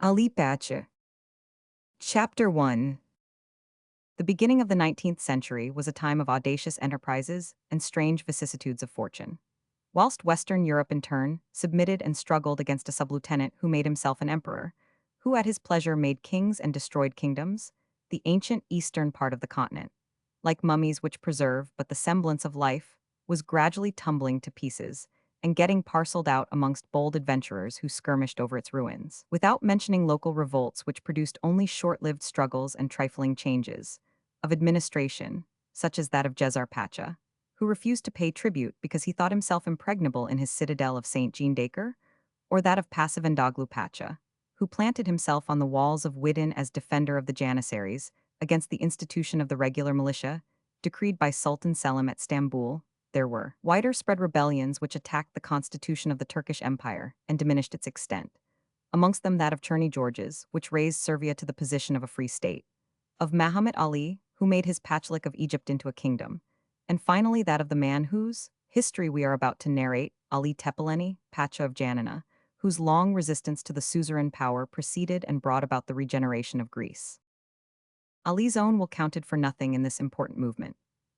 Ali Pacha. Chapter 1. The beginning of the 19th century was a time of audacious enterprises and strange vicissitudes of fortune. Whilst Western Europe in turn submitted and struggled against a sublieutenant who made himself an emperor, who at his pleasure made kings and destroyed kingdoms, the ancient eastern part of the continent, like mummies which preserve but the semblance of life, was gradually tumbling to pieces and getting parceled out amongst bold adventurers who skirmished over its ruins, without mentioning local revolts which produced only short-lived struggles and trifling changes of administration, such as that of Jezar Pacha, who refused to pay tribute because he thought himself impregnable in his citadel of St. Jean d'Acre, or that of Passavendoglu Pacha, who planted himself on the walls of Widin as defender of the Janissaries against the institution of the regular militia, decreed by Sultan Selim at Stambul. There were wider spread rebellions which attacked the constitution of the Turkish Empire and diminished its extent, amongst them that of Cherny Georges, which raised Servia to the position of a free state, of Muhammad Ali, who made his Pachalik of Egypt into a kingdom, and finally that of the man whose history we are about to narrate, Ali Tepeleni, Pacha of Janina, whose long resistance to the suzerain power preceded and brought about the regeneration of Greece. Ali's own will counted for nothing in this important movement.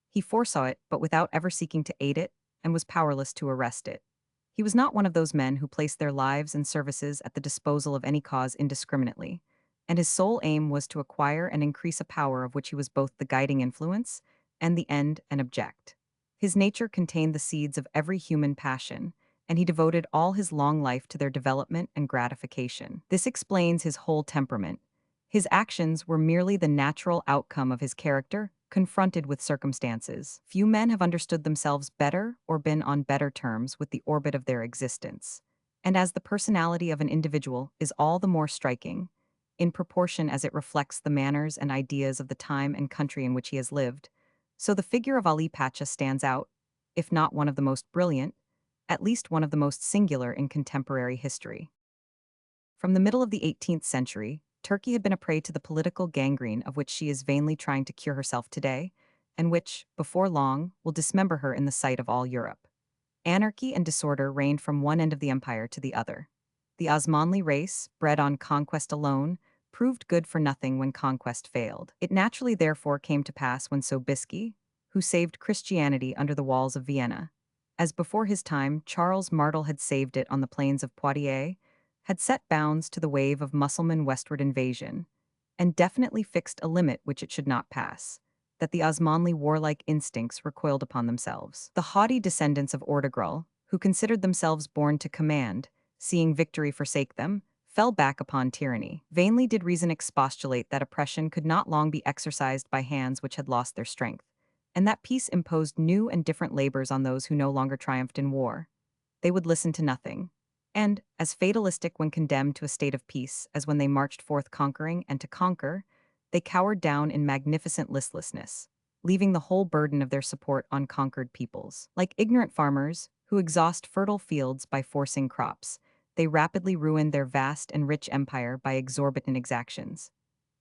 He foresaw it, but without ever seeking to aid it, and was powerless to arrest it. He was not one of those men who place their lives and services at the disposal of any cause indiscriminately, and his sole aim was to acquire and increase a power of which he was both the guiding influence and the end and object. His nature contained the seeds of every human passion, and he devoted all his long life to their development and gratification. This explains his whole temperament. His actions were merely the natural outcome of his character, confronted with circumstances. Few men have understood themselves better or been on better terms with the orbit of their existence. And as the personality of an individual is all the more striking, in proportion as it reflects the manners and ideas of the time and country in which he has lived, so the figure of Ali Pacha stands out, if not one of the most brilliant, at least one of the most singular in contemporary history. From the middle of the 18th century, Turkey had been a prey to the political gangrene of which she is vainly trying to cure herself today, and which, before long, will dismember her in the sight of all Europe. Anarchy and disorder reigned from one end of the empire to the other. The Osmanli race, bred on conquest alone, proved good for nothing when conquest failed. It naturally therefore came to pass when Sobieski, who saved Christianity under the walls of Vienna, as before his time Charles Martel had saved it on the plains of Poitiers, had set bounds to the wave of Mussulman westward invasion, and definitely fixed a limit which it should not pass, that the Osmanli warlike instincts recoiled upon themselves. The haughty descendants of Ortegrul, who considered themselves born to command, seeing victory forsake them, fell back upon tyranny. Vainly did reason expostulate that oppression could not long be exercised by hands which had lost their strength, and that peace imposed new and different labors on those who no longer triumphed in war. They would listen to nothing, and, as fatalistic when condemned to a state of peace as when they marched forth conquering and to conquer, they cowered down in magnificent listlessness, leaving the whole burden of their support on conquered peoples. Like ignorant farmers, who exhaust fertile fields by forcing crops, they rapidly ruined their vast and rich empire by exorbitant exactions.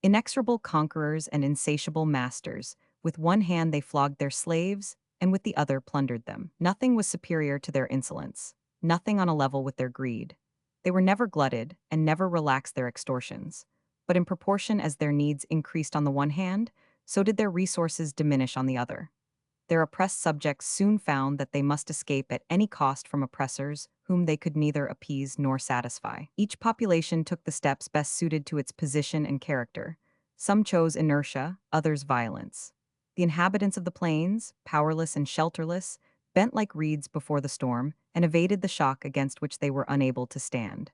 Inexorable conquerors and insatiable masters, with one hand they flogged their slaves, and with the other plundered them. Nothing was superior to their insolence, nothing on a level with their greed. They were never glutted and never relaxed their extortions, but in proportion as their needs increased on the one hand, so did their resources diminish on the other. Their oppressed subjects soon found that they must escape at any cost from oppressors whom they could neither appease nor satisfy. Each population took the steps best suited to its position and character. Some chose inertia, others violence. The inhabitants of the plains, powerless and shelterless, bent like reeds before the storm and evaded the shock against which they were unable to stand.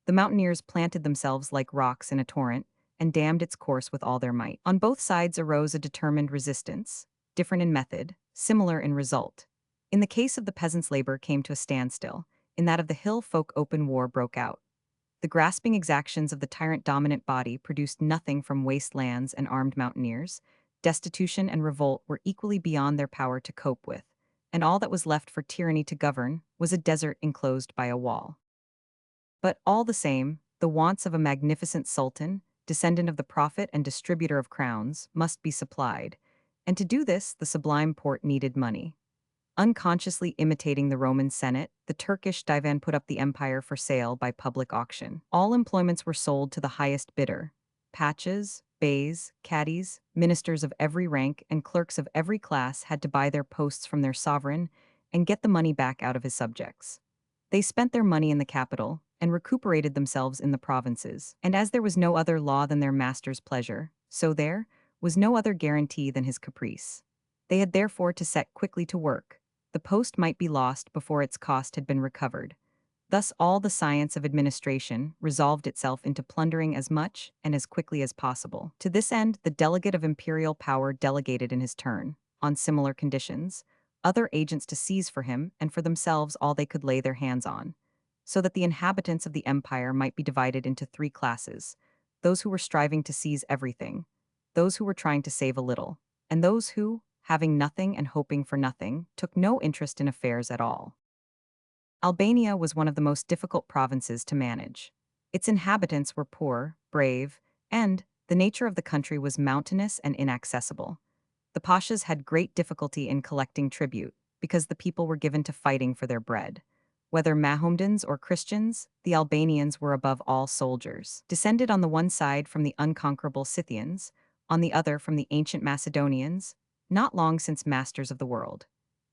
The mountaineers planted themselves like rocks in a torrent and dammed its course with all their might. On both sides arose a determined resistance, different in method, similar in result. In the case of the peasants' labor came to a standstill. In that of the hill folk open war broke out. The grasping exactions of the tyrant-dominant body produced nothing from waste lands and armed mountaineers. Destitution and revolt were equally beyond their power to cope with, and all that was left for tyranny to govern was a desert enclosed by a wall. But all the same, the wants of a magnificent sultan, descendant of the prophet and distributor of crowns, must be supplied, and to do this the sublime Porte needed money. Unconsciously imitating the Roman Senate, the Turkish divan put up the empire for sale by public auction. All employments were sold to the highest bidder. Pachas, beys, caddies, ministers of every rank, and clerks of every class had to buy their posts from their sovereign and get the money back out of his subjects. They spent their money in the capital and recuperated themselves in the provinces. And as there was no other law than their master's pleasure, so there was no other guarantee than his caprice. They had therefore to set quickly to work. The post might be lost before its cost had been recovered. Thus all the science of administration resolved itself into plundering as much and as quickly as possible. To this end, the delegate of imperial power delegated in his turn, on similar conditions, other agents to seize for him and for themselves all they could lay their hands on, so that the inhabitants of the empire might be divided into three classes: those who were striving to seize everything, those who were trying to save a little, and those who, having nothing and hoping for nothing, took no interest in affairs at all. Albania was one of the most difficult provinces to manage. Its inhabitants were poor, brave, and the nature of the country was mountainous and inaccessible. The pashas had great difficulty in collecting tribute, because the people were given to fighting for their bread. Whether Mahomedans or Christians, the Albanians were above all soldiers. Descended on the one side from the unconquerable Scythians, on the other from the ancient Macedonians, not long since masters of the world.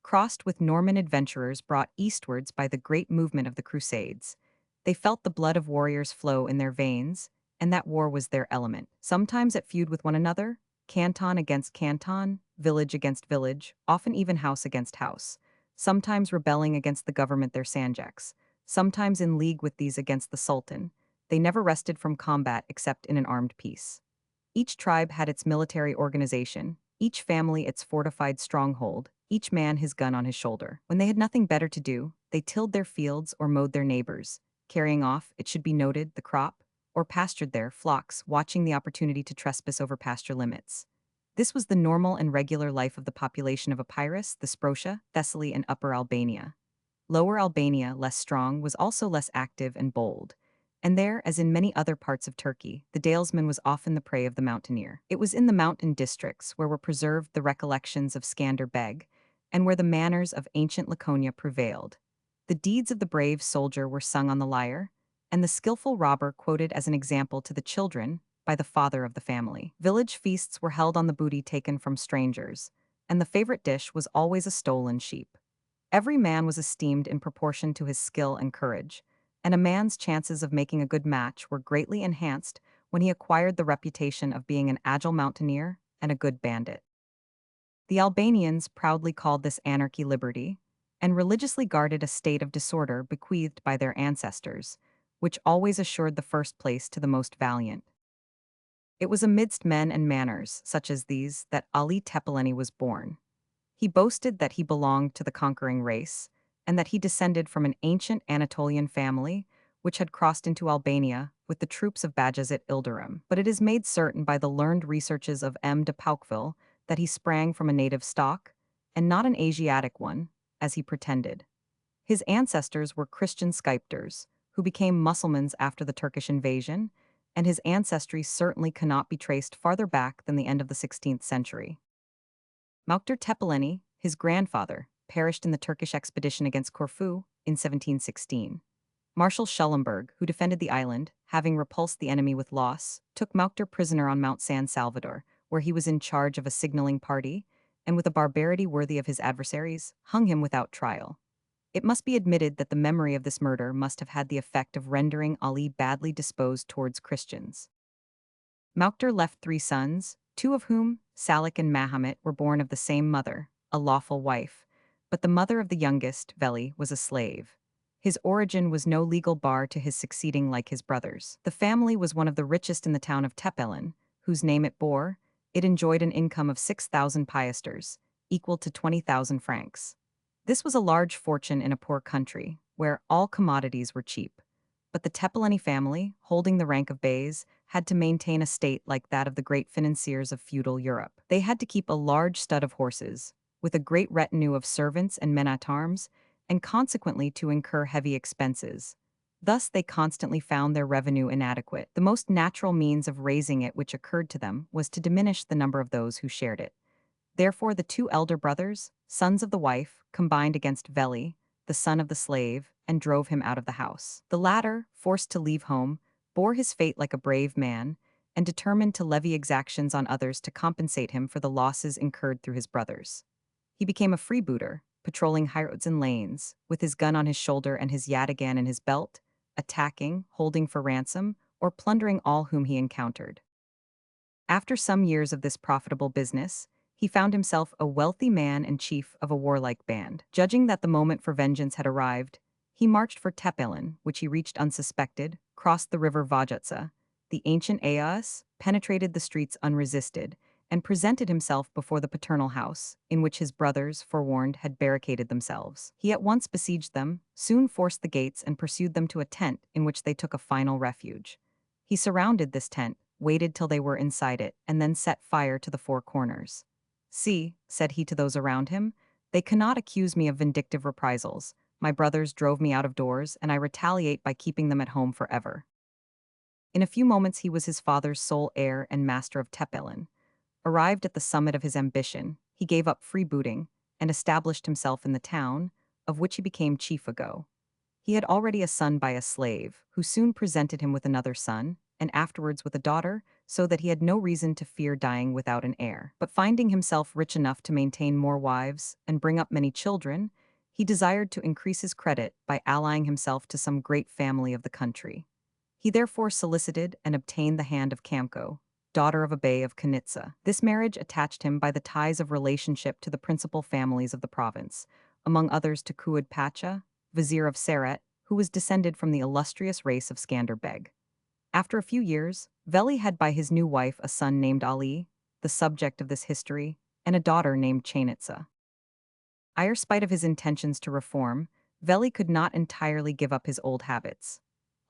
Crossed with Norman adventurers brought eastwards by the great movement of the Crusades. They felt the blood of warriors flow in their veins, and that war was their element. Sometimes at feud with one another, canton against canton, village against village, often even house against house. Sometimes rebelling against the government their sanjaks, sometimes in league with these against the sultan. They never rested from combat except in an armed peace. Each tribe had its military organization, each family its fortified stronghold, each man his gun on his shoulder. When they had nothing better to do, they tilled their fields or mowed their neighbors, carrying off, it should be noted, the crop, or pastured their flocks, watching the opportunity to trespass over pasture limits. This was the normal and regular life of the population of Epirus, the Sprotia, Thessaly, and Upper Albania. Lower Albania, less strong, was also less active and bold. And there, as in many other parts of Turkey, the dalesman was often the prey of the mountaineer. It was in the mountain districts where were preserved the recollections of Skander Beg, and where the manners of ancient Laconia prevailed. The deeds of the brave soldier were sung on the lyre, and the skillful robber quoted as an example to the children by the father of the family. Village feasts were held on the booty taken from strangers, and the favorite dish was always a stolen sheep. Every man was esteemed in proportion to his skill and courage, and a man's chances of making a good match were greatly enhanced when he acquired the reputation of being an agile mountaineer and a good bandit. The Albanians proudly called this anarchy liberty, and religiously guarded a state of disorder bequeathed by their ancestors, which always assured the first place to the most valiant. It was amidst men and manners such as these that Ali Tepeleni was born. He boasted that he belonged to the conquering race, and that he descended from an ancient Anatolian family which had crossed into Albania with the troops of Bajazet Ilderim. But it is made certain by the learned researches of M. de Pauqueville that he sprang from a native stock, and not an Asiatic one, as he pretended. His ancestors were Christian sculptors, who became Mussulmans after the Turkish invasion, and his ancestry certainly cannot be traced farther back than the end of the 16th century. Maukter Tepeleni, his grandfather, perished in the Turkish expedition against Corfu in 1716. Marshal Schulenburg, who defended the island, having repulsed the enemy with loss, took Maukter prisoner on Mount San Salvador, where he was in charge of a signaling party, and with a barbarity worthy of his adversaries, hung him without trial. It must be admitted that the memory of this murder must have had the effect of rendering Ali badly disposed towards Christians. Maukter left 3 sons, 2 of whom, Salik and Mahomet, were born of the same mother, a lawful wife, but the mother of the youngest, Veli, was a slave. His origin was no legal bar to his succeeding like his brothers. The family was one of the richest in the town of Tepelen, whose name it bore. It enjoyed an income of 6,000 piasters, equal to 20,000 francs. This was a large fortune in a poor country, where all commodities were cheap. But the Tepeleni family, holding the rank of beys, had to maintain a state like that of the great financiers of feudal Europe. They had to keep a large stud of horses, with a great retinue of servants and men-at-arms, and consequently to incur heavy expenses. Thus they constantly found their revenue inadequate. The most natural means of raising it which occurred to them was to diminish the number of those who shared it. Therefore the 2 elder brothers, sons of the wife, combined against Veli, the son of the slave, and drove him out of the house. The latter, forced to leave home, bore his fate like a brave man, and determined to levy exactions on others to compensate him for the losses incurred through his brothers. He became a freebooter, patrolling highroads and lanes, with his gun on his shoulder and his yataghan in his belt, attacking, holding for ransom, or plundering all whom he encountered. After some years of this profitable business, he found himself a wealthy man and chief of a warlike band. Judging that the moment for vengeance had arrived, he marched for Tepelen, which he reached unsuspected, crossed the river Vajatsa, the ancient Aeas, penetrated the streets unresisted, and presented himself before the paternal house, in which his brothers, forewarned, had barricaded themselves. He at once besieged them, soon forced the gates and pursued them to a tent in which they took a final refuge. He surrounded this tent, waited till they were inside it, and then set fire to the four corners. "See," said he to those around him, "they cannot accuse me of vindictive reprisals. My brothers drove me out of doors, and I retaliate by keeping them at home forever." In a few moments he was his father's sole heir and master of Tepelen. Arrived at the summit of his ambition, he gave up freebooting and established himself in the town, of which he became chief ago. He had already a son by a slave, who soon presented him with another son, and afterwards with a daughter, so that he had no reason to fear dying without an heir. But finding himself rich enough to maintain more wives and bring up many children, he desired to increase his credit by allying himself to some great family of the country. He therefore solicited and obtained the hand of Kamco, daughter of a bey of Kanitsa. This marriage attached him by the ties of relationship to the principal families of the province, among others to Ali Pacha, vizier of Seret, who was descended from the illustrious race of Skanderbeg. After a few years, Veli had by his new wife a son named Ali, the subject of this history, and a daughter named Chainitsa. In spite of his intentions to reform, Veli could not entirely give up his old habits.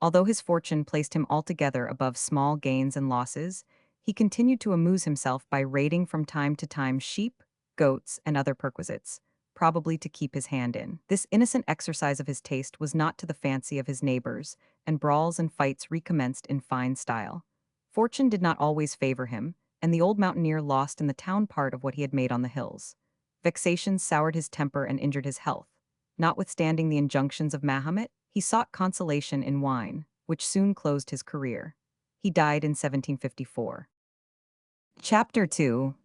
Although his fortune placed him altogether above small gains and losses, he continued to amuse himself by raiding from time to time sheep, goats, and other perquisites, probably to keep his hand in. This innocent exercise of his taste was not to the fancy of his neighbors, and brawls and fights recommenced in fine style. Fortune did not always favor him, and the old mountaineer lost in the town part of what he had made on the hills. Vexations soured his temper and injured his health. Notwithstanding the injunctions of Mahomet, he sought consolation in wine, which soon closed his career. He died in 1754. Chapter 2.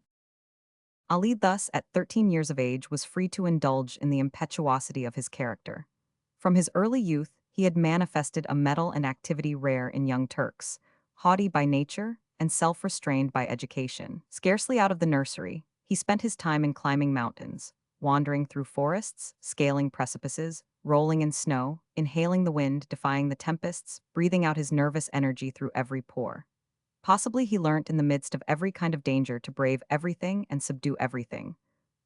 Ali thus, at 13 years of age, was free to indulge in the impetuosity of his character. From his early youth, he had manifested a mettle and activity rare in young Turks, haughty by nature and self-restrained by education. Scarcely out of the nursery, he spent his time in climbing mountains, wandering through forests, scaling precipices, rolling in snow, inhaling the wind, defying the tempests, breathing out his nervous energy through every pore. Possibly he learnt in the midst of every kind of danger to brave everything and subdue everything.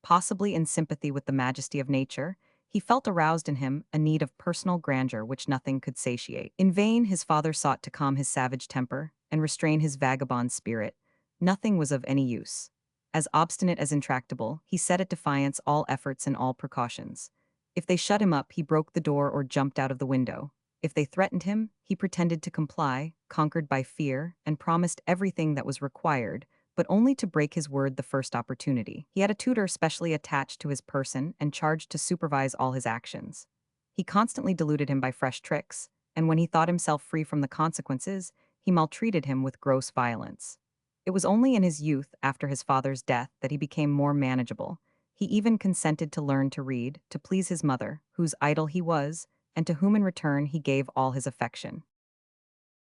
Possibly in sympathy with the majesty of nature, he felt aroused in him a need of personal grandeur which nothing could satiate. In vain his father sought to calm his savage temper and restrain his vagabond spirit. Nothing was of any use. As obstinate as intractable, he set at defiance all efforts and all precautions. If they shut him up, he broke the door or jumped out of the window. If they threatened him, he pretended to comply, conquered by fear, and promised everything that was required, but only to break his word the first opportunity. He had a tutor specially attached to his person and charged to supervise all his actions. He constantly deluded him by fresh tricks, and when he thought himself free from the consequences, he maltreated him with gross violence. It was only in his youth, after his father's death, that he became more manageable. He even consented to learn to read, to please his mother, whose idol he was, and to whom in return he gave all his affection.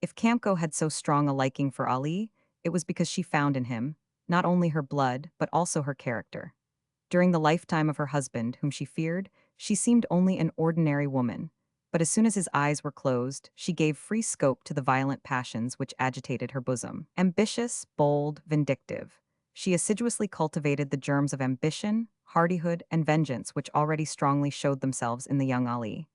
If Kamco had so strong a liking for Ali, it was because she found in him, not only her blood, but also her character. During the lifetime of her husband, whom she feared, she seemed only an ordinary woman, but as soon as his eyes were closed, she gave free scope to the violent passions which agitated her bosom. Ambitious, bold, vindictive, she assiduously cultivated the germs of ambition, hardihood, and vengeance which already strongly showed themselves in the young Ali.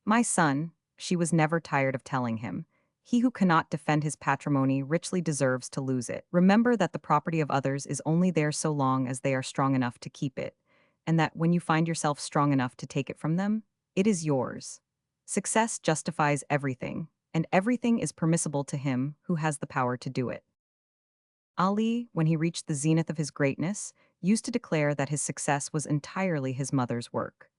"My son," she was never tired of telling him, "he who cannot defend his patrimony richly deserves to lose it. Remember that the property of others is only theirs so long as they are strong enough to keep it, and that when you find yourself strong enough to take it from them, it is yours. Success justifies everything, and everything is permissible to him who has the power to do it." Ali, when he reached the zenith of his greatness, used to declare that his success was entirely his mother's work.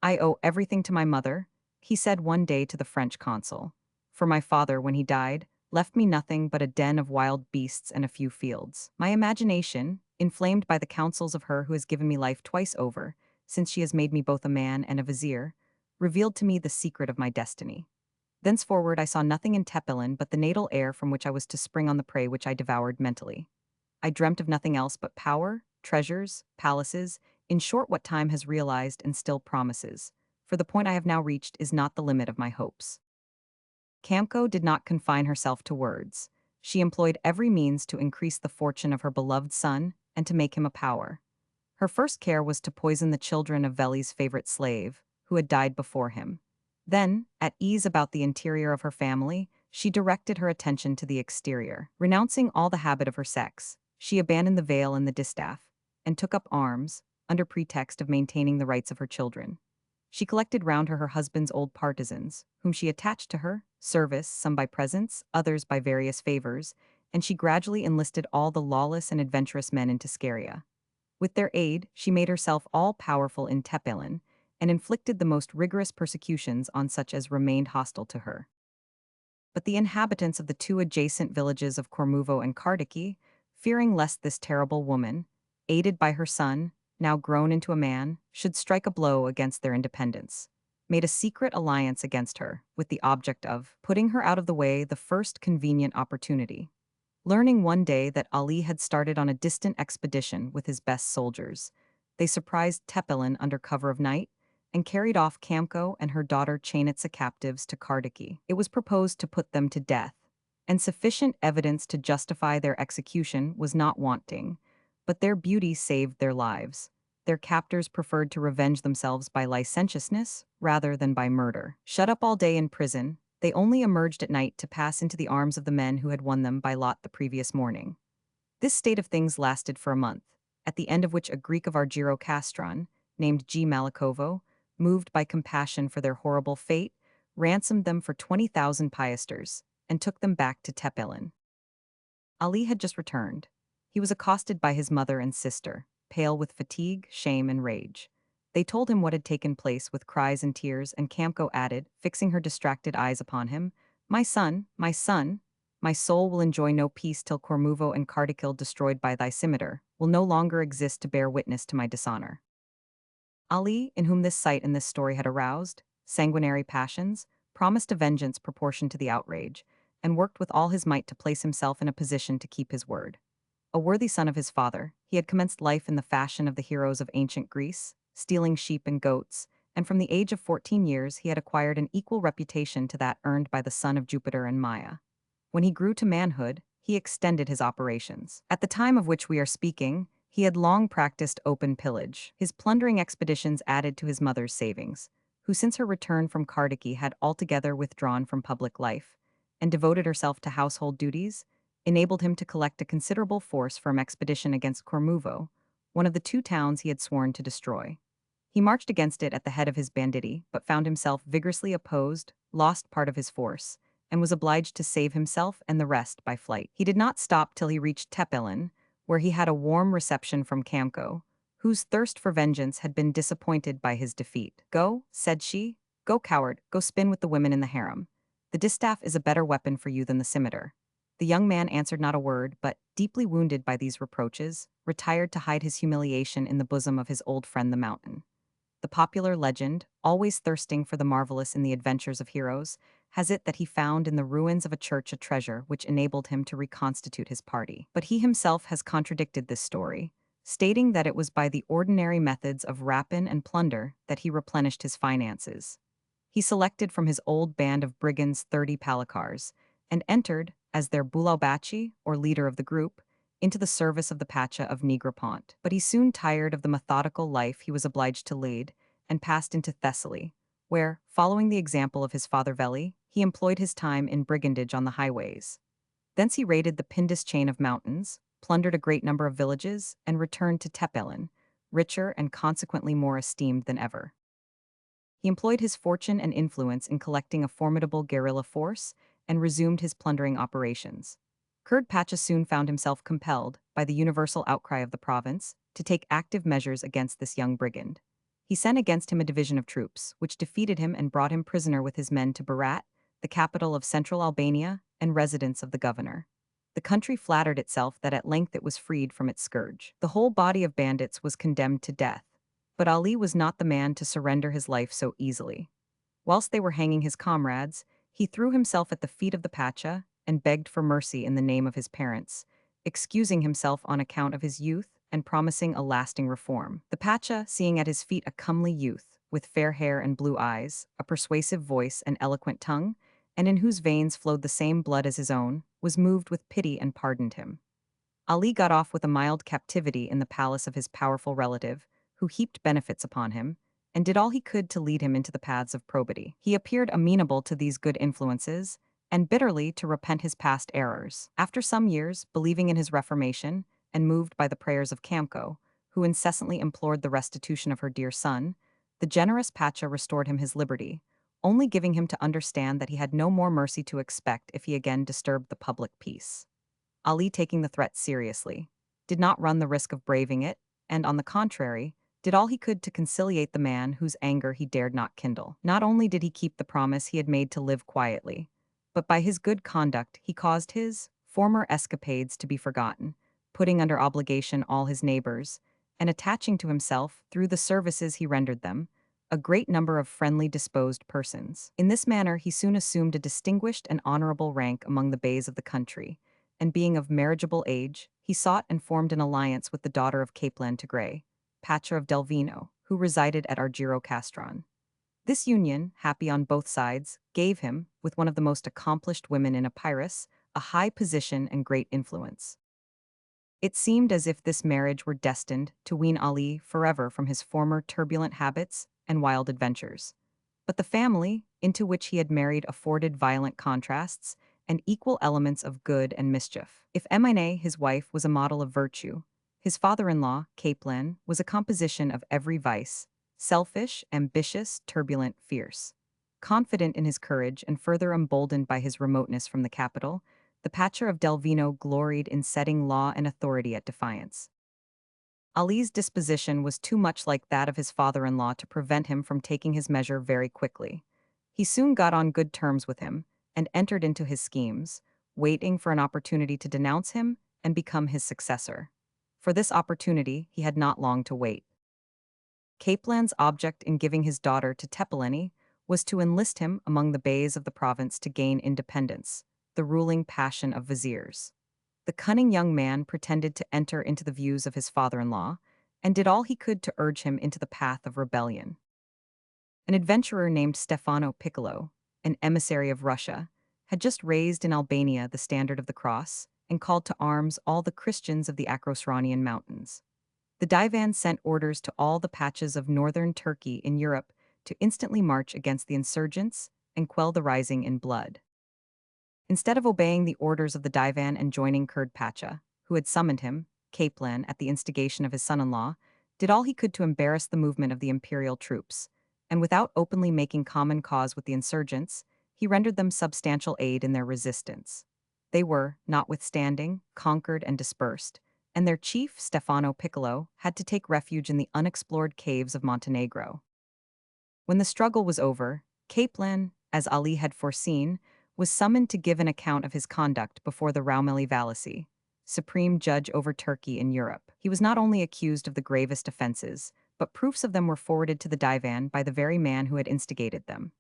"I owe everything to my mother," he said one day to the French consul. "For my father, when he died, left me nothing but a den of wild beasts and a few fields." My imagination, inflamed by the counsels of her who has given me life twice over, since she has made me both a man and a vizier, revealed to me the secret of my destiny. Thenceforward I saw nothing in Tepelin but the natal air from which I was to spring on the prey which I devoured mentally. I dreamt of nothing else but power, treasures, palaces, in short what time has realized and still promises, for the point I have now reached is not the limit of my hopes. Camco did not confine herself to words. She employed every means to increase the fortune of her beloved son and to make him a power. Her first care was to poison the children of Veli's favorite slave, who had died before him. Then, at ease about the interior of her family, she directed her attention to the exterior. Renouncing all the habit of her sex, she abandoned the veil and the distaff, and took up arms, under pretext of maintaining the rights of her children. She collected round her husband's old partisans, whom she attached to her service, some by presents, others by various favors, and she gradually enlisted all the lawless and adventurous men into Scheria. With their aid, she made herself all-powerful in Tepelin, and inflicted the most rigorous persecutions on such as remained hostile to her. But the inhabitants of the two adjacent villages of Cormuvo and Kardiki, fearing lest this terrible woman, aided by her son, now grown into a man, should strike a blow against their independence, made a secret alliance against her, with the object of putting her out of the way the first convenient opportunity. Learning one day that Ali had started on a distant expedition with his best soldiers, they surprised Tepelin under cover of night and carried off Camco and her daughter Chainitsa captives to Kardiki. It was proposed to put them to death, and sufficient evidence to justify their execution was not wanting, but their beauty saved their lives. Their captors preferred to revenge themselves by licentiousness rather than by murder. Shut up all day in prison, they only emerged at night to pass into the arms of the men who had won them by lot the previous morning. This state of things lasted for a month, at the end of which a Greek of Argyro Castron, named G. Malikovo, moved by compassion for their horrible fate, ransomed them for 20,000 piasters, and took them back to Tepelin. Ali had just returned. He was accosted by his mother and sister, pale with fatigue, shame, and rage. They told him what had taken place with cries and tears, and Camco added, fixing her distracted eyes upon him, my son, my soul will enjoy no peace till Cormuvo and Kardikil, destroyed by thy scimitar, will no longer exist to bear witness to my dishonor." Ali, in whom this sight and this story had aroused sanguinary passions, promised a vengeance proportioned to the outrage, and worked with all his might to place himself in a position to keep his word. A worthy son of his father, he had commenced life in the fashion of the heroes of ancient Greece, stealing sheep and goats, and from the age of 14 years he had acquired an equal reputation to that earned by the son of Jupiter and Maia. When he grew to manhood, he extended his operations. At the time of which we are speaking, he had long practiced open pillage. His plundering expeditions added to his mother's savings, who since her return from Kardiki had altogether withdrawn from public life, and devoted herself to household duties, enabled him to collect a considerable force for an expedition against Cormuvo, one of the two towns he had sworn to destroy. He marched against it at the head of his banditti, but found himself vigorously opposed, lost part of his force, and was obliged to save himself and the rest by flight. He did not stop till he reached Tepelin, where he had a warm reception from Camco, whose thirst for vengeance had been disappointed by his defeat. "Go," said she, "go, coward, go spin with the women in the harem. The distaff is a better weapon for you than the scimitar." The young man answered not a word, but, deeply wounded by these reproaches, retired to hide his humiliation in the bosom of his old friend the mountain. The popular legend, always thirsting for the marvelous in the adventures of heroes, has it that he found in the ruins of a church a treasure which enabled him to reconstitute his party. But he himself has contradicted this story, stating that it was by the ordinary methods of rapine and plunder that he replenished his finances. He selected from his old band of brigands 30 palikars, and entered, as their bulaubachi, or leader of the group, into the service of the Pacha of Negroponte. But he soon tired of the methodical life he was obliged to lead, and passed into Thessaly, where, following the example of his father Veli, he employed his time in brigandage on the highways. Thence he raided the Pindus chain of mountains, plundered a great number of villages, and returned to Tepelin, richer and consequently more esteemed than ever. He employed his fortune and influence in collecting a formidable guerrilla force, and resumed his plundering operations. Kurd Pacha soon found himself compelled, by the universal outcry of the province, to take active measures against this young brigand. He sent against him a division of troops, which defeated him and brought him prisoner with his men to Berat, the capital of central Albania and residence of the governor. The country flattered itself that at length it was freed from its scourge. The whole body of bandits was condemned to death. But Ali was not the man to surrender his life so easily. Whilst they were hanging his comrades, he threw himself at the feet of the Pacha and begged for mercy in the name of his parents, excusing himself on account of his youth and promising a lasting reform. The Pacha, seeing at his feet a comely youth, with fair hair and blue eyes, a persuasive voice and eloquent tongue, and in whose veins flowed the same blood as his own, was moved with pity and pardoned him. Ali got off with a mild captivity in the palace of his powerful relative, who heaped benefits upon him, and did all he could to lead him into the paths of probity. He appeared amenable to these good influences, and bitterly to repent his past errors. After some years, believing in his reformation, and moved by the prayers of Kamco, who incessantly implored the restitution of her dear son, the generous Pacha restored him his liberty, only giving him to understand that he had no more mercy to expect if he again disturbed the public peace. Ali, taking the threat seriously, did not run the risk of braving it, and, on the contrary, did all he could to conciliate the man whose anger he dared not kindle. Not only did he keep the promise he had made to live quietly, but by his good conduct he caused his former escapades to be forgotten, putting under obligation all his neighbors, and attaching to himself, through the services he rendered them, a great number of friendly disposed persons. In this manner he soon assumed a distinguished and honorable rank among the beys of the country, and being of marriageable age, he sought and formed an alliance with the daughter of Caplan Tigray, Pacha of Delvino, who resided at Argiro Castron. This union, happy on both sides, gave him, with one of the most accomplished women in Epirus, a high position and great influence. It seemed as if this marriage were destined to wean Ali forever from his former turbulent habits and wild adventures. But the family, into which he had married, afforded violent contrasts and equal elements of good and mischief. If Emine, his wife, was a model of virtue, his father-in-law, Caplan, was a composition of every vice: selfish, ambitious, turbulent, fierce. Confident in his courage and further emboldened by his remoteness from the capital, the Pacha of Delvino gloried in setting law and authority at defiance. Ali's disposition was too much like that of his father-in-law to prevent him from taking his measure very quickly. He soon got on good terms with him and entered into his schemes, waiting for an opportunity to denounce him and become his successor. For this opportunity he had not long to wait. Caplan's object in giving his daughter to Tepeleni was to enlist him among the beys of the province to gain independence, the ruling passion of viziers. The cunning young man pretended to enter into the views of his father-in-law, and did all he could to urge him into the path of rebellion. An adventurer named Stefano Piccolo, an emissary of Russia, had just raised in Albania the standard of the cross and called to arms all the Christians of the Acrosranian mountains. The Divan sent orders to all the patches of northern Turkey in Europe to instantly march against the insurgents and quell the rising in blood. Instead of obeying the orders of the Divan and joining Kurd Pacha, who had summoned him, Caplan, at the instigation of his son-in-law, did all he could to embarrass the movement of the imperial troops, and without openly making common cause with the insurgents, he rendered them substantial aid in their resistance. They were, notwithstanding, conquered and dispersed, and their chief, Stefano Piccolo, had to take refuge in the unexplored caves of Montenegro. When the struggle was over, Caplan, as Ali had foreseen, was summoned to give an account of his conduct before the Raumeli Valisi, supreme judge over Turkey in Europe. He was not only accused of the gravest offenses, but proofs of them were forwarded to the Divan by the very man who had instigated them.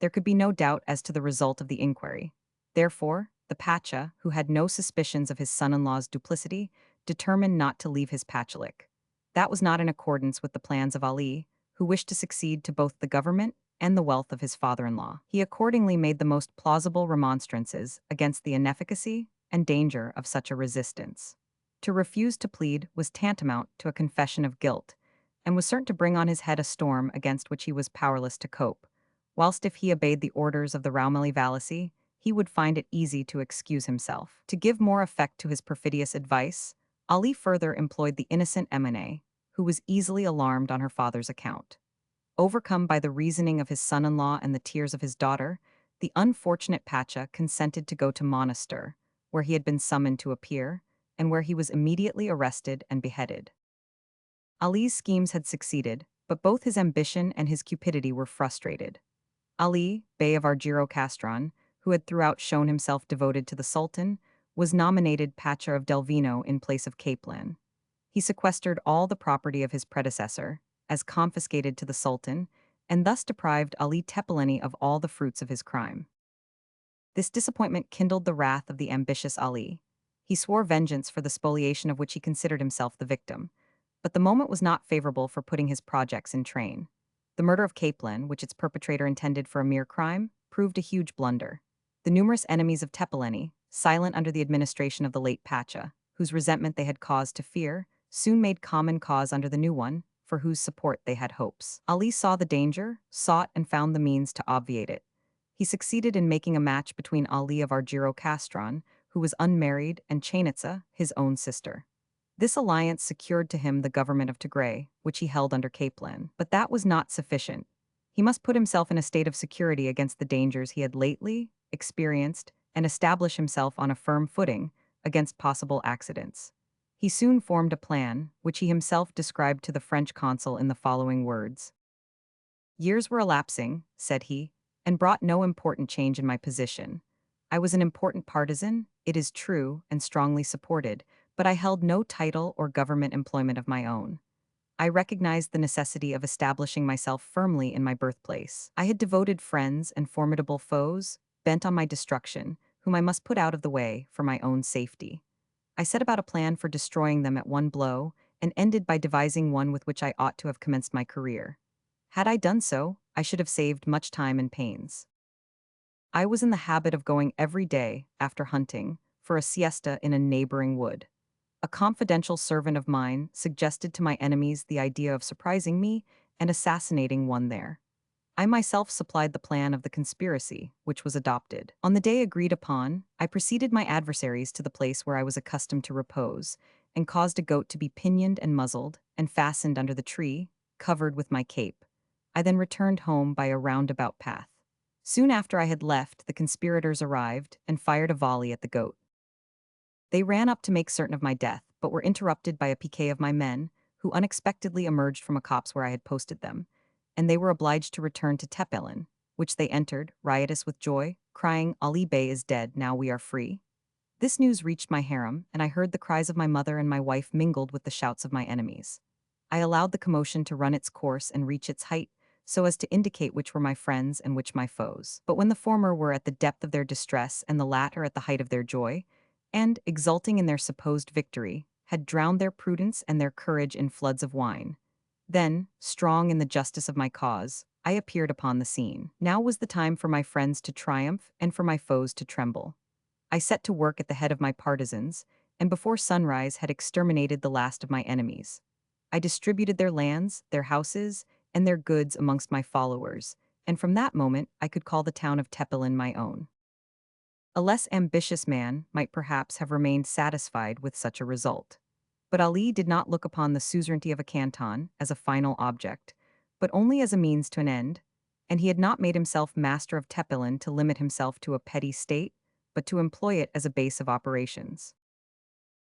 There could be no doubt as to the result of the inquiry. Therefore, the Pacha, who had no suspicions of his son-in-law's duplicity, determined not to leave his pachalik. That was not in accordance with the plans of Ali, who wished to succeed to both the government and the wealth of his father-in-law. He accordingly made the most plausible remonstrances against the inefficacy and danger of such a resistance. To refuse to plead was tantamount to a confession of guilt, and was certain to bring on his head a storm against which he was powerless to cope, whilst if he obeyed the orders of the Raumeli Valisi, he would find it easy to excuse himself. To give more effect to his perfidious advice, Ali further employed the innocent Emine, who was easily alarmed on her father's account. Overcome by the reasoning of his son-in-law and the tears of his daughter, the unfortunate Pacha consented to go to Monastir, where he had been summoned to appear, and where he was immediately arrested and beheaded. Ali's schemes had succeeded, but both his ambition and his cupidity were frustrated. Ali, Bey of Argiro Castron, who had throughout shown himself devoted to the Sultan, was nominated Pacha of Delvino in place of Caplan. He sequestered all the property of his predecessor, as confiscated to the Sultan, and thus deprived Ali Tepeleni of all the fruits of his crime. This disappointment kindled the wrath of the ambitious Ali. He swore vengeance for the spoliation of which he considered himself the victim. But the moment was not favorable for putting his projects in train. The murder of Caplan, which its perpetrator intended for a mere crime, proved a huge blunder. The numerous enemies of Tepeleni, silent under the administration of the late Pacha, whose resentment they had cause to fear, soon made common cause under the new one, for whose support they had hopes. Ali saw the danger, sought and found the means to obviate it. He succeeded in making a match between Ali of Argiro Castron, who was unmarried, and Chainitza, his own sister. This alliance secured to him the government of Tigray, which he held under Caplan. But that was not sufficient. He must put himself in a state of security against the dangers he had lately experienced and establish himself on a firm footing against possible accidents. He soon formed a plan, which he himself described to the French consul in the following words. "Years were elapsing," said he, "and brought no important change in my position. I was an important partisan, it is true, and strongly supported, but I held no title or government employment of my own. I recognized the necessity of establishing myself firmly in my birthplace. I had devoted friends and formidable foes, bent on my destruction, whom I must put out of the way for my own safety. I set about a plan for destroying them at one blow, and ended by devising one with which I ought to have commenced my career. Had I done so, I should have saved much time and pains. I was in the habit of going every day, after hunting, for a siesta in a neighboring wood. A confidential servant of mine suggested to my enemies the idea of surprising me and assassinating one there. I myself supplied the plan of the conspiracy, which was adopted. On the day agreed upon, I preceded my adversaries to the place where I was accustomed to repose, and caused a goat to be pinioned and muzzled, and fastened under the tree, covered with my cape. I then returned home by a roundabout path. Soon after I had left, the conspirators arrived and fired a volley at the goat. They ran up to make certain of my death, but were interrupted by a piquet of my men, who unexpectedly emerged from a copse where I had posted them, and they were obliged to return to Tepelen, which they entered, riotous with joy, crying, "Ali Bey is dead, now we are free." This news reached my harem, and I heard the cries of my mother and my wife mingled with the shouts of my enemies. I allowed the commotion to run its course and reach its height, so as to indicate which were my friends and which my foes. But when the former were at the depth of their distress and the latter at the height of their joy, and, exulting in their supposed victory, had drowned their prudence and their courage in floods of wine, then, strong in the justice of my cause, I appeared upon the scene. Now was the time for my friends to triumph and for my foes to tremble. I set to work at the head of my partisans, and before sunrise had exterminated the last of my enemies. I distributed their lands, their houses, and their goods amongst my followers, and from that moment I could call the town of Tepelen my own. A less ambitious man might perhaps have remained satisfied with such a result. But Ali did not look upon the suzerainty of a canton as a final object, but only as a means to an end, and he had not made himself master of Tepelen to limit himself to a petty state, but to employ it as a base of operations.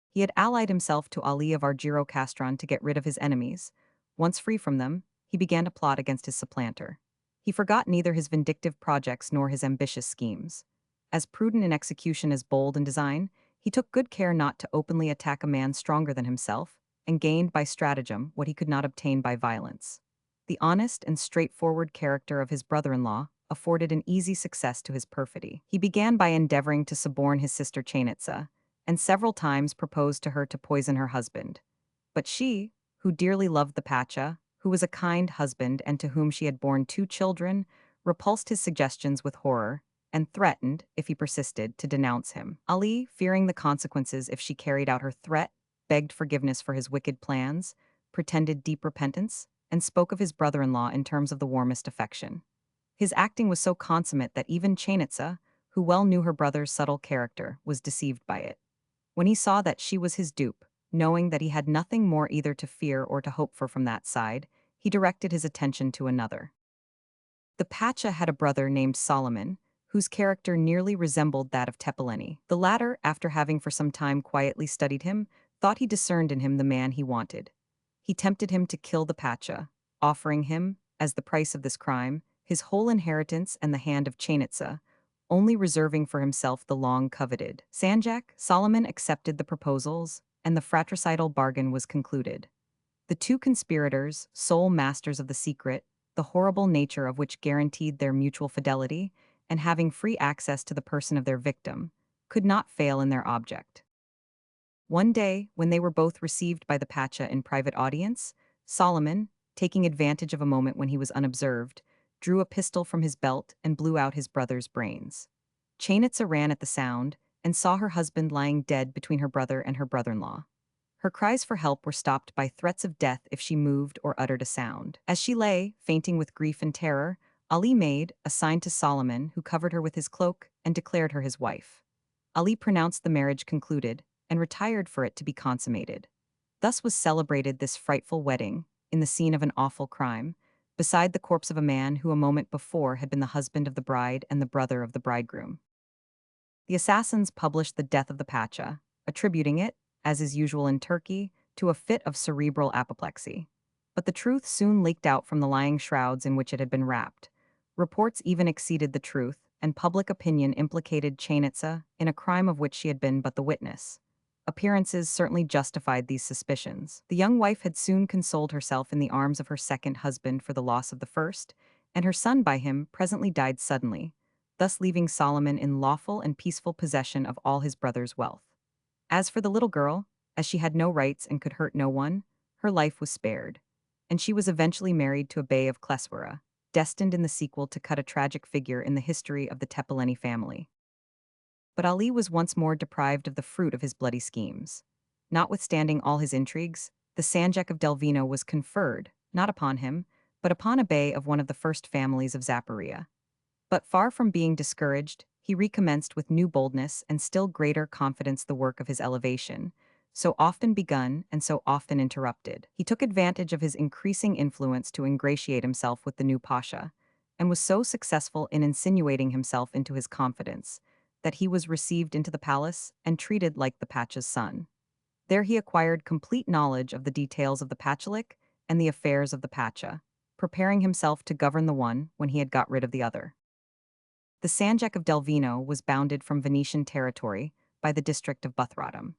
He had allied himself to Ali of Argiro Castron to get rid of his enemies. Once free from them, he began to plot against his supplanter. He forgot neither his vindictive projects nor his ambitious schemes. As prudent in execution as bold in design, he took good care not to openly attack a man stronger than himself, and gained by stratagem what he could not obtain by violence. The honest and straightforward character of his brother-in-law afforded an easy success to his perfidy. He began by endeavoring to suborn his sister Chainitza, and several times proposed to her to poison her husband. But she, who dearly loved the Pacha, who was a kind husband and to whom she had borne 2 children, repulsed his suggestions with horror, and threatened, if he persisted, to denounce him. Ali, fearing the consequences if she carried out her threat, begged forgiveness for his wicked plans, pretended deep repentance, and spoke of his brother-in-law in terms of the warmest affection. His acting was so consummate that even Chainitza, who well knew her brother's subtle character, was deceived by it. When he saw that she was his dupe, knowing that he had nothing more either to fear or to hope for from that side, he directed his attention to another. The Pacha had a brother named Solomon, whose character nearly resembled that of Tepeleni. The latter, after having for some time quietly studied him, thought he discerned in him the man he wanted. He tempted him to kill the Pacha, offering him, as the price of this crime, his whole inheritance and the hand of Chainitza, only reserving for himself the long-coveted Sanjak. Solomon accepted the proposals, and the fratricidal bargain was concluded. The two conspirators, sole masters of the secret, the horrible nature of which guaranteed their mutual fidelity, and having free access to the person of their victim, could not fail in their object. One day, when they were both received by the Pacha in private audience, Solomon, taking advantage of a moment when he was unobserved, drew a pistol from his belt and blew out his brother's brains. Chainitza ran at the sound and saw her husband lying dead between her brother and her brother-in-law. Her cries for help were stopped by threats of death if she moved or uttered a sound. As she lay, fainting with grief and terror, Ali made a sign to Solomon, who covered her with his cloak and declared her his wife. Ali pronounced the marriage concluded and retired for it to be consummated. Thus was celebrated this frightful wedding, in the scene of an awful crime, beside the corpse of a man who a moment before had been the husband of the bride and the brother of the bridegroom. The assassins published the death of the Pacha, attributing it, as is usual in Turkey, to a fit of cerebral apoplexy. But the truth soon leaked out from the lying shrouds in which it had been wrapped. Reports even exceeded the truth, and public opinion implicated Chainitza in a crime of which she had been but the witness. Appearances certainly justified these suspicions. The young wife had soon consoled herself in the arms of her second husband for the loss of the first, and her son by him presently died suddenly, thus leaving Solomon in lawful and peaceful possession of all his brother's wealth. As for the little girl, as she had no rights and could hurt no one, her life was spared, and she was eventually married to a bey of Kleswara, destined in the sequel to cut a tragic figure in the history of the Tepeleni family. But Ali was once more deprived of the fruit of his bloody schemes. Notwithstanding all his intrigues, the Sanjak of Delvino was conferred, not upon him, but upon a bey of one of the first families of Zaporia. But far from being discouraged, he recommenced with new boldness and still greater confidence the work of his elevation, so often begun and so often interrupted. He took advantage of his increasing influence to ingratiate himself with the new Pasha, and was so successful in insinuating himself into his confidence that he was received into the palace and treated like the Pacha's son. There he acquired complete knowledge of the details of the Pachalik and the affairs of the Pacha, preparing himself to govern the one when he had got rid of the other. The Sanjak of Delvino was bounded from Venetian territory by the district of Buthrotum.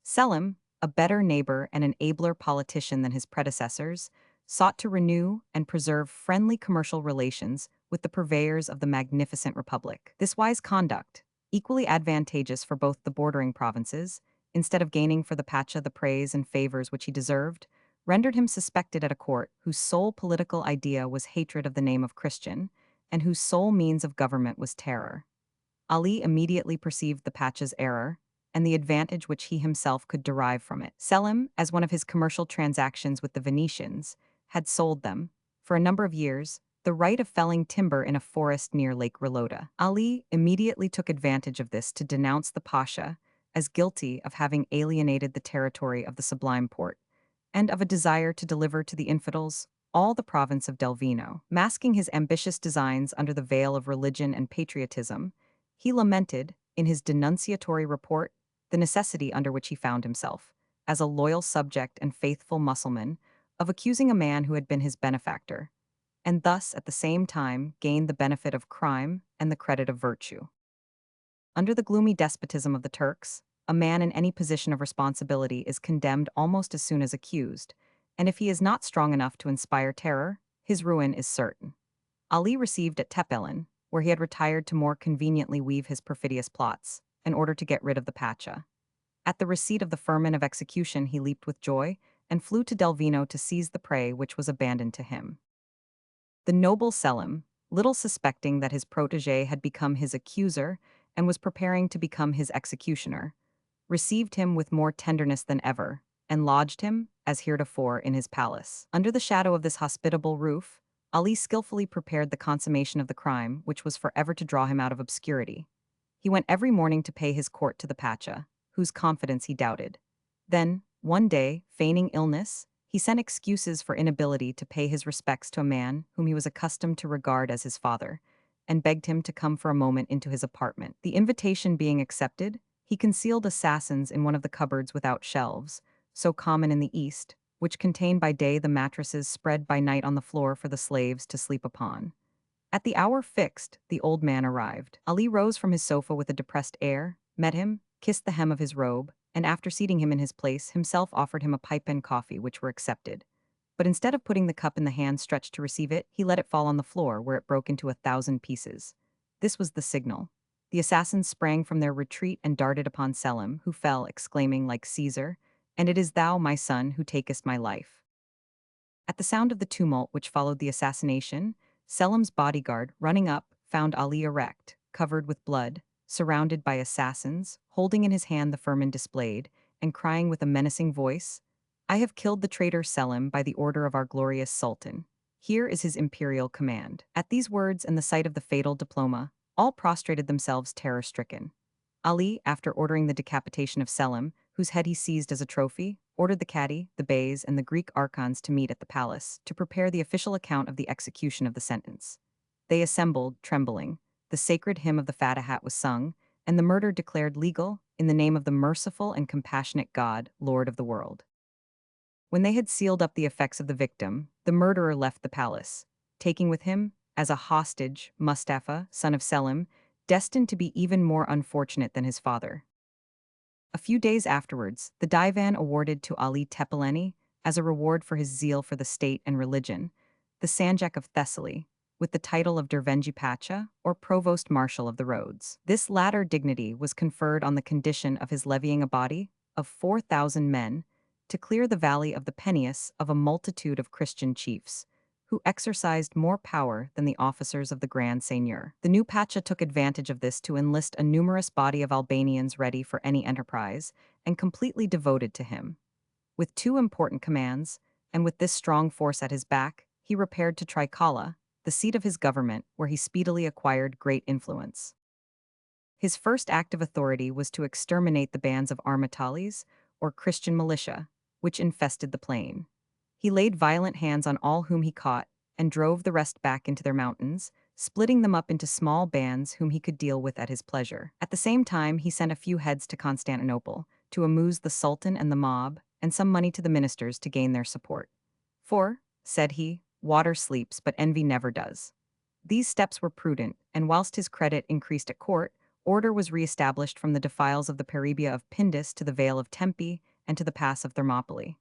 Selim, a better neighbor and an abler politician than his predecessors, sought to renew and preserve friendly commercial relations with the purveyors of the magnificent republic. This wise conduct, equally advantageous for both the bordering provinces, instead of gaining for the Pacha the praise and favors which he deserved, rendered him suspected at a court whose sole political idea was hatred of the name of Christian, and whose sole means of government was terror. Ali immediately perceived the Pacha's error, and the advantage which he himself could derive from it. Selim, as one of his commercial transactions with the Venetians, had sold them, for a number of years, the right of felling timber in a forest near Lake Relota. Ali immediately took advantage of this to denounce the Pasha as guilty of having alienated the territory of the Sublime Porte, and of a desire to deliver to the infidels all the province of Delvino. Masking his ambitious designs under the veil of religion and patriotism, he lamented, in his denunciatory report, the necessity under which he found himself, as a loyal subject and faithful Mussulman, of accusing a man who had been his benefactor, and thus at the same time gained the benefit of crime and the credit of virtue. Under the gloomy despotism of the Turks, a man in any position of responsibility is condemned almost as soon as accused, and if he is not strong enough to inspire terror, his ruin is certain. Ali received at Tepelen, where he had retired to more conveniently weave his perfidious plots, in order to get rid of the Pacha. At the receipt of the firman of execution he leaped with joy, and flew to Delvino to seize the prey which was abandoned to him. The noble Selim, little suspecting that his protégé had become his accuser and was preparing to become his executioner, received him with more tenderness than ever, and lodged him, as heretofore, in his palace. Under the shadow of this hospitable roof, Ali skillfully prepared the consummation of the crime which was forever to draw him out of obscurity. He went every morning to pay his court to the Pacha, whose confidence he doubted. Then, one day, feigning illness, he sent excuses for inability to pay his respects to a man whom he was accustomed to regard as his father, and begged him to come for a moment into his apartment. The invitation being accepted, he concealed assassins in one of the cupboards without shelves, so common in the East, which contain by day the mattresses spread by night on the floor for the slaves to sleep upon. At the hour fixed, the old man arrived. Ali rose from his sofa with a depressed air, met him, kissed the hem of his robe, and after seating him in his place, himself offered him a pipe and coffee, which were accepted. But instead of putting the cup in the hand stretched to receive it, he let it fall on the floor, where it broke into 1,000 pieces. This was the signal. The assassins sprang from their retreat and darted upon Selim, who fell, exclaiming like Caesar, "And it is thou, my son, who takest my life." At the sound of the tumult which followed the assassination, Selim's bodyguard, running up, found Ali erect, covered with blood, surrounded by assassins, holding in his hand the firman displayed, and crying with a menacing voice, "I have killed the traitor Selim by the order of our glorious sultan. Here is his imperial command." At these words and the sight of the fatal diploma, all prostrated themselves terror-stricken. Ali, after ordering the decapitation of Selim, whose head he seized as a trophy, ordered the cadi, the beys, and the Greek archons to meet at the palace to prepare the official account of the execution of the sentence. They assembled, trembling. The sacred hymn of the Fatihat was sung, and the murder declared legal in the name of the merciful and compassionate God, Lord of the world. When they had sealed up the effects of the victim, the murderer left the palace, taking with him, as a hostage, Mustafa, son of Selim, destined to be even more unfortunate than his father. A few days afterwards, the divan awarded to Ali Tepeleni, as a reward for his zeal for the state and religion, the Sanjak of Thessaly, with the title of Ali Pacha, or Provost Marshal of the Roads. This latter dignity was conferred on the condition of his levying a body of 4,000 men to clear the valley of the Peneus of a multitude of Christian chiefs, who exercised more power than the officers of the Grand Seigneur. The new Pacha took advantage of this to enlist a numerous body of Albanians ready for any enterprise and completely devoted to him. With two important commands, and with this strong force at his back, he repaired to Trikala, the seat of his government, where he speedily acquired great influence. His first act of authority was to exterminate the bands of Armatalis, or Christian militia, which infested the plain. He laid violent hands on all whom he caught and drove the rest back into their mountains, splitting them up into small bands whom he could deal with at his pleasure. At the same time, he sent a few heads to Constantinople to amuse the sultan and the mob, and some money to the ministers to gain their support. "For," said he, "water sleeps, but envy never does." These steps were prudent, and whilst his credit increased at court, order was re-established from the defiles of the Peribia of Pindus to the Vale of Tempe and to the pass of Thermopylae.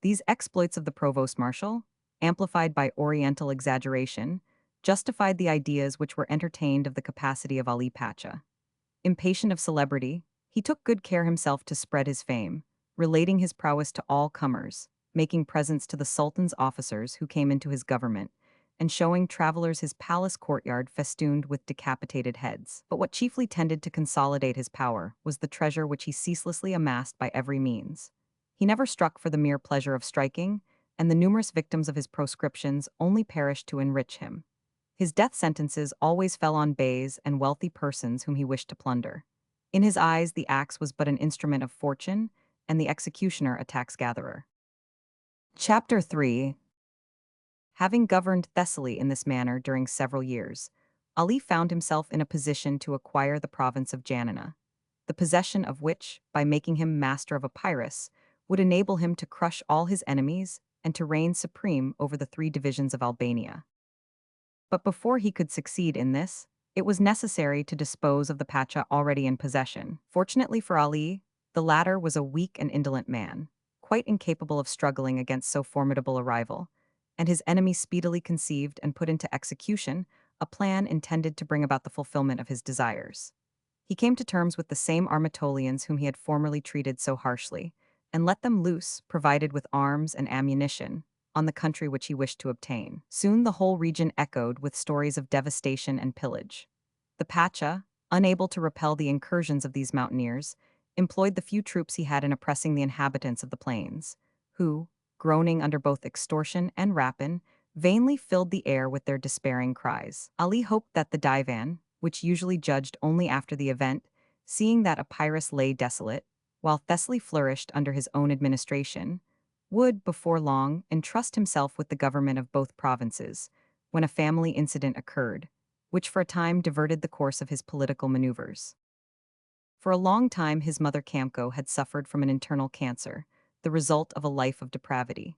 These exploits of the provost marshal, amplified by Oriental exaggeration, justified the ideas which were entertained of the capacity of Ali Pacha. Impatient of celebrity, he took good care himself to spread his fame, relating his prowess to all comers, making presents to the sultan's officers who came into his government, and showing travelers his palace courtyard festooned with decapitated heads. But what chiefly tended to consolidate his power was the treasure which he ceaselessly amassed by every means. He never struck for the mere pleasure of striking, and the numerous victims of his proscriptions only perished to enrich him. His death sentences always fell on beys and wealthy persons whom he wished to plunder. In his eyes, the axe was but an instrument of fortune, and the executioner a tax-gatherer. Chapter 3. Having governed Thessaly in this manner during several years, Ali found himself in a position to acquire the province of Janina, the possession of which, by making him master of Epirus, would enable him to crush all his enemies and to reign supreme over the three divisions of Albania. But before he could succeed in this, it was necessary to dispose of the Pacha already in possession. Fortunately for Ali, the latter was a weak and indolent man, quite incapable of struggling against so formidable a rival, and his enemy speedily conceived and put into execution a plan intended to bring about the fulfillment of his desires. He came to terms with the same Armatolians whom he had formerly treated so harshly, and let them loose, provided with arms and ammunition, on the country which he wished to obtain. Soon the whole region echoed with stories of devastation and pillage. The Pacha, unable to repel the incursions of these mountaineers, employed the few troops he had in oppressing the inhabitants of the plains, who, groaning under both extortion and rapine, vainly filled the air with their despairing cries. Ali hoped that the divan, which usually judged only after the event, seeing that Epirus lay desolate, while Thessaly flourished under his own administration, would, before long, entrust himself with the government of both provinces, when a family incident occurred, which for a time diverted the course of his political maneuvers. For a long time, his mother Kamko had suffered from an internal cancer, the result of a life of depravity.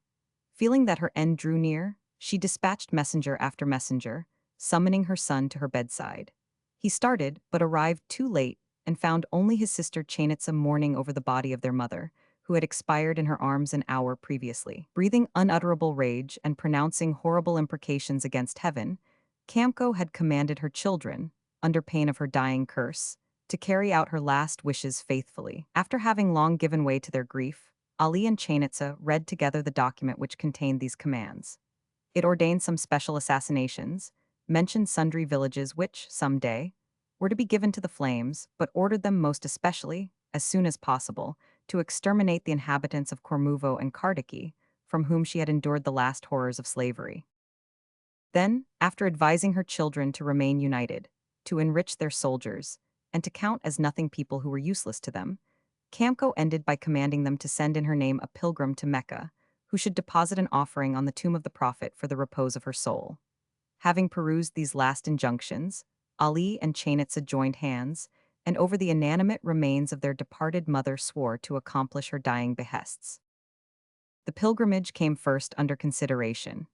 Feeling that her end drew near, she dispatched messenger after messenger, summoning her son to her bedside. He started, but arrived too late and found only his sister Chainitsa mourning over the body of their mother, who had expired in her arms an hour previously. Breathing unutterable rage and pronouncing horrible imprecations against heaven, Kamko had commanded her children, under pain of her dying curse, to carry out her last wishes faithfully. After having long given way to their grief, Ali and Chainitsa read together the document which contained these commands. It ordained some special assassinations, mentioned sundry villages which, some day, were to be given to the flames, but ordered them most especially, as soon as possible, to exterminate the inhabitants of Kormuvo and Kardiki, from whom she had endured the last horrors of slavery. Then, after advising her children to remain united, to enrich their soldiers, and to count as nothing people who were useless to them, Kamko ended by commanding them to send in her name a pilgrim to Mecca, who should deposit an offering on the tomb of the Prophet for the repose of her soul. Having perused these last injunctions, Ali and Chainitsa joined hands, and over the inanimate remains of their departed mother swore to accomplish her dying behests. The pilgrimage came first under consideration.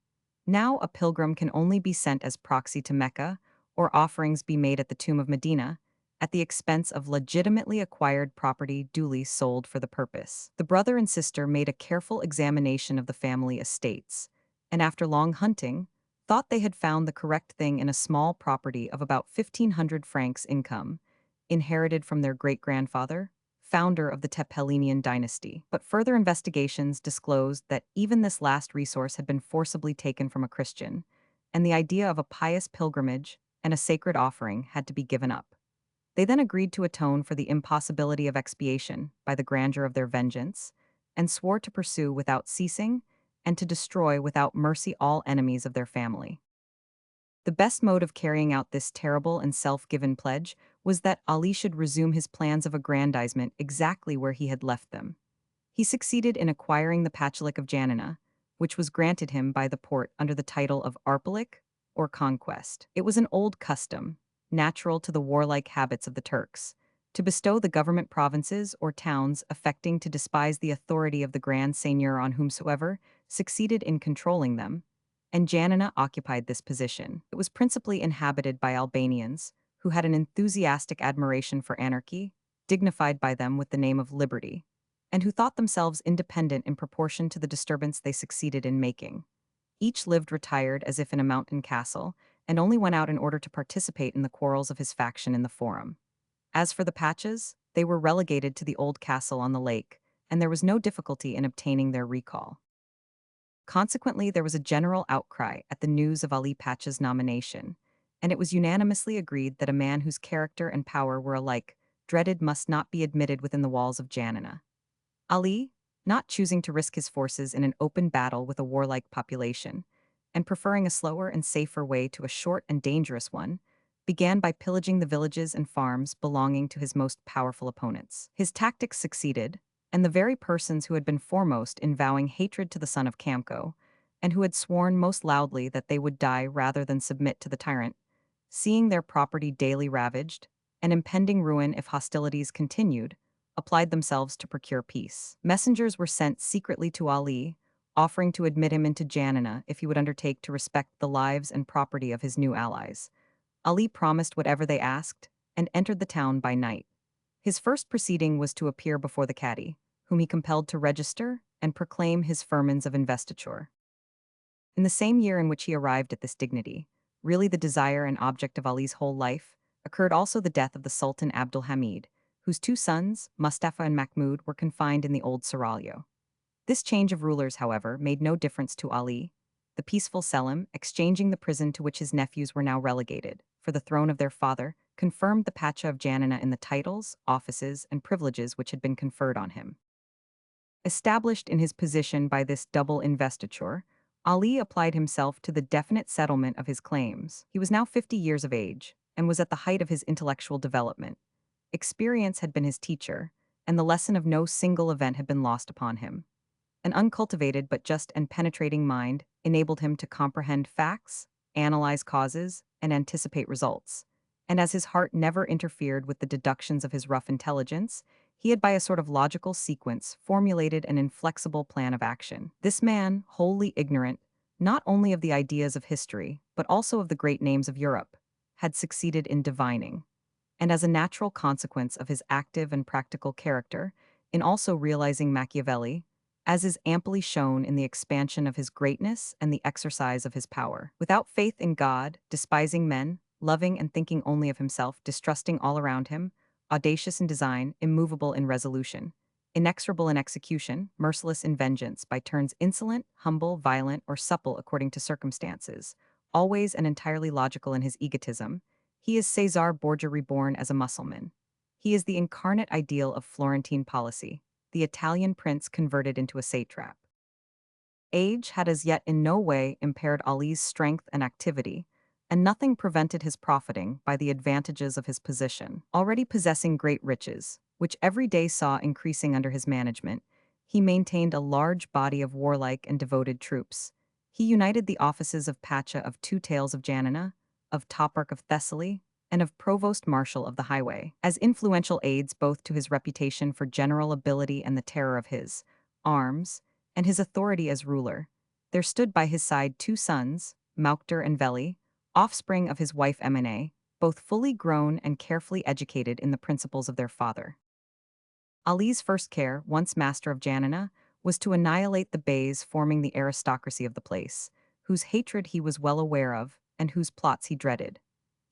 Now a pilgrim can only be sent as proxy to Mecca, or offerings be made at the tomb of Medina, at the expense of legitimately acquired property duly sold for the purpose. The brother and sister made a careful examination of the family estates, and after long hunting, thought they had found the correct thing in a small property of about 1,500 francs income, inherited from their great-grandfather, founder of the Tepelenian dynasty. But further investigations disclosed that even this last resource had been forcibly taken from a Christian, and the idea of a pious pilgrimage and a sacred offering had to be given up. They then agreed to atone for the impossibility of expiation by the grandeur of their vengeance, and swore to pursue without ceasing and to destroy without mercy all enemies of their family. The best mode of carrying out this terrible and self-given pledge was that Ali should resume his plans of aggrandizement exactly where he had left them. He succeeded in acquiring the Pachalik of Janina, which was granted him by the Porte under the title of Arpalik, or conquest. It was an old custom, natural to the warlike habits of the Turks, to bestow the government provinces or towns affecting to despise the authority of the Grand Seigneur on whomsoever succeeded in controlling them, and Janina occupied this position. It was principally inhabited by Albanians, who had an enthusiastic admiration for anarchy, dignified by them with the name of liberty, and who thought themselves independent in proportion to the disturbance they succeeded in making. Each lived retired as if in a mountain castle, and only went out in order to participate in the quarrels of his faction in the forum. As for the Pachas, they were relegated to the old castle on the lake, and there was no difficulty in obtaining their recall. Consequently, there was a general outcry at the news of Ali Pacha's nomination, and it was unanimously agreed that a man whose character and power were alike dreaded must not be admitted within the walls of Janina. Ali, not choosing to risk his forces in an open battle with a warlike population, and preferring a slower and safer way to a short and dangerous one, began by pillaging the villages and farms belonging to his most powerful opponents. His tactics succeeded, and the very persons who had been foremost in vowing hatred to the son of Kamko, and who had sworn most loudly that they would die rather than submit to the tyrant, seeing their property daily ravaged, and impending ruin if hostilities continued, applied themselves to procure peace. Messengers were sent secretly to Ali, offering to admit him into Janina if he would undertake to respect the lives and property of his new allies. Ali promised whatever they asked, and entered the town by night. His first proceeding was to appear before the Cadi, whom he compelled to register and proclaim his firmans of investiture. In the same year in which he arrived at this dignity, really the desire and object of Ali's whole life, occurred also the death of the Sultan Abdul Hamid, whose two sons, Mustafa and Mahmud, were confined in the old seraglio. This change of rulers, however, made no difference to Ali, the peaceful Selim, exchanging the prison to which his nephews were now relegated, for the throne of their father, confirmed the Pacha of Janina in the titles, offices, and privileges which had been conferred on him. Established in his position by this double investiture, Ali applied himself to the definite settlement of his claims. He was now 50 years of age, and was at the height of his intellectual development. Experience had been his teacher, and the lesson of no single event had been lost upon him. An uncultivated but just and penetrating mind enabled him to comprehend facts, analyze causes, and anticipate results. And as his heart never interfered with the deductions of his rough intelligence, he had by a sort of logical sequence formulated an inflexible plan of action. This man, wholly ignorant, not only of the ideas of history, but also of the great names of Europe, had succeeded in divining, and as a natural consequence of his active and practical character, in also realizing Machiavelli, as is amply shown in the expansion of his greatness and the exercise of his power. Without faith in God, despising men, loving and thinking only of himself, distrusting all around him, audacious in design, immovable in resolution, inexorable in execution, merciless in vengeance, by turns insolent, humble, violent, or supple according to circumstances, always and entirely logical in his egotism, he is Cesar Borgia reborn as a Mussulman. He is the incarnate ideal of Florentine policy, the Italian prince converted into a satrap. Age had as yet in no way impaired Ali's strength and activity, and nothing prevented his profiting by the advantages of his position. Already possessing great riches, which every day saw increasing under his management, he maintained a large body of warlike and devoted troops. He united the offices of Pacha of Two Tales of Janina, of Toparch of Thessaly, and of Provost Marshal of the Highway, as influential aids both to his reputation for general ability and the terror of his arms, and his authority as ruler. There stood by his side two sons, Maukter and Veli, offspring of his wife Emine, both fully grown and carefully educated in the principles of their father. Ali's first care, once master of Janina, was to annihilate the beys forming the aristocracy of the place, whose hatred he was well aware of, and whose plots he dreaded.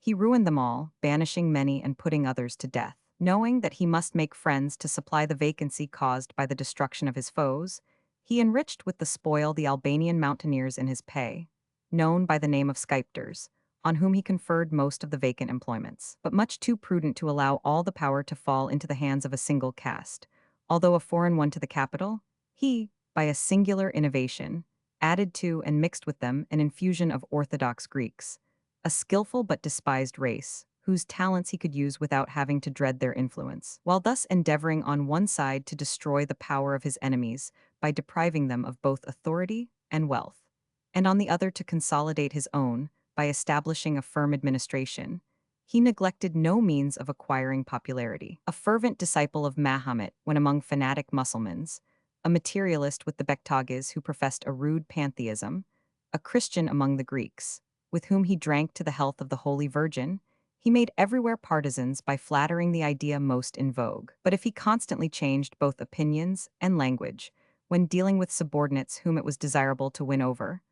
He ruined them all, banishing many and putting others to death. Knowing that he must make friends to supply the vacancy caused by the destruction of his foes, he enriched with the spoil the Albanian mountaineers in his pay, known by the name of skypters, on whom he conferred most of the vacant employments, but much too prudent to allow all the power to fall into the hands of a single caste. Although a foreign one to the capital, he, by a singular innovation, added to and mixed with them an infusion of Orthodox Greeks, a skillful but despised race, whose talents he could use without having to dread their influence, while thus endeavoring on one side to destroy the power of his enemies by depriving them of both authority and wealth, and on the other to consolidate his own by establishing a firm administration. He neglected no means of acquiring popularity. A fervent disciple of Mahomet when among fanatic Mussulmans, a materialist with the Bektages who professed a rude pantheism, a Christian among the Greeks, with whom he drank to the health of the Holy Virgin, he made everywhere partisans by flattering the idea most in vogue. But if he constantly changed both opinions and language, when dealing with subordinates whom it was desirable to win over,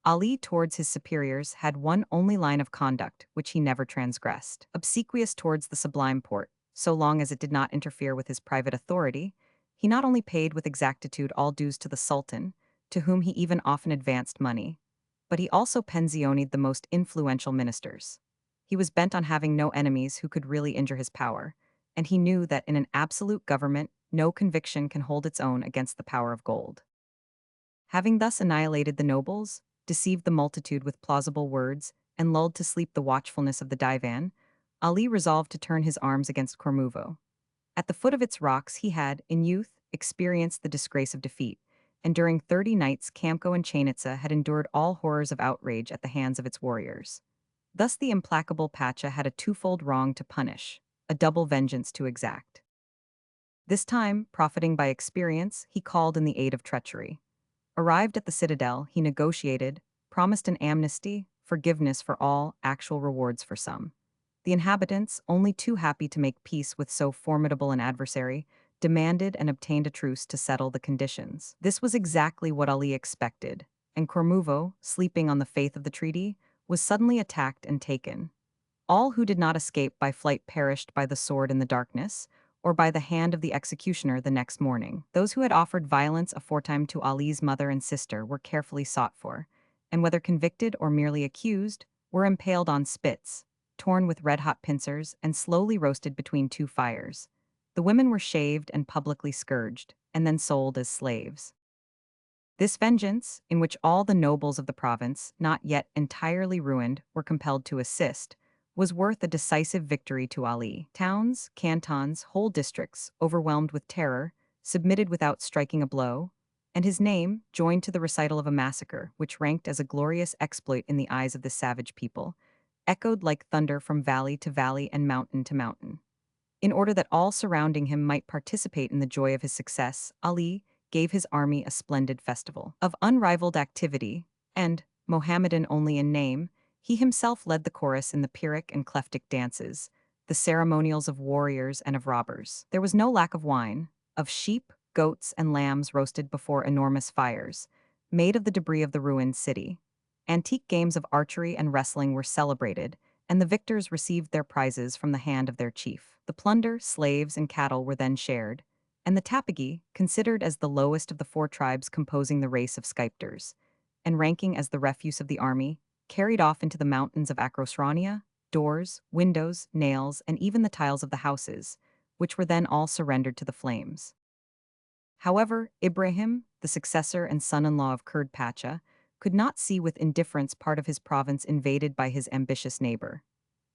Ali towards his superiors had one only line of conduct which he never transgressed. Obsequious towards the Sublime Porte, so long as it did not interfere with his private authority, he not only paid with exactitude all dues to the Sultan, to whom he even often advanced money, but he also pensionied the most influential ministers. He was bent on having no enemies who could really injure his power, and he knew that in an absolute government no conviction can hold its own against the power of gold. Having thus annihilated the nobles, deceived the multitude with plausible words, and lulled to sleep the watchfulness of the divan, Ali resolved to turn his arms against Kormuvo. At the foot of its rocks he had, in youth, experienced the disgrace of defeat, and during 30 nights Kamko and Chainitza had endured all horrors of outrage at the hands of its warriors. Thus the implacable Pacha had a twofold wrong to punish, a double vengeance to exact. This time, profiting by experience, he called in the aid of treachery. Arrived at the citadel, he negotiated, promised an amnesty, forgiveness for all, actual rewards for some. The inhabitants, only too happy to make peace with so formidable an adversary, demanded and obtained a truce to settle the conditions. This was exactly what Ali expected, and Kormuvo, sleeping on the faith of the treaty, was suddenly attacked and taken. All who did not escape by flight perished by the sword in the darkness, or by the hand of the executioner the next morning. Those who had offered violence aforetime to Ali's mother and sister were carefully sought for, and whether convicted or merely accused, were impaled on spits, torn with red-hot pincers, and slowly roasted between two fires. The women were shaved and publicly scourged, and then sold as slaves. This vengeance, in which all the nobles of the province, not yet entirely ruined, were compelled to assist, was worth a decisive victory to Ali. Towns, cantons, whole districts, overwhelmed with terror, submitted without striking a blow, and his name, joined to the recital of a massacre, which ranked as a glorious exploit in the eyes of the savage people, echoed like thunder from valley to valley and mountain to mountain. In order that all surrounding him might participate in the joy of his success, Ali gave his army a splendid festival. Of unrivaled activity, and Mohammedan only in name, he himself led the chorus in the Pyrrhic and Klephtic dances, the ceremonials of warriors and of robbers. There was no lack of wine, of sheep, goats, and lambs roasted before enormous fires, made of the debris of the ruined city. Antique games of archery and wrestling were celebrated, and the victors received their prizes from the hand of their chief. The plunder, slaves, and cattle were then shared, and the tapigi, considered as the lowest of the four tribes composing the race of sculptors, and ranking as the refuse of the army, carried off into the mountains of Acrosrania, doors, windows, nails, and even the tiles of the houses, which were then all surrendered to the flames. However, Ibrahim, the successor and son-in-law of Kurd Pacha, could not see with indifference part of his province invaded by his ambitious neighbor.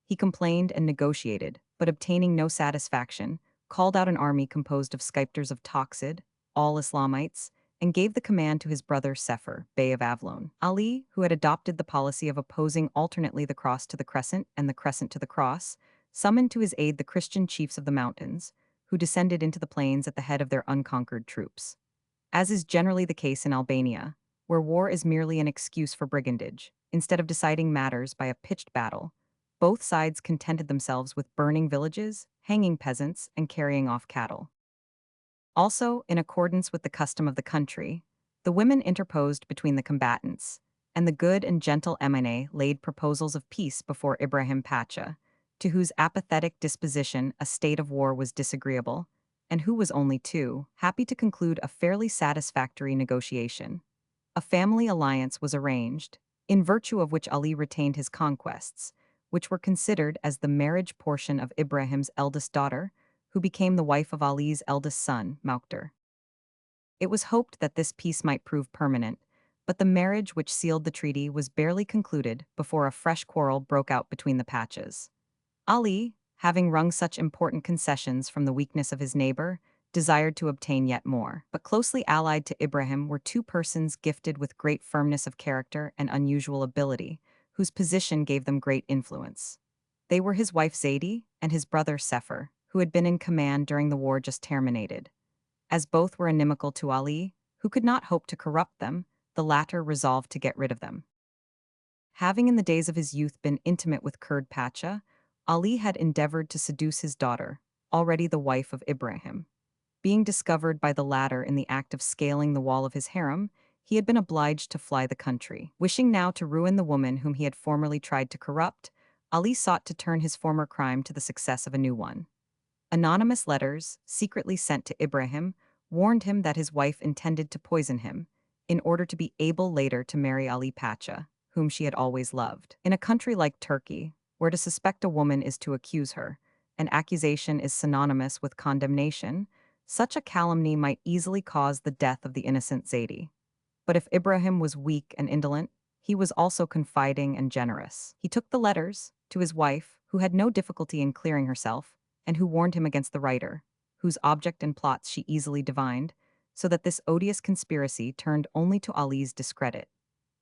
He complained and negotiated, but obtaining no satisfaction, called out an army composed of sculptors of Toxid, all Islamites, and gave the command to his brother Sefer, Bey of Avlon. Ali, who had adopted the policy of opposing alternately the cross to the crescent and the crescent to the cross, summoned to his aid the Christian chiefs of the mountains, who descended into the plains at the head of their unconquered troops. As is generally the case in Albania, where war is merely an excuse for brigandage, instead of deciding matters by a pitched battle, both sides contented themselves with burning villages, hanging peasants, and carrying off cattle. Also, in accordance with the custom of the country, the women interposed between the combatants, and the good and gentle Emine laid proposals of peace before Ibrahim Pacha, to whose apathetic disposition a state of war was disagreeable, and who was only too happy to conclude a fairly satisfactory negotiation. A family alliance was arranged, in virtue of which Ali retained his conquests, which were considered as the marriage portion of Ibrahim's eldest daughter, who became the wife of Ali's eldest son, Maukdar. It was hoped that this peace might prove permanent, but the marriage which sealed the treaty was barely concluded before a fresh quarrel broke out between the Pachas. Ali, having wrung such important concessions from the weakness of his neighbor, desired to obtain yet more. But closely allied to Ibrahim were two persons gifted with great firmness of character and unusual ability, whose position gave them great influence. They were his wife Zaidi and his brother Sefer, who had been in command during the war just terminated. As both were inimical to Ali, who could not hope to corrupt them, the latter resolved to get rid of them. Having in the days of his youth been intimate with Kurd Pacha, Ali had endeavored to seduce his daughter, already the wife of Ibrahim. Being discovered by the latter in the act of scaling the wall of his harem, he had been obliged to fly the country. Wishing now to ruin the woman whom he had formerly tried to corrupt, Ali sought to turn his former crime to the success of a new one. Anonymous letters, secretly sent to Ibrahim, warned him that his wife intended to poison him, in order to be able later to marry Ali Pacha, whom she had always loved. In a country like Turkey, where to suspect a woman is to accuse her, and accusation is synonymous with condemnation, such a calumny might easily cause the death of the innocent Zaidi. But if Ibrahim was weak and indolent, he was also confiding and generous. He took the letters to his wife, who had no difficulty in clearing herself, and who warned him against the writer, whose object and plots she easily divined, so that this odious conspiracy turned only to Ali's discredit.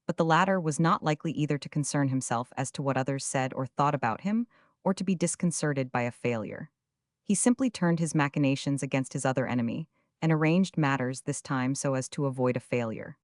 But the latter was not likely either to concern himself as to what others said or thought about him, or to be disconcerted by a failure. He simply turned his machinations against his other enemy, and arranged matters this time so as to avoid a failure.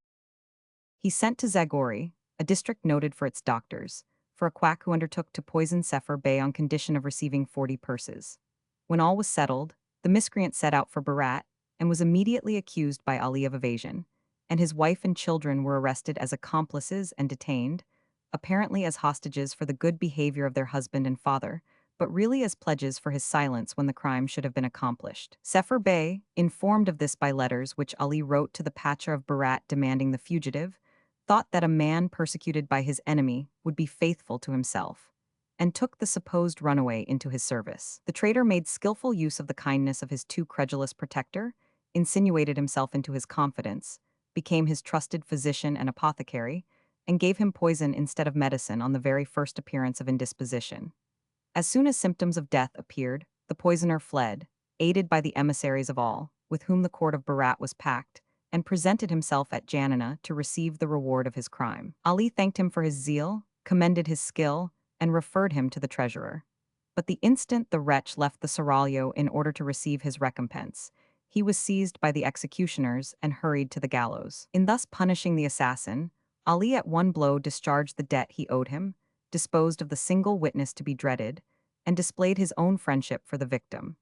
He sent to Zagori, a district noted for its doctors, for a quack who undertook to poison Sefer Bey on condition of receiving 40 purses. When all was settled, the miscreant set out for Berat, and was immediately accused by Ali of evasion, and his wife and children were arrested as accomplices and detained, apparently as hostages for the good behavior of their husband and father, but really as pledges for his silence when the crime should have been accomplished. Sefer Bey, informed of this by letters which Ali wrote to the Pacha of Berat demanding the fugitive, thought that a man persecuted by his enemy would be faithful to himself, and took the supposed runaway into his service. The traitor made skillful use of the kindness of his too credulous protector, insinuated himself into his confidence, became his trusted physician and apothecary, and gave him poison instead of medicine on the very first appearance of indisposition. As soon as symptoms of death appeared, the poisoner fled, aided by the emissaries of all, with whom the court of Berat was packed, and presented himself at Janina to receive the reward of his crime. Ali thanked him for his zeal, commended his skill, and referred him to the treasurer. But the instant the wretch left the seraglio in order to receive his recompense, he was seized by the executioners and hurried to the gallows. In thus punishing the assassin, Ali at one blow discharged the debt he owed him, disposed of the single witness to be dreaded, and displayed his own friendship for the victim.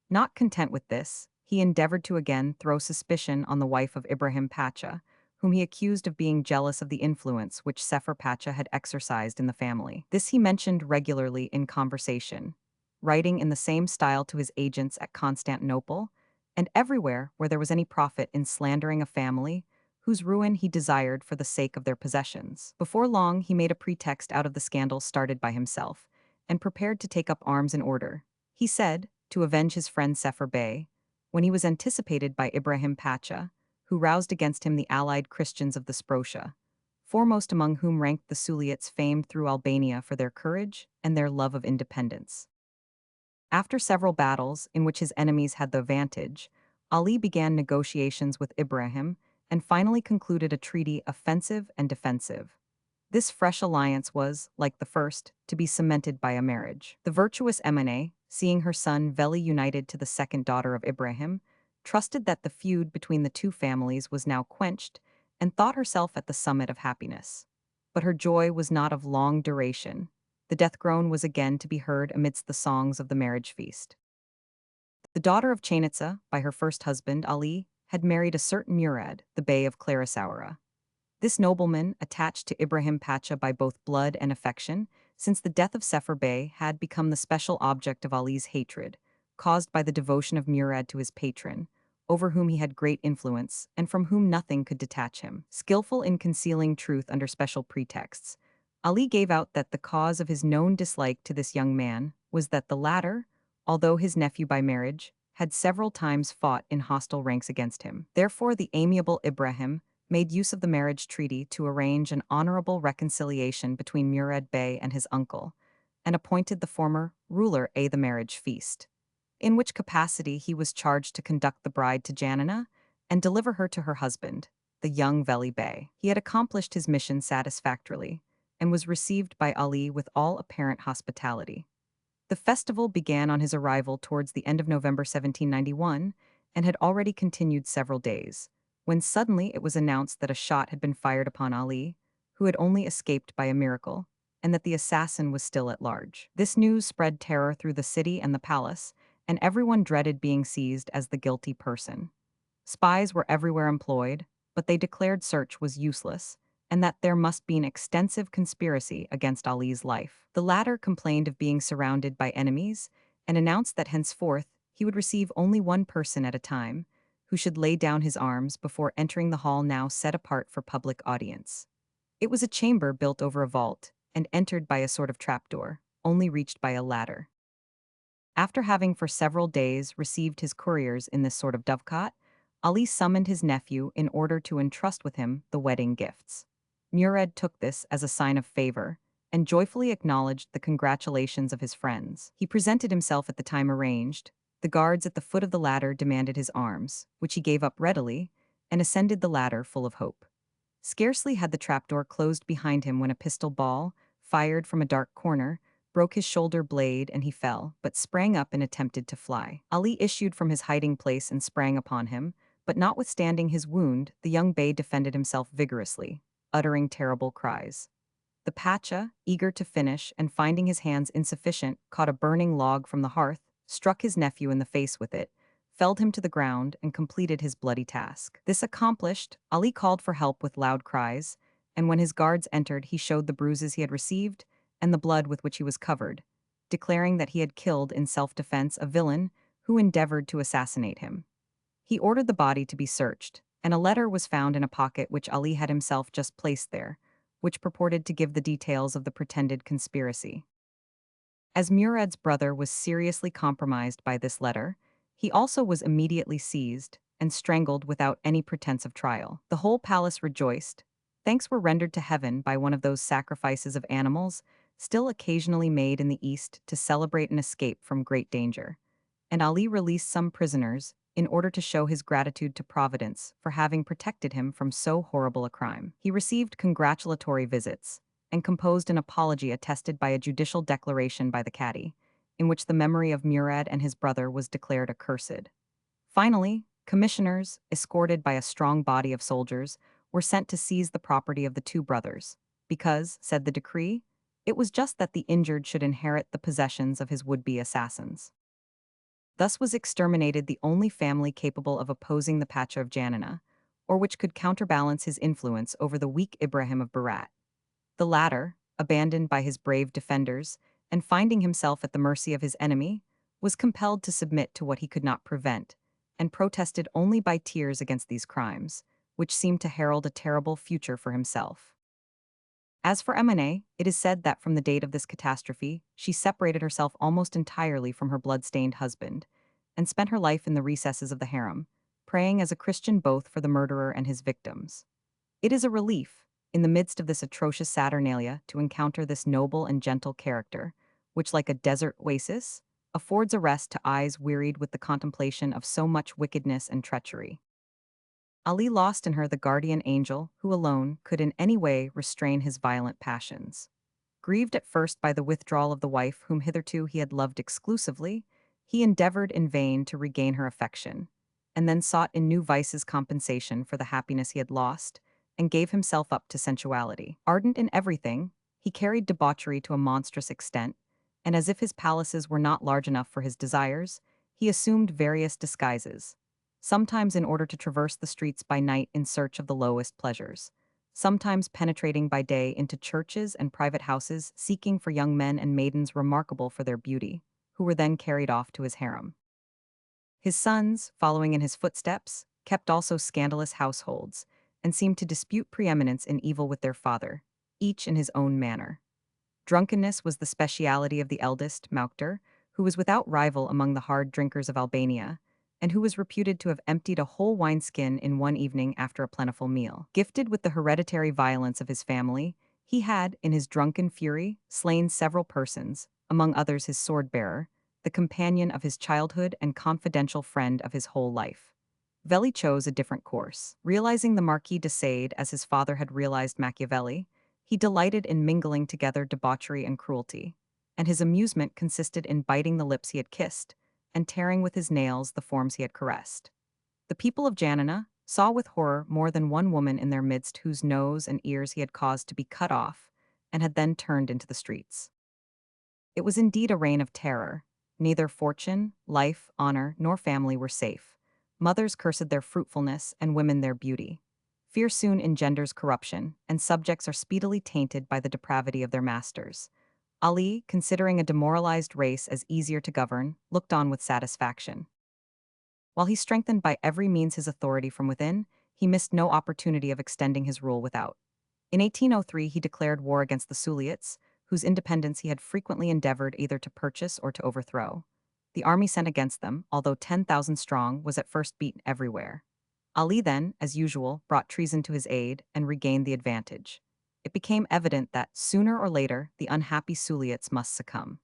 Not content with this, he endeavored to again throw suspicion on the wife of Ibrahim Pacha, whom he accused of being jealous of the influence which Sefer Pacha had exercised in the family. This he mentioned regularly in conversation, writing in the same style to his agents at Constantinople, and everywhere where there was any profit in slandering a family, whose ruin he desired for the sake of their possessions. Before long, he made a pretext out of the scandal started by himself, and prepared to take up arms in order. He said, to avenge his friend Sefer Bey, when he was anticipated by Ibrahim Pacha, who roused against him the allied Christians of the Sprotia, foremost among whom ranked the Suliots famed through Albania for their courage and their love of independence. After several battles in which his enemies had the advantage, Ali began negotiations with Ibrahim and finally concluded a treaty offensive and defensive. This fresh alliance was, like the first, to be cemented by a marriage. The virtuous Emine, seeing her son Veli united to the second daughter of Ibrahim, trusted that the feud between the two families was now quenched, and thought herself at the summit of happiness. But her joy was not of long duration. The death groan was again to be heard amidst the songs of the marriage feast. The daughter of Chainitza, by her first husband, Ali, had married a certain Murad, the Bey of Clarisaura. This nobleman, attached to Ibrahim Pacha by both blood and affection, since the death of Sefer Bey had become the special object of Ali's hatred, caused by the devotion of Murad to his patron, over whom he had great influence and from whom nothing could detach him. Skillful in concealing truth under special pretexts, Ali gave out that the cause of his known dislike to this young man was that the latter, although his nephew by marriage, had several times fought in hostile ranks against him. Therefore, the amiable Ibrahim made use of the marriage treaty to arrange an honorable reconciliation between Murad Bey and his uncle, and appointed the former ruler the marriage feast, in which capacity he was charged to conduct the bride to Janina and deliver her to her husband, the young Veli Bey. He had accomplished his mission satisfactorily, and was received by Ali with all apparent hospitality. The festival began on his arrival towards the end of November 1791, and had already continued several days, when suddenly it was announced that a shot had been fired upon Ali, who had only escaped by a miracle, and that the assassin was still at large. This news spread terror through the city and the palace, and everyone dreaded being seized as the guilty person. Spies were everywhere employed, but they declared search was useless, and that there must be an extensive conspiracy against Ali's life. The latter complained of being surrounded by enemies, and announced that henceforth he would receive only one person at a time, who should lay down his arms before entering the hall now set apart for public audience. It was a chamber built over a vault, and entered by a sort of trapdoor, only reached by a ladder. After having for several days received his couriers in this sort of dovecot, Ali summoned his nephew in order to entrust with him the wedding gifts. Murad took this as a sign of favor, and joyfully acknowledged the congratulations of his friends. He presented himself at the time arranged. The guards at the foot of the ladder demanded his arms, which he gave up readily, and ascended the ladder full of hope. Scarcely had the trapdoor closed behind him when a pistol ball, fired from a dark corner, broke his shoulder blade and he fell, but sprang up and attempted to fly. Ali issued from his hiding place and sprang upon him, but notwithstanding his wound, the young bey defended himself vigorously, uttering terrible cries. The Pacha, eager to finish and finding his hands insufficient, caught a burning log from the hearth, struck his nephew in the face with it, felled him to the ground, and completed his bloody task. This accomplished, Ali called for help with loud cries, and when his guards entered, he showed the bruises he had received and the blood with which he was covered, declaring that he had killed in self-defense a villain who endeavored to assassinate him. He ordered the body to be searched, and a letter was found in a pocket which Ali had himself just placed there, which purported to give the details of the pretended conspiracy. As Murad's brother was seriously compromised by this letter, he also was immediately seized and strangled without any pretense of trial. The whole palace rejoiced. Thanks were rendered to heaven by one of those sacrifices of animals still occasionally made in the East to celebrate an escape from great danger, and Ali released some prisoners in order to show his gratitude to Providence for having protected him from so horrible a crime. He received congratulatory visits, and composed an apology attested by a judicial declaration by the Cadi, in which the memory of Murad and his brother was declared accursed. Finally, commissioners, escorted by a strong body of soldiers, were sent to seize the property of the two brothers, because, said the decree, it was just that the injured should inherit the possessions of his would-be assassins. Thus was exterminated the only family capable of opposing the Pacha of Janina, or which could counterbalance his influence over the weak Ibrahim of Berat. The latter, abandoned by his brave defenders, and finding himself at the mercy of his enemy, was compelled to submit to what he could not prevent, and protested only by tears against these crimes, which seemed to herald a terrible future for himself. As for Emine, it is said that from the date of this catastrophe, she separated herself almost entirely from her blood-stained husband, and spent her life in the recesses of the harem, praying as a Christian both for the murderer and his victims. It is a relief, in the midst of this atrocious saturnalia, to encounter this noble and gentle character, which, like a desert oasis, affords a rest to eyes wearied with the contemplation of so much wickedness and treachery. Ali lost in her the guardian angel who alone could in any way restrain his violent passions. Grieved at first by the withdrawal of the wife whom hitherto he had loved exclusively, he endeavored in vain to regain her affection, and then sought in new vices compensation for the happiness he had lost, and gave himself up to sensuality. Ardent in everything, he carried debauchery to a monstrous extent, and as if his palaces were not large enough for his desires, he assumed various disguises, sometimes in order to traverse the streets by night in search of the lowest pleasures, sometimes penetrating by day into churches and private houses seeking for young men and maidens remarkable for their beauty, who were then carried off to his harem. His sons, following in his footsteps, kept also scandalous households, and seemed to dispute preeminence in evil with their father, each in his own manner. Drunkenness was the speciality of the eldest, Maukter, who was without rival among the hard drinkers of Albania, and who was reputed to have emptied a whole wineskin in one evening after a plentiful meal. Gifted with the hereditary violence of his family, he had, in his drunken fury, slain several persons, among others his sword-bearer, the companion of his childhood and confidential friend of his whole life. Veli chose a different course. Realizing the Marquis de Sade as his father had realized Machiavelli, he delighted in mingling together debauchery and cruelty, and his amusement consisted in biting the lips he had kissed, and tearing with his nails the forms he had caressed. The people of Janina saw with horror more than one woman in their midst whose nose and ears he had caused to be cut off, and had then turned into the streets. It was indeed a reign of terror. Neither fortune, life, honor, nor family were safe. Mothers cursed their fruitfulness, and women their beauty. Fear soon engenders corruption, and subjects are speedily tainted by the depravity of their masters. Ali, considering a demoralized race as easier to govern, looked on with satisfaction. While he strengthened by every means his authority from within, he missed no opportunity of extending his rule without. In 1803 he declared war against the Suliots, whose independence he had frequently endeavored either to purchase or to overthrow. The army sent against them, although 10,000 strong, was at first beaten everywhere. Ali then, as usual, brought treason to his aid and regained the advantage. It became evident that, sooner or later, the unhappy Suliots must succumb.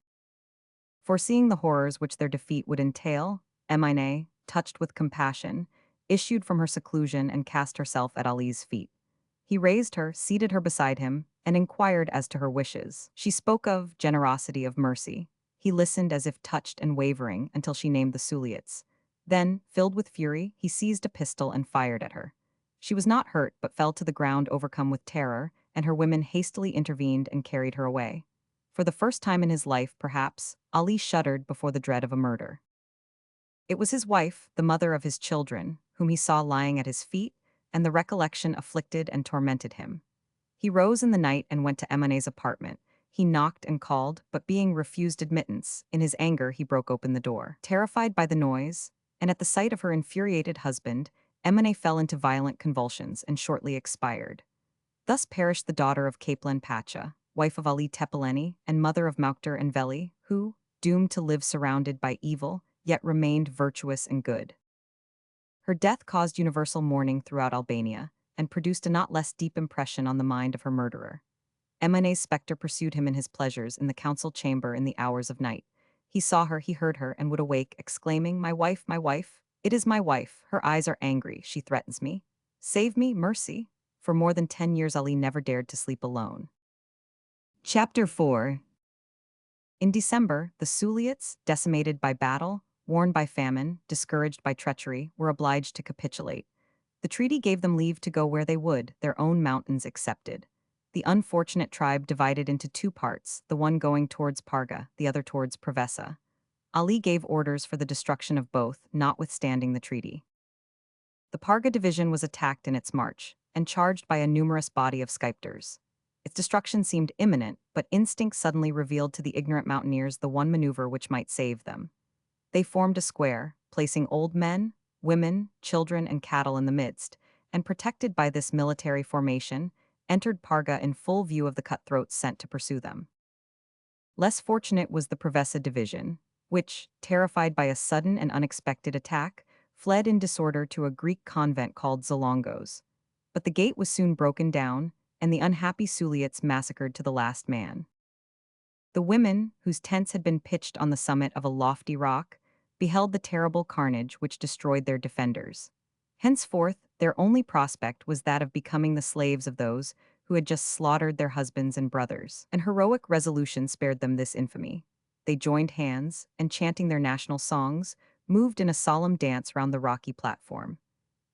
Foreseeing the horrors which their defeat would entail, Emine, touched with compassion, issued from her seclusion and cast herself at Ali's feet. He raised her, seated her beside him, and inquired as to her wishes. She spoke of generosity, of mercy. He listened as if touched and wavering until she named the Suliots. Then, filled with fury, he seized a pistol and fired at her. She was not hurt, but fell to the ground overcome with terror, and her women hastily intervened and carried her away. For the first time in his life, perhaps, Ali shuddered before the dread of a murder. It was his wife, the mother of his children, whom he saw lying at his feet, and the recollection afflicted and tormented him. He rose in the night and went to Emine's apartment. He knocked and called, but being refused admittance, in his anger he broke open the door. Terrified by the noise, and at the sight of her infuriated husband, Emine fell into violent convulsions and shortly expired. Thus perished the daughter of Kaplan Pacha, wife of Ali Tepeleni, and mother of Maukter and Veli, who, doomed to live surrounded by evil, yet remained virtuous and good. Her death caused universal mourning throughout Albania, and produced a not less deep impression on the mind of her murderer. Emine's spectre pursued him in his pleasures in the council chamber in the hours of night. He saw her, he heard her, and would awake, exclaiming, my wife, it is my wife, her eyes are angry, she threatens me. Save me, mercy. For more than 10 years Ali never dared to sleep alone. Chapter 4. In December, the Suliots, decimated by battle, worn by famine, discouraged by treachery, were obliged to capitulate. The treaty gave them leave to go where they would, their own mountains excepted. The unfortunate tribe divided into two parts, the one going towards Parga, the other towards Prevesa. Ali gave orders for the destruction of both, notwithstanding the treaty. The Parga division was attacked in its march, and charged by a numerous body of scypters. Its destruction seemed imminent, but instinct suddenly revealed to the ignorant mountaineers the one maneuver which might save them. They formed a square, placing old men, women, children, and cattle in the midst, and protected by this military formation, entered Parga in full view of the cutthroats sent to pursue them. Less fortunate was the Prevesa division, which, terrified by a sudden and unexpected attack, fled in disorder to a Greek convent called Zalongos. But the gate was soon broken down, and the unhappy Suliots massacred to the last man. The women, whose tents had been pitched on the summit of a lofty rock, beheld the terrible carnage which destroyed their defenders. Henceforth, their only prospect was that of becoming the slaves of those who had just slaughtered their husbands and brothers. An heroic resolution spared them this infamy. They joined hands, and chanting their national songs, moved in a solemn dance round the rocky platform.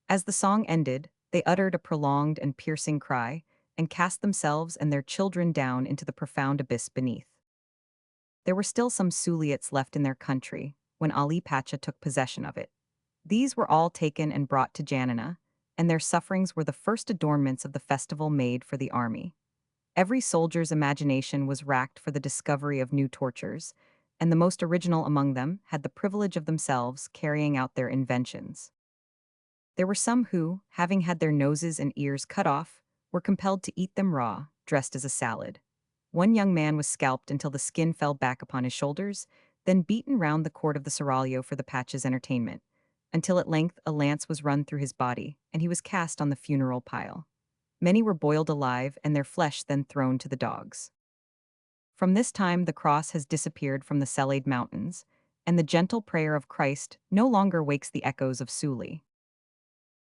As the song ended, they uttered a prolonged and piercing cry, and cast themselves and their children down into the profound abyss beneath. There were still some Suliots left in their country when Ali Pacha took possession of it. These were all taken and brought to Janina, and their sufferings were the first adornments of the festival made for the army. Every soldier's imagination was racked for the discovery of new tortures, and the most original among them had the privilege of themselves carrying out their inventions. There were some who, having had their noses and ears cut off, were compelled to eat them raw, dressed as a salad. One young man was scalped until the skin fell back upon his shoulders, then beaten round the court of the seraglio for the Pacha's entertainment, until at length a lance was run through his body, and he was cast on the funeral pile. Many were boiled alive, and their flesh then thrown to the dogs. From this time the cross has disappeared from the Selade Mountains, and the gentle prayer of Christ no longer wakes the echoes of Suli.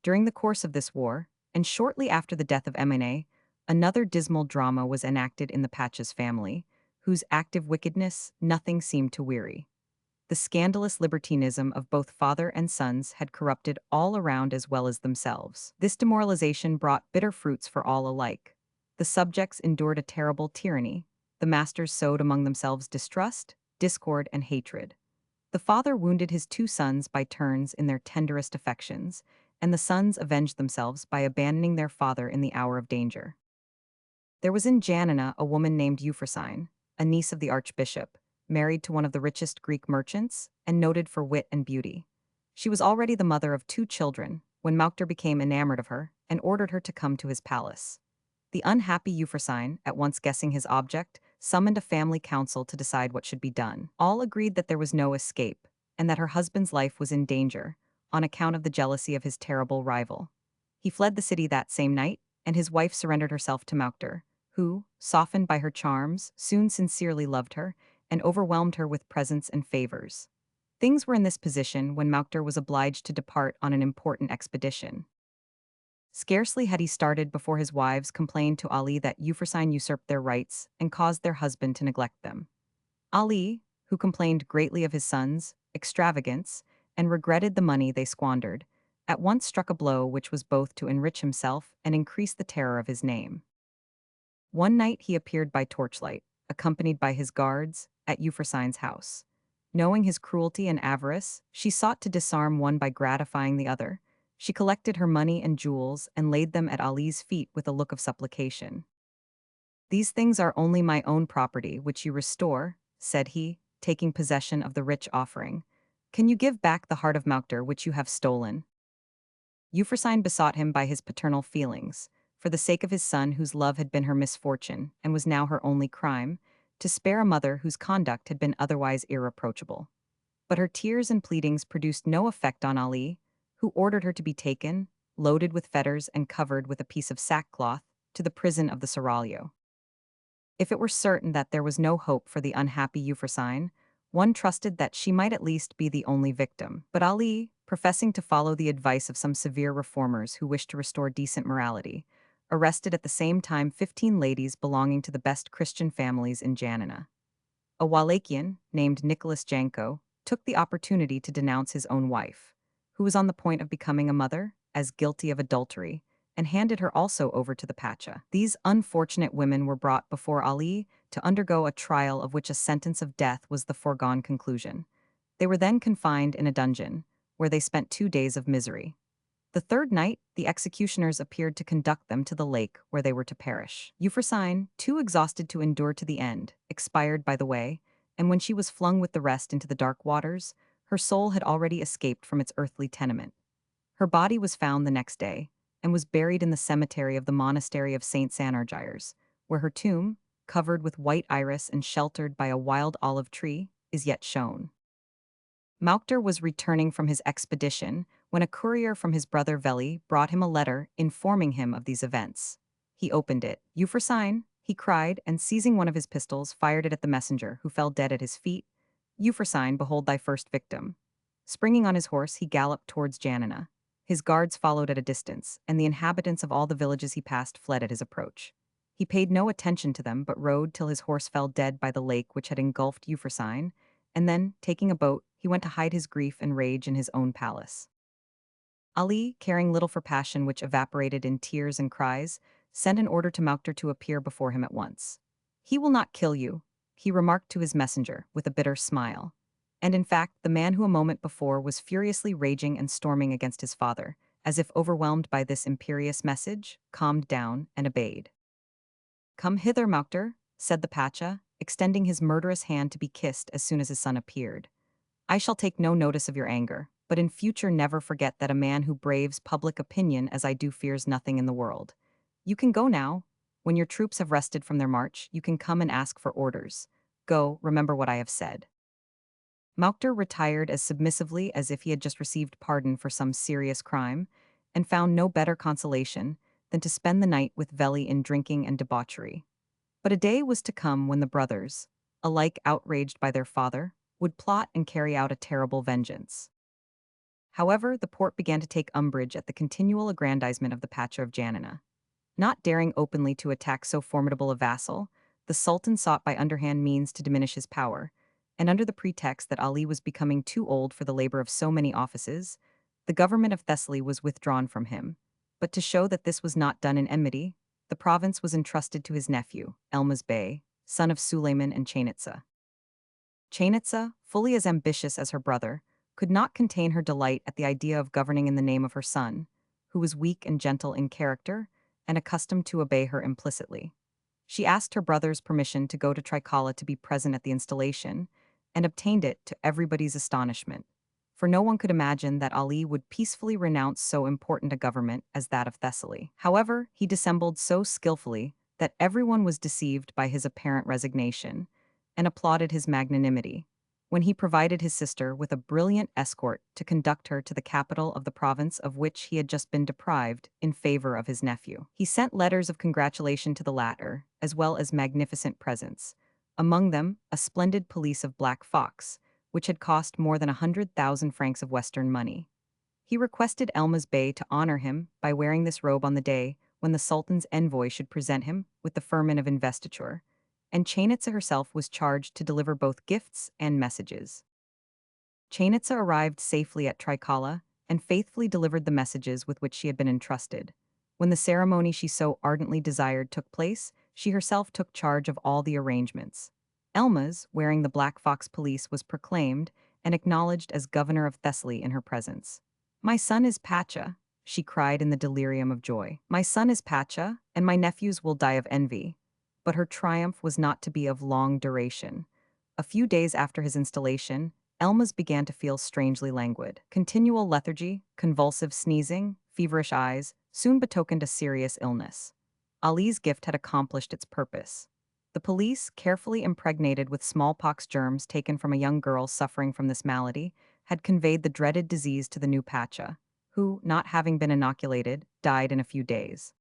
During the course of this war, and shortly after the death of Ioannina, another dismal drama was enacted in the Pacha's family, whose active wickedness nothing seemed to weary. The scandalous libertinism of both father and sons had corrupted all around as well as themselves. This demoralization brought bitter fruits for all alike. The subjects endured a terrible tyranny. The masters sowed among themselves distrust, discord, and hatred. The father wounded his two sons by turns in their tenderest affections, and the sons avenged themselves by abandoning their father in the hour of danger. There was in Janina a woman named Euphrosyne, a niece of the archbishop, married to one of the richest Greek merchants, and noted for wit and beauty. She was already the mother of two children, when Maukter became enamored of her, and ordered her to come to his palace. The unhappy Euphrosyne, at once guessing his object, summoned a family council to decide what should be done. All agreed that there was no escape, and that her husband's life was in danger, on account of the jealousy of his terrible rival. He fled the city that same night, and his wife surrendered herself to Maukter, who, softened by her charms, soon sincerely loved her, and overwhelmed her with presents and favors. Things were in this position when Maukter was obliged to depart on an important expedition. Scarcely had he started before his wives complained to Ali that Euphrosyne usurped their rights and caused their husband to neglect them. Ali, who complained greatly of his sons' extravagance and regretted the money they squandered, at once struck a blow which was both to enrich himself and increase the terror of his name. One night he appeared by torchlight, accompanied by his guards, at Euphrosyne's house. Knowing his cruelty and avarice, she sought to disarm one by gratifying the other. She collected her money and jewels and laid them at Ali's feet with a look of supplication. "These things are only my own property, which you restore," said he, taking possession of the rich offering. "Can you give back the heart of Maukter which you have stolen?" Euphrosyne besought him by his paternal feelings, for the sake of his son whose love had been her misfortune and was now her only crime, to spare a mother whose conduct had been otherwise irreproachable. But her tears and pleadings produced no effect on Ali, who ordered her to be taken, loaded with fetters and covered with a piece of sackcloth, to the prison of the seraglio. If it were certain that there was no hope for the unhappy Euphrosyne, one trusted that she might at least be the only victim. But Ali, professing to follow the advice of some severe reformers who wished to restore decent morality, arrested at the same time 15 ladies belonging to the best Christian families in Janina. A Wallachian, named Nicholas Janko, took the opportunity to denounce his own wife, who was on the point of becoming a mother, as guilty of adultery, and handed her also over to the Pacha. These unfortunate women were brought before Ali to undergo a trial of which a sentence of death was the foregone conclusion. They were then confined in a dungeon, where they spent 2 days of misery. The third night, the executioners appeared to conduct them to the lake where they were to perish. Euphrosyne, too exhausted to endure to the end, expired by the way, and when she was flung with the rest into the dark waters, her soul had already escaped from its earthly tenement. Her body was found the next day, and was buried in the cemetery of the monastery of St. Sanargyres, where her tomb, covered with white iris and sheltered by a wild olive tree, is yet shown. Maukter was returning from his expedition when a courier from his brother Veli brought him a letter informing him of these events. He opened it. "Euphrosyne," he cried, and seizing one of his pistols, fired it at the messenger, who fell dead at his feet. "Euphrosyne, behold thy first victim." Springing on his horse, he galloped towards Janina. His guards followed at a distance, and the inhabitants of all the villages he passed fled at his approach. He paid no attention to them, but rode till his horse fell dead by the lake which had engulfed Euphrosyne, and then, taking a boat, he went to hide his grief and rage in his own palace. Ali, caring little for passion which evaporated in tears and cries, sent an order to Maukter to appear before him at once. "He will not kill you," he remarked to his messenger, with a bitter smile. And in fact, the man who a moment before was furiously raging and storming against his father, as if overwhelmed by this imperious message, calmed down and obeyed. "Come hither, Maukter," said the Pacha, extending his murderous hand to be kissed as soon as his son appeared. "I shall take no notice of your anger, but in future never forget that a man who braves public opinion as I do fears nothing in the world. You can go now. When your troops have rested from their march, you can come and ask for orders. Go, remember what I have said." Maukter retired as submissively as if he had just received pardon for some serious crime, and found no better consolation than to spend the night with Veli in drinking and debauchery. But a day was to come when the brothers, alike outraged by their father, would plot and carry out a terrible vengeance. However, the Porte began to take umbrage at the continual aggrandizement of the Pacha of Janina. Not daring openly to attack so formidable a vassal, the Sultan sought by underhand means to diminish his power, and under the pretext that Ali was becoming too old for the labor of so many offices, the government of Thessaly was withdrawn from him. But to show that this was not done in enmity, the province was entrusted to his nephew, Elmas Bey, son of Suleiman and Chainitza. Chainitza, fully as ambitious as her brother, could not contain her delight at the idea of governing in the name of her son, who was weak and gentle in character, and accustomed to obey her implicitly. She asked her brother's permission to go to Trikala to be present at the installation, and obtained it to everybody's astonishment, for no one could imagine that Ali would peacefully renounce so important a government as that of Thessaly. However, he dissembled so skillfully that everyone was deceived by his apparent resignation, and applauded his magnanimity, when he provided his sister with a brilliant escort to conduct her to the capital of the province of which he had just been deprived in favor of his nephew. He sent letters of congratulation to the latter, as well as magnificent presents, among them a splendid pelisse of black fox, which had cost more than 100,000 francs of Western money. He requested Elmas Bey to honor him by wearing this robe on the day when the Sultan's envoy should present him with the firman of investiture, and Chainitza herself was charged to deliver both gifts and messages. Chainitza arrived safely at Trikala and faithfully delivered the messages with which she had been entrusted. When the ceremony she so ardently desired took place, she herself took charge of all the arrangements. Elmas, wearing the black fox pelisse, was proclaimed and acknowledged as governor of Thessaly in her presence. "My son is Pacha," she cried in the delirium of joy. "My son is Pacha, and my nephews will die of envy." But her triumph was not to be of long duration. A few days after his installation, Elmas began to feel strangely languid. Continual lethargy, convulsive sneezing, feverish eyes soon betokened a serious illness. Ali's gift had accomplished its purpose. The police, carefully impregnated with smallpox germs taken from a young girl suffering from this malady, had conveyed the dreaded disease to the new Pacha, who, not having been inoculated, died in a few days.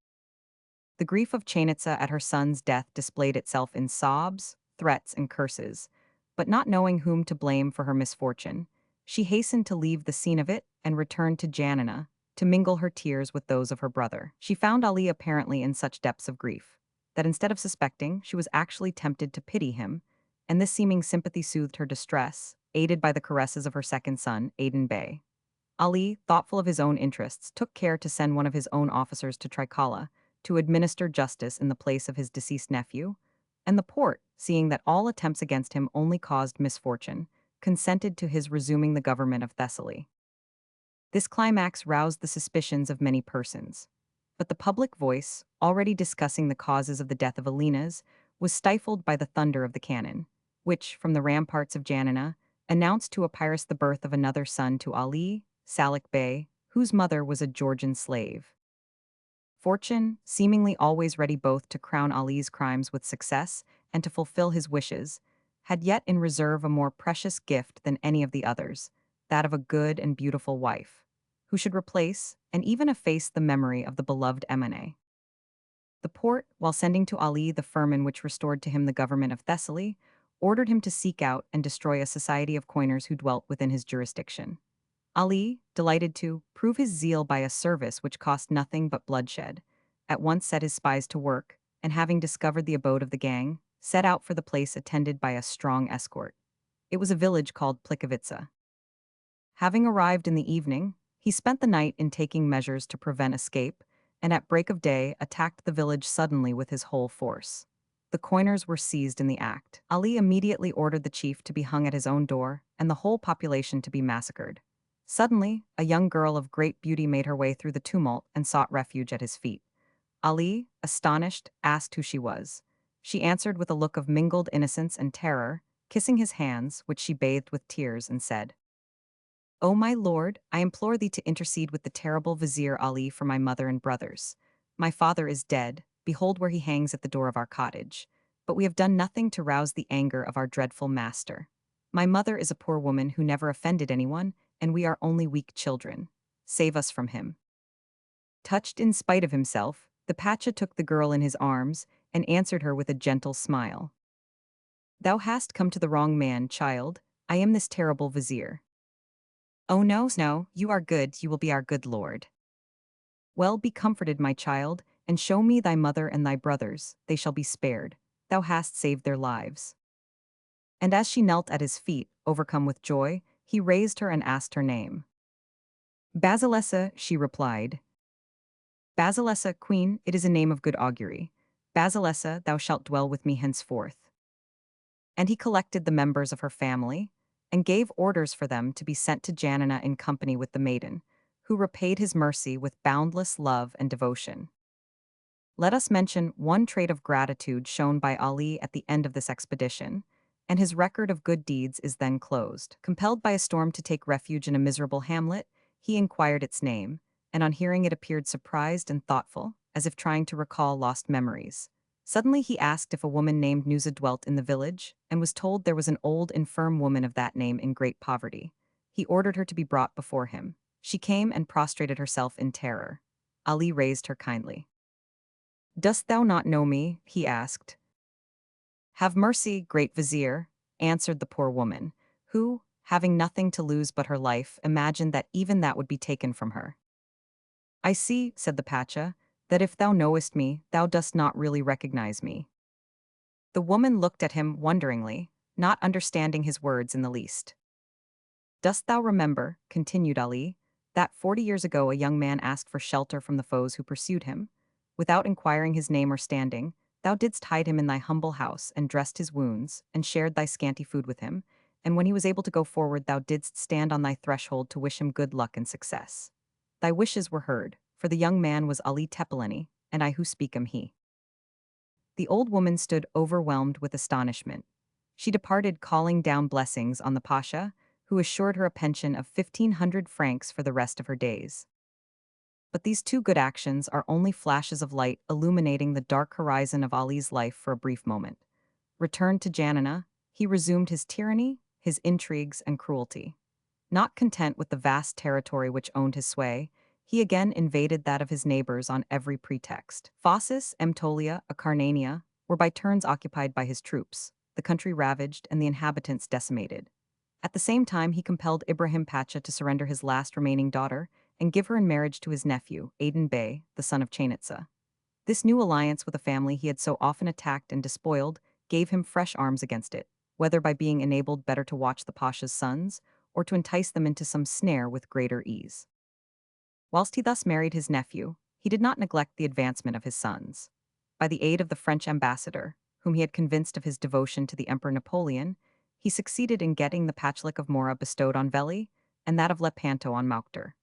The grief of Chainitza at her son's death displayed itself in sobs, threats, and curses, but not knowing whom to blame for her misfortune, she hastened to leave the scene of it and returned to Janina, to mingle her tears with those of her brother. She found Ali apparently in such depths of grief that instead of suspecting, she was actually tempted to pity him, and this seeming sympathy soothed her distress, aided by the caresses of her second son, Aden Bey. Ali, thoughtful of his own interests, took care to send one of his own officers to Trikala to administer justice in the place of his deceased nephew, and the Porte, seeing that all attempts against him only caused misfortune, consented to his resuming the government of Thessaly. This climax roused the suspicions of many persons. But the public voice, already discussing the causes of the death of Ioanninas, was stifled by the thunder of the cannon, which, from the ramparts of Janina, announced to Epirus the birth of another son to Ali, Salik Bey, whose mother was a Georgian slave. Fortune, seemingly always ready both to crown Ali's crimes with success and to fulfill his wishes, had yet in reserve a more precious gift than any of the others, that of a good and beautiful wife, who should replace and even efface the memory of the beloved Emine. The Porte, while sending to Ali the firman which restored to him the government of Thessaly, ordered him to seek out and destroy a society of coiners who dwelt within his jurisdiction. Ali, delighted to prove his zeal by a service which cost nothing but bloodshed, at once set his spies to work, and having discovered the abode of the gang, set out for the place attended by a strong escort. It was a village called Plikavitsa. Having arrived in the evening, he spent the night in taking measures to prevent escape, and at break of day attacked the village suddenly with his whole force. The coiners were seized in the act. Ali immediately ordered the chief to be hung at his own door, and the whole population to be massacred. Suddenly, a young girl of great beauty made her way through the tumult and sought refuge at his feet. Ali, astonished, asked who she was. She answered with a look of mingled innocence and terror, kissing his hands, which she bathed with tears, and said, "O my lord, I implore thee to intercede with the terrible Vizier Ali for my mother and brothers. My father is dead, behold where he hangs at the door of our cottage. But we have done nothing to rouse the anger of our dreadful master. My mother is a poor woman who never offended anyone, and we are only weak children. Save us from him." Touched in spite of himself, the Pacha took the girl in his arms and answered her with a gentle smile. "Thou hast come to the wrong man, child. I am this terrible Vizier." "Oh no, no, you are good, you will be our good lord." "Well, be comforted, my child, and show me thy mother and thy brothers, they shall be spared. Thou hast saved their lives." And as she knelt at his feet, overcome with joy, he raised her and asked her name. "Basilessa," she replied. "Basilessa, queen, it is a name of good augury. Basilessa, thou shalt dwell with me henceforth." And he collected the members of her family, and gave orders for them to be sent to Janina in company with the maiden, who repaid his mercy with boundless love and devotion. Let us mention one trait of gratitude shown by Ali at the end of this expedition, and his record of good deeds is then closed. Compelled by a storm to take refuge in a miserable hamlet, he inquired its name, and on hearing it appeared surprised and thoughtful, as if trying to recall lost memories. Suddenly he asked if a woman named Nusa dwelt in the village, and was told there was an old, infirm woman of that name in great poverty. He ordered her to be brought before him. She came and prostrated herself in terror. Ali raised her kindly. "Dost thou not know me?" he asked. "Have mercy, great vizier," answered the poor woman, who, having nothing to lose but her life, imagined that even that would be taken from her. "I see," said the Pacha, "that if thou knowest me, thou dost not really recognize me." The woman looked at him wonderingly, not understanding his words in the least. "Dost thou remember," continued Ali, "that 40 years ago a young man asked for shelter from the foes who pursued him? Without inquiring his name or standing, thou didst hide him in thy humble house, and dressed his wounds, and shared thy scanty food with him, and when he was able to go forward thou didst stand on thy threshold to wish him good luck and success. Thy wishes were heard, for the young man was Ali Tepeleni, and I who speak am he." The old woman stood overwhelmed with astonishment. She departed calling down blessings on the Pasha, who assured her a pension of 1,500 francs for the rest of her days. But these two good actions are only flashes of light illuminating the dark horizon of Ali's life for a brief moment. Returned to Janina, he resumed his tyranny, his intrigues, and cruelty. Not content with the vast territory which owned his sway, he again invaded that of his neighbors on every pretext. Phocis, Emtolia, Acarnania were by turns occupied by his troops, the country ravaged and the inhabitants decimated. At the same time, he compelled Ibrahim Pacha to surrender his last remaining daughter and give her in marriage to his nephew, Aden Bey, the son of Chainitza. This new alliance with a family he had so often attacked and despoiled gave him fresh arms against it, whether by being enabled better to watch the Pasha's sons, or to entice them into some snare with greater ease. Whilst he thus married his nephew, he did not neglect the advancement of his sons. By the aid of the French ambassador, whom he had convinced of his devotion to the Emperor Napoleon, he succeeded in getting the Pachalik of Mora bestowed on Veli, and that of Lepanto on Mauctor.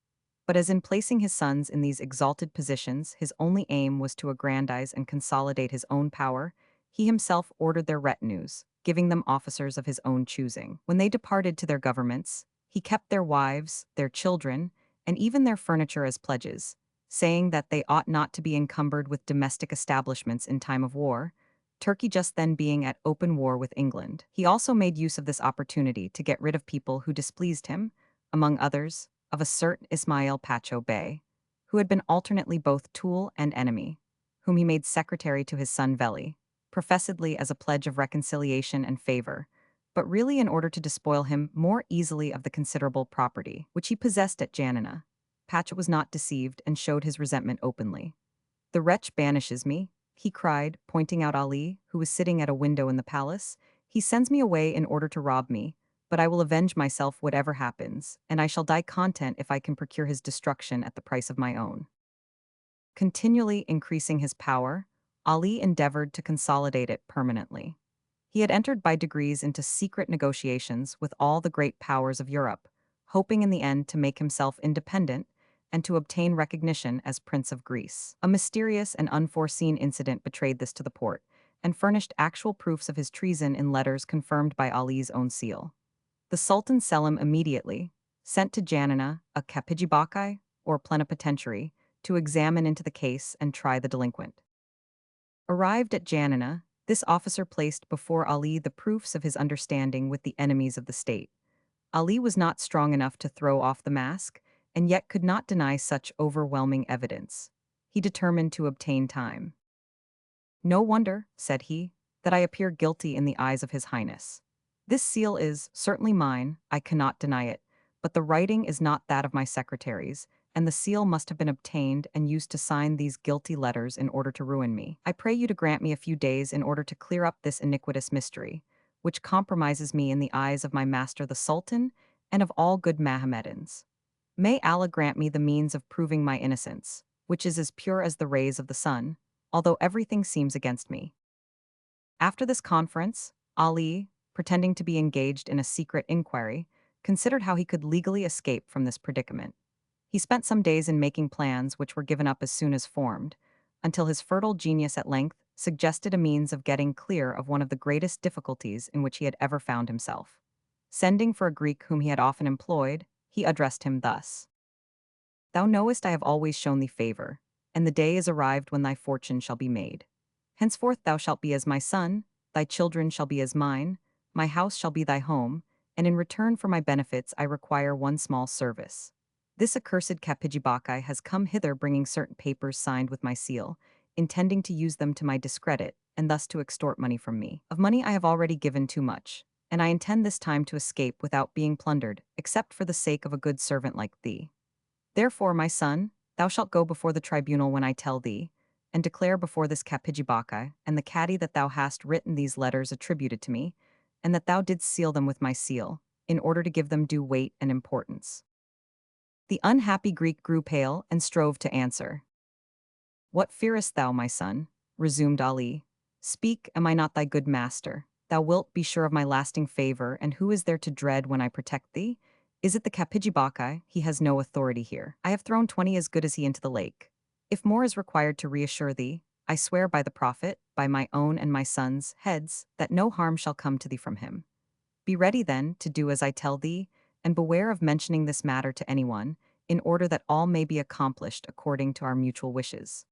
But as in placing his sons in these exalted positions his only aim was to aggrandize and consolidate his own power, he himself ordered their retinues, giving them officers of his own choosing. When they departed to their governments, he kept their wives, their children, and even their furniture as pledges, saying that they ought not to be encumbered with domestic establishments in time of war, Turkey just then being at open war with England. He also made use of this opportunity to get rid of people who displeased him, among others, of a certain Ismail Pacho Bey, who had been alternately both tool and enemy, whom he made secretary to his son Veli, professedly as a pledge of reconciliation and favor, but really in order to despoil him more easily of the considerable property which he possessed at Janina. Pacha was not deceived and showed his resentment openly. "The wretch banishes me," he cried, pointing out Ali, who was sitting at a window in the palace. "He sends me away in order to rob me, but I will avenge myself whatever happens, and I shall die content if I can procure his destruction at the price of my own." Continually increasing his power, Ali endeavored to consolidate it permanently. He had entered by degrees into secret negotiations with all the great powers of Europe, hoping in the end to make himself independent and to obtain recognition as Prince of Greece. A mysterious and unforeseen incident betrayed this to the Porte, and furnished actual proofs of his treason in letters confirmed by Ali's own seal. The Sultan Selim immediately sent to Janina a kapijibaki, or plenipotentiary, to examine into the case and try the delinquent. Arrived at Janina, this officer placed before Ali the proofs of his understanding with the enemies of the state. Ali was not strong enough to throw off the mask, and yet could not deny such overwhelming evidence. He determined to obtain time. "No wonder," said he, "that I appear guilty in the eyes of His Highness. This seal is certainly mine, I cannot deny it, but the writing is not that of my secretaries, and the seal must have been obtained and used to sign these guilty letters in order to ruin me. I pray you to grant me a few days in order to clear up this iniquitous mystery, which compromises me in the eyes of my master the Sultan and of all good Mohammedans. May Allah grant me the means of proving my innocence, which is as pure as the rays of the sun, although everything seems against me." After this conference, Ali, pretending to be engaged in a secret inquiry, considered how he could legally escape from this predicament. He spent some days in making plans which were given up as soon as formed, until his fertile genius at length suggested a means of getting clear of one of the greatest difficulties in which he had ever found himself. Sending for a Greek whom he had often employed, he addressed him thus: "Thou knowest I have always shown thee favor, and the day is arrived when thy fortune shall be made. Henceforth thou shalt be as my son, thy children shall be as mine, my house shall be thy home, and in return for my benefits I require one small service. This accursed Kapijibaki has come hither bringing certain papers signed with my seal, intending to use them to my discredit, and thus to extort money from me. Of money I have already given too much, and I intend this time to escape without being plundered, except for the sake of a good servant like thee. Therefore, my son, thou shalt go before the tribunal when I tell thee, and declare before this Kapijibaka and the Cadi that thou hast written these letters attributed to me, and that thou didst seal them with my seal, in order to give them due weight and importance." The unhappy Greek grew pale and strove to answer. "What fearest thou, my son?" resumed Ali. "Speak, am I not thy good master? Thou wilt be sure of my lasting favor, and who is there to dread when I protect thee? Is it the Kapijibaka? He has no authority here. I have thrown 20 as good as he into the lake. If more is required to reassure thee, I swear by the Prophet, by my own and my son's heads, that no harm shall come to thee from him. Be ready, then, to do as I tell thee, and beware of mentioning this matter to anyone, in order that all may be accomplished according to our mutual wishes."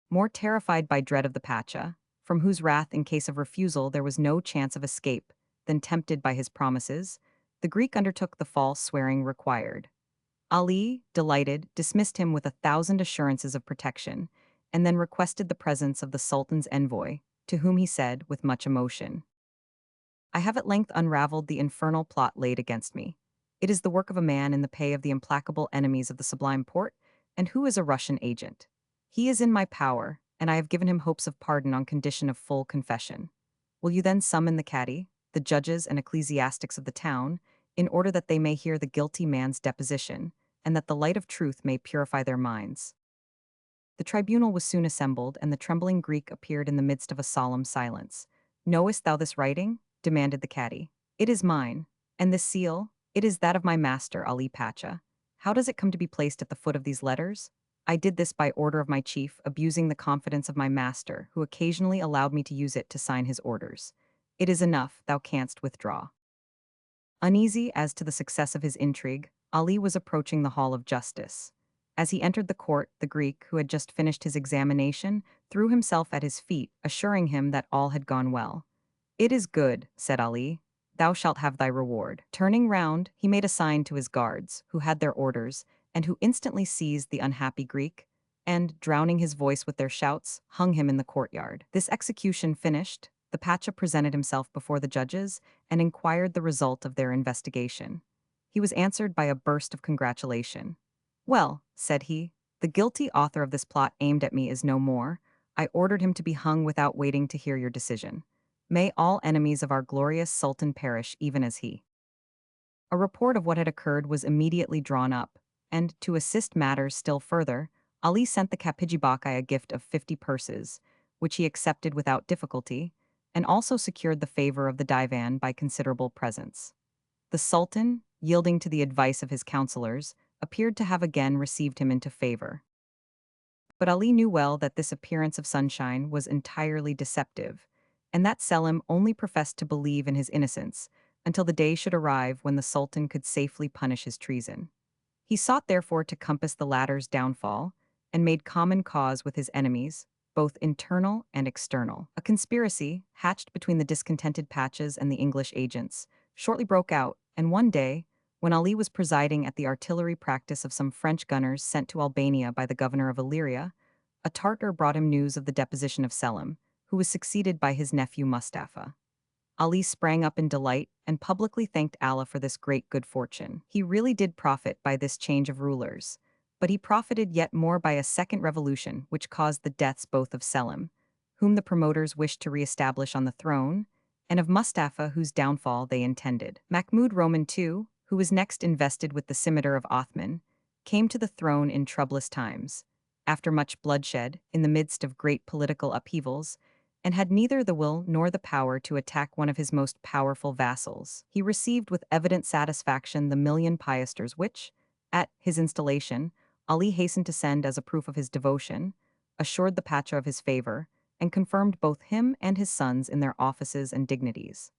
More terrified by dread of the Pacha, from whose wrath in case of refusal there was no chance of escape, than tempted by his promises, the Greek undertook the false swearing required. Ali, delighted, dismissed him with 1,000 assurances of protection, and then requested the presence of the Sultan's envoy, to whom he said, with much emotion, "I have at length unraveled the infernal plot laid against me. It is the work of a man in the pay of the implacable enemies of the Sublime Porte, and who is a Russian agent. He is in my power, and I have given him hopes of pardon on condition of full confession. Will you then summon the cadi, the judges and ecclesiastics of the town, in order that they may hear the guilty man's deposition, and that the light of truth may purify their minds? The tribunal was soon assembled, and the trembling Greek appeared in the midst of a solemn silence. Knowest thou this writing? Demanded the cadi. It is mine. And this seal? It is that of my master, Ali Pacha. How does it come to be placed at the foot of these letters? I did this by order of my chief, abusing the confidence of my master, who occasionally allowed me to use it to sign his orders. It is enough, thou canst withdraw. Uneasy as to the success of his intrigue, Ali was approaching the hall of justice. As he entered the court, the Greek, who had just finished his examination, threw himself at his feet, assuring him that all had gone well. It is good, said Ali. Thou shalt have thy reward. Turning round, he made a sign to his guards, who had their orders, and who instantly seized the unhappy Greek, and, drowning his voice with their shouts, hung him in the courtyard. This execution finished, the Pacha presented himself before the judges and inquired the result of their investigation. He was answered by a burst of congratulation. Well, said he, the guilty author of this plot aimed at me is no more. I ordered him to be hung without waiting to hear your decision. May all enemies of our glorious Sultan perish even as he. A report of what had occurred was immediately drawn up, and, to assist matters still further, Ali sent the Kapiji a gift of 50 purses, which he accepted without difficulty, and also secured the favor of the divan by considerable presents. The Sultan, yielding to the advice of his counselors, appeared to have again received him into favor. But Ali knew well that this appearance of sunshine was entirely deceptive, and that Selim only professed to believe in his innocence until the day should arrive when the Sultan could safely punish his treason. He sought therefore to compass the latter's downfall, and made common cause with his enemies, both internal and external. A conspiracy, hatched between the discontented Pachas and the English agents, shortly broke out, and one day, when Ali was presiding at the artillery practice of some French gunners sent to Albania by the governor of Illyria, a Tartar brought him news of the deposition of Selim, who was succeeded by his nephew Mustafa. Ali sprang up in delight and publicly thanked Allah for this great good fortune. He really did profit by this change of rulers, but he profited yet more by a second revolution which caused the deaths both of Selim, whom the promoters wished to re-establish on the throne, and of Mustafa, whose downfall they intended. Mahmud Roman II, who was next invested with the scimitar of Othman, came to the throne in troublous times, after much bloodshed, in the midst of great political upheavals, and had neither the will nor the power to attack one of his most powerful vassals. He received with evident satisfaction the 1,000,000 piasters which, at his installation, Ali hastened to send as a proof of his devotion, assured the Pacha of his favor, and confirmed both him and his sons in their offices and dignities.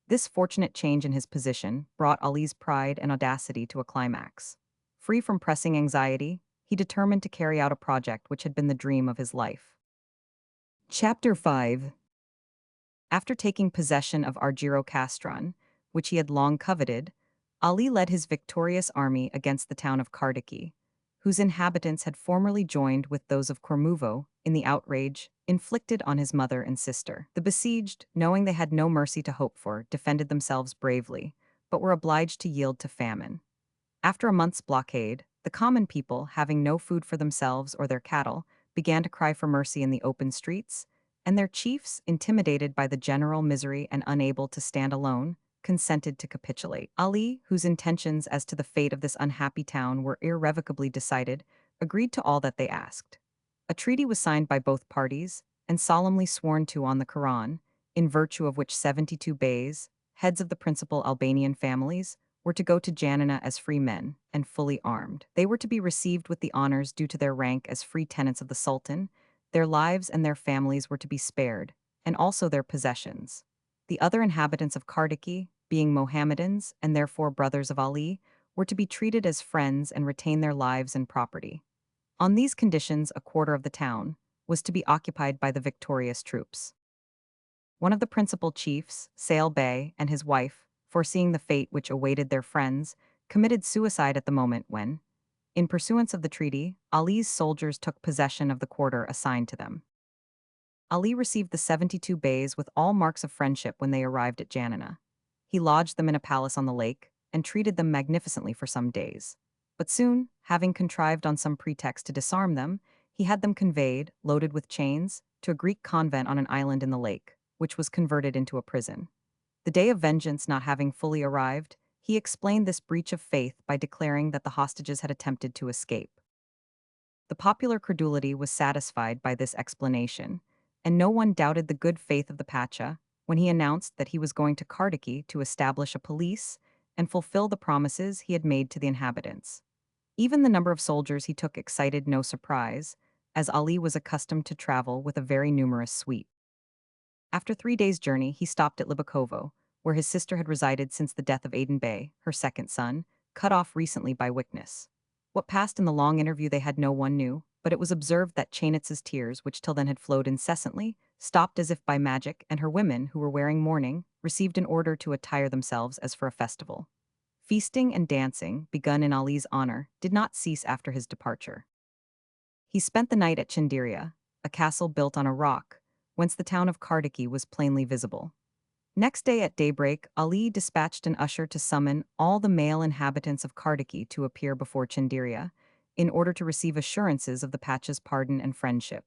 This fortunate change in his position brought Ali's pride and audacity to a climax. Free from pressing anxiety, he determined to carry out a project which had been the dream of his life. Chapter 5. After taking possession of Argiro Castron, which he had long coveted, Ali led his victorious army against the town of Kardiki, whose inhabitants had formerly joined with those of Kormuvo in the outrage inflicted on his mother and sister. The besieged, knowing they had no mercy to hope for, defended themselves bravely, but were obliged to yield to famine. After a month's blockade, the common people, having no food for themselves or their cattle, began to cry for mercy in the open streets, and their chiefs, intimidated by the general misery and unable to stand alone, consented to capitulate. Ali, whose intentions as to the fate of this unhappy town were irrevocably decided, agreed to all that they asked. A treaty was signed by both parties, and solemnly sworn to on the Quran, in virtue of which 72 beys, heads of the principal Albanian families, were to go to Janina as free men, and fully armed. They were to be received with the honors due to their rank as free tenants of the Sultan, their lives and their families were to be spared, and also their possessions. The other inhabitants of Kardiki, being Mohammedans and therefore brothers of Ali, were to be treated as friends and retain their lives and property. On these conditions, a quarter of the town was to be occupied by the victorious troops. One of the principal chiefs, Sail Bey, and his wife, foreseeing the fate which awaited their friends, committed suicide at the moment when, in pursuance of the treaty, Ali's soldiers took possession of the quarter assigned to them. Ali received the 72 beys with all marks of friendship when they arrived at Janina. He lodged them in a palace on the lake, and treated them magnificently for some days. But soon, having contrived on some pretext to disarm them, he had them conveyed, loaded with chains, to a Greek convent on an island in the lake, which was converted into a prison. The day of vengeance not having fully arrived, he explained this breach of faith by declaring that the hostages had attempted to escape. The popular credulity was satisfied by this explanation, and no one doubted the good faith of the Pacha when he announced that he was going to Kardiki to establish a police and fulfill the promises he had made to the inhabitants. Even the number of soldiers he took excited no surprise, as Ali was accustomed to travel with a very numerous suite. After 3 days' journey, he stopped at Libakovo, where his sister had resided since the death of Aden Bey, her second son, cut off recently by witness. What passed in the long interview they had no one knew, but it was observed that Chainitz's tears, which till then had flowed incessantly, stopped as if by magic, and her women, who were wearing mourning, received an order to attire themselves as for a festival. Feasting and dancing, begun in Ali's honor, did not cease after his departure. He spent the night at Chindiria, a castle built on a rock, whence the town of Kardiki was plainly visible. Next day at daybreak, Ali dispatched an usher to summon all the male inhabitants of Kardiki to appear before Chindiria, in order to receive assurances of the Pacha's pardon and friendship.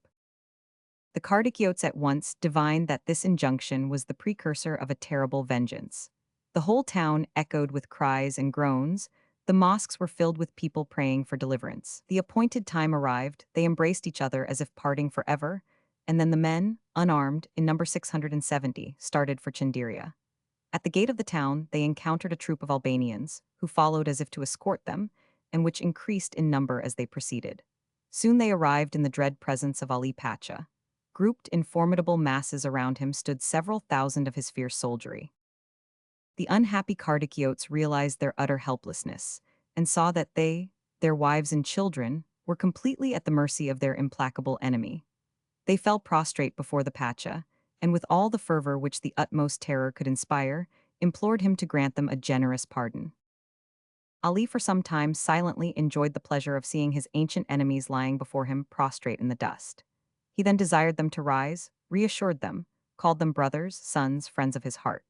The Kardikiotes at once divined that this injunction was the precursor of a terrible vengeance. The whole town echoed with cries and groans. The mosques were filled with people praying for deliverance. The appointed time arrived, they embraced each other as if parting forever, and then the men, unarmed, in number 670, started for Chindiria. At the gate of the town, they encountered a troop of Albanians, who followed as if to escort them, and which increased in number as they proceeded. Soon they arrived in the dread presence of Ali Pacha. Grouped in formidable masses around him stood several thousand of his fierce soldiery. The unhappy Kardikiotes realized their utter helplessness, and saw that they, their wives and children, were completely at the mercy of their implacable enemy. They fell prostrate before the Pacha, and with all the fervor which the utmost terror could inspire, implored him to grant them a generous pardon. Ali for some time silently enjoyed the pleasure of seeing his ancient enemies lying before him prostrate in the dust. He then desired them to rise, reassured them, called them brothers, sons, friends of his heart.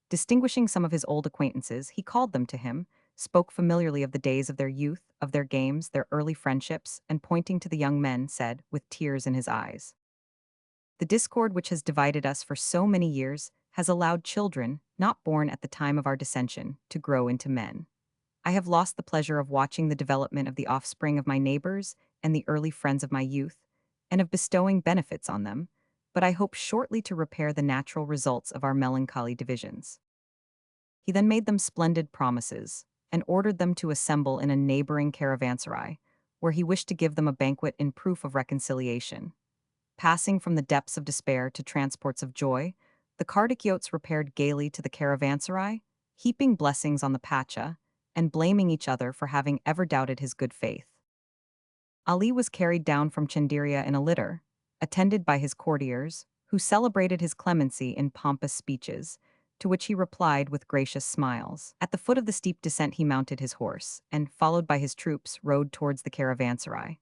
Distinguishing some of his old acquaintances, he called them to him, spoke familiarly of the days of their youth, of their games, their early friendships, and pointing to the young men, said, with tears in his eyes, "The discord which has divided us for so many years has allowed children, not born at the time of our dissension, to grow into men. I have lost the pleasure of watching the development of the offspring of my neighbors and the early friends of my youth, and of bestowing benefits on them, but I hope shortly to repair the natural results of our melancholy divisions." He then made them splendid promises, and ordered them to assemble in a neighboring caravanserai, where he wished to give them a banquet in proof of reconciliation. Passing from the depths of despair to transports of joy, the Kardikiotes repaired gaily to the caravanserai, heaping blessings on the Pacha, and blaming each other for having ever doubted his good faith. Ali was carried down from Chindiria in a litter, attended by his courtiers, who celebrated his clemency in pompous speeches, to which he replied with gracious smiles. At the foot of the steep descent he mounted his horse, and, followed by his troops, rode towards the caravanserai.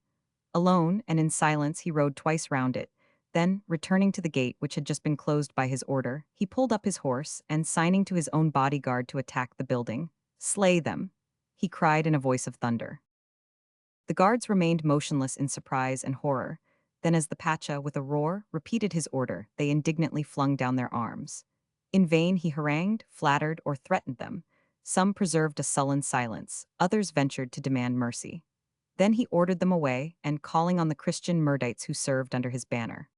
Alone and in silence he rode twice round it. Then, returning to the gate which had just been closed by his order, he pulled up his horse, and signing to his own bodyguard to attack the building, "Slay them," he cried in a voice of thunder. The guards remained motionless in surprise and horror. Then as the Pacha, with a roar, repeated his order, they indignantly flung down their arms. In vain he harangued, flattered, or threatened them. Some preserved a sullen silence, others ventured to demand mercy. Then he ordered them away, and calling on the Christian Mirdites who served under his banner,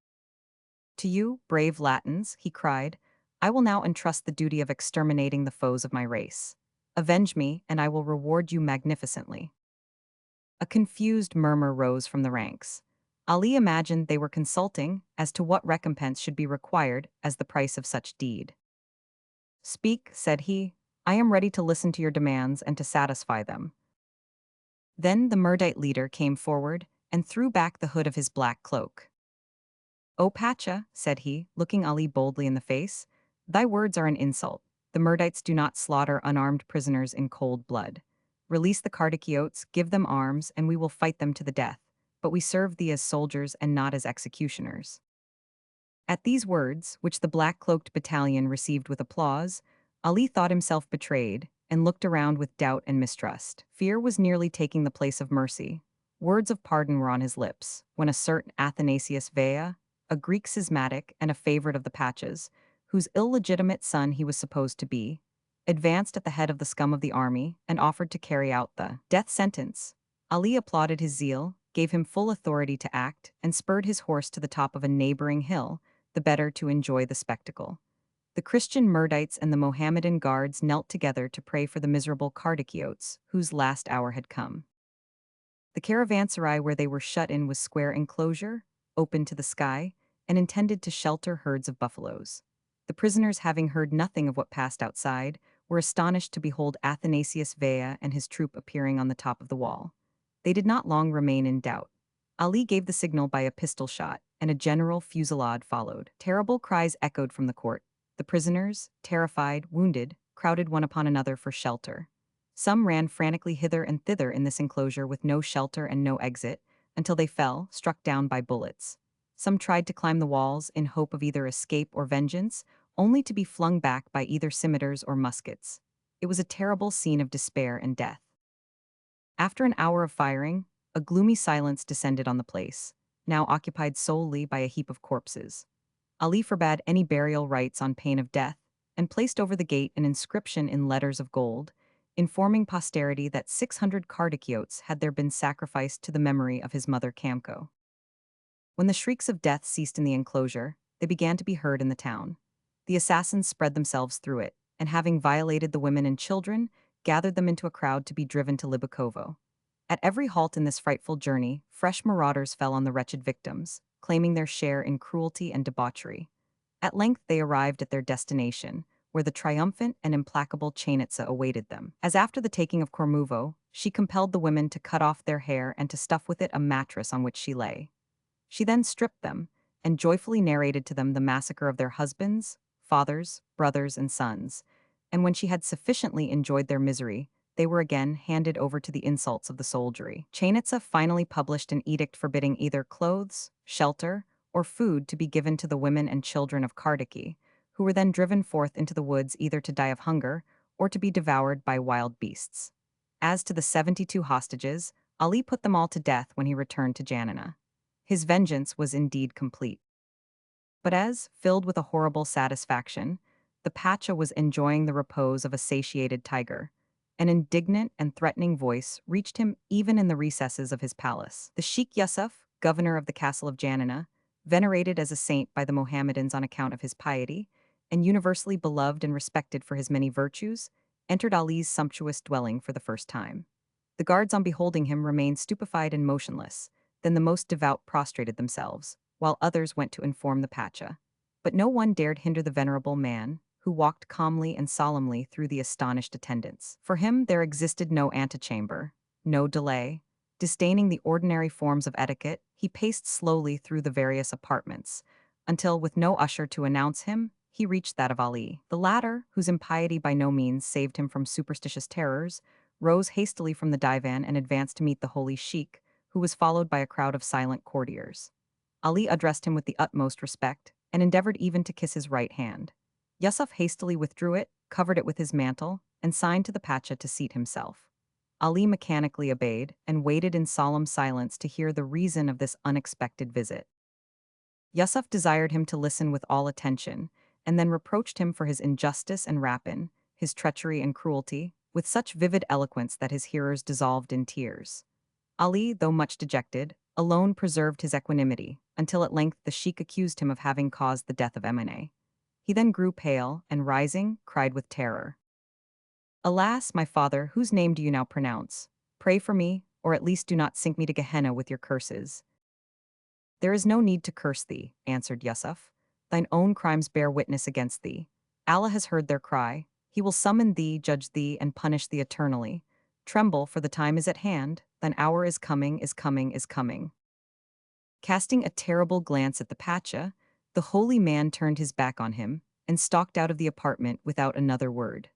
"To you, brave Latins," he cried, "I will now entrust the duty of exterminating the foes of my race. Avenge me, and I will reward you magnificently." A confused murmur rose from the ranks. Ali imagined they were consulting as to what recompense should be required as the price of such deed. "Speak," said he, "I am ready to listen to your demands and to satisfy them." Then the Mirdite leader came forward and threw back the hood of his black cloak. "O Pacha," said he, looking Ali boldly in the face, "thy words are an insult. The Mirdites do not slaughter unarmed prisoners in cold blood. Release the Kardikiotes, give them arms, and we will fight them to the death. But we serve thee as soldiers and not as executioners." At these words, which the black-cloaked battalion received with applause, Ali thought himself betrayed, and looked around with doubt and mistrust. Fear was nearly taking the place of mercy. Words of pardon were on his lips, when a certain Athanasius Vea, a Greek schismatic and a favorite of the Pachas, whose illegitimate son he was supposed to be, advanced at the head of the scum of the army and offered to carry out the death sentence. Ali applauded his zeal, gave him full authority to act, and spurred his horse to the top of a neighboring hill, the better to enjoy the spectacle. The Christian Murdites and the Mohammedan guards knelt together to pray for the miserable Kardikiotes, whose last hour had come. The caravanserai where they were shut in was square enclosure, open to the sky, and intended to shelter herds of buffaloes. The prisoners, having heard nothing of what passed outside, were astonished to behold Athanasius Vea and his troop appearing on the top of the wall. They did not long remain in doubt. Ali gave the signal by a pistol shot, and a general fusillade followed. Terrible cries echoed from the court. The prisoners, terrified, wounded, crowded one upon another for shelter. Some ran frantically hither and thither in this enclosure with no shelter and no exit, until they fell, struck down by bullets. Some tried to climb the walls in hope of either escape or vengeance, only to be flung back by either scimitars or muskets. It was a terrible scene of despair and death. After an hour of firing, a gloomy silence descended on the place, now occupied solely by a heap of corpses. Ali forbade any burial rites on pain of death, and placed over the gate an inscription in letters of gold, informing posterity that 600 Kardikiotes had there been sacrificed to the memory of his mother Kamko. When the shrieks of death ceased in the enclosure, they began to be heard in the town. The assassins spread themselves through it, and having violated the women and children, gathered them into a crowd to be driven to Libokovo. At every halt in this frightful journey, fresh marauders fell on the wretched victims, claiming their share in cruelty and debauchery. At length they arrived at their destination, where the triumphant and implacable Chainitza awaited them. As after the taking of Kormuvo, she compelled the women to cut off their hair and to stuff with it a mattress on which she lay. She then stripped them, and joyfully narrated to them the massacre of their husbands, fathers, brothers, and sons, and when she had sufficiently enjoyed their misery, they were again handed over to the insults of the soldiery. Chainitza finally published an edict forbidding either clothes, shelter, or food to be given to the women and children of Kardiki, who were then driven forth into the woods either to die of hunger or to be devoured by wild beasts. As to the 72 hostages, Ali put them all to death when he returned to Janina. His vengeance was indeed complete. But as, filled with a horrible satisfaction, the Pacha was enjoying the repose of a satiated tiger, an indignant and threatening voice reached him even in the recesses of his palace. The Sheikh Yusuf, governor of the castle of Janina, venerated as a saint by the Mohammedans on account of his piety, and universally beloved and respected for his many virtues, entered Ali's sumptuous dwelling for the first time. The guards on beholding him remained stupefied and motionless, then the most devout prostrated themselves, while others went to inform the Pacha. But no one dared hinder the venerable man, who walked calmly and solemnly through the astonished attendants. For him there existed no antechamber, no delay. Disdaining the ordinary forms of etiquette, he paced slowly through the various apartments, until, with no usher to announce him, he reached that of Ali. The latter, whose impiety by no means saved him from superstitious terrors, rose hastily from the divan and advanced to meet the holy sheikh, who was followed by a crowd of silent courtiers. Ali addressed him with the utmost respect, and endeavored even to kiss his right hand. Yusuf hastily withdrew it, covered it with his mantle, and signed to the Pacha to seat himself. Ali mechanically obeyed, and waited in solemn silence to hear the reason of this unexpected visit. Yusuf desired him to listen with all attention, and then reproached him for his injustice and rapine, his treachery and cruelty, with such vivid eloquence that his hearers dissolved in tears. Ali, though much dejected, alone preserved his equanimity, until at length the sheikh accused him of having caused the death of Emine. He then grew pale, and rising, cried with terror, "Alas, my father, whose name do you now pronounce? Pray for me, or at least do not sink me to Gehenna with your curses." "There is no need to curse thee," answered Yusuf. "Thine own crimes bear witness against thee. Allah has heard their cry. He will summon thee, judge thee, and punish thee eternally. Tremble, for the time is at hand. Thine hour is coming, is coming, is coming." Casting a terrible glance at the Pacha, the holy man turned his back on him and stalked out of the apartment without another word.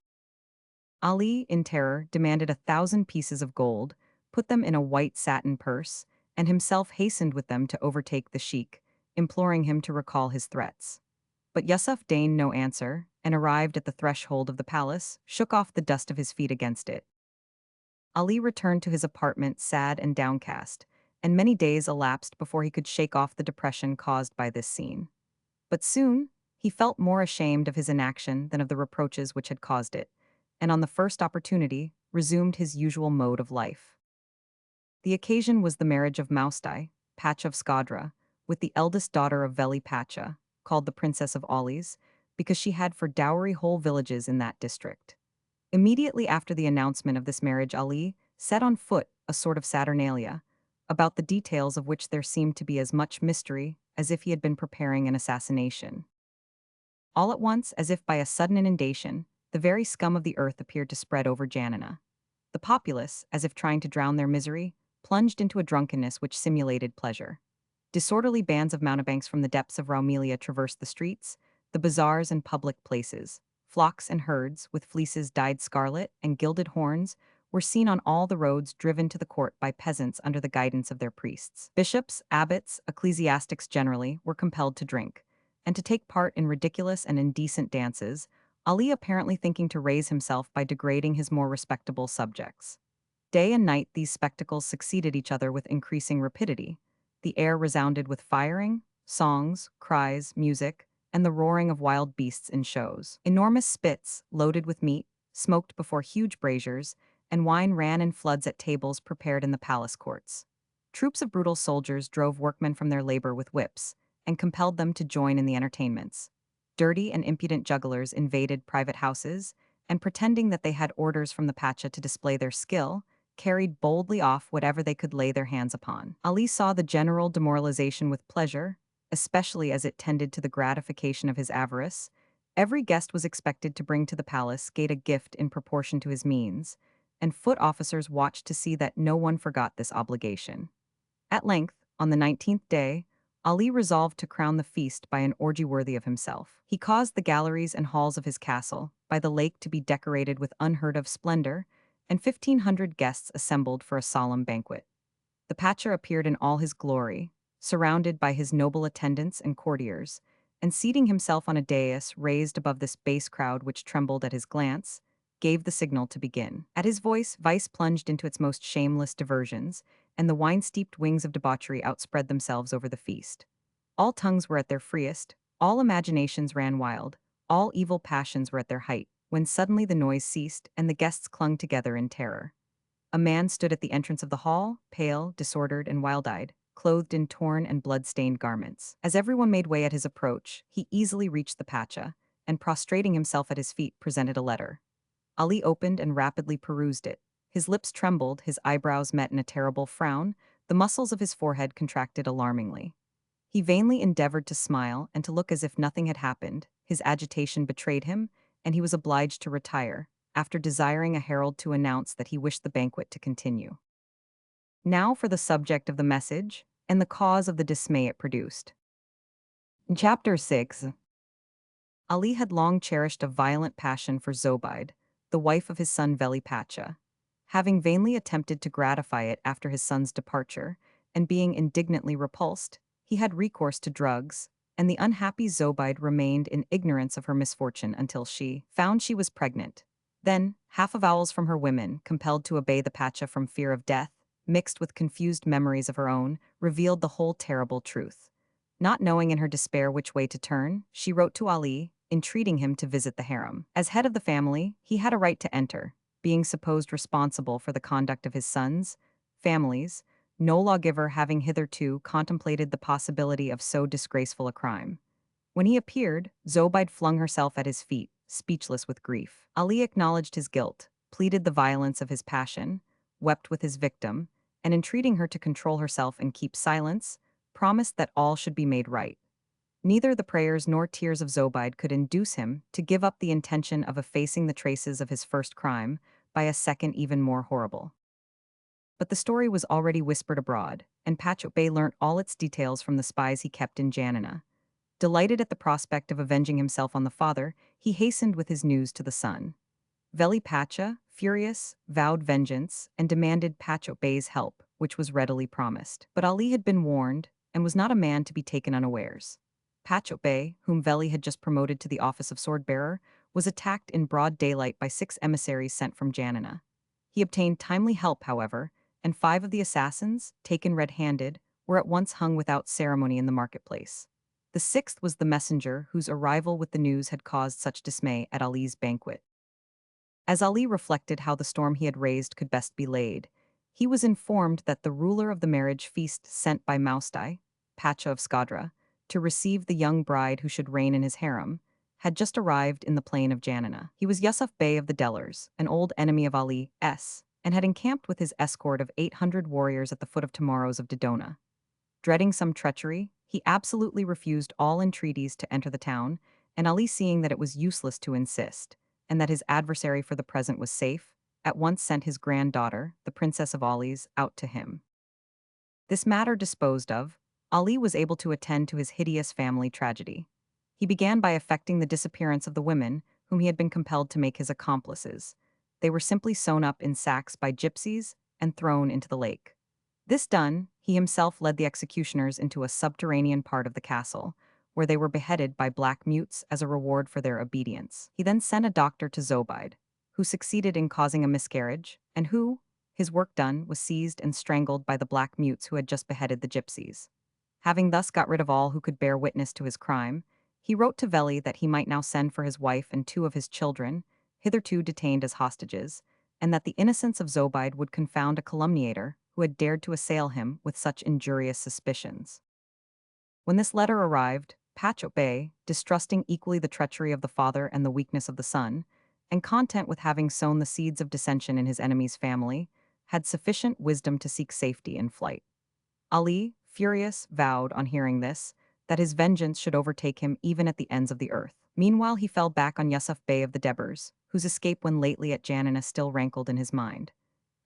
Ali, in terror, demanded 1,000 pieces of gold, put them in a white satin purse, and himself hastened with them to overtake the sheikh, imploring him to recall his threats. But Yusuf deigned no answer, and arrived at the threshold of the palace, shook off the dust of his feet against it. Ali returned to his apartment sad and downcast, and many days elapsed before he could shake off the depression caused by this scene. But soon, he felt more ashamed of his inaction than of the reproaches which had caused it, and on the first opportunity, resumed his usual mode of life. The occasion was the marriage of Maustai, Pacha of Skadra, with the eldest daughter of Veli Pacha, called the Princess of Aulis, because she had for dowry whole villages in that district. Immediately after the announcement of this marriage, Ali set on foot a sort of saturnalia, about the details of which there seemed to be as much mystery as if he had been preparing an assassination. All at once, as if by a sudden inundation, the very scum of the earth appeared to spread over Janina. The populace, as if trying to drown their misery, plunged into a drunkenness which simulated pleasure. Disorderly bands of mountebanks from the depths of Raumelia traversed the streets, the bazaars and public places. Flocks and herds, with fleeces dyed scarlet and gilded horns, were seen on all the roads driven to the court by peasants under the guidance of their priests. Bishops, abbots, ecclesiastics generally, were compelled to drink, and to take part in ridiculous and indecent dances, Ali apparently thinking to raise himself by degrading his more respectable subjects. Day and night these spectacles succeeded each other with increasing rapidity. The air resounded with firing, songs, cries, music, and the roaring of wild beasts in shows. Enormous spits, loaded with meat, smoked before huge braziers, and wine ran in floods at tables prepared in the palace courts. Troops of brutal soldiers drove workmen from their labor with whips, and compelled them to join in the entertainments. Dirty and impudent jugglers invaded private houses, and pretending that they had orders from the Pacha to display their skill, carried boldly off whatever they could lay their hands upon. Ali saw the general demoralization with pleasure, especially as it tended to the gratification of his avarice. Every guest was expected to bring to the palace gate a gift in proportion to his means, and foot officers watched to see that no one forgot this obligation. At length, on the 19th day, Ali resolved to crown the feast by an orgy worthy of himself. He caused the galleries and halls of his castle, by the lake, to be decorated with unheard-of splendor, and 1,500 guests assembled for a solemn banquet. The Pacha appeared in all his glory, surrounded by his noble attendants and courtiers, and seating himself on a dais raised above this base crowd which trembled at his glance, gave the signal to begin. At his voice, vice plunged into its most shameless diversions, and the wine-steeped wings of debauchery outspread themselves over the feast. All tongues were at their freest, all imaginations ran wild, all evil passions were at their height, when suddenly the noise ceased and the guests clung together in terror. A man stood at the entrance of the hall, pale, disordered, and wild-eyed, clothed in torn and blood-stained garments. As everyone made way at his approach, he easily reached the Pacha, and prostrating himself at his feet, presented a letter. Ali opened and rapidly perused it. His lips trembled, his eyebrows met in a terrible frown, the muscles of his forehead contracted alarmingly. He vainly endeavored to smile and to look as if nothing had happened. His agitation betrayed him, and he was obliged to retire, after desiring a herald to announce that he wished the banquet to continue. Now for the subject of the message, and the cause of the dismay it produced. In Chapter 6, Ali had long cherished a violent passion for Zobeide, the wife of his son Veli Pacha. Having vainly attempted to gratify it after his son's departure, and being indignantly repulsed, he had recourse to drugs, and the unhappy Zobeide remained in ignorance of her misfortune until she found she was pregnant. Then, half avowals from her women, compelled to obey the Pacha from fear of death, mixed with confused memories of her own, revealed the whole terrible truth. Not knowing in her despair which way to turn, she wrote to Ali, entreating him to visit the harem. As head of the family, he had a right to enter, being supposed responsible for the conduct of his sons, families, no lawgiver having hitherto contemplated the possibility of so disgraceful a crime. When he appeared, Zobeide flung herself at his feet, speechless with grief. Ali acknowledged his guilt, pleaded the violence of his passion, wept with his victim, and entreating her to control herself and keep silence, promised that all should be made right. Neither the prayers nor tears of Zobeide could induce him to give up the intention of effacing the traces of his first crime by a second even more horrible. But the story was already whispered abroad, and Pacha Bey learnt all its details from the spies he kept in Janina. Delighted at the prospect of avenging himself on the father, he hastened with his news to the son. Veli Pacha, furious, vowed vengeance, and demanded Pacha Bey's help, which was readily promised. But Ali had been warned, and was not a man to be taken unawares. Pacha Bey, whom Veli had just promoted to the office of sword-bearer, was attacked in broad daylight by 6 emissaries sent from Janina. He obtained timely help, however, and 5 of the assassins, taken red-handed, were at once hung without ceremony in the marketplace. The 6th was the messenger whose arrival with the news had caused such dismay at Ali's banquet. As Ali reflected how the storm he had raised could best be laid, he was informed that the ruler of the marriage feast sent by Maustai, Pacha of Skadra, to receive the young bride who should reign in his harem, had just arrived in the plain of Janina. He was Yusuf Bey of the Dellers, an old enemy of Ali's, and had encamped with his escort of 800 warriors at the foot of Tomaros of Dodona. Dreading some treachery, he absolutely refused all entreaties to enter the town, and Ali, seeing that it was useless to insist, and that his adversary for the present was safe, at once sent his granddaughter, the Princess of Ali's, out to him. This matter disposed of, Ali was able to attend to his hideous family tragedy. He began by effecting the disappearance of the women, whom he had been compelled to make his accomplices. They were simply sewn up in sacks by gypsies and thrown into the lake. This done, he himself led the executioners into a subterranean part of the castle, where they were beheaded by black mutes as a reward for their obedience. He then sent a doctor to Zobeide, who succeeded in causing a miscarriage, and who, his work done, was seized and strangled by the black mutes who had just beheaded the gypsies. Having thus got rid of all who could bear witness to his crime, he wrote to Veli that he might now send for his wife and 2 of his children, hitherto detained as hostages, and that the innocence of Zobeide would confound a calumniator who had dared to assail him with such injurious suspicions. When this letter arrived, Pacha Bey, distrusting equally the treachery of the father and the weakness of the son, and content with having sown the seeds of dissension in his enemy's family, had sufficient wisdom to seek safety in flight. Ali, furious, vowed, on hearing this, that his vengeance should overtake him even at the ends of the earth. Meanwhile he fell back on Yusuf Bey of the Debers, whose escape when lately at Janina still rankled in his mind.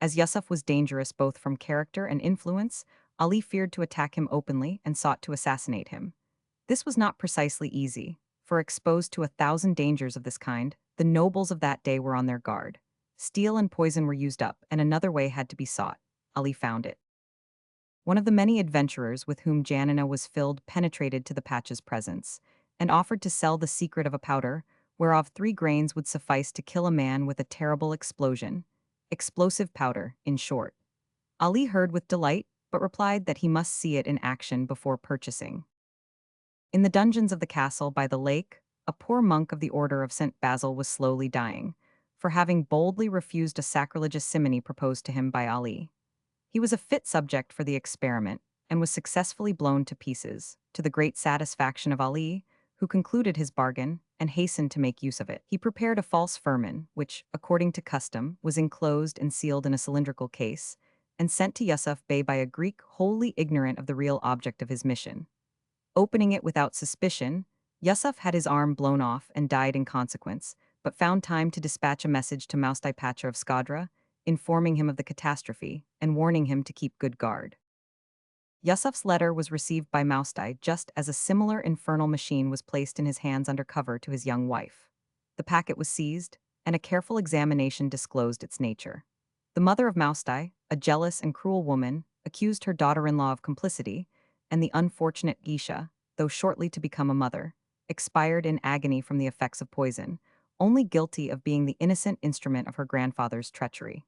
As Yusuf was dangerous both from character and influence, Ali feared to attack him openly and sought to assassinate him. This was not precisely easy, for exposed to 1,000 dangers of this kind, the nobles of that day were on their guard. Steel and poison were used up, and another way had to be sought. Ali found it. One of the many adventurers with whom Janina was filled penetrated to the Pacha's presence, and offered to sell the secret of a powder, whereof 3 grains would suffice to kill a man with a terrible explosion. Explosive powder, in short. Ali heard with delight, but replied that he must see it in action before purchasing. In the dungeons of the castle by the lake, a poor monk of the order of St. Basil was slowly dying, for having boldly refused a sacrilegious simony proposed to him by Ali. He was a fit subject for the experiment, and was successfully blown to pieces, to the great satisfaction of Ali, who concluded his bargain and hastened to make use of it. He prepared a false firman, which, according to custom, was enclosed and sealed in a cylindrical case, and sent to Yusuf Bey by a Greek wholly ignorant of the real object of his mission. Opening it without suspicion, Yusuf had his arm blown off and died in consequence, but found time to dispatch a message to Maustai Pacha of Skadra, informing him of the catastrophe and warning him to keep good guard. Yusuf's letter was received by Maustai just as a similar infernal machine was placed in his hands under cover to his young wife. The packet was seized, and a careful examination disclosed its nature. The mother of Maustai, a jealous and cruel woman, accused her daughter-in-law of complicity, and the unfortunate Geisha, though shortly to become a mother, expired in agony from the effects of poison, only guilty of being the innocent instrument of her grandfather's treachery.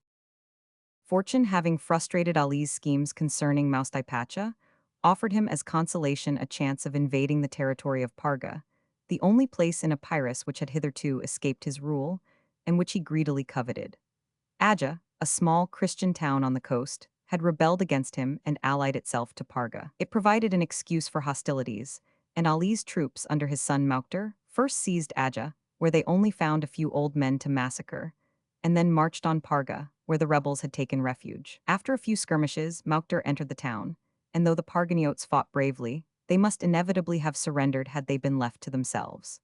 Fortune, having frustrated Ali's schemes concerning Maustai Pacha, offered him as consolation a chance of invading the territory of Parga, the only place in Epirus which had hitherto escaped his rule, and which he greedily coveted. Aja, a small Christian town on the coast, had rebelled against him and allied itself to Parga. It provided an excuse for hostilities, and Ali's troops under his son Maukter first seized Aja, where they only found a few old men to massacre, and then marched on Parga, where the rebels had taken refuge. After a few skirmishes, Maukter entered the town, and though the Parganiotes fought bravely, they must inevitably have surrendered had they been left to themselves.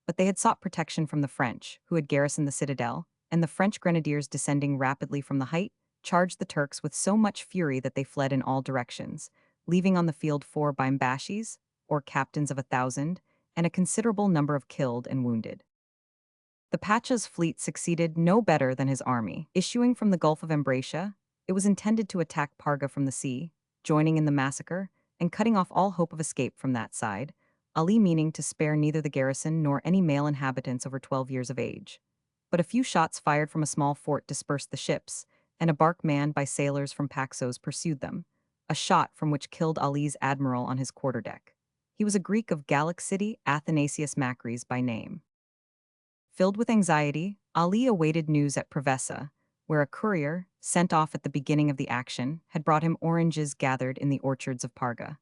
But they had sought protection from the French, who had garrisoned the citadel, and the French grenadiers descending rapidly from the height, charged the Turks with so much fury that they fled in all directions, leaving on the field 4 bimbashis, or captains of 1,000, and a considerable number of killed and wounded. The Pacha's fleet succeeded no better than his army. Issuing from the Gulf of Ambracia, it was intended to attack Parga from the sea, joining in the massacre, and cutting off all hope of escape from that side, Ali meaning to spare neither the garrison nor any male inhabitants over 12 years of age. But a few shots fired from a small fort dispersed the ships, and a bark manned by sailors from Paxos pursued them, a shot from which killed Ali's admiral on his quarterdeck. He was a Greek of Gallic city, Athanasius Macris by name. Filled with anxiety, Ali awaited news at Prevesa, where a courier, sent off at the beginning of the action, had brought him oranges gathered in the orchards of Parga.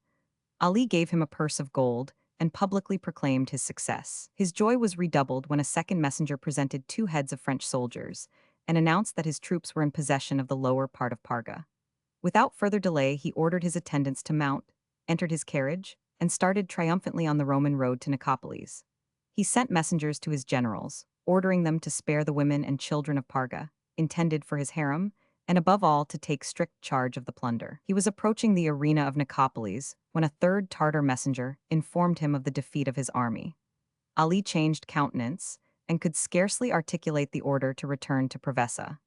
Ali gave him a purse of gold and publicly proclaimed his success. His joy was redoubled when a second messenger presented 2 heads of French soldiers and announced that his troops were in possession of the lower part of Parga. Without further delay, he ordered his attendants to mount, entered his carriage, and started triumphantly on the Roman road to Nicopolis. He sent messengers to his generals, ordering them to spare the women and children of Parga, intended for his harem, and above all to take strict charge of the plunder. He was approaching the arena of Nicopolis when a third Tartar messenger informed him of the defeat of his army. Ali changed countenance and could scarcely articulate the order to return to Prevesa.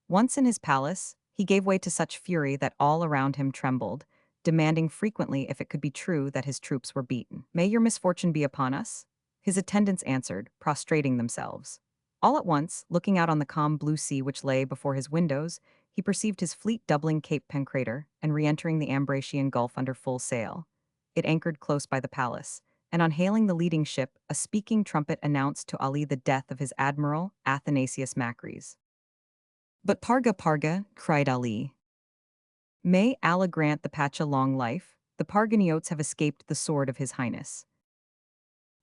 Once in his palace, he gave way to such fury that all around him trembled, demanding frequently if it could be true that his troops were beaten. "May your misfortune be upon us?" His attendants answered, prostrating themselves. All at once, looking out on the calm blue sea which lay before his windows, he perceived his fleet doubling Cape Pancrator and re-entering the Ambracian Gulf under full sail. It anchored close by the palace, and on hailing the leading ship, a speaking trumpet announced to Ali the death of his admiral, Athanasius Macris. "But Parga, Parga," cried Ali. "May Allah grant the Pacha long life, the Parganiotes have escaped the sword of His Highness."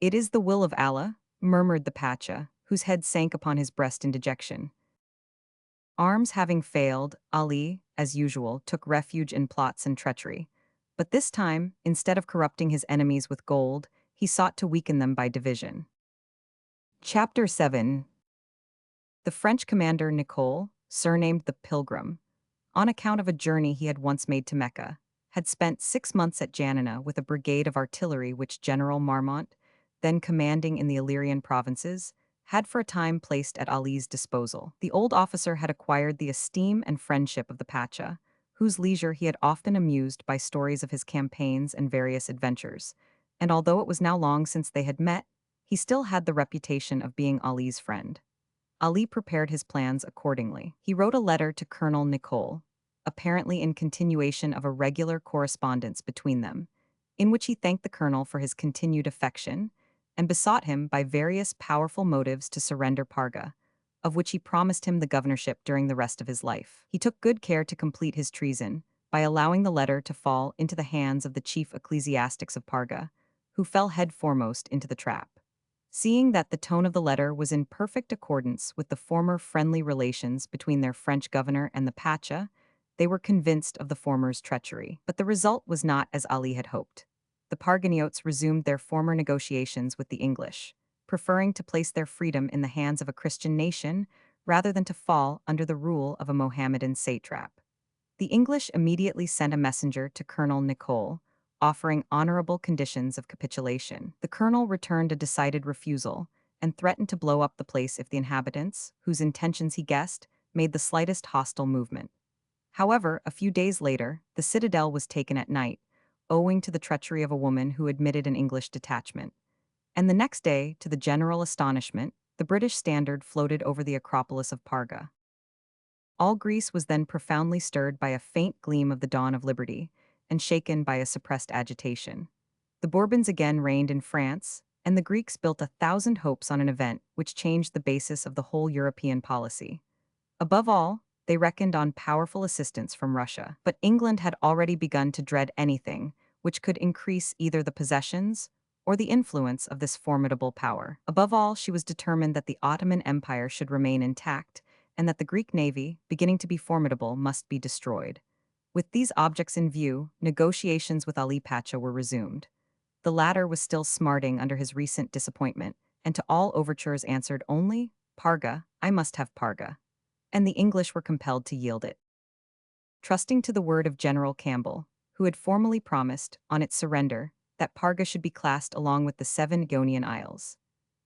"It is the will of Allah," murmured the Pacha, whose head sank upon his breast in dejection. Arms having failed, Ali, as usual, took refuge in plots and treachery. But this time, instead of corrupting his enemies with gold, he sought to weaken them by division. Chapter 7. The French commander Nicole, surnamed the Pilgrim, on account of a journey he had once made to Mecca, had spent 6 months at Janina with a brigade of artillery which General Marmont, then commanding in the Illyrian provinces, had for a time placed at Ali's disposal. The old officer had acquired the esteem and friendship of the Pacha, whose leisure he had often amused by stories of his campaigns and various adventures, and although it was now long since they had met, he still had the reputation of being Ali's friend. Ali prepared his plans accordingly. He wrote a letter to Colonel Nicole, apparently in continuation of a regular correspondence between them, in which he thanked the colonel for his continued affection and besought him by various powerful motives to surrender Parga, of which he promised him the governorship during the rest of his life. He took good care to complete his treason by allowing the letter to fall into the hands of the chief ecclesiastics of Parga, who fell head foremost into the trap. Seeing that the tone of the letter was in perfect accordance with the former friendly relations between their French governor and the Pacha, they were convinced of the former's treachery. But the result was not as Ali had hoped. The Parganiotes resumed their former negotiations with the English, preferring to place their freedom in the hands of a Christian nation rather than to fall under the rule of a Mohammedan satrap. The English immediately sent a messenger to Colonel Nicole, offering honorable conditions of capitulation. The colonel returned a decided refusal and threatened to blow up the place if the inhabitants, whose intentions he guessed, made the slightest hostile movement. However, a few days later, the citadel was taken at night, owing to the treachery of a woman who admitted an English detachment. And the next day, to the general astonishment, the British standard floated over the Acropolis of Parga. All Greece was then profoundly stirred by a faint gleam of the dawn of liberty, and shaken by a suppressed agitation. The Bourbons again reigned in France, and the Greeks built 1,000 hopes on an event which changed the basis of the whole European policy. Above all, they reckoned on powerful assistance from Russia. But England had already begun to dread anything which could increase either the possessions or the influence of this formidable power. Above all, she was determined that the Ottoman Empire should remain intact, and that the Greek navy, beginning to be formidable, must be destroyed. With these objects in view, negotiations with Ali Pacha were resumed. The latter was still smarting under his recent disappointment, and to all overtures answered only, "Parga, I must have Parga." And the English were compelled to yield it. Trusting to the word of General Campbell, who had formally promised, on its surrender, that Parga should be classed along with the 7 Ionian Isles.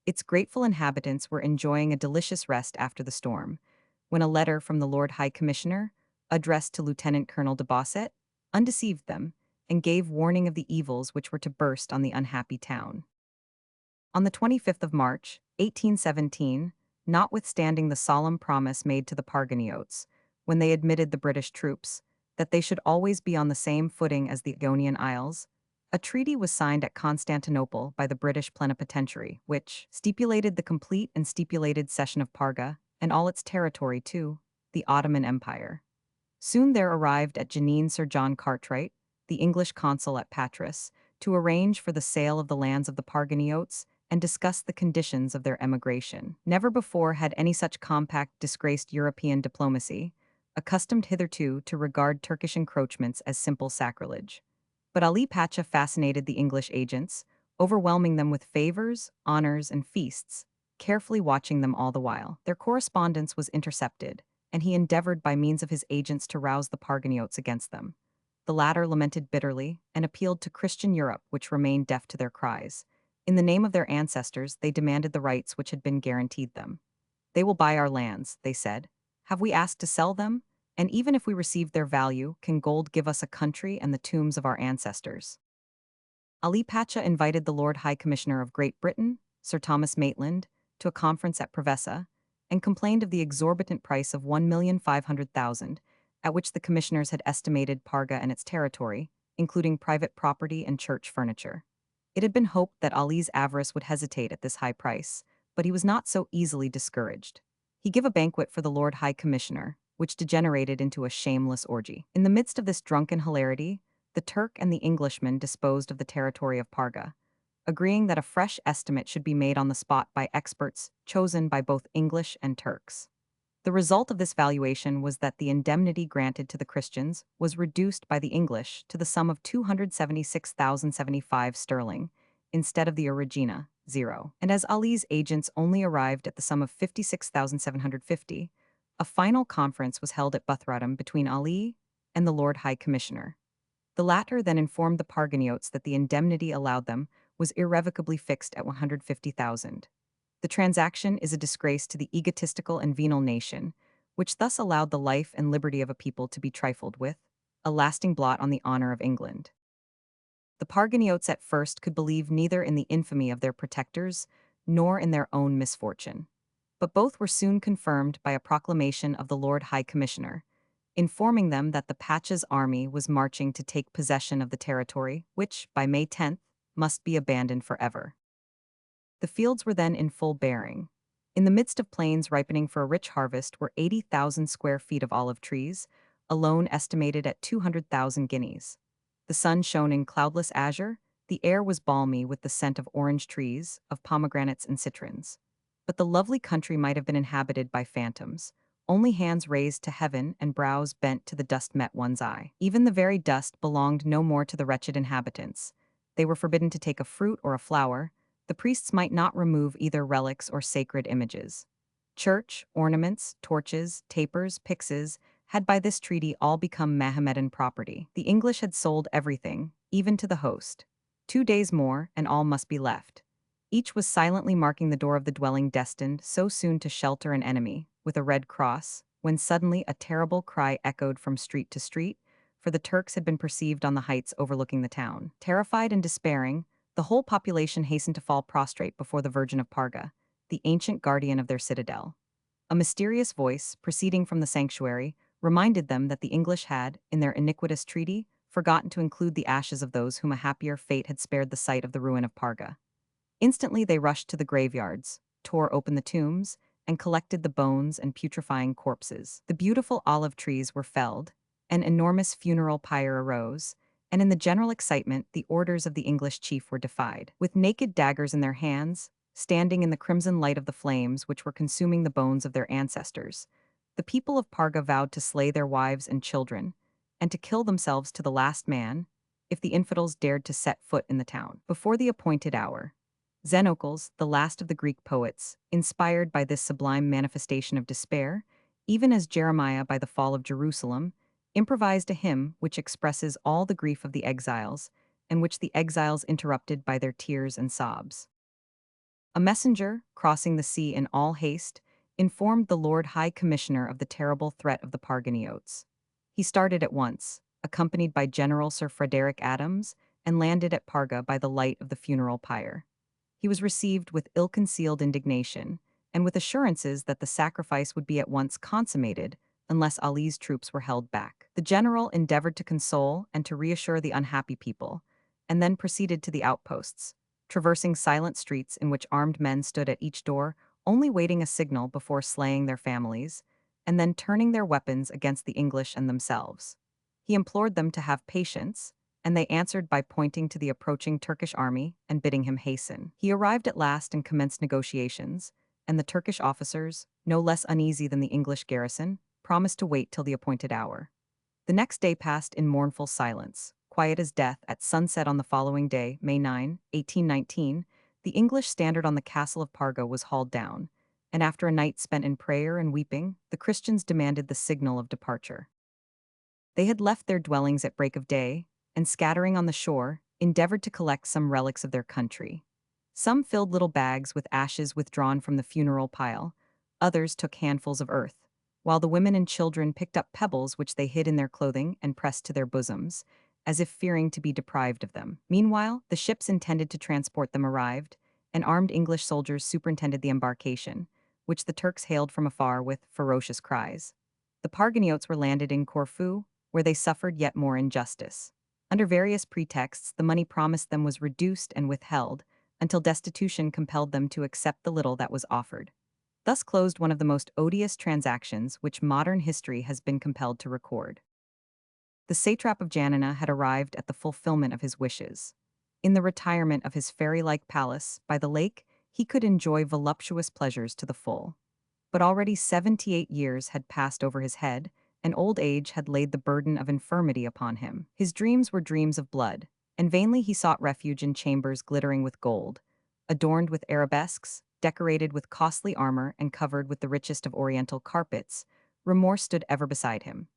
Its grateful inhabitants were enjoying a delicious rest after the storm, when a letter from the Lord High Commissioner, addressed to Lieutenant Colonel de Bosset, undeceived them, and gave warning of the evils which were to burst on the unhappy town. On the 25th of March, 1817, notwithstanding the solemn promise made to the Parganiotes, when they admitted the British troops, that they should always be on the same footing as the Ionian Isles, a treaty was signed at Constantinople by the British plenipotentiary, which stipulated the complete and stipulated cession of Parga, and all its territory to, the Ottoman Empire. Soon there arrived at Janina Sir John Cartwright, the English consul at Patras, to arrange for the sale of the lands of the Parganiotes and discuss the conditions of their emigration. Never before had any such compact disgraced European diplomacy, accustomed hitherto to regard Turkish encroachments as simple sacrilege. But Ali Pacha fascinated the English agents, overwhelming them with favors, honors, and feasts, carefully watching them all the while. Their correspondence was intercepted, and he endeavored by means of his agents to rouse the Parganiotes against them. The latter lamented bitterly and appealed to Christian Europe, which remained deaf to their cries. In the name of their ancestors, they demanded the rights which had been guaranteed them. They will buy our lands, they said. Have we asked to sell them? And even if we received their value, can gold give us a country and the tombs of our ancestors? Ali Pacha invited the Lord High Commissioner of Great Britain, Sir Thomas Maitland, to a conference at Prevesa, and complained of the exorbitant price of 1,500,000, at which the commissioners had estimated Parga and its territory, including private property and church furniture. It had been hoped that Ali's avarice would hesitate at this high price, but he was not so easily discouraged. He gave a banquet for the Lord High Commissioner, which degenerated into a shameless orgy. In the midst of this drunken hilarity, the Turk and the Englishman disposed of the territory of Parga, agreeing that a fresh estimate should be made on the spot by experts chosen by both English and Turks. The result of this valuation was that the indemnity granted to the Christians was reduced by the English to the sum of 276,075 sterling, instead of the origina, 0. And as Ali's agents only arrived at the sum of 56,750, a final conference was held at Buthradam between Ali and the Lord High Commissioner. The latter then informed the Parganiotes that the indemnity allowed them was irrevocably fixed at 150,000. The transaction is a disgrace to the egotistical and venal nation, which thus allowed the life and liberty of a people to be trifled with, a lasting blot on the honor of England. The Parganiotes at first could believe neither in the infamy of their protectors nor in their own misfortune. But both were soon confirmed by a proclamation of the Lord High Commissioner, informing them that the Pacha's army was marching to take possession of the territory, which, by May 10th, must be abandoned forever. The fields were then in full bearing. In the midst of plains ripening for a rich harvest were 80,000 square feet of olive trees, alone estimated at 200,000 guineas. The sun shone in cloudless azure, the air was balmy with the scent of orange trees, of pomegranates and citrons. But the lovely country might have been inhabited by phantoms. Only hands raised to heaven and brows bent to the dust met one's eye. Even the very dust belonged no more to the wretched inhabitants. They were forbidden to take a fruit or a flower. The priests might not remove either relics or sacred images. Church, ornaments, torches, tapers, pyxes, had by this treaty all become Mahomedan property. The English had sold everything, even to the host. 2 days more, and all must be left. Each was silently marking the door of the dwelling destined so soon to shelter an enemy, with a red cross, when suddenly a terrible cry echoed from street to street, for the Turks had been perceived on the heights overlooking the town. Terrified and despairing, the whole population hastened to fall prostrate before the Virgin of Parga, the ancient guardian of their citadel. A mysterious voice, proceeding from the sanctuary, reminded them that the English had, in their iniquitous treaty, forgotten to include the ashes of those whom a happier fate had spared the sight of the ruin of Parga. Instantly they rushed to the graveyards, tore open the tombs, and collected the bones and putrefying corpses. The beautiful olive trees were felled, an enormous funeral pyre arose, and in the general excitement the orders of the English chief were defied. With naked daggers in their hands, standing in the crimson light of the flames which were consuming the bones of their ancestors, the people of Parga vowed to slay their wives and children, and to kill themselves to the last man, if the infidels dared to set foot in the town. Before the appointed hour, Xenocles, the last of the Greek poets, inspired by this sublime manifestation of despair, even as Jeremiah by the fall of Jerusalem, improvised a hymn which expresses all the grief of the exiles, and which the exiles interrupted by their tears and sobs. A messenger, crossing the sea in all haste, informed the Lord High Commissioner of the terrible threat of the Parganiotes. He started at once, accompanied by General Sir Frederick Adams, and landed at Parga by the light of the funeral pyre. He was received with ill-concealed indignation, and with assurances that the sacrifice would be at once consummated unless Ali's troops were held back. The general endeavored to console and to reassure the unhappy people, and then proceeded to the outposts, traversing silent streets in which armed men stood at each door, only waiting a signal before slaying their families, and then turning their weapons against the English and themselves. He implored them to have patience, and they answered by pointing to the approaching Turkish army and bidding him hasten. He arrived at last and commenced negotiations, and the Turkish officers, no less uneasy than the English garrison, promised to wait till the appointed hour. The next day passed in mournful silence. Quiet as death, at sunset on the following day, May 9, 1819, the English standard on the castle of Parga was hauled down, and after a night spent in prayer and weeping, the Christians demanded the signal of departure. They had left their dwellings at break of day, and scattering on the shore, endeavored to collect some relics of their country. Some filled little bags with ashes withdrawn from the funeral pile, others took handfuls of earth, while the women and children picked up pebbles which they hid in their clothing and pressed to their bosoms, as if fearing to be deprived of them. Meanwhile, the ships intended to transport them arrived, and armed English soldiers superintended the embarkation, which the Turks hailed from afar with ferocious cries. The Parganiotes were landed in Corfu, where they suffered yet more injustice. Under various pretexts, the money promised them was reduced and withheld, until destitution compelled them to accept the little that was offered. Thus closed one of the most odious transactions which modern history has been compelled to record. The satrap of Janina had arrived at the fulfillment of his wishes. In the retirement of his fairy-like palace by the lake, he could enjoy voluptuous pleasures to the full. But already 78 years had passed over his head, and old age had laid the burden of infirmity upon him. His dreams were dreams of blood, and vainly he sought refuge in chambers glittering with gold, adorned with arabesques, decorated with costly armor and covered with the richest of oriental carpets. Remorse stood ever beside him.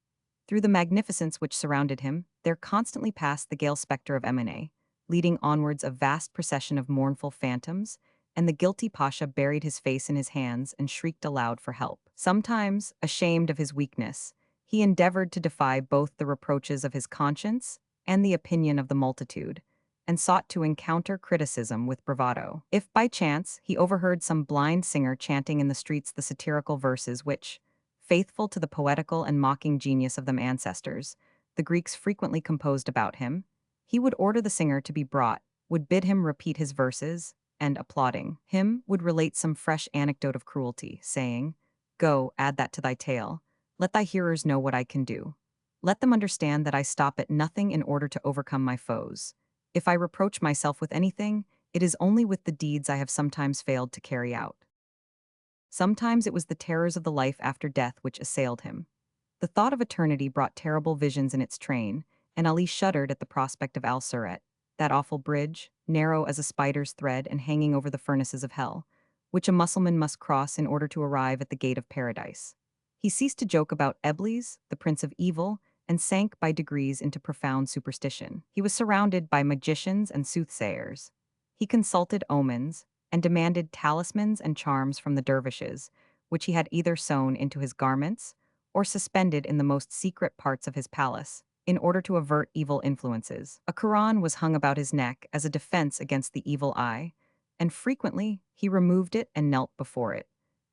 Through the magnificence which surrounded him, there constantly passed the gale spectre of Emine, leading onwards a vast procession of mournful phantoms, and the guilty Pasha buried his face in his hands and shrieked aloud for help. Sometimes, ashamed of his weakness, he endeavored to defy both the reproaches of his conscience and the opinion of the multitude, and sought to encounter criticism with bravado. If by chance he overheard some blind singer chanting in the streets the satirical verses which, faithful to the poetical and mocking genius of them ancestors, the Greeks frequently composed about him, he would order the singer to be brought, would bid him repeat his verses, and, applauding him, would relate some fresh anecdote of cruelty, saying, "Go, add that to thy tale. Let thy hearers know what I can do. Let them understand that I stop at nothing in order to overcome my foes. If I reproach myself with anything, it is only with the deeds I have sometimes failed to carry out." Sometimes it was the terrors of the life after death which assailed him. The thought of eternity brought terrible visions in its train, and Ali shuddered at the prospect of Al-Surat, that awful bridge, narrow as a spider's thread and hanging over the furnaces of hell, which a Mussulman must cross in order to arrive at the gate of paradise. He ceased to joke about Eblis, the prince of evil, and sank by degrees into profound superstition. He was surrounded by magicians and soothsayers. He consulted omens, and demanded talismans and charms from the dervishes, which he had either sewn into his garments or suspended in the most secret parts of his palace, in order to avert evil influences. A Quran was hung about his neck as a defense against the evil eye, and frequently he removed it and knelt before it,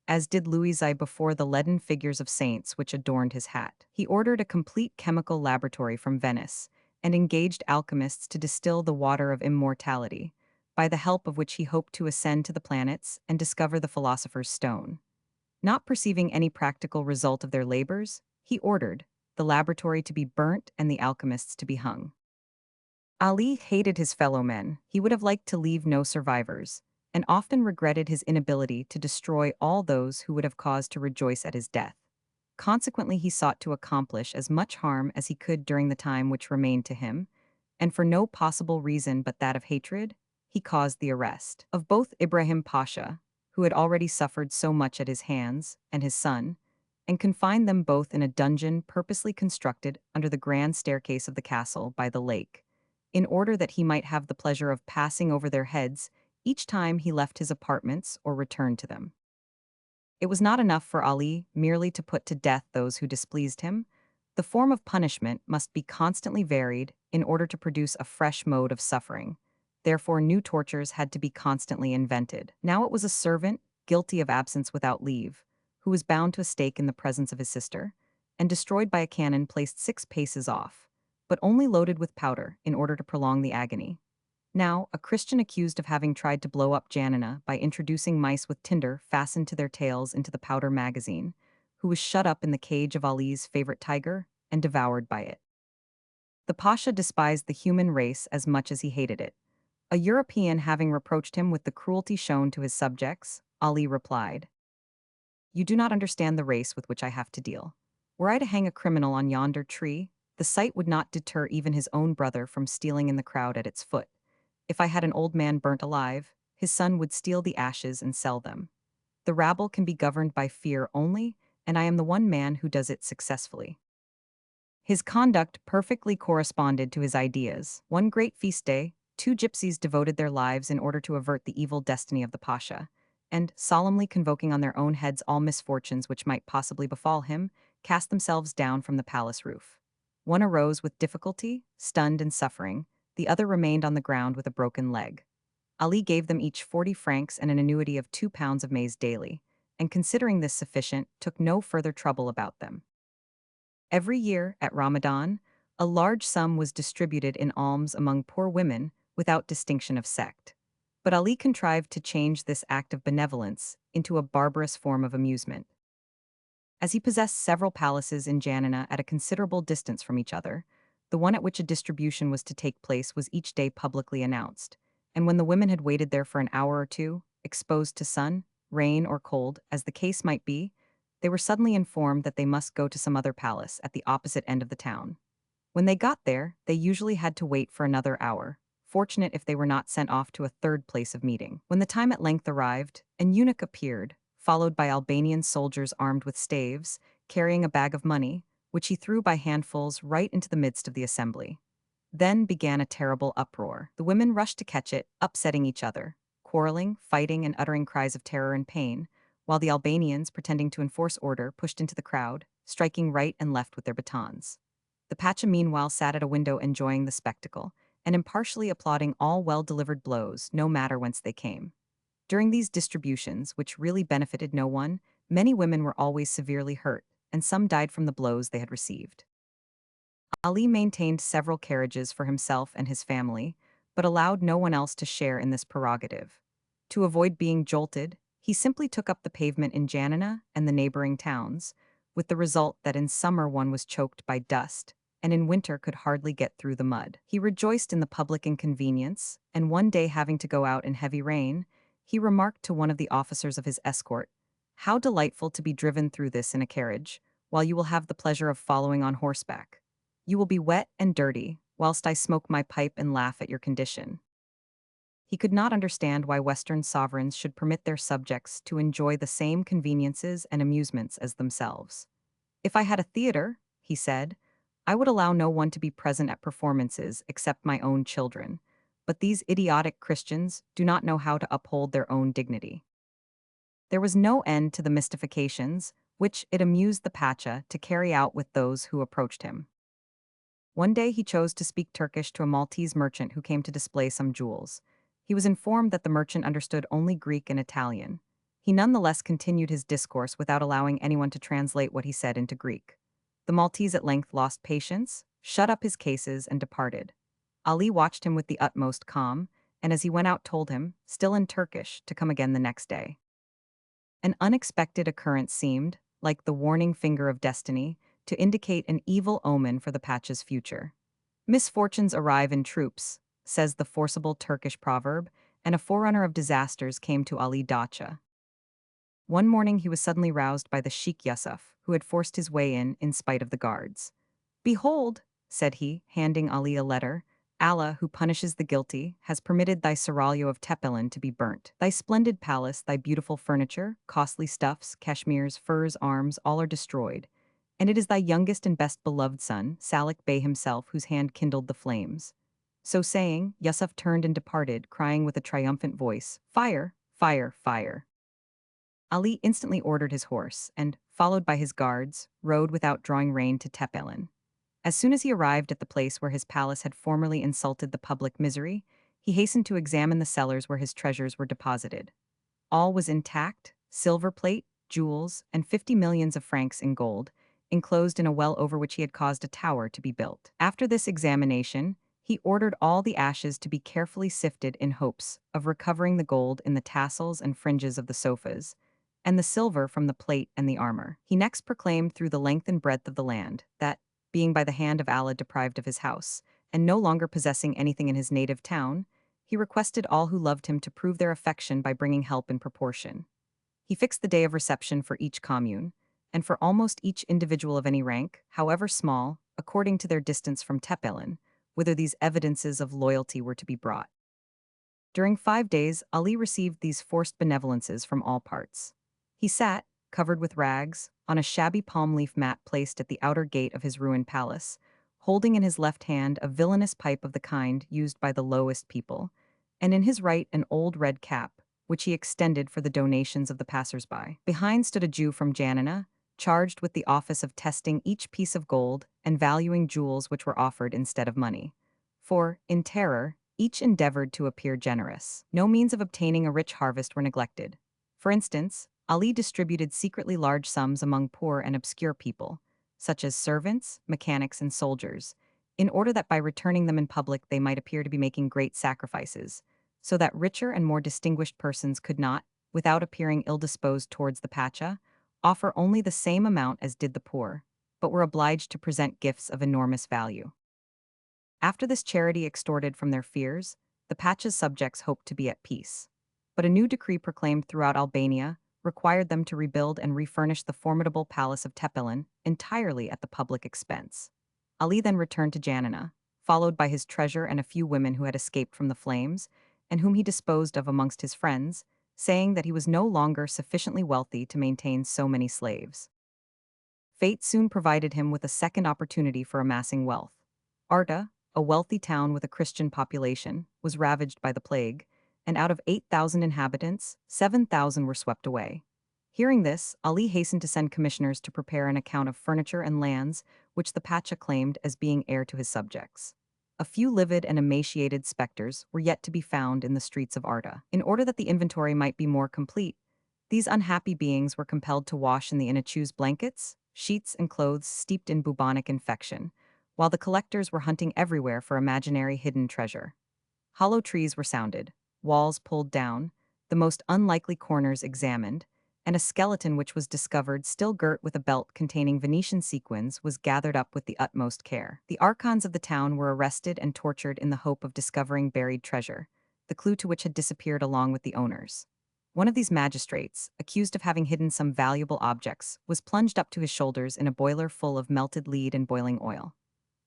as did Louis before the leaden figures of saints which adorned his hat. He ordered a complete chemical laboratory from Venice, and engaged alchemists to distill the water of immortality, by the help of which he hoped to ascend to the planets and discover the philosopher's stone. Not perceiving any practical result of their labors, he ordered the laboratory to be burnt and the alchemists to be hung. Ali hated his fellow men. He would have liked to leave no survivors, and often regretted his inability to destroy all those who would have cause to rejoice at his death. Consequently, he sought to accomplish as much harm as he could during the time which remained to him, and for no possible reason but that of hatred, he caused the arrest of both Ibrahim Pasha, who had already suffered so much at his hands, and his son, and confined them both in a dungeon purposely constructed under the grand staircase of the castle by the lake, in order that he might have the pleasure of passing over their heads each time he left his apartments or returned to them. It was not enough for Ali merely to put to death those who displeased him. The form of punishment must be constantly varied in order to produce a fresh mode of suffering. Therefore, new tortures had to be constantly invented. Now it was a servant, guilty of absence without leave, who was bound to a stake in the presence of his sister, and destroyed by a cannon placed 6 paces off, but only loaded with powder in order to prolong the agony. Now, a Christian accused of having tried to blow up Janina by introducing mice with tinder fastened to their tails into the powder magazine, who was shut up in the cage of Ali's favorite tiger and devoured by it. The Pasha despised the human race as much as he hated it. A European having reproached him with the cruelty shown to his subjects, Ali replied, "You do not understand the race with which I have to deal. Were I to hang a criminal on yonder tree, the sight would not deter even his own brother from stealing in the crowd at its foot. If I had an old man burnt alive, his son would steal the ashes and sell them. The rabble can be governed by fear only, and I am the one man who does it successfully." His conduct perfectly corresponded to his ideas. One great feast day, 2 gypsies devoted their lives in order to avert the evil destiny of the Pasha, and, solemnly convoking on their own heads all misfortunes which might possibly befall him, cast themselves down from the palace roof. One arose with difficulty, stunned and suffering, the other remained on the ground with a broken leg. Ali gave them each 40 francs and an annuity of 2 pounds of maize daily, and considering this sufficient, took no further trouble about them. Every year, at Ramadan, a large sum was distributed in alms among poor women without distinction of sect. But Ali contrived to change this act of benevolence into a barbarous form of amusement. As he possessed several palaces in Janina at a considerable distance from each other, the one at which a distribution was to take place was each day publicly announced, and when the women had waited there for an hour or two, exposed to sun, rain, or cold, as the case might be, they were suddenly informed that they must go to some other palace at the opposite end of the town. When they got there, they usually had to wait for another hour, fortunate if they were not sent off to a third place of meeting. When the time at length arrived, an eunuch appeared, followed by Albanian soldiers armed with staves, carrying a bag of money, which he threw by handfuls right into the midst of the assembly. Then began a terrible uproar. The women rushed to catch it, upsetting each other, quarreling, fighting, and uttering cries of terror and pain, while the Albanians, pretending to enforce order, pushed into the crowd, striking right and left with their batons. The Pacha meanwhile sat at a window enjoying the spectacle, and impartially applauding all well-delivered blows, no matter whence they came. During these distributions, which really benefited no one, many women were always severely hurt, and some died from the blows they had received. Ali maintained several carriages for himself and his family, but allowed no one else to share in this prerogative. To avoid being jolted, he simply took up the pavement in Janina and the neighboring towns, with the result that in summer one was choked by dust, and in winter could hardly get through the mud. He rejoiced in the public inconvenience, and one day having to go out in heavy rain, he remarked to one of the officers of his escort, "How delightful to be driven through this in a carriage, while you will have the pleasure of following on horseback. You will be wet and dirty, whilst I smoke my pipe and laugh at your condition." He could not understand why Western sovereigns should permit their subjects to enjoy the same conveniences and amusements as themselves. "If I had a theater," he said, "I would allow no one to be present at performances except my own children, but these idiotic Christians do not know how to uphold their own dignity." There was no end to the mystifications, which it amused the Pacha to carry out with those who approached him. One day he chose to speak Turkish to a Maltese merchant who came to display some jewels. He was informed that the merchant understood only Greek and Italian. He nonetheless continued his discourse without allowing anyone to translate what he said into Greek. The Maltese at length lost patience, shut up his cases, and departed. Ali watched him with the utmost calm, and as he went out told him, still in Turkish, to come again the next day. An unexpected occurrence seemed, like the warning finger of destiny, to indicate an evil omen for the Pacha's future. "Misfortunes arrive in troops," says the forcible Turkish proverb, and a forerunner of disasters came to Ali Dacha. One morning he was suddenly roused by the Sheikh Yusuf, who had forced his way in spite of the guards. "Behold," said he, handing Ali a letter, "Allah, who punishes the guilty, has permitted thy seraglio of Tepelin to be burnt. Thy splendid palace, thy beautiful furniture, costly stuffs, cashmeres, furs, arms, all are destroyed. And it is thy youngest and best beloved son, Salik Bey himself, whose hand kindled the flames." So saying, Yusuf turned and departed, crying with a triumphant voice, "Fire! Fire! Fire!" Ali instantly ordered his horse and, followed by his guards, rode without drawing rein to Tepelen. As soon as he arrived at the place where his palace had formerly insulted the public misery, he hastened to examine the cellars where his treasures were deposited. All was intact: silver plate, jewels, and 50 millions of francs in gold, enclosed in a well over which he had caused a tower to be built. After this examination, he ordered all the ashes to be carefully sifted in hopes of recovering the gold in the tassels and fringes of the sofas, and the silver from the plate and the armor. He next proclaimed through the length and breadth of the land that, being by the hand of Allah deprived of his house, and no longer possessing anything in his native town, he requested all who loved him to prove their affection by bringing help in proportion. He fixed the day of reception for each commune, and for almost each individual of any rank, however small, according to their distance from Tepelen, whither these evidences of loyalty were to be brought. During 5 days, Ali received these forced benevolences from all parts. He sat, covered with rags, on a shabby palm leaf mat placed at the outer gate of his ruined palace, holding in his left hand a villainous pipe of the kind used by the lowest people, and in his right an old red cap, which he extended for the donations of the passers-by. Behind stood a Jew from Janina, charged with the office of testing each piece of gold and valuing jewels which were offered instead of money. For, in terror, each endeavored to appear generous. No means of obtaining a rich harvest were neglected. For instance, Ali distributed secretly large sums among poor and obscure people, such as servants, mechanics, and soldiers, in order that by returning them in public they might appear to be making great sacrifices, so that richer and more distinguished persons could not, without appearing ill-disposed towards the Pacha, offer only the same amount as did the poor, but were obliged to present gifts of enormous value. After this charity extorted from their fears, the Pacha's subjects hoped to be at peace. But a new decree proclaimed throughout Albania required them to rebuild and refurnish the formidable palace of Tepelen entirely at the public expense. Ali then returned to Janina, followed by his treasure and a few women who had escaped from the flames, and whom he disposed of amongst his friends, saying that he was no longer sufficiently wealthy to maintain so many slaves. Fate soon provided him with a second opportunity for amassing wealth. Arta, a wealthy town with a Christian population, was ravaged by the plague, and out of 8,000 inhabitants, 7,000 were swept away. Hearing this, Ali hastened to send commissioners to prepare an account of furniture and lands which the Pacha claimed as being heir to his subjects. A few livid and emaciated specters were yet to be found in the streets of Arta. In order that the inventory might be more complete, these unhappy beings were compelled to wash in the Inachu's blankets, sheets, and clothes steeped in bubonic infection, while the collectors were hunting everywhere for imaginary hidden treasure. Hollow trees were sounded, walls pulled down, the most unlikely corners examined, and a skeleton which was discovered still girt with a belt containing Venetian sequins was gathered up with the utmost care. The archons of the town were arrested and tortured in the hope of discovering buried treasure, the clue to which had disappeared along with the owners. One of these magistrates, accused of having hidden some valuable objects, was plunged up to his shoulders in a boiler full of melted lead and boiling oil.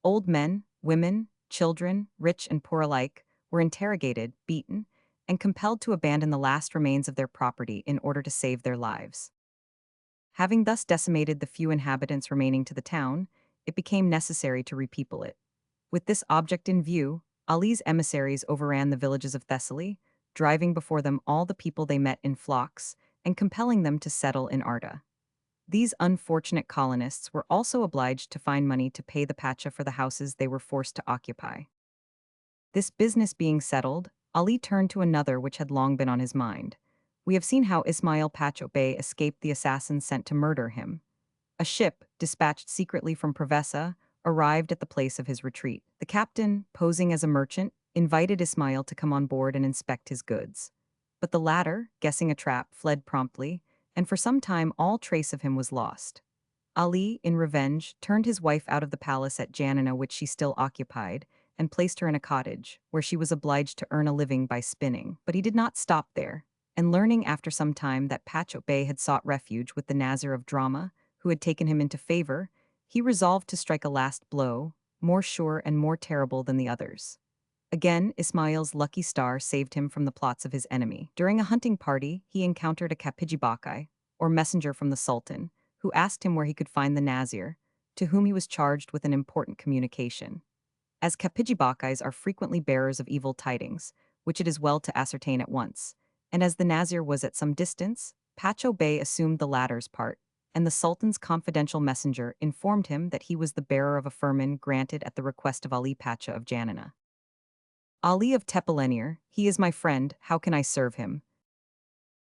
Old men, women, children, rich and poor alike, were interrogated, beaten, and compelled to abandon the last remains of their property in order to save their lives. Having thus decimated the few inhabitants remaining to the town, it became necessary to repeople it. With this object in view, Ali's emissaries overran the villages of Thessaly, driving before them all the people they met in flocks, and compelling them to settle in Arta. These unfortunate colonists were also obliged to find money to pay the Pacha for the houses they were forced to occupy. This business being settled, Ali turned to another which had long been on his mind. We have seen how Ismail Pacha Bey escaped the assassins sent to murder him. A ship, dispatched secretly from Prevesa, arrived at the place of his retreat. The captain, posing as a merchant, invited Ismail to come on board and inspect his goods. But the latter, guessing a trap, fled promptly, and for some time all trace of him was lost. Ali, in revenge, turned his wife out of the palace at Janina which she still occupied, and placed her in a cottage, where she was obliged to earn a living by spinning. But he did not stop there, and learning after some time that Pacha Bey had sought refuge with the Nazir of Drama, who had taken him into favor, he resolved to strike a last blow, more sure and more terrible than the others. Again, Ismail's lucky star saved him from the plots of his enemy. During a hunting party, he encountered a Kapijibakai, or messenger from the Sultan, who asked him where he could find the Nazir, to whom he was charged with an important communication. As Kapijibakais are frequently bearers of evil tidings, which it is well to ascertain at once, and as the Nazir was at some distance, Pacho Bey assumed the latter's part, and the Sultan's confidential messenger informed him that he was the bearer of a firman granted at the request of Ali Pacha of Janina. Ali of Tepelenir, he is my friend, how can I serve him?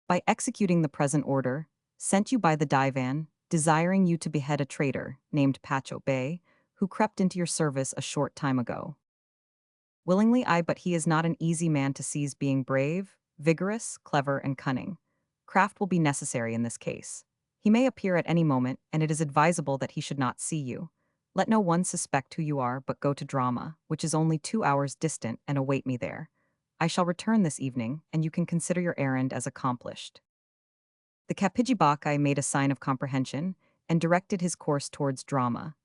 By executing the present order, sent you by the divan, desiring you to behead a traitor, named Pacho Bey, who crept into your service a short time ago. Willingly but he is not an easy man to seize, being brave, vigorous, clever, and cunning. Craft will be necessary in this case. He may appear at any moment, and it is advisable that he should not see you. Let no one suspect who you are, but go to Drama, which is only 2 hours distant, and await me there. I shall return this evening, and you can consider your errand as accomplished. The Kapijibaka made a sign of comprehension and directed his course towards Drama,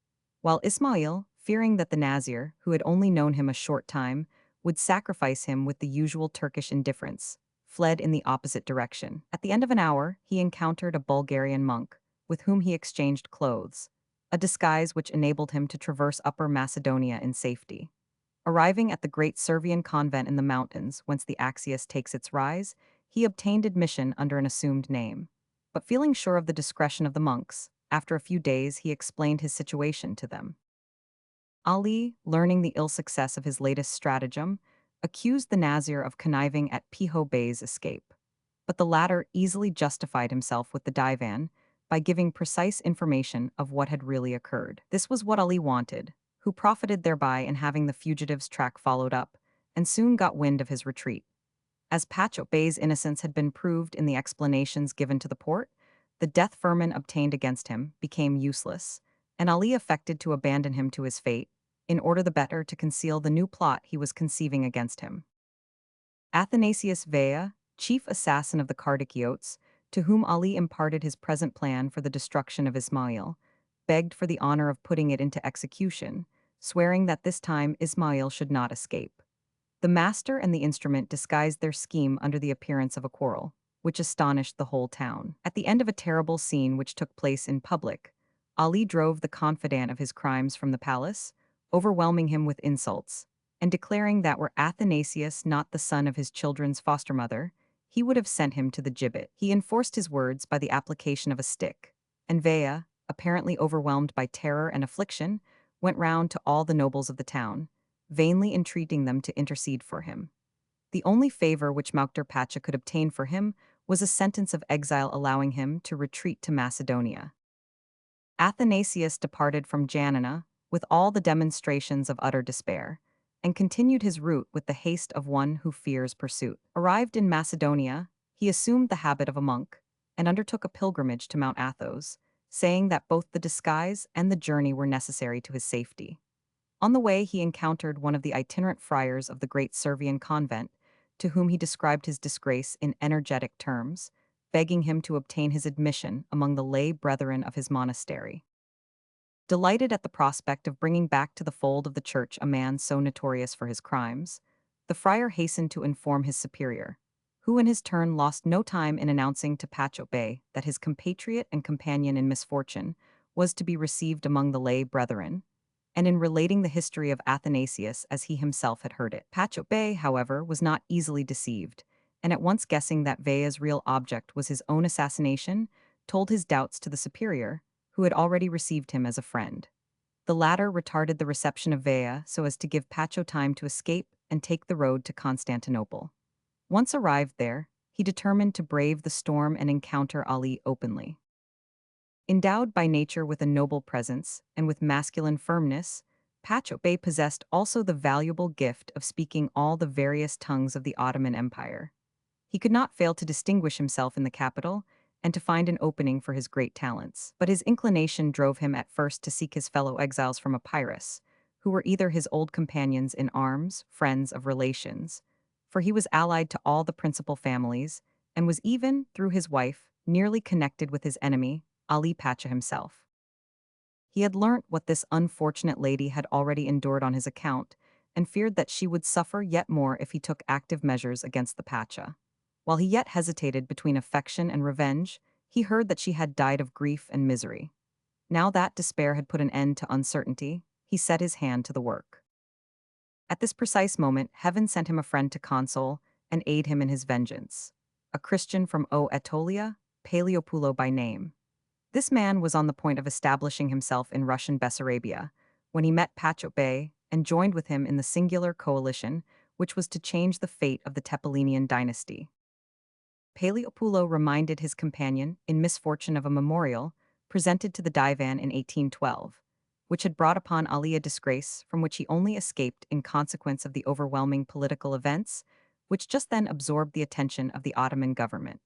while Ismail, fearing that the Nazir, who had only known him a short time, would sacrifice him with the usual Turkish indifference, fled in the opposite direction. At the end of an hour, he encountered a Bulgarian monk, with whom he exchanged clothes, a disguise which enabled him to traverse Upper Macedonia in safety. Arriving at the great Servian convent in the mountains whence the Axios takes its rise, he obtained admission under an assumed name. But feeling sure of the discretion of the monks, after a few days he explained his situation to them. Ali, learning the ill success of his latest stratagem, accused the Nazir of conniving at Piho Bey's escape. But the latter easily justified himself with the divan by giving precise information of what had really occurred. This was what Ali wanted, who profited thereby in having the fugitive's track followed up, and soon got wind of his retreat. As Pacho Bey's innocence had been proved in the explanations given to the Porte, the death firman obtained against him became useless, and Ali affected to abandon him to his fate, in order the better to conceal the new plot he was conceiving against him. Athanasius Vea, chief assassin of the Kardikiotes, to whom Ali imparted his present plan for the destruction of Ismail, begged for the honor of putting it into execution, swearing that this time Ismail should not escape. The master and the instrument disguised their scheme under the appearance of a quarrel, which astonished the whole town. At the end of a terrible scene which took place in public, Ali drove the confidant of his crimes from the palace, overwhelming him with insults, and declaring that were Athanasius not the son of his children's foster mother, he would have sent him to the gibbet. He enforced his words by the application of a stick, and Vea, apparently overwhelmed by terror and affliction, went round to all the nobles of the town, vainly entreating them to intercede for him. The only favor which Maukter Pacha could obtain for him was a sentence of exile allowing him to retreat to Macedonia. Athanasius departed from Janina with all the demonstrations of utter despair, and continued his route with the haste of one who fears pursuit. Arrived in Macedonia, he assumed the habit of a monk, and undertook a pilgrimage to Mount Athos, saying that both the disguise and the journey were necessary to his safety. On the way he encountered one of the itinerant friars of the great Servian convent, to whom he described his disgrace in energetic terms, begging him to obtain his admission among the lay brethren of his monastery. Delighted at the prospect of bringing back to the fold of the church a man so notorious for his crimes, the friar hastened to inform his superior, who in his turn lost no time in announcing to Pacho Bey that his compatriot and companion in misfortune was to be received among the lay brethren, and in relating the history of Athanasius as he himself had heard it. Pacho Bey, however, was not easily deceived, and at once guessing that Vea's real object was his own assassination, told his doubts to the superior, who had already received him as a friend. The latter retarded the reception of Vea so as to give Pacho time to escape and take the road to Constantinople. Once arrived there, he determined to brave the storm and encounter Ali openly. Endowed by nature with a noble presence and with masculine firmness, Pacho Bey possessed also the valuable gift of speaking all the various tongues of the Ottoman Empire. He could not fail to distinguish himself in the capital and to find an opening for his great talents. But his inclination drove him at first to seek his fellow exiles from Epirus, who were either his old companions in arms, friends of relations, for he was allied to all the principal families, and was even, through his wife, nearly connected with his enemy, Ali Pacha himself. He had learnt what this unfortunate lady had already endured on his account, and feared that she would suffer yet more if he took active measures against the Pacha. While he yet hesitated between affection and revenge, he heard that she had died of grief and misery. Now that despair had put an end to uncertainty, he set his hand to the work. At this precise moment, heaven sent him a friend to console and aid him in his vengeance. A Christian from O Etolia, Paleopoulo by name. This man was on the point of establishing himself in Russian Bessarabia when he met Pacha Bey and joined with him in the singular coalition which was to change the fate of the Tepelenian dynasty. Paleopoulo reminded his companion in misfortune of a memorial presented to the Divan in 1812, which had brought upon Ali a disgrace from which he only escaped in consequence of the overwhelming political events which just then absorbed the attention of the Ottoman government.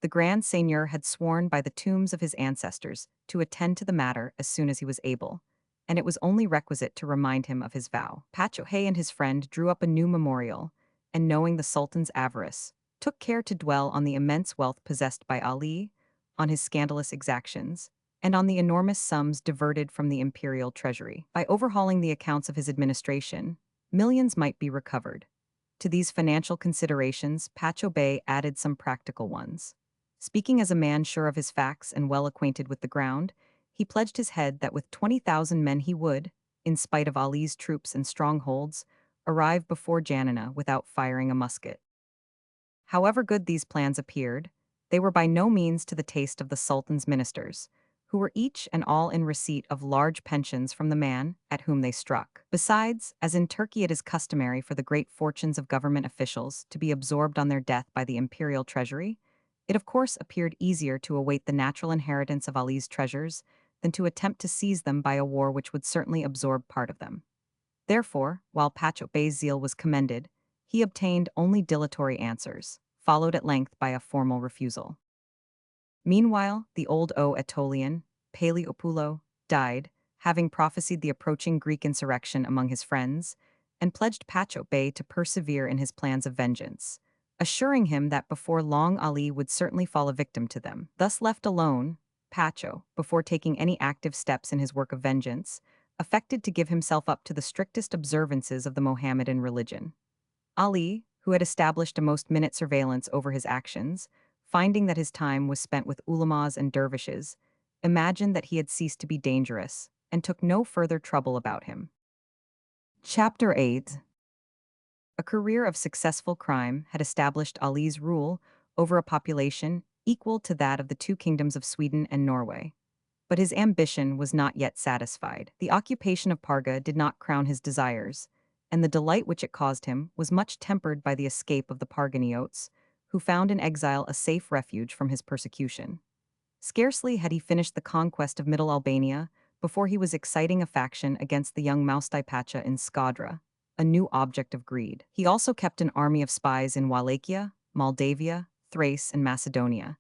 The Grand Seigneur had sworn by the tombs of his ancestors to attend to the matter as soon as he was able, and it was only requisite to remind him of his vow. Pachohe and his friend drew up a new memorial, and knowing the Sultan's avarice, took care to dwell on the immense wealth possessed by Ali, on his scandalous exactions, and on the enormous sums diverted from the imperial treasury. By overhauling the accounts of his administration, millions might be recovered. To these financial considerations, Pacho Bey added some practical ones. Speaking as a man sure of his facts and well acquainted with the ground, he pledged his head that with 20,000 men he would, in spite of Ali's troops and strongholds, arrive before Janina without firing a musket. However good these plans appeared, they were by no means to the taste of the Sultan's ministers, who were each and all in receipt of large pensions from the man at whom they struck. Besides, as in Turkey it is customary for the great fortunes of government officials to be absorbed on their death by the imperial treasury, it of course appeared easier to await the natural inheritance of Ali's treasures than to attempt to seize them by a war which would certainly absorb part of them. Therefore, while Pacho Bey's zeal was commended, he obtained only dilatory answers, followed at length by a formal refusal. Meanwhile, the old Aetolian, Paleopoulo, died, having prophesied the approaching Greek insurrection among his friends, and pledged Pacho Bey to persevere in his plans of vengeance, assuring him that before long Ali would certainly fall a victim to them. Thus left alone, Pacho, before taking any active steps in his work of vengeance, affected to give himself up to the strictest observances of the Mohammedan religion. Ali, who had established a most minute surveillance over his actions, finding that his time was spent with ulamas and dervishes, imagined that he had ceased to be dangerous, and took no further trouble about him. Chapter 8. A career of successful crime had established Ali's rule over a population equal to that of the two kingdoms of Sweden and Norway. But his ambition was not yet satisfied. The occupation of Parga did not crown his desires, and the delight which it caused him was much tempered by the escape of the Parganiotes, who found in exile a safe refuge from his persecution. Scarcely had he finished the conquest of Middle Albania before he was exciting a faction against the young Ali Pacha in Skadra, a new object of greed. He also kept an army of spies in Wallachia, Moldavia, Thrace, and Macedonia,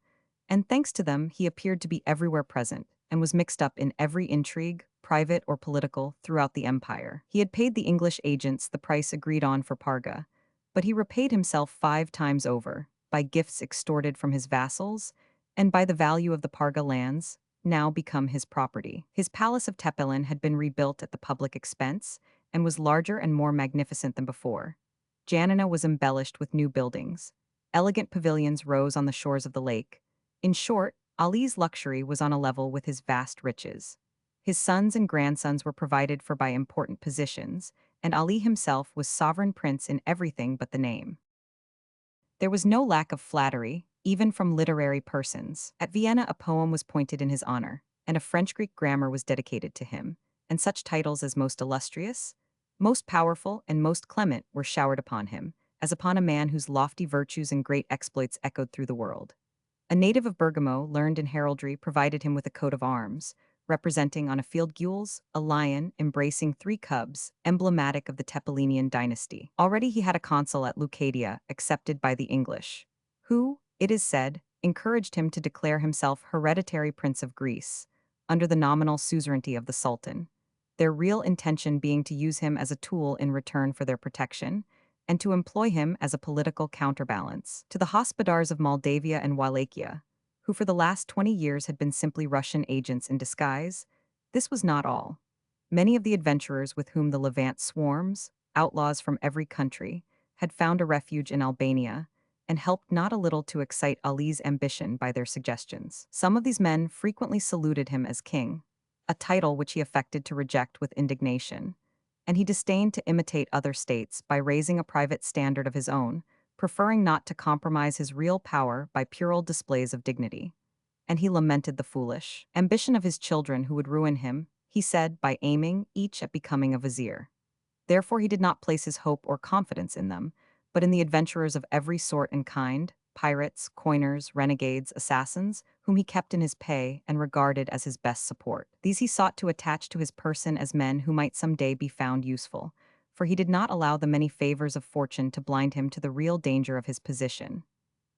and thanks to them he appeared to be everywhere present and was mixed up in every intrigue, private or political, throughout the empire. He had paid the English agents the price agreed on for Parga, but he repaid himself 5 times over, by gifts extorted from his vassals, and by the value of the Parga lands, now become his property. His palace of Tepelen had been rebuilt at the public expense, and was larger and more magnificent than before. Janina was embellished with new buildings. Elegant pavilions rose on the shores of the lake. In short, Ali's luxury was on a level with his vast riches. His sons and grandsons were provided for by important positions, and Ali himself was sovereign prince in everything but the name. There was no lack of flattery, even from literary persons. At Vienna a poem was pointed in his honor, and a French-Greek grammar was dedicated to him, and such titles as most illustrious, most powerful, and most clement were showered upon him, as upon a man whose lofty virtues and great exploits echoed through the world. A native of Bergamo, learned in heraldry, provided him with a coat of arms, representing on a field gules a lion embracing 3 cubs, emblematic of the Tepelenian dynasty. Already he had a consul at Leucadia, accepted by the English, who, it is said, encouraged him to declare himself hereditary prince of Greece, under the nominal suzerainty of the Sultan, their real intention being to use him as a tool in return for their protection, and to employ him as a political counterbalance to the hospodars of Moldavia and Wallachia, who for the last 20 years had been simply Russian agents in disguise. This was not all. Many of the adventurers with whom the Levant swarms, outlaws from every country, had found a refuge in Albania, and helped not a little to excite Ali's ambition by their suggestions. Some of these men frequently saluted him as king, a title which he affected to reject with indignation, and he disdained to imitate other states by raising a private standard of his own, preferring not to compromise his real power by puerile displays of dignity. and he lamented the foolish ambition of his children who would ruin him, he said, by aiming each at becoming a vizier. Therefore he did not place his hope or confidence in them, but in the adventurers of every sort and kind, pirates, coiners, renegades, assassins, whom he kept in his pay and regarded as his best support. These he sought to attach to his person as men who might some day be found useful, for he did not allow the many favors of fortune to blind him to the real danger of his position.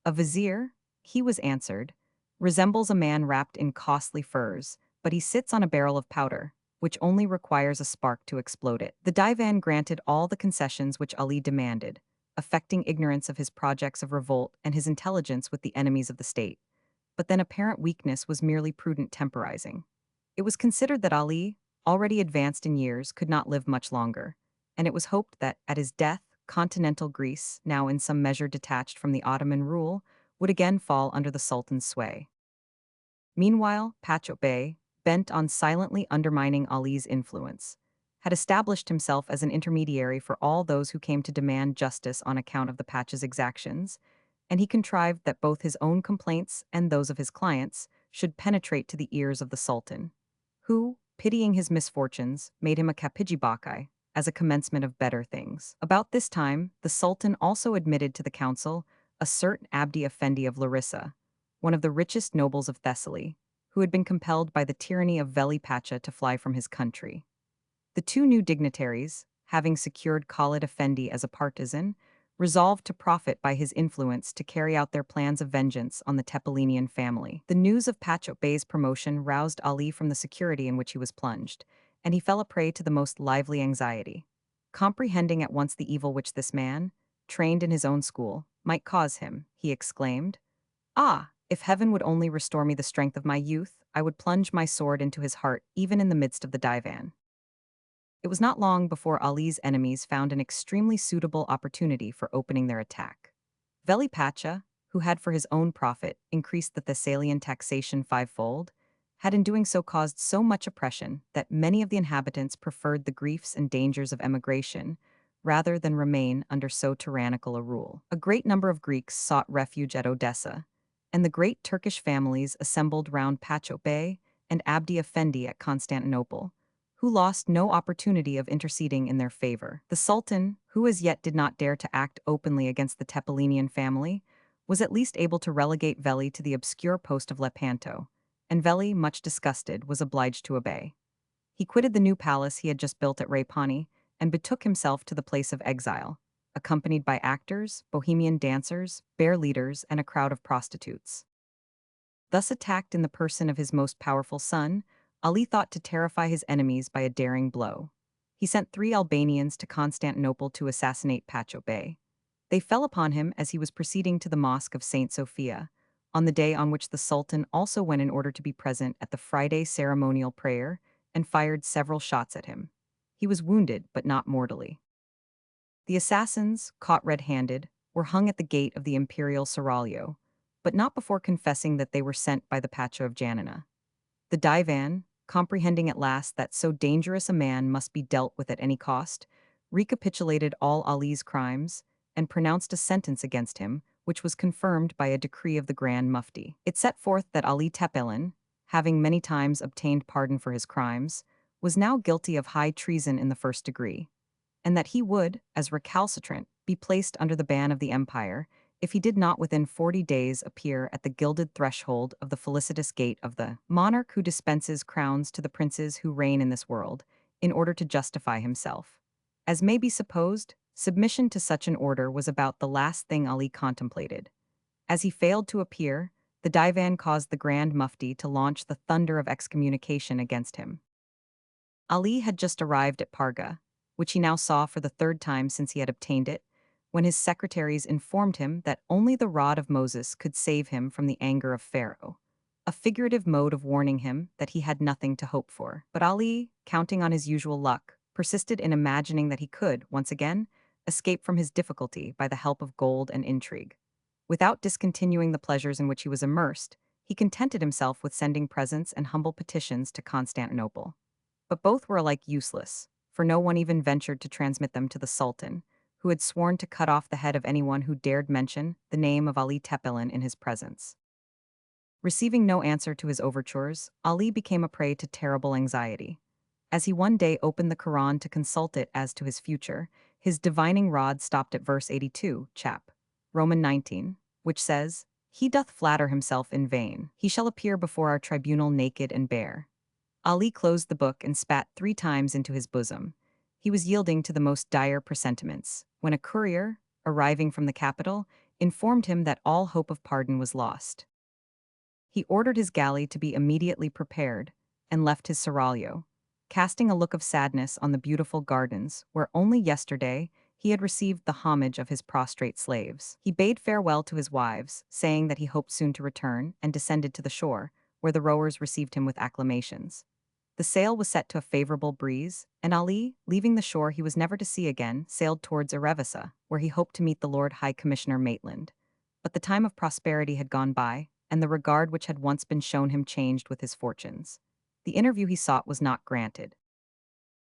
A vizier, he was answered, resembles a man wrapped in costly furs, but he sits on a barrel of powder, which only requires a spark to explode it. The divan granted all the concessions which Ali demanded, affecting ignorance of his projects of revolt and his intelligence with the enemies of the state. But then apparent weakness was merely prudent temporizing. It was considered that Ali, already advanced in years, could not live much longer, and it was hoped that, at his death, continental Greece, now in some measure detached from the Ottoman rule, would again fall under the Sultan's sway. Meanwhile, Pacha Bey, bent on silently undermining Ali's influence, had established himself as an intermediary for all those who came to demand justice on account of the Pacha's exactions, and he contrived that both his own complaints and those of his clients should penetrate to the ears of the Sultan, who, pitying his misfortunes, made him a kapijibakai, as a commencement of better things. About this time, the Sultan also admitted to the council a certain Abdi Effendi of Larissa, one of the richest nobles of Thessaly, who had been compelled by the tyranny of Veli Pacha to fly from his country. The two new dignitaries, having secured Khalid Effendi as a partisan, resolved to profit by his influence to carry out their plans of vengeance on the Tepelenian family. The news of Pacha Bey's promotion roused Ali from the security in which he was plunged, and he fell a prey to the most lively anxiety. Comprehending at once the evil which this man, trained in his own school, might cause him, he exclaimed, "Ah, if heaven would only restore me the strength of my youth, I would plunge my sword into his heart even in the midst of the divan." It was not long before Ali's enemies found an extremely suitable opportunity for opening their attack. Veli Pacha, who had for his own profit increased the Thessalian taxation fivefold, had in doing so caused so much oppression that many of the inhabitants preferred the griefs and dangers of emigration rather than remain under so tyrannical a rule. A great number of Greeks sought refuge at Odessa, and the great Turkish families assembled round Pacha Bey and Abdi Effendi at Constantinople, who lost no opportunity of interceding in their favor. The Sultan, who as yet did not dare to act openly against the Tepelenian family, was at least able to relegate Veli to the obscure post of Lepanto, and Veli, much disgusted, was obliged to obey. He quitted the new palace he had just built at Raypani and betook himself to the place of exile, accompanied by actors, bohemian dancers, bear leaders, and a crowd of prostitutes. Thus attacked in the person of his most powerful son, Ali thought to terrify his enemies by a daring blow. He sent 3 Albanians to Constantinople to assassinate Pacha Bey. They fell upon him as he was proceeding to the Mosque of St. Sophia, on the day on which the Sultan also went in order to be present at the Friday ceremonial prayer, and fired several shots at him. He was wounded, but not mortally. The assassins, caught red-handed, were hung at the gate of the imperial seraglio, but not before confessing that they were sent by the Pacha of Janina. The divan, comprehending at last that so dangerous a man must be dealt with at any cost, recapitulated all Ali's crimes and pronounced a sentence against him, which was confirmed by a decree of the Grand Mufti. It set forth that Ali Tepelin, having many times obtained pardon for his crimes, was now guilty of high treason in the first degree, and that he would, as recalcitrant, be placed under the ban of the empire if he did not within 40 days appear at the gilded threshold of the felicitous gate of the monarch who dispenses crowns to the princes who reign in this world, in order to justify himself. As may be supposed, submission to such an order was about the last thing Ali contemplated. As he failed to appear, the divan caused the Grand Mufti to launch the thunder of excommunication against him. Ali had just arrived at Parga, which he now saw for the 3rd time since he had obtained it, when his secretaries informed him that only the rod of Moses could save him from the anger of Pharaoh, a figurative mode of warning him that he had nothing to hope for. But Ali, counting on his usual luck, persisted in imagining that he could, once again, escape from his difficulty by the help of gold and intrigue. Without discontinuing the pleasures in which he was immersed, he contented himself with sending presents and humble petitions to Constantinople. But both were alike useless, for no one even ventured to transmit them to the Sultan, who had sworn to cut off the head of anyone who dared mention the name of Ali Tepelin in his presence. Receiving no answer to his overtures, Ali became a prey to terrible anxiety. As he one day opened the Quran to consult it as to his future, his divining rod stopped at verse 82, chap. Roman 19, which says, "He doth flatter himself in vain. He shall appear before our tribunal naked and bare." Ali closed the book and spat 3 times into his bosom. He was yielding to the most dire presentiments, when a courier, arriving from the capital, informed him that all hope of pardon was lost. He ordered his galley to be immediately prepared, and left his seraglio, casting a look of sadness on the beautiful gardens where only yesterday he had received the homage of his prostrate slaves. He bade farewell to his wives, saying that he hoped soon to return, and descended to the shore, where the rowers received him with acclamations. The sail was set to a favorable breeze, and Ali, leaving the shore he was never to see again, sailed towards Erevisa, where he hoped to meet the Lord High Commissioner Maitland. But the time of prosperity had gone by, and the regard which had once been shown him changed with his fortunes. The interview he sought was not granted.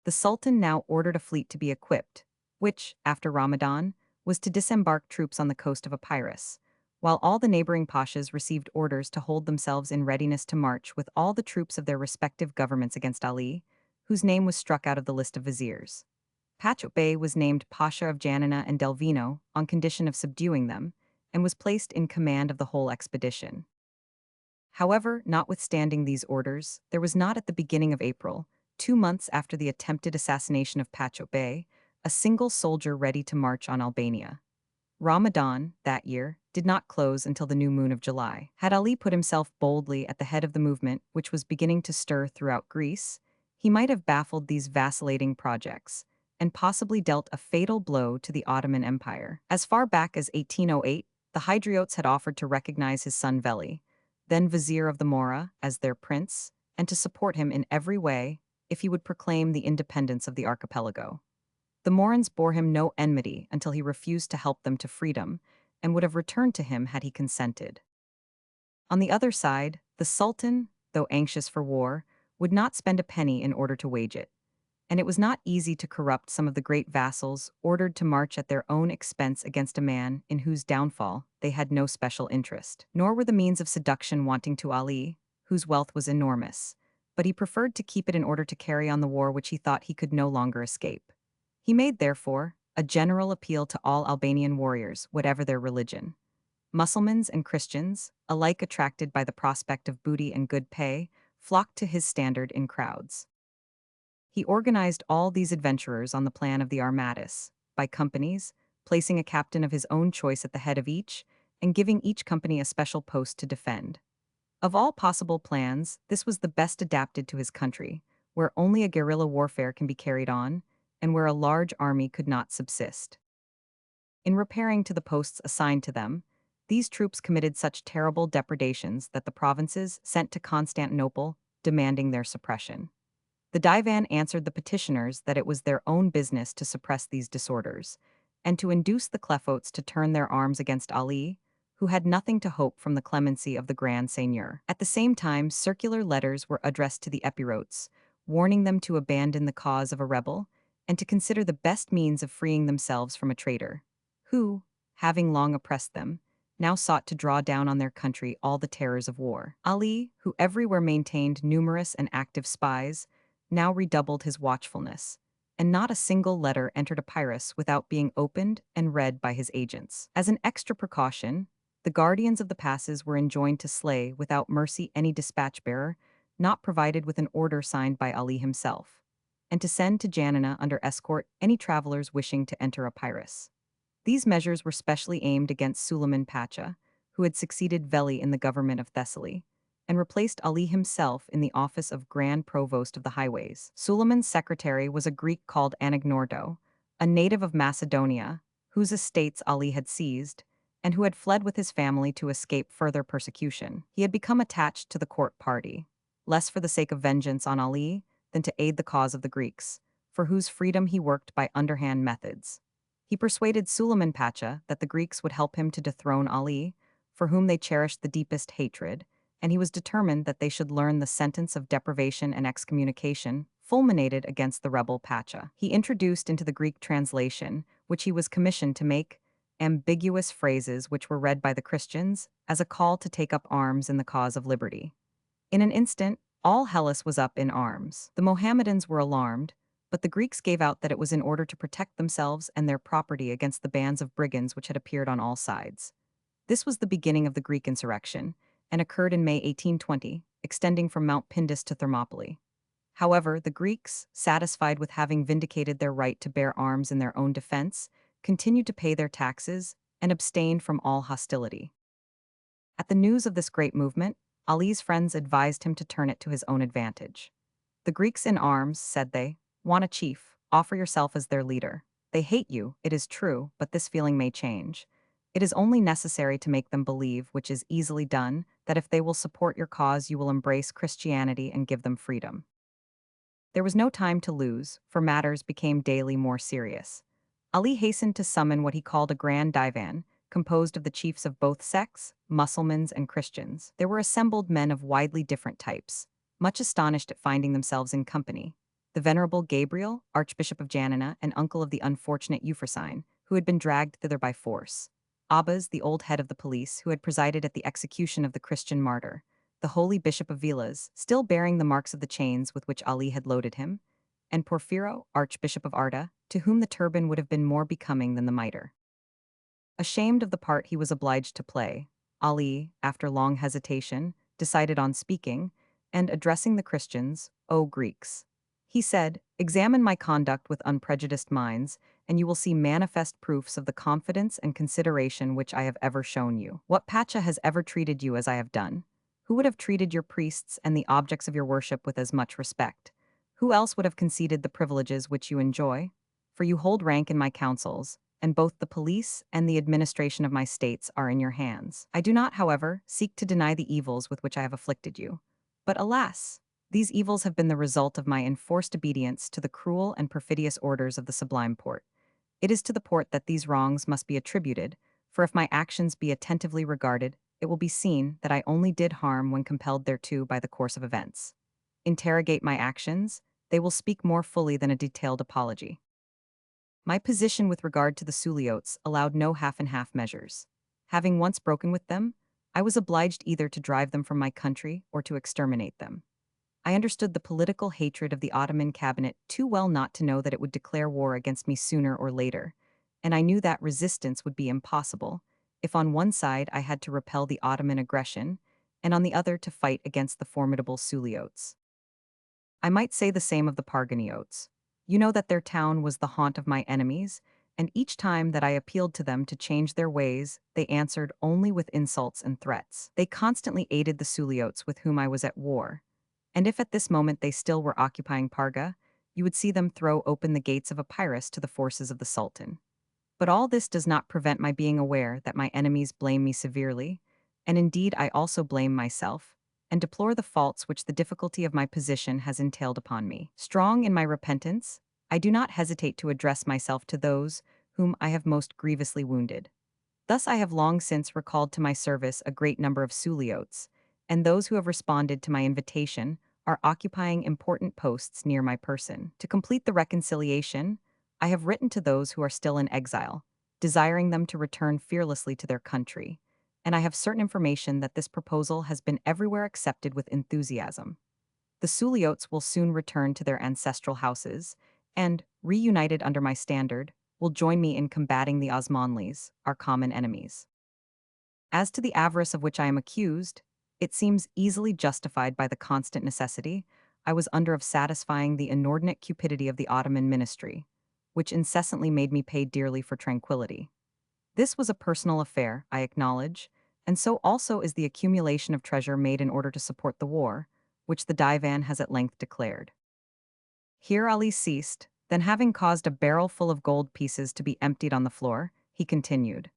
The Sultan now ordered a fleet to be equipped, which, after Ramadan, was to disembark troops on the coast of Epirus, while all the neighboring pashas received orders to hold themselves in readiness to march with all the troops of their respective governments against Ali, whose name was struck out of the list of viziers. Pacha Bey was named Pasha of Janina and Delvino on condition of subduing them, and was placed in command of the whole expedition. However, notwithstanding these orders, there was not at the beginning of April, 2 months after the attempted assassination of Pacha Bey, a single soldier ready to march on Albania. Ramadan, that year, did not close until the new moon of July. Had Ali put himself boldly at the head of the movement which was beginning to stir throughout Greece, he might have baffled these vacillating projects, and possibly dealt a fatal blow to the Ottoman Empire. As far back as 1808, the Hydriots had offered to recognize his son Veli, then vizier of the Mora, as their prince, and to support him in every way if he would proclaim the independence of the archipelago. The Morans bore him no enmity until he refused to help them to freedom, and would have returned to him had he consented. On the other side, the Sultan, though anxious for war, would not spend a penny in order to wage it, and it was not easy to corrupt some of the great vassals ordered to march at their own expense against a man in whose downfall they had no special interest. Nor were the means of seduction wanting to Ali, whose wealth was enormous, but he preferred to keep it in order to carry on the war which he thought he could no longer escape. He made, therefore, a general appeal to all Albanian warriors, whatever their religion. Mussulmans and Christians, alike attracted by the prospect of booty and good pay, flocked to his standard in crowds. He organized all these adventurers on the plan of the armadas, by companies, placing a captain of his own choice at the head of each, and giving each company a special post to defend. Of all possible plans, this was the best adapted to his country, where only a guerrilla warfare can be carried on, and where a large army could not subsist. In repairing to the posts assigned to them, these troops committed such terrible depredations that the provinces sent to Constantinople demanding their suppression. The Divan answered the petitioners that it was their own business to suppress these disorders, and to induce the Klefotes to turn their arms against Ali, who had nothing to hope from the clemency of the Grand Seigneur. At the same time, circular letters were addressed to the Epirotes, warning them to abandon the cause of a rebel, and to consider the best means of freeing themselves from a traitor, who, having long oppressed them, now sought to draw down on their country all the terrors of war. Ali, who everywhere maintained numerous and active spies, now redoubled his watchfulness, and not a single letter entered Epirus without being opened and read by his agents. As an extra precaution, the guardians of the passes were enjoined to slay without mercy any dispatch bearer not provided with an order signed by Ali himself, and to send to Janina under escort any travelers wishing to enter Epirus. These measures were specially aimed against Suleiman Pacha, who had succeeded Veli in the government of Thessaly, and replaced Ali himself in the office of Grand Provost of the Highways. Suleiman's secretary was a Greek called Anagnordo, a native of Macedonia, whose estates Ali had seized, and who had fled with his family to escape further persecution. He had become attached to the court party, less for the sake of vengeance on Ali than to aid the cause of the Greeks, for whose freedom he worked by underhand methods. He persuaded Suleiman Pacha that the Greeks would help him to dethrone Ali, for whom they cherished the deepest hatred, and he was determined that they should learn the sentence of deprivation and excommunication fulminated against the rebel Pacha. He introduced into the Greek translation, which he was commissioned to make, ambiguous phrases which were read by the Christians as a call to take up arms in the cause of liberty. In an instant, all Hellas was up in arms. The Mohammedans were alarmed, but the Greeks gave out that it was in order to protect themselves and their property against the bands of brigands which had appeared on all sides. This was the beginning of the Greek insurrection, and occurred in May 1820, extending from Mount Pindus to Thermopylae. However, the Greeks, satisfied with having vindicated their right to bear arms in their own defense, continued to pay their taxes and abstained from all hostility. At the news of this great movement, Ali's friends advised him to turn it to his own advantage. The Greeks in arms, said they, want a chief, offer yourself as their leader. They hate you, it is true, but this feeling may change. It is only necessary to make them believe, which is easily done, that if they will support your cause you will embrace Christianity and give them freedom. There was no time to lose, for matters became daily more serious. Ali hastened to summon what he called a grand divan, composed of the chiefs of both sects, Mussulmans and Christians. There were assembled men of widely different types, much astonished at finding themselves in company. The venerable Gabriel, Archbishop of Janina and uncle of the unfortunate Euphrosyne, who had been dragged thither by force. Abbas, the old head of the police, who had presided at the execution of the Christian martyr. The holy Bishop of Vilas, still bearing the marks of the chains with which Ali had loaded him, and Porphyro, Archbishop of Arta, to whom the turban would have been more becoming than the mitre. Ashamed of the part he was obliged to play, Ali, after long hesitation, decided on speaking, and addressing the Christians, O Greeks, he said, examine my conduct with unprejudiced minds, and you will see manifest proofs of the confidence and consideration which I have ever shown you. What Pacha has ever treated you as I have done? Who would have treated your priests and the objects of your worship with as much respect? Who else would have conceded the privileges which you enjoy? For you hold rank in my councils, and both the police and the administration of my states are in your hands. I do not, however, seek to deny the evils with which I have afflicted you. But alas, these evils have been the result of my enforced obedience to the cruel and perfidious orders of the Sublime Porte. It is to the Porte that these wrongs must be attributed, for if my actions be attentively regarded, it will be seen that I only did harm when compelled thereto by the course of events. Interrogate my actions, they will speak more fully than a detailed apology. My position with regard to the Suliotes allowed no half-and-half measures. Having once broken with them, I was obliged either to drive them from my country or to exterminate them. I understood the political hatred of the Ottoman cabinet too well not to know that it would declare war against me sooner or later, and I knew that resistance would be impossible, if on one side I had to repel the Ottoman aggression, and on the other to fight against the formidable Suliotes. I might say the same of the Parganiotes. You know that their town was the haunt of my enemies, and each time that I appealed to them to change their ways, they answered only with insults and threats. They constantly aided the Suliotes with whom I was at war, and if at this moment they still were occupying Parga, you would see them throw open the gates of Epirus to the forces of the Sultan. But all this does not prevent my being aware that my enemies blame me severely, and indeed I also blame myself, and deplore the faults which the difficulty of my position has entailed upon me. Strong in my repentance, I do not hesitate to address myself to those whom I have most grievously wounded. Thus I have long since recalled to my service a great number of Suliotes, and those who have responded to my invitation are occupying important posts near my person. To complete the reconciliation, I have written to those who are still in exile, desiring them to return fearlessly to their country, and I have certain information that this proposal has been everywhere accepted with enthusiasm. The Suliotes will soon return to their ancestral houses, and, reunited under my standard, will join me in combating the Osmanlis, our common enemies. As to the avarice of which I am accused, it seems easily justified by the constant necessity I was under of satisfying the inordinate cupidity of the Ottoman ministry, which incessantly made me pay dearly for tranquility. This was a personal affair, I acknowledge, and so also is the accumulation of treasure made in order to support the war, which the divan has at length declared. Here Ali ceased, then having caused a barrel full of gold pieces to be emptied on the floor, he continued.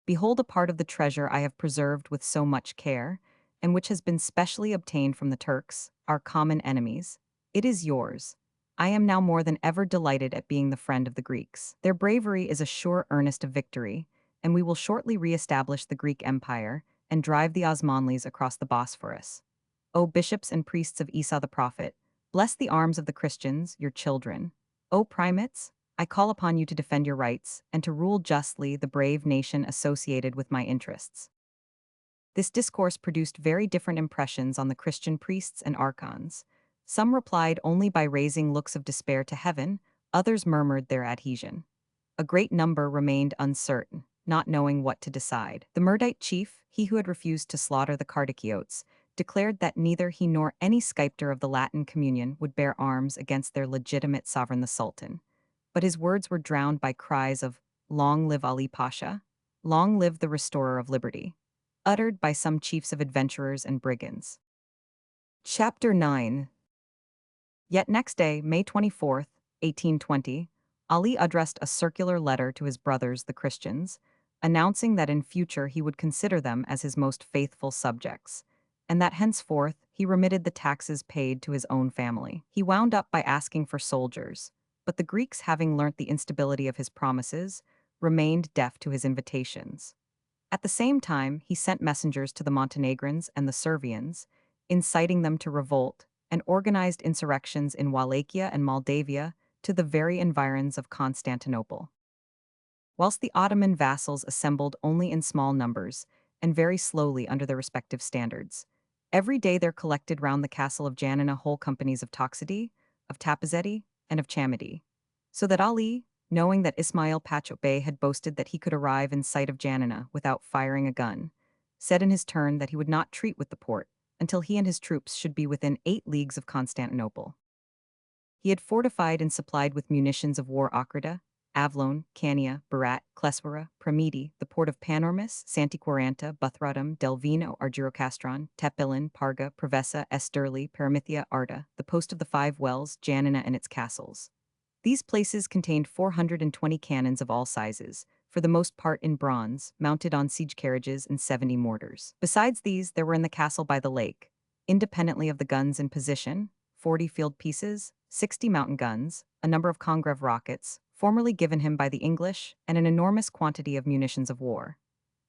Behold a part of the treasure I have preserved with so much care, and which has been specially obtained from the Turks, our common enemies. It is yours. I am now more than ever delighted at being the friend of the Greeks. Their bravery is a sure earnest of victory, and we will shortly re-establish the Greek Empire and drive the Osmanlis across the Bosphorus. O bishops and priests of Isa the prophet, bless the arms of the Christians, your children. O primates, I call upon you to defend your rights and to rule justly the brave nation associated with my interests. This discourse produced very different impressions on the Christian priests and archons. Some replied only by raising looks of despair to heaven, others murmured their adhesion. A great number remained uncertain, not knowing what to decide. The Murdite chief, he who had refused to slaughter the Kardikiotes, declared that neither he nor any scriptor of the Latin Communion would bear arms against their legitimate sovereign the Sultan. But his words were drowned by cries of, "Long live Ali Pacha! Long live the restorer of liberty!" uttered by some chiefs of adventurers and brigands. Chapter 9. Yet next day, May 24th, 1820, Ali addressed a circular letter to his brothers, the Christians, announcing that in future he would consider them as his most faithful subjects, and that henceforth he remitted the taxes paid to his own family. He wound up by asking for soldiers, but the Greeks, having learnt the instability of his promises, remained deaf to his invitations. At the same time, he sent messengers to the Montenegrins and the Servians, inciting them to revolt, and organized insurrections in Wallachia and Moldavia to the very environs of Constantinople. Whilst the Ottoman vassals assembled only in small numbers and very slowly under their respective standards, every day there collected round the castle of Janina whole companies of Toxidi, of Tapizeti, and of Chamidi, so that Ali, knowing that Ismail Pacha Bey had boasted that he could arrive in sight of Janina without firing a gun, said in his turn that he would not treat with the Porte until he and his troops should be within 8 leagues of Constantinople. He had fortified and supplied with munitions of war Achrida, Avlon, Cania, Berat, Kleswara, Pramidi, the port of Panormus, Santiquaranta, Buthradam, Delvino, Argyrocastron, Tepilin, Parga, Prevessa, Esturli, Paramithia, Arda, the post of the 5 wells, Janina and its castles. These places contained 420 cannons of all sizes, for the most part in bronze, mounted on siege carriages and 70 mortars. Besides these, there were in the castle by the lake, independently of the guns in position, 40 field pieces, 60 mountain guns, a number of Congreve rockets, formerly given him by the English, and an enormous quantity of munitions of war.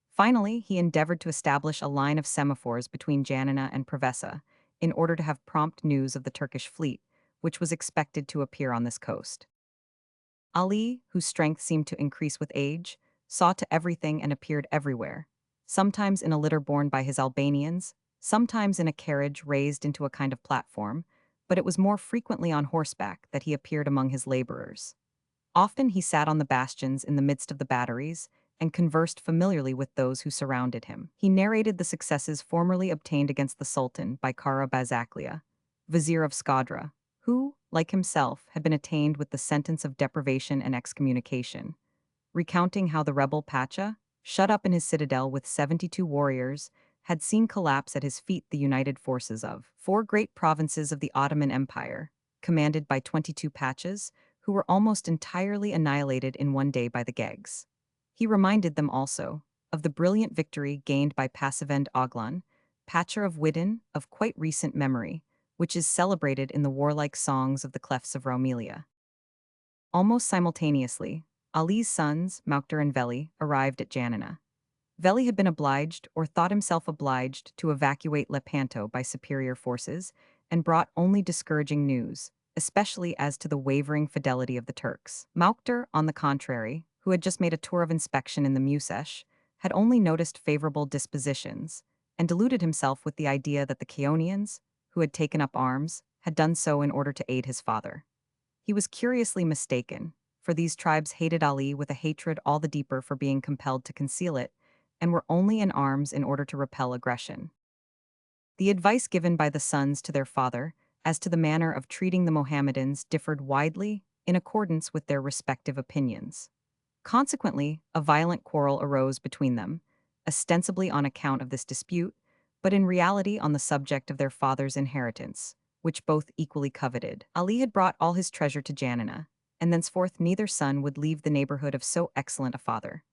Finally, he endeavored to establish a line of semaphores between Janina and Prevessa, in order to have prompt news of the Turkish fleet, which was expected to appear on this coast. Ali, whose strength seemed to increase with age, saw to everything and appeared everywhere, sometimes in a litter borne by his Albanians, sometimes in a carriage raised into a kind of platform, but it was more frequently on horseback that he appeared among his laborers. Often he sat on the bastions in the midst of the batteries and conversed familiarly with those who surrounded him. He narrated the successes formerly obtained against the Sultan by Kara Bazaklia, vizier of Skadra, who, like himself, had been attainted with the sentence of deprivation and excommunication, recounting how the rebel Pacha, shut up in his citadel with 72 warriors, had seen collapse at his feet the united forces of 4 great provinces of the Ottoman Empire, commanded by 22 Pachas, who were almost entirely annihilated in one day by the Gegs. He reminded them also of the brilliant victory gained by Passivend Oglan, Pacha of Widin, of quite recent memory, which is celebrated in the warlike songs of the clefts of Roumelia. Almost simultaneously, Ali's sons, Maukter and Veli, arrived at Janina. Veli had been obliged, or thought himself obliged, to evacuate Lepanto by superior forces, and brought only discouraging news, especially as to the wavering fidelity of the Turks. Maukter, on the contrary, who had just made a tour of inspection in the Musesh, had only noticed favorable dispositions, and deluded himself with the idea that the Chaonians, who had taken up arms, had done so in order to aid his father. He was curiously mistaken, for these tribes hated Ali with a hatred all the deeper for being compelled to conceal it, and were only in arms in order to repel aggression. The advice given by the sons to their father as to the manner of treating the Mohammedans differed widely in accordance with their respective opinions. Consequently, a violent quarrel arose between them, ostensibly on account of this dispute, but in reality on the subject of their father's inheritance, which both equally coveted. Ali had brought all his treasure to Janina, and thenceforth neither son would leave the neighborhood of so excellent a father.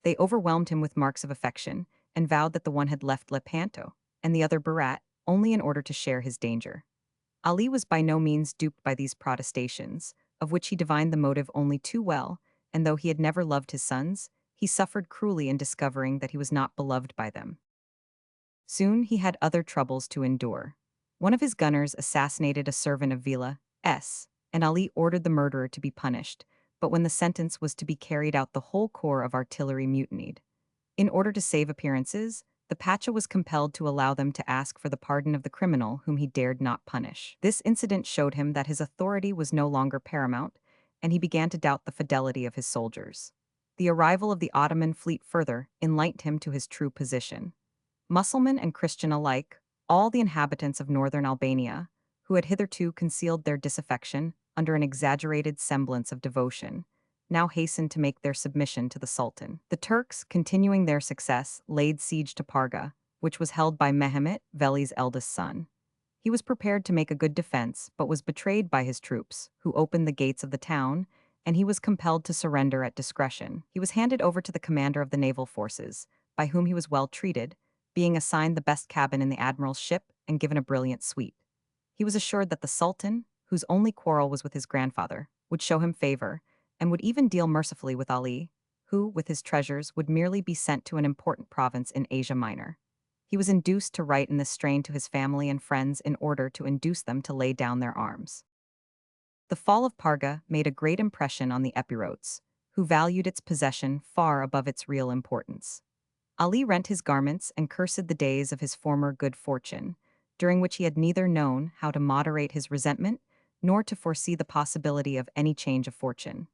They overwhelmed him with marks of affection, and vowed that the one had left Lepanto, and the other Berat, only in order to share his danger. Ali was by no means duped by these protestations, of which he divined the motive only too well, and though he had never loved his sons, he suffered cruelly in discovering that he was not beloved by them. Soon he had other troubles to endure. One of his gunners assassinated a servant of Vila S., and Ali ordered the murderer to be punished, but when the sentence was to be carried out, the whole corps of artillery mutinied. In order to save appearances, the Pacha was compelled to allow them to ask for the pardon of the criminal whom he dared not punish. This incident showed him that his authority was no longer paramount, and he began to doubt the fidelity of his soldiers. The arrival of the Ottoman fleet further enlightened him to his true position. Mussulman and Christian alike, all the inhabitants of northern Albania, who had hitherto concealed their disaffection under an exaggerated semblance of devotion, now hastened to make their submission to the Sultan. The Turks, continuing their success, laid siege to Parga, which was held by Mehmet, Veli's eldest son. He was prepared to make a good defense, but was betrayed by his troops, who opened the gates of the town, and he was compelled to surrender at discretion. He was handed over to the commander of the naval forces, by whom he was well treated, being assigned the best cabin in the admiral's ship and given a brilliant suite. He was assured that the Sultan, whose only quarrel was with his grandfather, would show him favor, and would even deal mercifully with Ali, who, with his treasures, would merely be sent to an important province in Asia Minor. He was induced to write in this strain to his family and friends in order to induce them to lay down their arms. The fall of Parga made a great impression on the Epirotes, who valued its possession far above its real importance. Ali rent his garments and cursed the days of his former good fortune, during which he had neither known how to moderate his resentment nor to foresee the possibility of any change of fortune.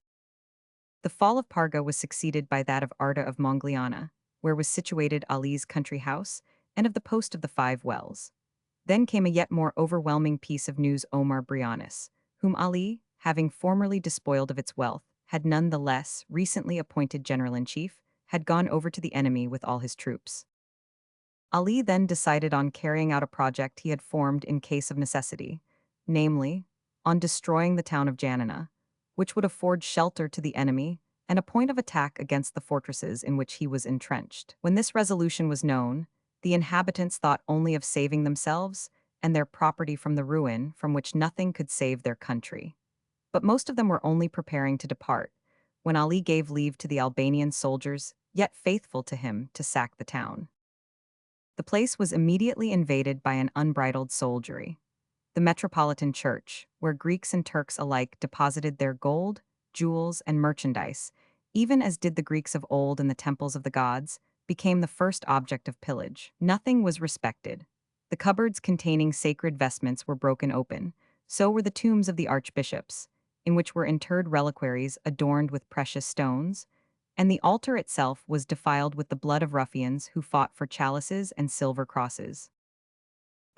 The fall of Parga was succeeded by that of Arda of Mongliana, where was situated Ali's country house, and of the post of the Five Wells. Then came a yet more overwhelming piece of news: Omar Brianis, whom Ali, having formerly despoiled of its wealth, had none the less recently appointed general-in-chief, had gone over to the enemy with all his troops. Ali then decided on carrying out a project he had formed in case of necessity, namely, on destroying the town of Janina, which would afford shelter to the enemy and a point of attack against the fortresses in which he was entrenched. When this resolution was known, the inhabitants thought only of saving themselves and their property from the ruin from which nothing could save their country. But most of them were only preparing to depart, when Ali gave leave to the Albanian soldiers, yet faithful to him, to sack the town. The place was immediately invaded by an unbridled soldiery. The Metropolitan Church, where Greeks and Turks alike deposited their gold, jewels, and merchandise, even as did the Greeks of old in the temples of the gods, became the first object of pillage. Nothing was respected. The cupboards containing sacred vestments were broken open, so were the tombs of the archbishops, in which were interred reliquaries adorned with precious stones, and the altar itself was defiled with the blood of ruffians who fought for chalices and silver crosses.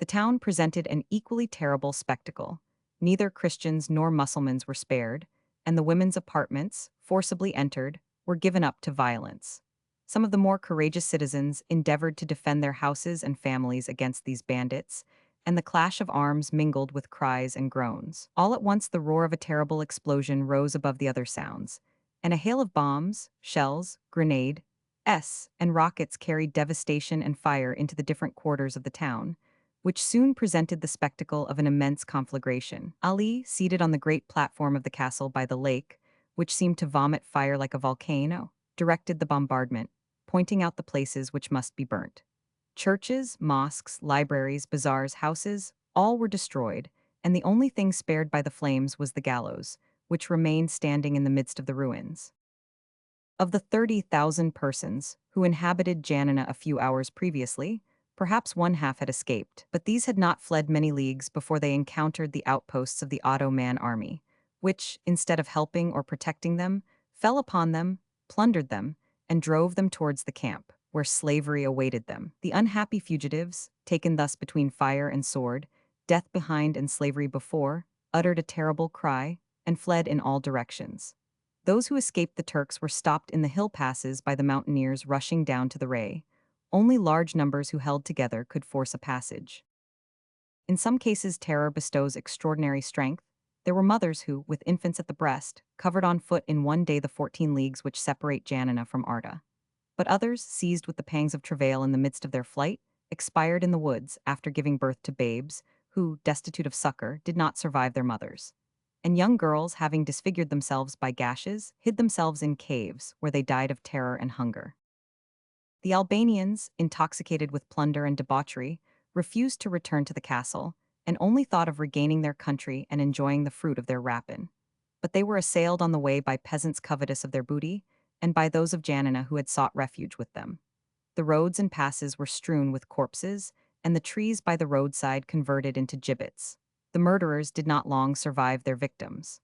The town presented an equally terrible spectacle. Neither Christians nor Mussulmans were spared, and the women's apartments, forcibly entered, were given up to violence. Some of the more courageous citizens endeavored to defend their houses and families against these bandits, and the clash of arms mingled with cries and groans. All at once the roar of a terrible explosion rose above the other sounds, and a hail of bombs, shells, grenades, and rockets carried devastation and fire into the different quarters of the town, which soon presented the spectacle of an immense conflagration. Ali, seated on the great platform of the castle by the lake, which seemed to vomit fire like a volcano, directed the bombardment, pointing out the places which must be burnt. Churches, mosques, libraries, bazaars, houses, all were destroyed, and the only thing spared by the flames was the gallows, which remained standing in the midst of the ruins. Of the 30,000 persons who inhabited Janina a few hours previously, perhaps one half had escaped, but these had not fled many leagues before they encountered the outposts of the Ottoman army, which, instead of helping or protecting them, fell upon them, plundered them, and drove them towards the camp, where slavery awaited them. The unhappy fugitives, taken thus between fire and sword, death behind and slavery before, uttered a terrible cry, and fled in all directions. Those who escaped the Turks were stopped in the hill passes by the mountaineers rushing down to the Ray. Only large numbers who held together could force a passage. In some cases, terror bestows extraordinary strength. There were mothers who, with infants at the breast, covered on foot in one day the 14 leagues which separate Janina from Arda. But others, seized with the pangs of travail in the midst of their flight, expired in the woods after giving birth to babes, who, destitute of succor, did not survive their mothers. And young girls, having disfigured themselves by gashes, hid themselves in caves, where they died of terror and hunger. The Albanians, intoxicated with plunder and debauchery, refused to return to the castle, and only thought of regaining their country and enjoying the fruit of their rapine. But they were assailed on the way by peasants covetous of their booty, and by those of Janina who had sought refuge with them. The roads and passes were strewn with corpses, and the trees by the roadside converted into gibbets. The murderers did not long survive their victims.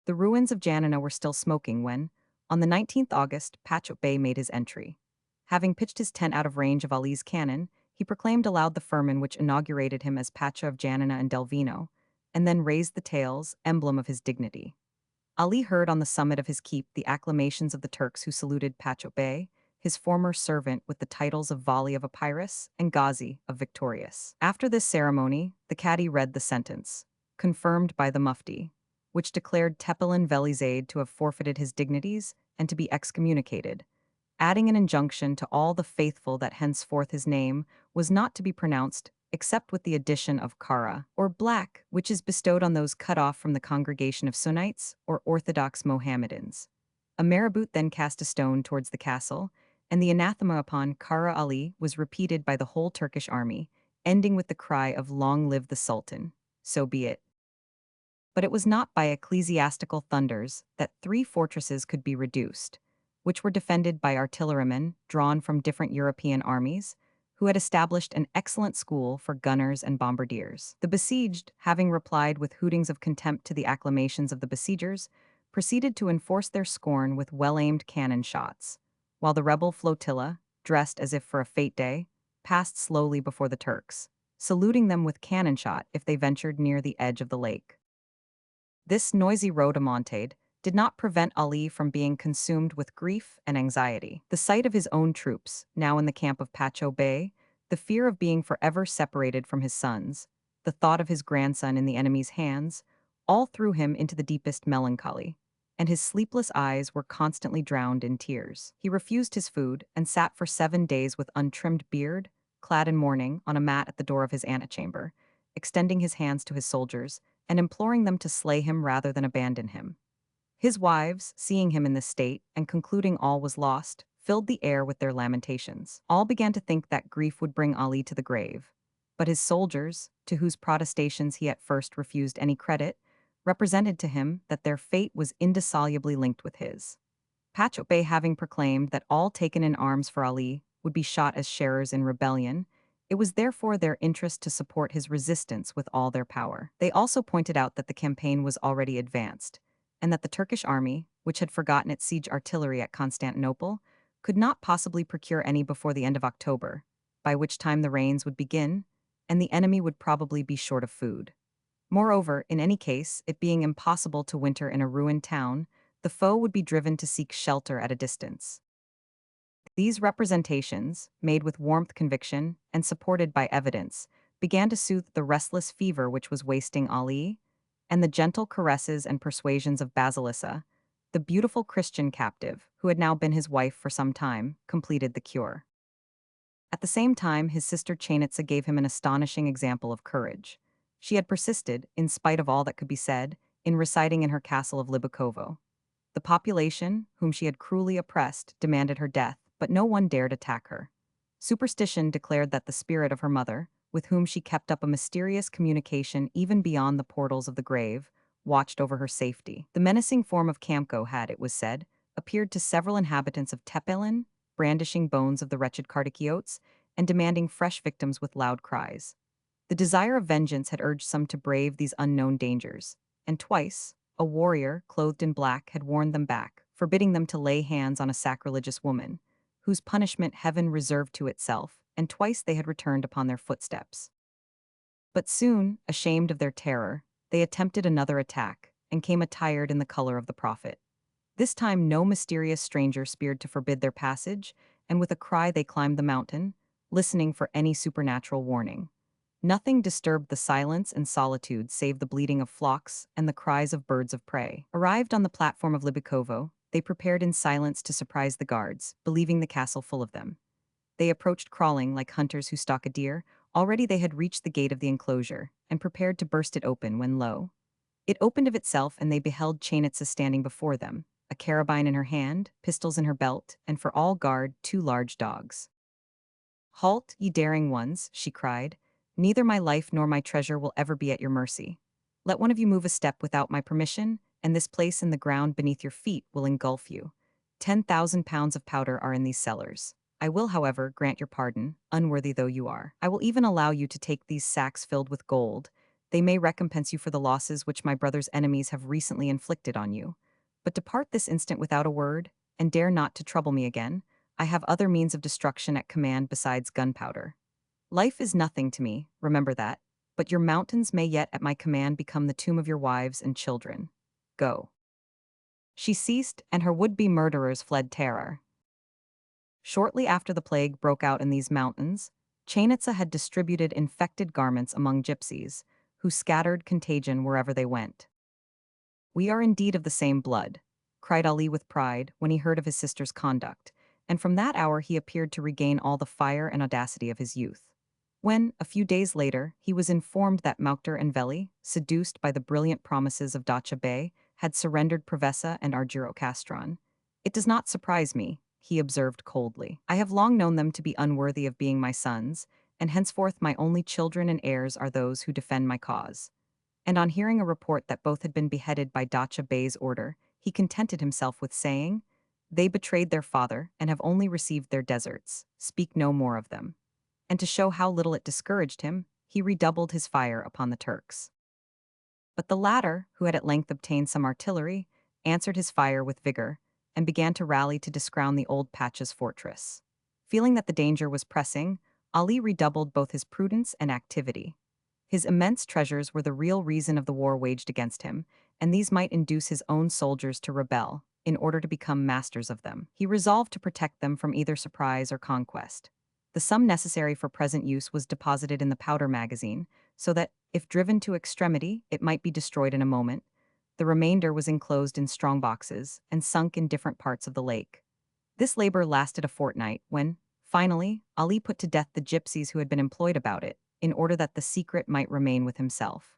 The ruins of Janina were still smoking when, on the 19th August, Pacha Bey made his entry. Having pitched his tent out of range of Ali's cannon, he proclaimed aloud the firman which inaugurated him as Pacha of Janina and Delvino, and then raised the tails, emblem of his dignity. Ali heard on the summit of his keep the acclamations of the Turks who saluted Pacha Bey, his former servant, with the titles of Vali of Epirus and Ghazi of Victorious. After this ceremony, the Cadi read the sentence, confirmed by the Mufti, which declared Tepelin Velizade to have forfeited his dignities and to be excommunicated, adding an injunction to all the faithful that henceforth his name was not to be pronounced except with the addition of kara, or black, which is bestowed on those cut off from the congregation of Sunnites or Orthodox Mohammedans. A marabout then cast a stone towards the castle, and the anathema upon Kara Ali was repeated by the whole Turkish army, ending with the cry of "Long live the Sultan." So be it. But it was not by ecclesiastical thunders that 3 fortresses could be reduced, which were defended by artillerymen drawn from different European armies, who had established an excellent school for gunners and bombardiers. The besieged, having replied with hootings of contempt to the acclamations of the besiegers, proceeded to enforce their scorn with well-aimed cannon shots, while the rebel flotilla, dressed as if for a fete day, passed slowly before the Turks, saluting them with cannon shot if they ventured near the edge of the lake. This noisy rhodomontade did not prevent Ali from being consumed with grief and anxiety. The sight of his own troops, now in the camp of Pacha Bey, the fear of being forever separated from his sons, the thought of his grandson in the enemy's hands, all threw him into the deepest melancholy, and his sleepless eyes were constantly drowned in tears. He refused his food and sat for 7 days with untrimmed beard, clad in mourning, on a mat at the door of his antechamber, extending his hands to his soldiers and imploring them to slay him rather than abandon him. His wives, seeing him in this state and concluding all was lost, filled the air with their lamentations. All began to think that grief would bring Ali to the grave. But his soldiers, to whose protestations he at first refused any credit, represented to him that their fate was indissolubly linked with his. Pacha Bey having proclaimed that all taken in arms for Ali would be shot as sharers in rebellion, it was therefore their interest to support his resistance with all their power. They also pointed out that the campaign was already advanced, and that the Turkish army, which had forgotten its siege artillery at Constantinople, could not possibly procure any before the end of October, by which time the rains would begin, and the enemy would probably be short of food. Moreover, in any case, it being impossible to winter in a ruined town, the foe would be driven to seek shelter at a distance. These representations, made with warmth conviction and supported by evidence, began to soothe the restless fever which was wasting Ali, and the gentle caresses and persuasions of Basilissa, the beautiful Christian captive, who had now been his wife for some time, completed the cure. At the same time, his sister Chainitza gave him an astonishing example of courage. She had persisted, in spite of all that could be said, in residing in her castle of Libokovo. The population, whom she had cruelly oppressed, demanded her death, but no one dared attack her. Superstition declared that the spirit of her mother, with whom she kept up a mysterious communication even beyond the portals of the grave, watched over her safety. The menacing form of Kamko had, it was said, appeared to several inhabitants of Tepelin, brandishing bones of the wretched Kardikiotes, and demanding fresh victims with loud cries. The desire of vengeance had urged some to brave these unknown dangers, and twice, a warrior, clothed in black, had warned them back, forbidding them to lay hands on a sacrilegious woman, whose punishment heaven reserved to itself, and twice they had returned upon their footsteps. But soon, ashamed of their terror, they attempted another attack, and came attired in the color of the prophet. This time no mysterious stranger speared to forbid their passage, and with a cry they climbed the mountain, listening for any supernatural warning. Nothing disturbed the silence and solitude save the bleating of flocks and the cries of birds of prey. Arrived on the platform of Libokovo, they prepared in silence to surprise the guards, believing the castle full of them. They approached crawling like hunters who stalk a deer. Already they had reached the gate of the enclosure, and prepared to burst it open when lo! It opened of itself, and they beheld Chainitza standing before them, a carabine in her hand, pistols in her belt, and for all guard 2 large dogs. "Halt, ye daring ones," she cried. "Neither my life nor my treasure will ever be at your mercy. Let one of you move a step without my permission, and this place in the ground beneath your feet will engulf you. 10,000 pounds of powder are in these cellars. I will, however, grant your pardon, unworthy though you are. I will even allow you to take these sacks filled with gold. They may recompense you for the losses which my brother's enemies have recently inflicted on you. But depart this instant without a word, and dare not to trouble me again. I have other means of destruction at command besides gunpowder. Life is nothing to me, remember that, but your mountains may yet at my command become the tomb of your wives and children. Go. She ceased, and her would-be murderers fled terror. Shortly after the plague broke out in these mountains, Chainitza had distributed infected garments among gypsies, who scattered contagion wherever they went. We are indeed of the same blood, cried Ali with pride when he heard of his sister's conduct, and from that hour he appeared to regain all the fire and audacity of his youth. When, a few days later, he was informed that Maukter and Veli, seduced by the brilliant promises of Dacha Bey, had surrendered Prevesa and Argiro Castron. It does not surprise me, he observed coldly. I have long known them to be unworthy of being my sons, and henceforth my only children and heirs are those who defend my cause. And on hearing a report that both had been beheaded by Dacha Bey's order, he contented himself with saying, "They betrayed their father and have only received their deserts. Speak no more of them." And to show how little it discouraged him, he redoubled his fire upon the Turks. But the latter, who had at length obtained some artillery, answered his fire with vigor, and began to rally to discrown the old Pacha's fortress. Feeling that the danger was pressing, Ali redoubled both his prudence and activity. His immense treasures were the real reason of the war waged against him, and these might induce his own soldiers to rebel, in order to become masters of them. He resolved to protect them from either surprise or conquest. The sum necessary for present use was deposited in the powder magazine, so that, if driven to extremity, it might be destroyed in a moment. The remainder was enclosed in strong boxes and sunk in different parts of the lake. This labor lasted a fortnight when, finally, Ali put to death the gypsies who had been employed about it, in order that the secret might remain with himself.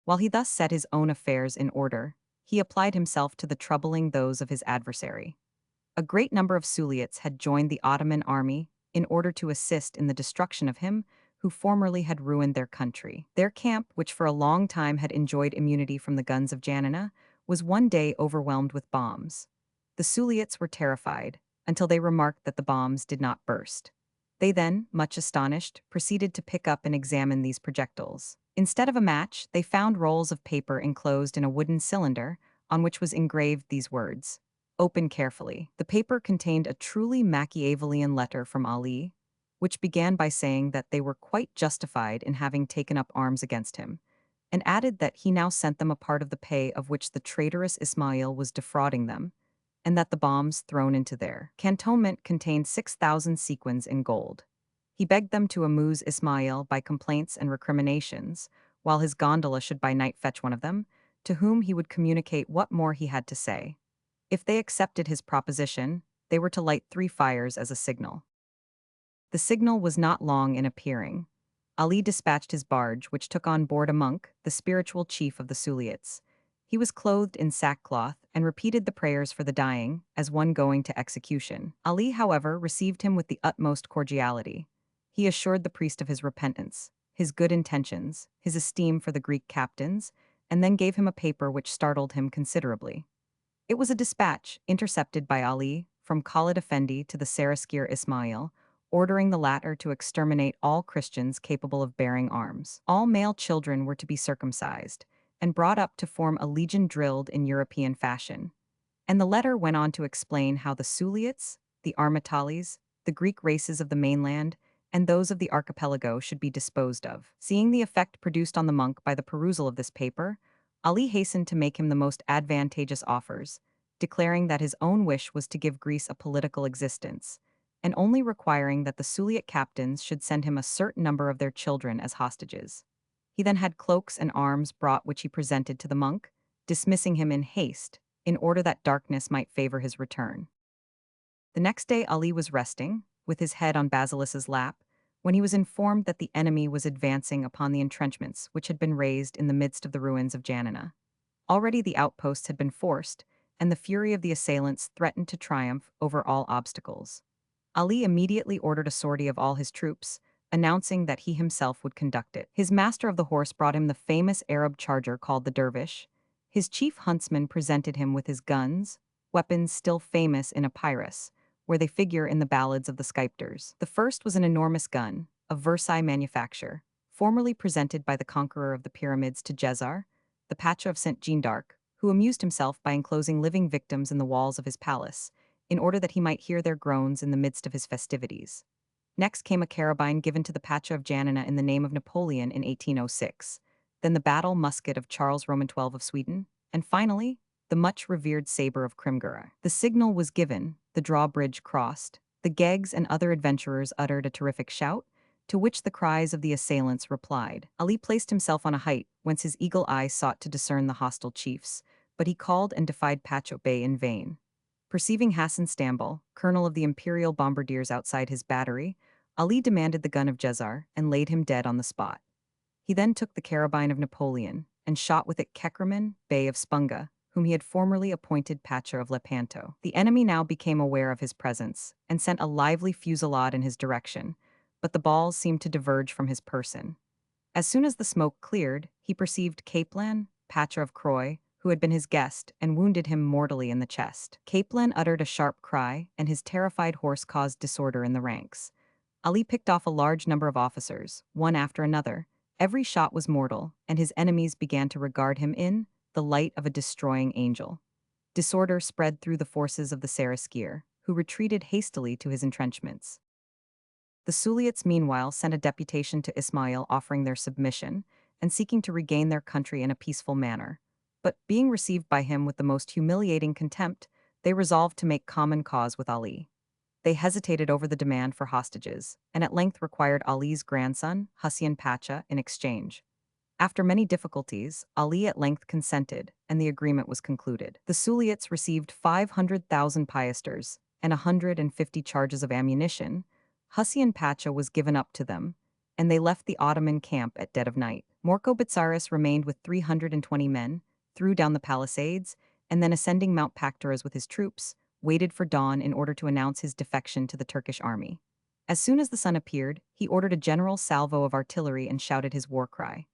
While he thus set his own affairs in order, he applied himself to the troubling those of his adversary. A great number of Suliots had joined the Ottoman army in order to assist in the destruction of him who formerly had ruined their country. Their camp, which for a long time had enjoyed immunity from the guns of Janina, was one day overwhelmed with bombs. The Suliots were terrified, until they remarked that the bombs did not burst. They then, much astonished, proceeded to pick up and examine these projectiles. Instead of a match, they found rolls of paper enclosed in a wooden cylinder, on which was engraved these words: "Open carefully." The paper contained a truly Machiavellian letter from Ali, which began by saying that they were quite justified in having taken up arms against him, and added that he now sent them a part of the pay of which the traitorous Ismail was defrauding them, and that the bombs thrown into their cantonment contained 6,000 sequins in gold. He begged them to amuse Ismail by complaints and recriminations, while his gondola should by night fetch one of them, to whom he would communicate what more he had to say. If they accepted his proposition, they were to light 3 fires as a signal. The signal was not long in appearing. Ali dispatched his barge, which took on board a monk, the spiritual chief of the Suliots. He was clothed in sackcloth and repeated the prayers for the dying, as one going to execution. Ali, however, received him with the utmost cordiality. He assured the priest of his repentance, his good intentions, his esteem for the Greek captains, and then gave him a paper which startled him considerably. It was a dispatch, intercepted by Ali, from Khalid Effendi to the Saraskir Ismail, ordering the latter to exterminate all Christians capable of bearing arms. All male children were to be circumcised, and brought up to form a legion drilled in European fashion. And the letter went on to explain how the Suliots, the Armatalis, the Greek races of the mainland, and those of the archipelago should be disposed of. Seeing the effect produced on the monk by the perusal of this paper, Ali hastened to make him the most advantageous offers, declaring that his own wish was to give Greece a political existence, and only requiring that the Suliot captains should send him a certain number of their children as hostages. He then had cloaks and arms brought which he presented to the monk, dismissing him in haste, in order that darkness might favor his return. The next day Ali was resting, with his head on Basilis's lap, when he was informed that the enemy was advancing upon the entrenchments which had been raised in the midst of the ruins of Janina. Already the outposts had been forced, and the fury of the assailants threatened to triumph over all obstacles. Ali immediately ordered a sortie of all his troops, announcing that he himself would conduct it. His master of the horse brought him the famous Arab charger called the Dervish. His chief huntsman presented him with his guns, weapons still famous in Epirus, where they figure in the ballads of the sculptors. The first was an enormous gun, of Versailles manufacture, formerly presented by the conqueror of the pyramids to Jezar, the Pacha of St. Jean d'Arc, who amused himself by enclosing living victims in the walls of his palace, in order that he might hear their groans in the midst of his festivities. Next came a carabine given to the Pacha of Janina in the name of Napoleon in 1806, then the battle musket of Charles Roman XII of Sweden, and finally, the much-revered saber of Krimgura. The signal was given, the drawbridge crossed, the Gegs and other adventurers uttered a terrific shout, to which the cries of the assailants replied. Ali placed himself on a height, whence his eagle eye sought to discern the hostile chiefs, but he called and defied Pacha Bey in vain. Perceiving Hassan Stambul, colonel of the imperial bombardiers outside his battery, Ali demanded the gun of Jezar and laid him dead on the spot. He then took the carabine of Napoleon and shot with it Kekkerman, Bey of Spunga, whom he had formerly appointed Pacha of Lepanto. The enemy now became aware of his presence and sent a lively fusillade in his direction, but the balls seemed to diverge from his person. As soon as the smoke cleared, he perceived Caplan, Pacha of Croy, who had been his guest, and wounded him mortally in the chest. Caplan uttered a sharp cry, and his terrified horse caused disorder in the ranks. Ali picked off a large number of officers, one after another. Every shot was mortal, and his enemies began to regard him in the light of a destroying angel. Disorder spread through the forces of the Saraskir, who retreated hastily to his entrenchments. The Suliots meanwhile sent a deputation to Ismail offering their submission and seeking to regain their country in a peaceful manner. But, being received by him with the most humiliating contempt, they resolved to make common cause with Ali. They hesitated over the demand for hostages, and at length required Ali's grandson, Husayn Pacha, in exchange. After many difficulties, Ali at length consented, and the agreement was concluded. The Suliots received 500,000 piasters and 150 charges of ammunition. Husayn Pacha was given up to them, and they left the Ottoman camp at dead of night. Morco Bitsaris remained with 320 men, threw down the palisades, and then ascending Mount Paktaras with his troops, waited for dawn in order to announce his defection to the Turkish army. As soon as the sun appeared, he ordered a general salvo of artillery and shouted his war cry.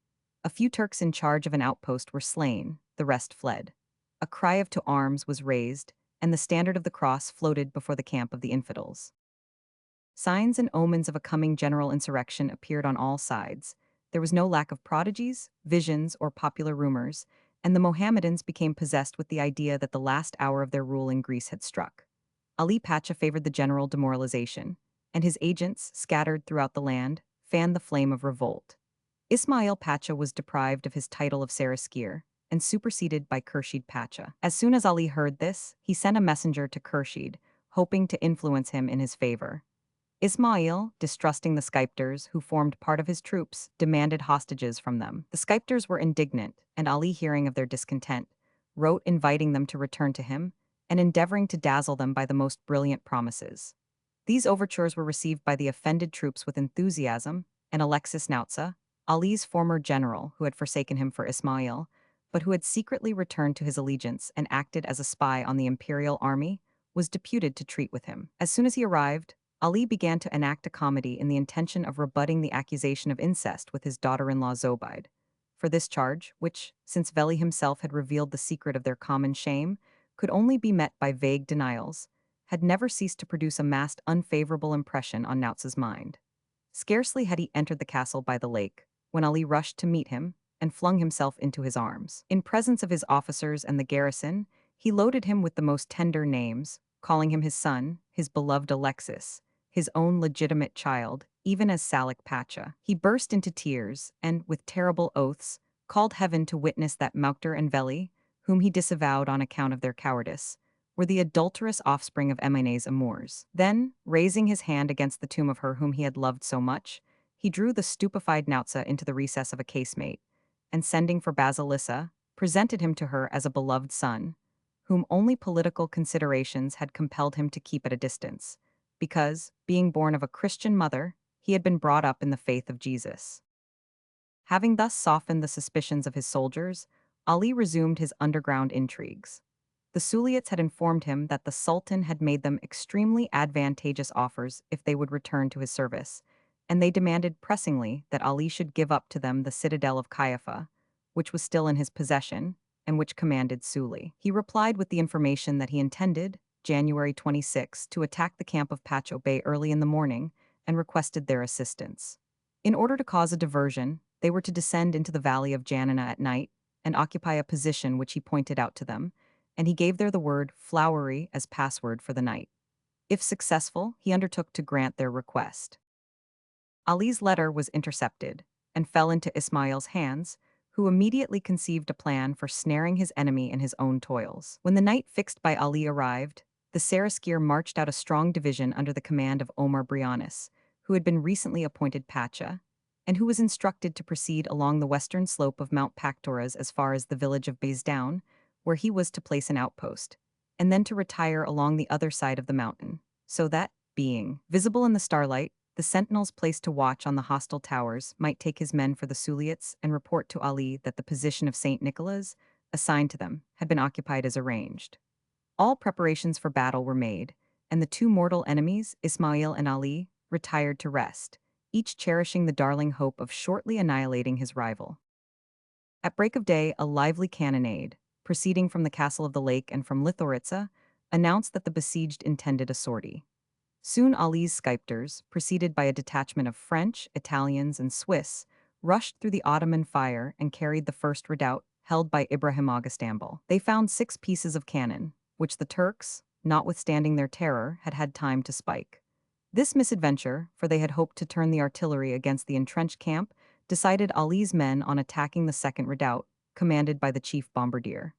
A few Turks in charge of an outpost were slain, the rest fled. A cry of to arms was raised, and the standard of the cross floated before the camp of the infidels. Signs and omens of a coming general insurrection appeared on all sides. There was no lack of prodigies, visions, or popular rumors, and the Mohammedans became possessed with the idea that the last hour of their rule in Greece had struck. Ali Pacha favored the general demoralization, and his agents, scattered throughout the land, fanned the flame of revolt. Ismail Pacha was deprived of his title of Saraskir and superseded by Khurshid Pacha. As soon as Ali heard this, he sent a messenger to Khurshid, hoping to influence him in his favor. Ismail, distrusting the sculptors who formed part of his troops, demanded hostages from them. The sculptors were indignant, and Ali, hearing of their discontent, wrote inviting them to return to him and endeavoring to dazzle them by the most brilliant promises. These overtures were received by the offended troops with enthusiasm, and Alexis Nautza, Ali's former general who had forsaken him for Ismail, but who had secretly returned to his allegiance and acted as a spy on the imperial army, was deputed to treat with him. As soon as he arrived, Ali began to enact a comedy in the intention of rebutting the accusation of incest with his daughter-in-law Zobeide. For this charge, which, since Veli himself had revealed the secret of their common shame, could only be met by vague denials, had never ceased to produce a masked unfavorable impression on Nautza's mind. Scarcely had he entered the castle by the lake, when Ali rushed to meet him and flung himself into his arms. In presence of his officers and the garrison, he loaded him with the most tender names, calling him his son, his beloved Alexis, his own legitimate child, even as Salik Pacha. He burst into tears and, with terrible oaths, called heaven to witness that Mouktar and Veli, whom he disavowed on account of their cowardice, were the adulterous offspring of Emine's amours. Then, raising his hand against the tomb of her whom he had loved so much, he drew the stupefied Nautza into the recess of a casemate, and sending for Basilissa, presented him to her as a beloved son, whom only political considerations had compelled him to keep at a distance, because, being born of a Christian mother, he had been brought up in the faith of Jesus. Having thus softened the suspicions of his soldiers, Ali resumed his underground intrigues. The Suliots had informed him that the Sultan had made them extremely advantageous offers if they would return to his service, and they demanded pressingly that Ali should give up to them the citadel of Caiaphas, which was still in his possession, and which commanded Suli. He replied with the information that he intended, January 26, to attack the camp of Pacho Bay early in the morning and requested their assistance. In order to cause a diversion, they were to descend into the valley of Janina at night and occupy a position which he pointed out to them, and he gave there the word flowery as password for the night. If successful, he undertook to grant their request. Ali's letter was intercepted and fell into Ismail's hands, who immediately conceived a plan for snaring his enemy in his own toils. When the night fixed by Ali arrived, the Seraskier marched out a strong division under the command of Omar Brianis, who had been recently appointed Pacha, and who was instructed to proceed along the western slope of Mount Pactoras as far as the village of Baysdown, where he was to place an outpost, and then to retire along the other side of the mountain, so that, being visible in the starlight, the sentinels placed to watch on the hostile towers might take his men for the Suliots and report to Ali that the position of St. Nicholas, assigned to them, had been occupied as arranged. All preparations for battle were made, and the two mortal enemies, Ismail and Ali, retired to rest, each cherishing the darling hope of shortly annihilating his rival. At break of day, a lively cannonade, proceeding from the castle of the lake and from Lithoritza, announced that the besieged intended a sortie. Soon Ali's skypters, preceded by a detachment of French, Italians, and Swiss, rushed through the Ottoman fire and carried the first redoubt, held by Ibrahim Augustambal. They found 6 pieces of cannon, which the Turks, notwithstanding their terror, had had time to spike. This misadventure, for they had hoped to turn the artillery against the entrenched camp, decided Ali's men on attacking the second redoubt, commanded by the chief bombardier.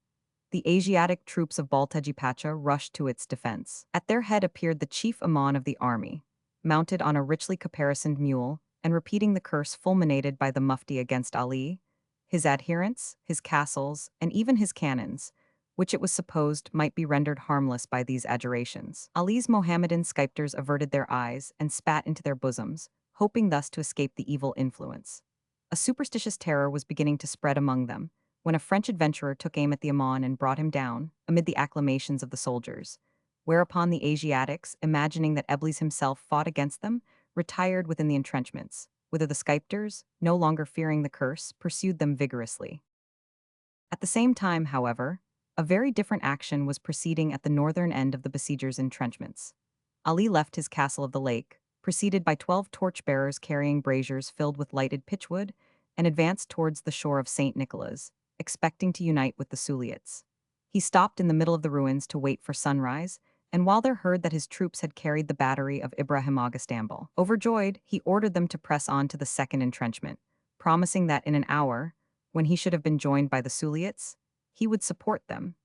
The Asiatic troops of Balteji Pacha rushed to its defense. At their head appeared the chief imam of the army, mounted on a richly caparisoned mule and repeating the curse fulminated by the mufti against Ali, his adherents, his castles, and even his cannons, which it was supposed might be rendered harmless by these adjurations. Ali's Mohammedan skypters averted their eyes and spat into their bosoms, hoping thus to escape the evil influence. A superstitious terror was beginning to spread among them, when a French adventurer took aim at the Amman and brought him down, amid the acclamations of the soldiers, whereupon the Asiatics, imagining that Eblis himself fought against them, retired within the entrenchments, whither the skypters, no longer fearing the curse, pursued them vigorously. At the same time, however, a very different action was proceeding at the northern end of the besiegers' entrenchments. Ali left his castle of the lake, preceded by 12 torchbearers carrying braziers filled with lighted pitchwood, and advanced towards the shore of St. Nicholas, expecting to unite with the Suliots. He stopped in the middle of the ruins to wait for sunrise, and while there heard that his troops had carried the battery of Ibrahim Augustambal. Overjoyed, he ordered them to press on to the second entrenchment, promising that in an hour, when he should have been joined by the Suliots, he would support them.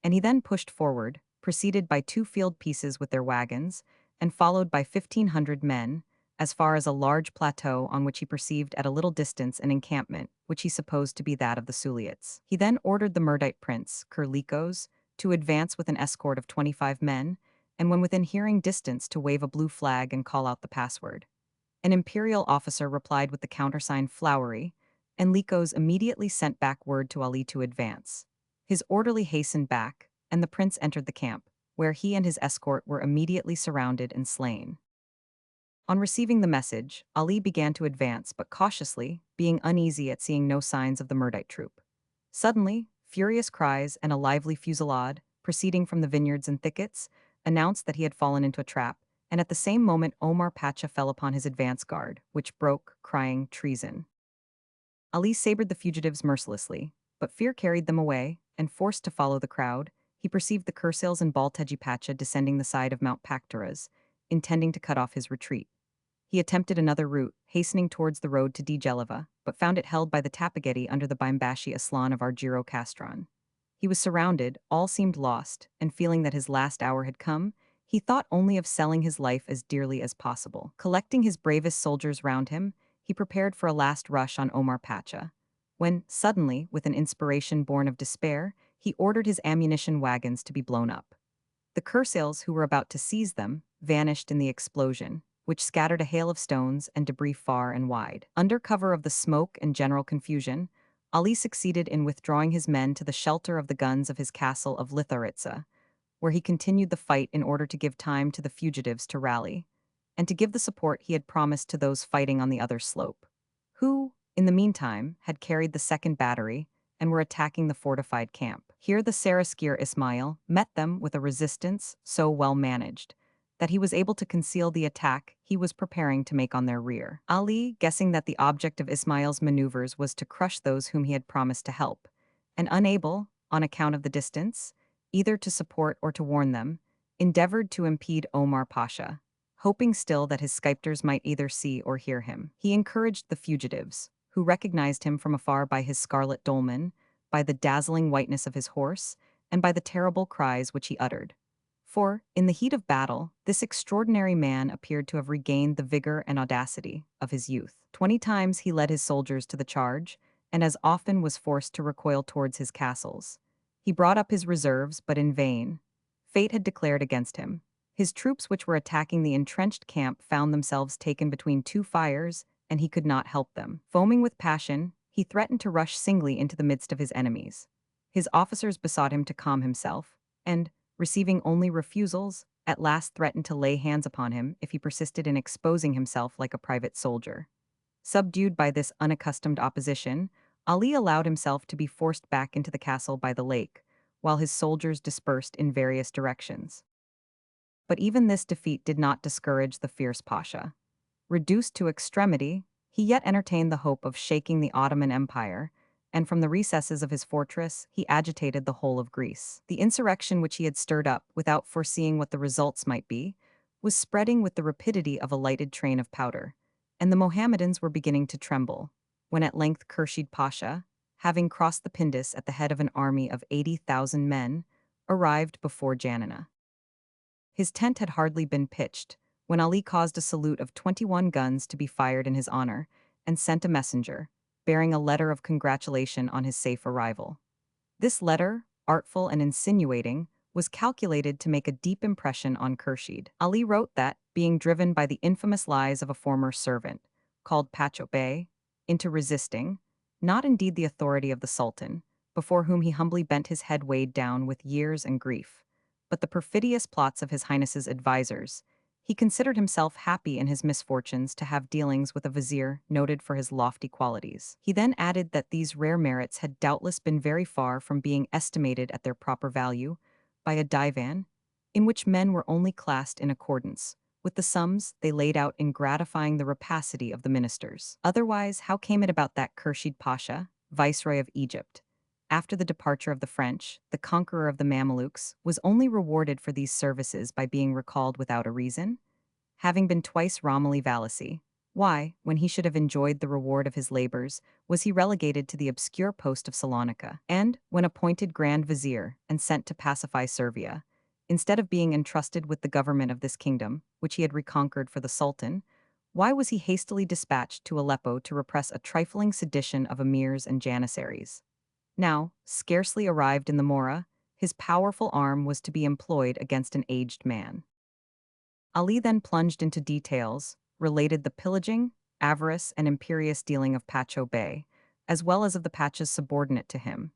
And he then pushed forward, preceded by 2 field pieces with their wagons, and followed by 1,500 men, as far as a large plateau on which he perceived at a little distance an encampment, which he supposed to be that of the Suliots. He then ordered the Murdite prince, Kurlikos, to advance with an escort of 25 men, and when within hearing distance to wave a blue flag and call out the password. An imperial officer replied with the countersign flowery, and Likos immediately sent back word to Ali to advance. His orderly hastened back, and the prince entered the camp, where he and his escort were immediately surrounded and slain. On receiving the message, Ali began to advance, but cautiously, being uneasy at seeing no signs of the Murdite troop. Suddenly, furious cries and a lively fusillade, proceeding from the vineyards and thickets, announced that he had fallen into a trap, and at the same moment Omar Pacha fell upon his advance guard, which broke, crying treason. Ali sabred the fugitives mercilessly, but fear carried them away, and forced to follow the crowd, he perceived the Kursils and Balteji Pacha descending the side of Mount Pactoras, intending to cut off his retreat. He attempted another route, hastening towards the road to Djeleva, but found it held by the Tapageti under the Bimbashi Aslan of Argiro Castron. He was surrounded, all seemed lost, and feeling that his last hour had come, he thought only of selling his life as dearly as possible. Collecting his bravest soldiers round him, he prepared for a last rush on Omar Pacha, when, suddenly, with an inspiration born of despair, he ordered his ammunition wagons to be blown up. The Kursils, who were about to seize them, vanished in the explosion, which scattered a hail of stones and debris far and wide. Under cover of the smoke and general confusion, Ali succeeded in withdrawing his men to the shelter of the guns of his castle of Lithoritza, where he continued the fight in order to give time to the fugitives to rally, and to give the support he had promised to those fighting on the other slope, who, in the meantime, had carried the second battery and were attacking the fortified camp. Here the Saraskir Ismail met them with a resistance so well managed that he was able to conceal the attack he was preparing to make on their rear. Ali, guessing that the object of Ismail's maneuvers was to crush those whom he had promised to help, and unable, on account of the distance, either to support or to warn them, endeavored to impede Omar Pasha, hoping still that his scripters might either see or hear him. He encouraged the fugitives, who recognized him from afar by his scarlet dolman, by the dazzling whiteness of his horse, and by the terrible cries which he uttered. For, in the heat of battle, this extraordinary man appeared to have regained the vigor and audacity of his youth. 20 times he led his soldiers to the charge, and as often was forced to recoil towards his castles. He brought up his reserves, but in vain. Fate had declared against him. His troops which were attacking the entrenched camp found themselves taken between two fires, and he could not help them. Foaming with passion, he threatened to rush singly into the midst of his enemies. His officers besought him to calm himself, and, receiving only refusals, at last threatened to lay hands upon him if he persisted in exposing himself like a private soldier. Subdued by this unaccustomed opposition, Ali allowed himself to be forced back into the castle by the lake, while his soldiers dispersed in various directions. But even this defeat did not discourage the fierce Pasha. Reduced to extremity, he yet entertained the hope of shaking the Ottoman Empire, and from the recesses of his fortress he agitated the whole of Greece. The insurrection which he had stirred up, without foreseeing what the results might be, was spreading with the rapidity of a lighted train of powder, and the Mohammedans were beginning to tremble, when at length Khurshid Pasha, having crossed the Pindus at the head of an army of 80,000 men, arrived before Janina. His tent had hardly been pitched, when Ali caused a salute of 21 guns to be fired in his honor, and sent a messenger, bearing a letter of congratulation on his safe arrival. This letter, artful and insinuating, was calculated to make a deep impression on Khurshid. Ali wrote that, being driven by the infamous lies of a former servant, called Pacha Bey, into resisting, not indeed the authority of the sultan, before whom he humbly bent his head weighed down with years and grief, but the perfidious plots of his highness's advisers, he considered himself happy in his misfortunes to have dealings with a vizier noted for his lofty qualities. He then added that these rare merits had doubtless been very far from being estimated at their proper value by a divan, in which men were only classed in accordance with the sums they laid out in gratifying the rapacity of the ministers. Otherwise, how came it about that Khurshid Pasha, viceroy of Egypt, after the departure of the French, the conqueror of the Mamelukes, was only rewarded for these services by being recalled without a reason? Having been twice Romilly Vallacy, why, when he should have enjoyed the reward of his labors, was he relegated to the obscure post of Salonika? And, when appointed Grand Vizier and sent to pacify Servia, instead of being entrusted with the government of this kingdom, which he had reconquered for the Sultan, why was he hastily dispatched to Aleppo to repress a trifling sedition of emirs and janissaries? Now, scarcely arrived in the Mora, his powerful arm was to be employed against an aged man. Ali then plunged into details, related the pillaging, avarice, and imperious dealing of Pacha Bey, as well as of the Pachas subordinate to him,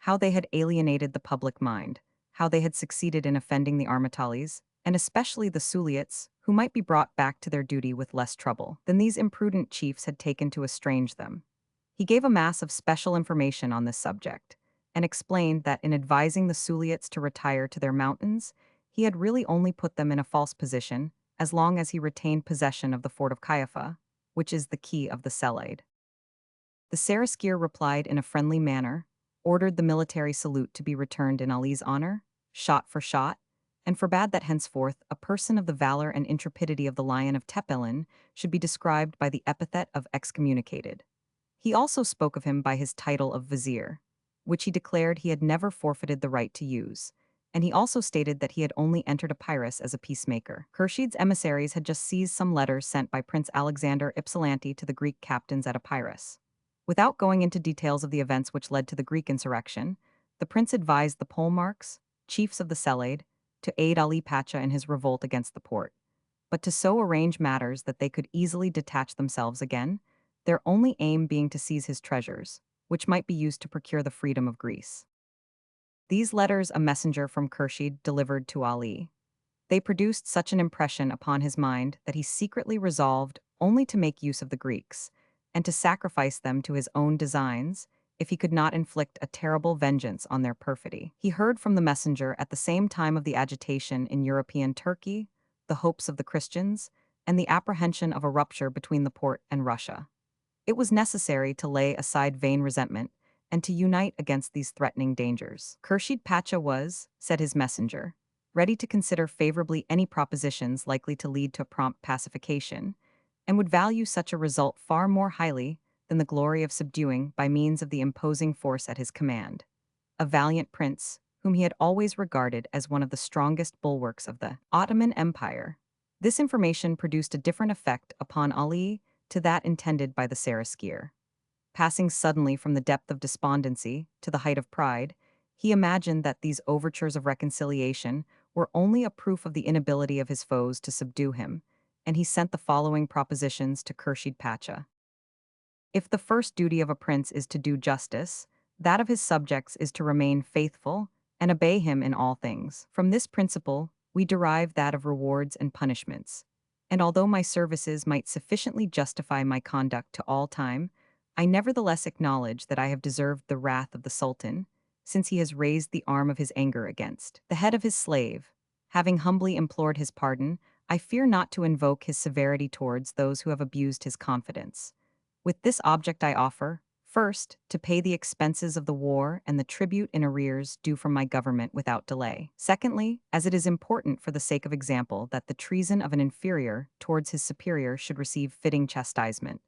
how they had alienated the public mind, how they had succeeded in offending the Armatalis, and especially the Suliots, who might be brought back to their duty with less trouble than these imprudent chiefs had taken to estrange them. He gave a mass of special information on this subject, and explained that in advising the Suliots to retire to their mountains, he had really only put them in a false position as long as he retained possession of the fort of Caiaphas, which is the key of the Selleid. The Saraskir replied in a friendly manner, ordered the military salute to be returned in Ali's honor, shot for shot, and forbade that henceforth a person of the valor and intrepidity of the Lion of Tepelin should be described by the epithet of excommunicated. He also spoke of him by his title of vizier, which he declared he had never forfeited the right to use, and he also stated that he had only entered Epirus as a peacemaker. Khurshid's emissaries had just seized some letters sent by Prince Alexander Ypsilanti to the Greek captains at Epirus. Without going into details of the events which led to the Greek insurrection, the prince advised the Polemarchs, chiefs of the Selleid, to aid Ali Pacha in his revolt against the Porte, but to so arrange matters that they could easily detach themselves again, their only aim being to seize his treasures, which might be used to procure the freedom of Greece. These letters a messenger from Khurshid delivered to Ali. They produced such an impression upon his mind that he secretly resolved only to make use of the Greeks, and to sacrifice them to his own designs, if he could not inflict a terrible vengeance on their perfidy. He heard from the messenger at the same time of the agitation in European Turkey, the hopes of the Christians, and the apprehension of a rupture between the Porte and Russia. It was necessary to lay aside vain resentment and to unite against these threatening dangers. Khurshid Pacha was, said his messenger, ready to consider favorably any propositions likely to lead to a prompt pacification, and would value such a result far more highly than the glory of subduing by means of the imposing force at his command a valiant prince whom he had always regarded as one of the strongest bulwarks of the Ottoman Empire. This information produced a different effect upon Ali to that intended by the Saraskir. Passing suddenly from the depth of despondency to the height of pride, he imagined that these overtures of reconciliation were only a proof of the inability of his foes to subdue him, and he sent the following propositions to Khurshid Pacha. If the first duty of a prince is to do justice, that of his subjects is to remain faithful and obey him in all things. From this principle, we derive that of rewards and punishments. And although my services might sufficiently justify my conduct to all time, I nevertheless acknowledge that I have deserved the wrath of the Sultan, since he has raised the arm of his anger against the head of his slave. Having humbly implored his pardon, I fear not to invoke his severity towards those who have abused his confidence. With this object I offer, first, to pay the expenses of the war and the tribute in arrears due from my government without delay. Secondly, as it is important for the sake of example that the treason of an inferior towards his superior should receive fitting chastisement,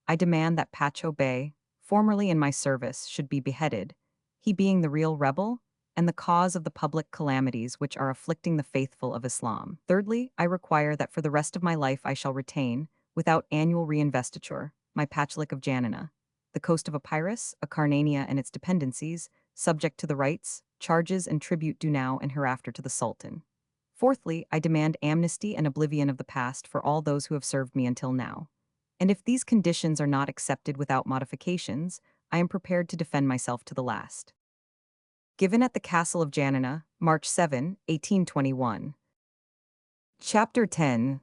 I demand that Pacho Bey, formerly in my service, should be beheaded, he being the real rebel and the cause of the public calamities which are afflicting the faithful of Islam. Thirdly, I require that for the rest of my life I shall retain, without annual reinvestiture, my Pachalik of Janina, the coast of Epirus, Acarnania and its dependencies, subject to the rights, charges and tribute due now and hereafter to the Sultan. Fourthly, I demand amnesty and oblivion of the past for all those who have served me until now. And if these conditions are not accepted without modifications, I am prepared to defend myself to the last. Given at the Castle of Janina, March 7, 1821. Chapter 10.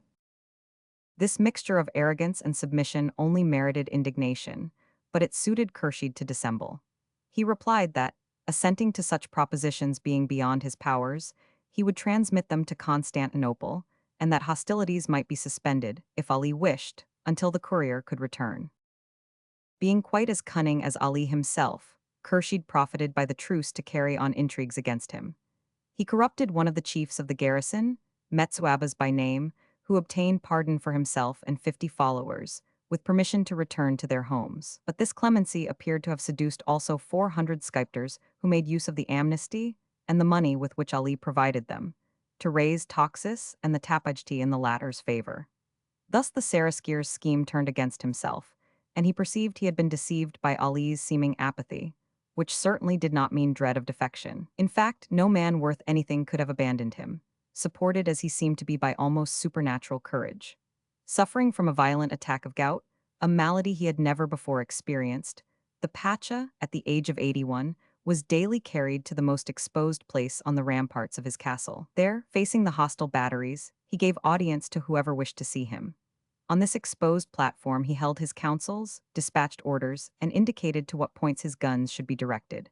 This mixture of arrogance and submission only merited indignation, but it suited Khurshid to dissemble. He replied that, assenting to such propositions being beyond his powers, he would transmit them to Constantinople, and that hostilities might be suspended, if Ali wished, until the courier could return. Being quite as cunning as Ali himself, Khurshid profited by the truce to carry on intrigues against him. He corrupted one of the chiefs of the garrison, Metsuabas by name, who obtained pardon for himself and 50 followers, with permission to return to their homes. But this clemency appeared to have seduced also 400 sculptors who made use of the amnesty and the money with which Ali provided them, to raise Toxis and the Tapajti in the latter's favor. Thus the Saraskir's scheme turned against himself, and he perceived he had been deceived by Ali's seeming apathy, which certainly did not mean dread of defection. In fact, no man worth anything could have abandoned him, supported as he seemed to be by almost supernatural courage. Suffering from a violent attack of gout, a malady he had never before experienced, the Pacha, at the age of 81, was daily carried to the most exposed place on the ramparts of his castle. There, facing the hostile batteries, he gave audience to whoever wished to see him. On this exposed platform he held his councils, dispatched orders, and indicated to what points his guns should be directed.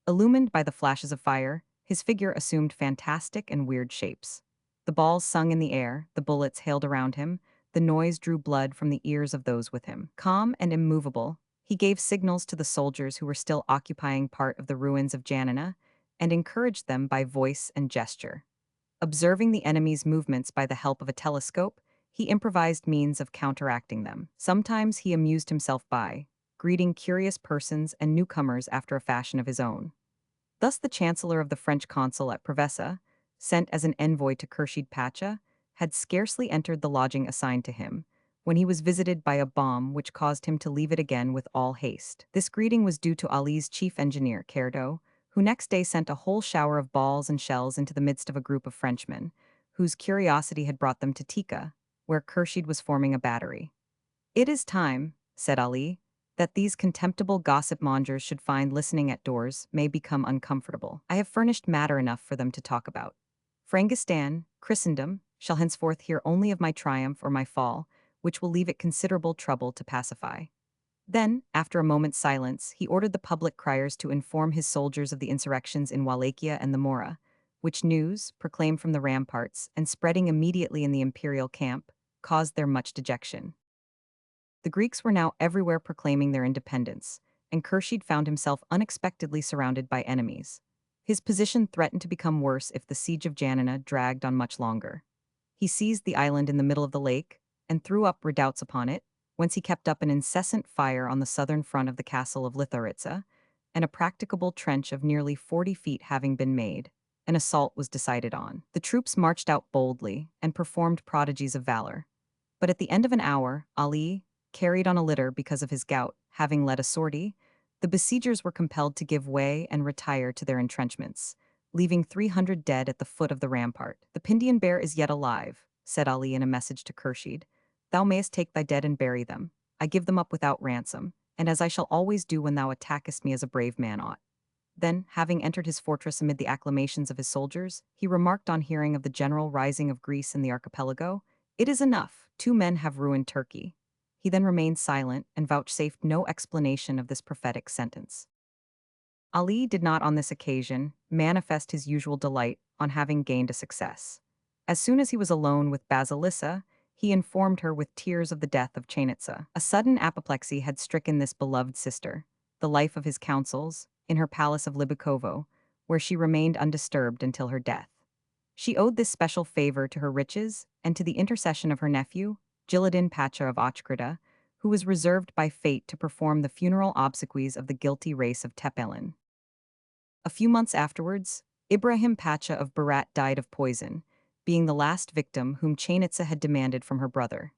Illumined by the flashes of fire, his figure assumed fantastic and weird shapes. The balls sung in the air, the bullets hailed around him, the noise drew blood from the ears of those with him. Calm and immovable, he gave signals to the soldiers who were still occupying part of the ruins of Janina, and encouraged them by voice and gesture. Observing the enemy's movements by the help of a telescope, he improvised means of counteracting them. Sometimes he amused himself by greeting curious persons and newcomers after a fashion of his own. Thus the chancellor of the French consul at Prevesa, sent as an envoy to Khurshid Pacha, had scarcely entered the lodging assigned to him, when he was visited by a bomb which caused him to leave it again with all haste. This greeting was due to Ali's chief engineer, Kerdo, who next day sent a whole shower of balls and shells into the midst of a group of Frenchmen, whose curiosity had brought them to Tika, where Khurshid was forming a battery. "It is time," said Ali, "that these contemptible gossip mongers should find listening at doors may become uncomfortable. I have furnished matter enough for them to talk about. Frangistan, Christendom, shall henceforth hear only of my triumph or my fall, which will leave it considerable trouble to pacify. Then, after a moment's silence, he ordered the public criers to inform his soldiers of the insurrections in Wallachia and the Mora, which news, proclaimed from the ramparts and spreading immediately in the imperial camp, caused their much dejection. The Greeks were now everywhere proclaiming their independence, and Khurshid found himself unexpectedly surrounded by enemies. His position threatened to become worse if the siege of Janina dragged on much longer. He seized the island in the middle of the lake and threw up redoubts upon it, whence he kept up an incessant fire on the southern front of the castle of Litharitsa, and a practicable trench of nearly 40 feet having been made, an assault was decided on. The troops marched out boldly and performed prodigies of valor. But at the end of an hour, Ali, carried on a litter because of his gout, having led a sortie, the besiegers were compelled to give way and retire to their entrenchments, leaving 300 dead at the foot of the rampart. "The Pindian bear is yet alive," said Ali in a message to Khurshid. "Thou mayest take thy dead and bury them. I give them up without ransom, and as I shall always do when thou attackest me as a brave man ought." Then, having entered his fortress amid the acclamations of his soldiers, he remarked on hearing of the general rising of Greece in the archipelago, "It is enough, 2 men have ruined Turkey." He then remained silent and vouchsafed no explanation of this prophetic sentence. Ali did not on this occasion manifest his usual delight on having gained a success. As soon as he was alone with Basilissa, he informed her with tears of the death of Chainitza. A sudden apoplexy had stricken this beloved sister, the life of his counsels, in her palace of Libukovo, where she remained undisturbed until her death. She owed this special favor to her riches and to the intercession of her nephew, Ali Pacha of Ochkrida, who was reserved by fate to perform the funeral obsequies of the guilty race of Tepelin. A few months afterwards, Ibrahim Pacha of Berat died of poison, being the last victim whom Chainitza had demanded from her brother.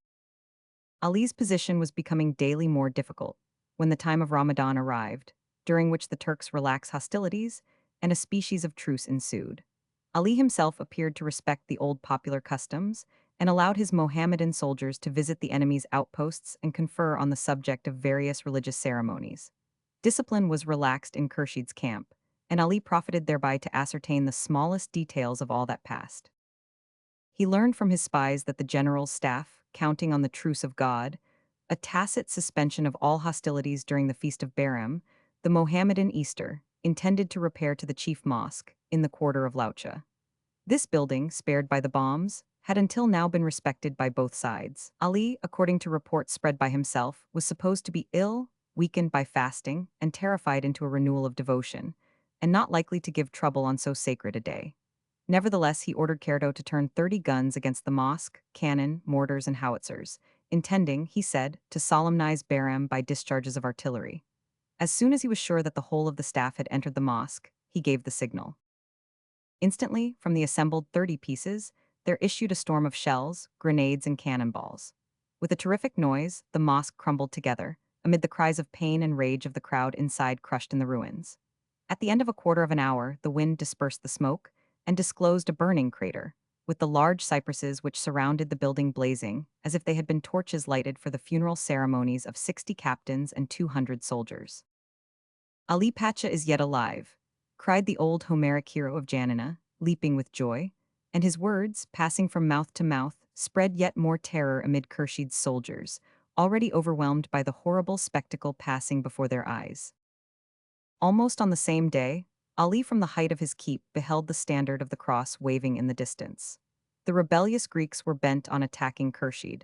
Ali's position was becoming daily more difficult when the time of Ramadan arrived, during which the Turks relaxed hostilities and a species of truce ensued. Ali himself appeared to respect the old popular customs and allowed his Mohammedan soldiers to visit the enemy's outposts and confer on the subject of various religious ceremonies. Discipline was relaxed in Khurshid's camp, and Ali profited thereby to ascertain the smallest details of all that passed. He learned from his spies that the general's staff, counting on the truce of God, a tacit suspension of all hostilities during the Feast of Barham, the Mohammedan Easter, intended to repair to the chief mosque, in the quarter of Laucha. This building, spared by the bombs, had until now been respected by both sides. Ali, according to reports spread by himself, was supposed to be ill, weakened by fasting, and terrified into a renewal of devotion, and not likely to give trouble on so sacred a day. Nevertheless, he ordered Cerdo to turn 30 guns against the mosque, cannon, mortars, and howitzers, intending, he said, to solemnize Bahram by discharges of artillery. As soon as he was sure that the whole of the staff had entered the mosque, he gave the signal. Instantly, from the assembled 30 pieces, there issued a storm of shells, grenades, and cannonballs. With a terrific noise, the mosque crumbled together, amid the cries of pain and rage of the crowd inside crushed in the ruins. At the end of a quarter of an hour, the wind dispersed the smoke and disclosed a burning crater, with the large cypresses which surrounded the building blazing, as if they had been torches lighted for the funeral ceremonies of 60 captains and 200 soldiers. "Ali Pacha is yet alive," cried the old Homeric hero of Janina, leaping with joy, and his words, passing from mouth to mouth, spread yet more terror amid Khurshid's soldiers, already overwhelmed by the horrible spectacle passing before their eyes. Almost on the same day, Ali from the height of his keep beheld the standard of the cross waving in the distance. The rebellious Greeks were bent on attacking Khurshid.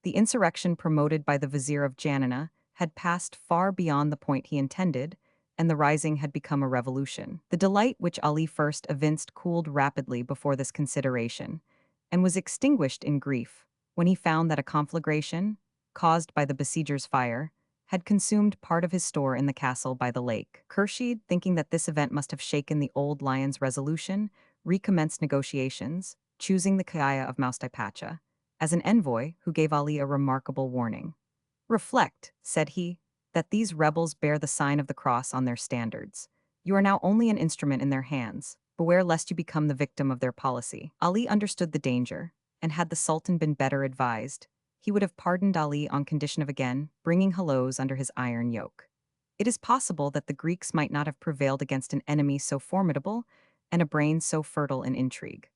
The insurrection promoted by the vizier of Janina had passed far beyond the point he intended, and the rising had become a revolution. The delight which Ali first evinced cooled rapidly before this consideration, and was extinguished in grief when he found that a conflagration, caused by the besiegers' fire, had consumed part of his store in the castle by the lake. Khurshid, thinking that this event must have shaken the old lion's resolution, recommenced negotiations, choosing the Kaya of Pacha as an envoy who gave Ali a remarkable warning. "Reflect," said he, "that these rebels bear the sign of the cross on their standards. You are now only an instrument in their hands. Beware lest you become the victim of their policy." Ali understood the danger, and had the Sultan been better advised, he would have pardoned Ali on condition of again bringing Hellos under his iron yoke. It is possible that the Greeks might not have prevailed against an enemy so formidable and a brain so fertile in intrigue.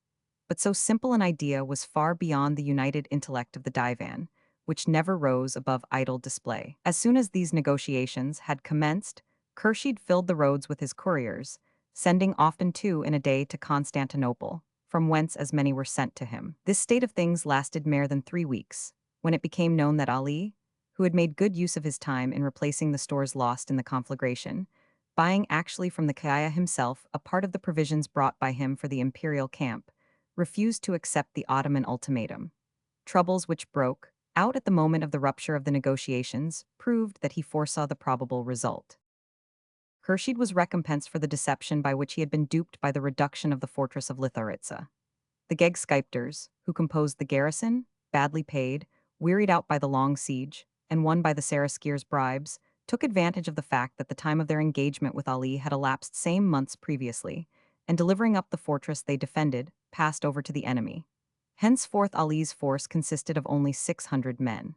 But so simple an idea was far beyond the united intellect of the divan, which never rose above idle display. As soon as these negotiations had commenced, Khurshid filled the roads with his couriers, sending often 2 in a day to Constantinople, from whence as many were sent to him. This state of things lasted more than 3 weeks, when it became known that Ali, who had made good use of his time in replacing the stores lost in the conflagration, buying actually from the Kaya himself a part of the provisions brought by him for the imperial camp, refused to accept the Ottoman ultimatum. Troubles which broke out at the moment of the rupture of the negotiations proved that he foresaw the probable result. Khurshid was recompensed for the deception by which he had been duped by the reduction of the fortress of Litharitsa. The Gegskypters, who composed the garrison, badly paid, wearied out by the long siege, and won by the Saraskir's bribes, took advantage of the fact that the time of their engagement with Ali had elapsed same months previously, and delivering up the fortress they defended, passed over to the enemy. Henceforth Ali's force consisted of only 600 men.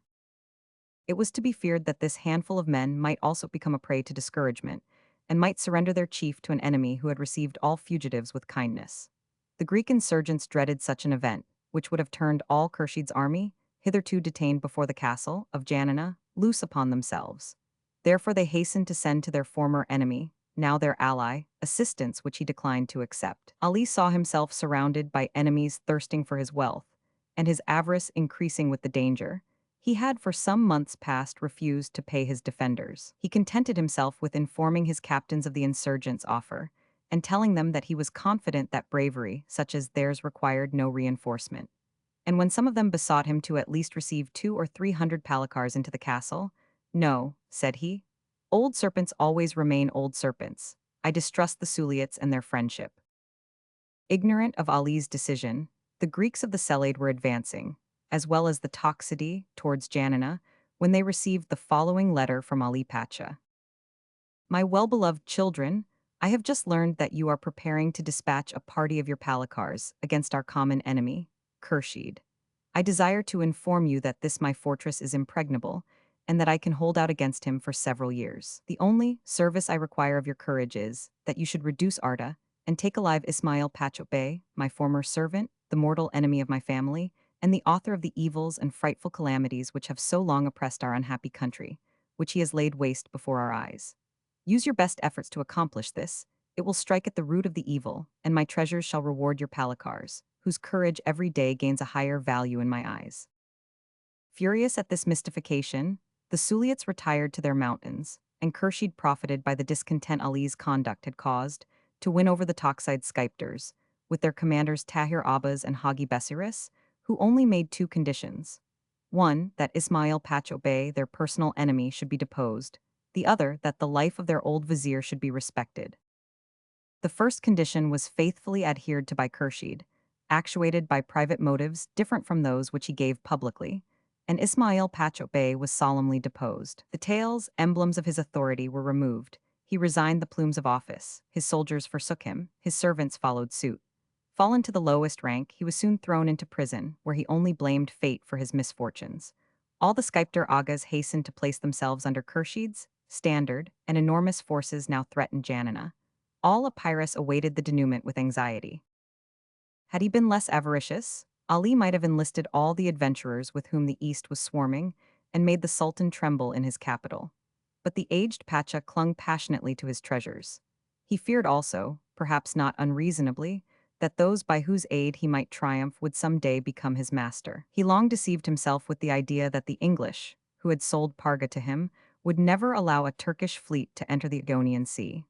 It was to be feared that this handful of men might also become a prey to discouragement, and might surrender their chief to an enemy who had received all fugitives with kindness. The Greek insurgents dreaded such an event, which would have turned all Khurshid's army, hitherto detained before the castle of Janina, loose upon themselves. Therefore they hastened to send to their former enemy, now their ally, assistance which he declined to accept. Ali saw himself surrounded by enemies thirsting for his wealth, and his avarice increasing with the danger. He had for some months past refused to pay his defenders. He contented himself with informing his captains of the insurgents' offer, and telling them that he was confident that bravery, such as theirs, required no reinforcement. And when some of them besought him to at least receive 200 or 300 palikars into the castle, "No," said he. "Old serpents always remain old serpents. I distrust the Suliots and their friendship." Ignorant of Ali's decision, the Greeks of the Seleucid were advancing, as well as the Toxidi, towards Janina, when they received the following letter from Ali Pacha. "My well-beloved children, I have just learned that you are preparing to dispatch a party of your palikars against our common enemy, Khurshid. I desire to inform you that this my fortress is impregnable, and that I can hold out against him for several years. The only service I require of your courage is that you should reduce Arda and take alive Ismail Pacha Bey, my former servant, the mortal enemy of my family, and the author of the evils and frightful calamities which have so long oppressed our unhappy country, which he has laid waste before our eyes. Use your best efforts to accomplish this. It will strike at the root of the evil, and my treasures shall reward your palikars, whose courage every day gains a higher value in my eyes." Furious at this mystification, the Suliots retired to their mountains, and Khurshid profited by the discontent Ali's conduct had caused to win over the Toxide Skypters, with their commanders Tahir Abbas and Hagi Besiris, who only made 2 conditions. One, that Ismail Pacha Bey, their personal enemy, should be deposed. The other, that the life of their old vizier should be respected. The first condition was faithfully adhered to by Khurshid, actuated by private motives different from those which he gave publicly, and Ismail Pacha Bey was solemnly deposed. The tails, emblems of his authority, were removed. He resigned the plumes of office. His soldiers forsook him. His servants followed suit. Fallen to the lowest rank, he was soon thrown into prison, where he only blamed fate for his misfortunes. All the Skypter Agas hastened to place themselves under Khurshid's standard, and enormous forces now threatened Janina. All Epirus awaited the denouement with anxiety. Had he been less avaricious, Ali might have enlisted all the adventurers with whom the East was swarming and made the Sultan tremble in his capital. But the aged Pacha clung passionately to his treasures. He feared also, perhaps not unreasonably, that those by whose aid he might triumph would some day become his master. He long deceived himself with the idea that the English, who had sold Parga to him, would never allow a Turkish fleet to enter the Ionian Sea.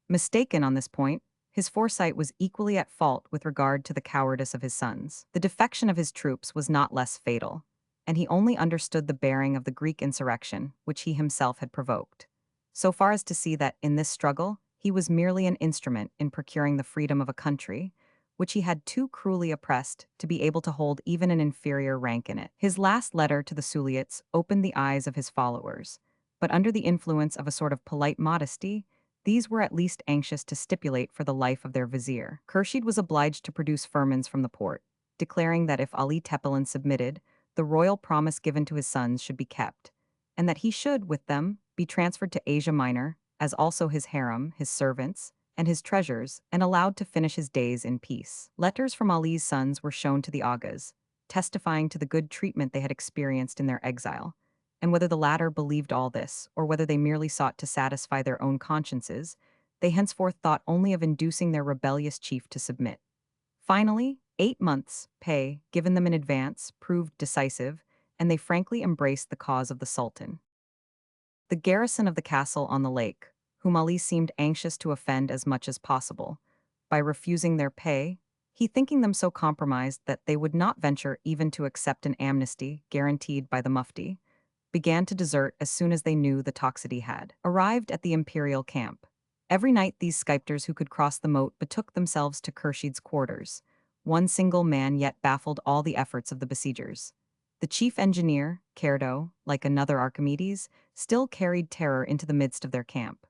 Mistaken on this point, his foresight was equally at fault with regard to the cowardice of his sons. The defection of his troops was not less fatal, and he only understood the bearing of the Greek insurrection, which he himself had provoked, so far as to see that in this struggle he was merely an instrument in procuring the freedom of a country, which he had too cruelly oppressed to be able to hold even an inferior rank in it. His last letter to the Suliots opened the eyes of his followers, but under the influence of a sort of polite modesty, these were at least anxious to stipulate for the life of their vizier. Khurshid was obliged to produce firmans from the port, declaring that if Ali Tepelin submitted, the royal promise given to his sons should be kept, and that he should, with them, be transferred to Asia Minor, as also his harem, his servants, and his treasures, and allowed to finish his days in peace. Letters from Ali's sons were shown to the Agas, testifying to the good treatment they had experienced in their exile. And whether the latter believed all this, or whether they merely sought to satisfy their own consciences, they henceforth thought only of inducing their rebellious chief to submit. Finally, 8 months' pay, given them in advance, proved decisive, and they frankly embraced the cause of the Sultan. The garrison of the castle on the lake, whom Ali seemed anxious to offend as much as possible, by refusing their pay, he thinking them so compromised that they would not venture even to accept an amnesty guaranteed by the Mufti, began to desert as soon as they knew the Toxidi had arrived at the imperial camp. Every night these sculptors who could cross the moat betook themselves to Khurshid's quarters. One single man yet baffled all the efforts of the besiegers. The chief engineer, Cerdo, like another Archimedes, still carried terror into the midst of their camp.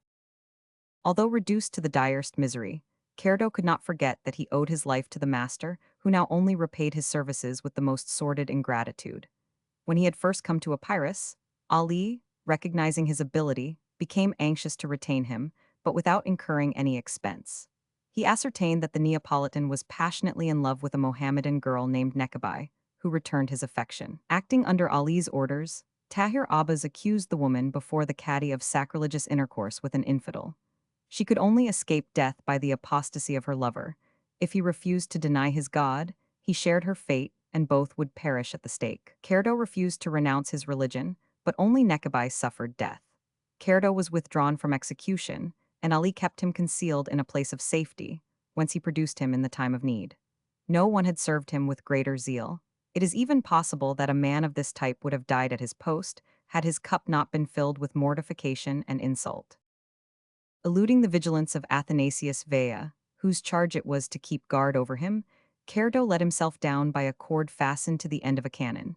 Although reduced to the direst misery, Cerdo could not forget that he owed his life to the master, who now only repaid his services with the most sordid ingratitude. When he had first come to Epirus, Ali, recognizing his ability, became anxious to retain him, but without incurring any expense. He ascertained that the Neapolitan was passionately in love with a Mohammedan girl named Nekabai, who returned his affection. Acting under Ali's orders, Tahir Abbas accused the woman before the Cadi of sacrilegious intercourse with an infidel. She could only escape death by the apostasy of her lover. If he refused to deny his God, he shared her fate, and both would perish at the stake. Cerdo refused to renounce his religion, but only Nekabai suffered death. Cerdo was withdrawn from execution, and Ali kept him concealed in a place of safety, whence he produced him in the time of need. No one had served him with greater zeal. It is even possible that a man of this type would have died at his post, had his cup not been filled with mortification and insult. Eluding the vigilance of Athanasius Vea, whose charge it was to keep guard over him, Cerdo let himself down by a cord fastened to the end of a cannon.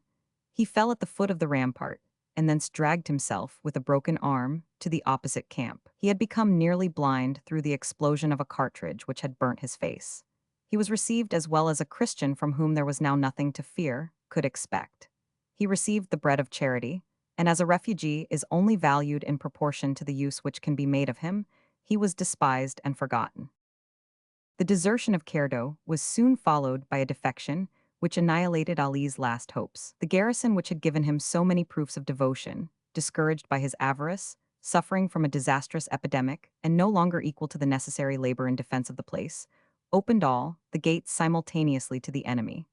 He fell at the foot of the rampart, and thence dragged himself, with a broken arm, to the opposite camp. He had become nearly blind through the explosion of a cartridge which had burnt his face. He was received as well as a Christian from whom there was now nothing to fear, could expect. He received the bread of charity, and as a refugee is only valued in proportion to the use which can be made of him, he was despised and forgotten. The desertion of Cerdo was soon followed by a defection which annihilated Ali's last hopes. The garrison which had given him so many proofs of devotion, discouraged by his avarice, suffering from a disastrous epidemic, and no longer equal to the necessary labor in defense of the place, opened all the gates simultaneously to the enemy.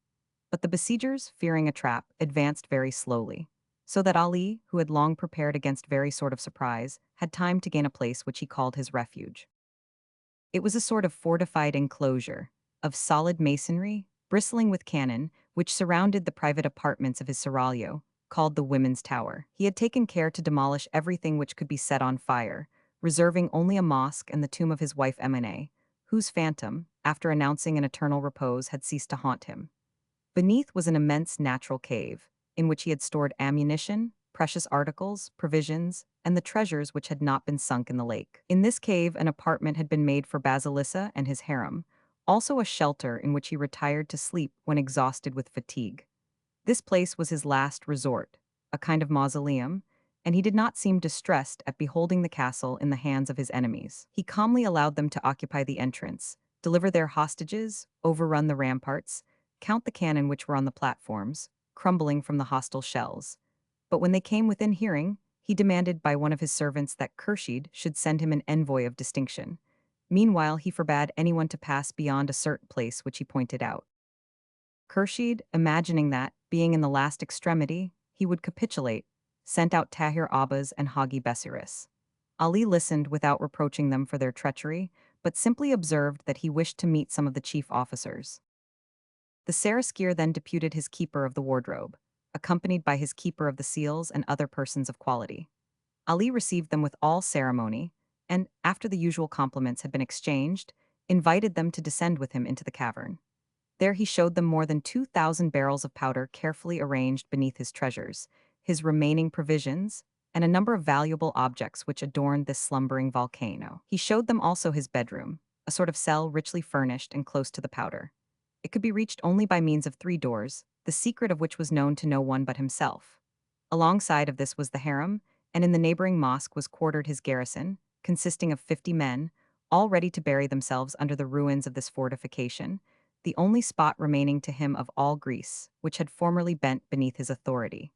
But the besiegers, fearing a trap, advanced very slowly, so that Ali, who had long prepared against very sort of surprise, had time to gain a place which he called his refuge. It was a sort of fortified enclosure, of solid masonry, bristling with cannon, which surrounded the private apartments of his seraglio, called the Women's Tower. He had taken care to demolish everything which could be set on fire, reserving only a mosque and the tomb of his wife Emine, whose phantom, after announcing an eternal repose, had ceased to haunt him. Beneath was an immense natural cave, in which he had stored ammunition, precious articles, provisions, and the treasures which had not been sunk in the lake. In this cave an apartment had been made for Basilissa and his harem, also a shelter in which he retired to sleep when exhausted with fatigue. This place was his last resort, a kind of mausoleum, and he did not seem distressed at beholding the castle in the hands of his enemies. He calmly allowed them to occupy the entrance, deliver their hostages, overrun the ramparts, count the cannon which were on the platforms, crumbling from the hostile shells. But when they came within hearing, he demanded by one of his servants that Khurshid should send him an envoy of distinction. Meanwhile, he forbade anyone to pass beyond a certain place which he pointed out. Khurshid, imagining that, being in the last extremity, he would capitulate, sent out Tahir Abbas and Hagi Besiris. Ali listened without reproaching them for their treachery, but simply observed that he wished to meet some of the chief officers. The Seraskier then deputed his keeper of the wardrobe, accompanied by his keeper of the seals and other persons of quality. Ali received them with all ceremony, and, after the usual compliments had been exchanged, invited them to descend with him into the cavern. There he showed them more than 2,000 barrels of powder carefully arranged beneath his treasures, his remaining provisions, and a number of valuable objects which adorned this slumbering volcano. He showed them also his bedroom, a sort of cell richly furnished and close to the powder. It could be reached only by means of 3 doors, the secret of which was known to no one but himself. Alongside of this was the harem, and in the neighboring mosque was quartered his garrison, consisting of 50 men, all ready to bury themselves under the ruins of this fortification, the only spot remaining to him of all Greece, which had formerly bent beneath his authority.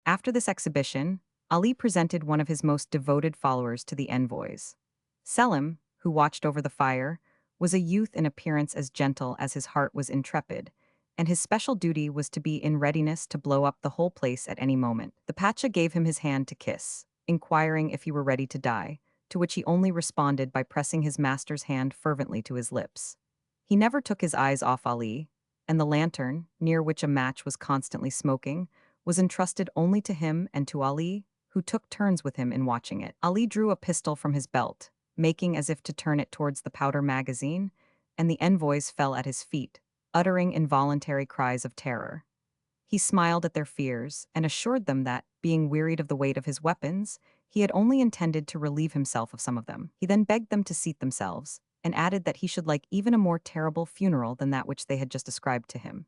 After this exhibition, Ali presented one of his most devoted followers to the envoys. Selim, who watched over the fire, was a youth in appearance as gentle as his heart was intrepid, and his special duty was to be in readiness to blow up the whole place at any moment. The Pacha gave him his hand to kiss, inquiring if he were ready to die, to which he only responded by pressing his master's hand fervently to his lips. He never took his eyes off Ali, and the lantern, near which a match was constantly smoking, was entrusted only to him and to Ali, who took turns with him in watching it. Ali drew a pistol from his belt, making as if to turn it towards the powder magazine, and the envoys fell at his feet, uttering involuntary cries of terror. He smiled at their fears and assured them that, being wearied of the weight of his weapons, he had only intended to relieve himself of some of them. He then begged them to seat themselves, and added that he should like even a more terrible funeral than that which they had just ascribed to him.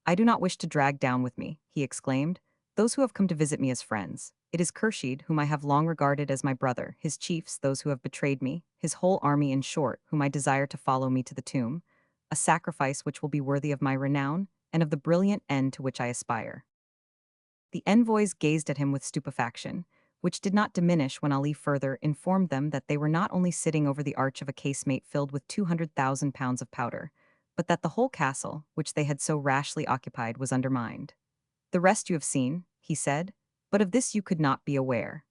"I do not wish to drag down with me," he exclaimed, "those who have come to visit me as friends. It is Khurshid, whom I have long regarded as my brother, his chiefs, those who have betrayed me, his whole army in short, whom I desire to follow me to the tomb, a sacrifice which will be worthy of my renown, and of the brilliant end to which I aspire." The envoys gazed at him with stupefaction, which did not diminish when Ali further informed them that they were not only sitting over the arch of a casemate filled with 200,000 pounds of powder, but that the whole castle, which they had so rashly occupied, was undermined. "The rest you have seen," he said, "but of this you could not be aware.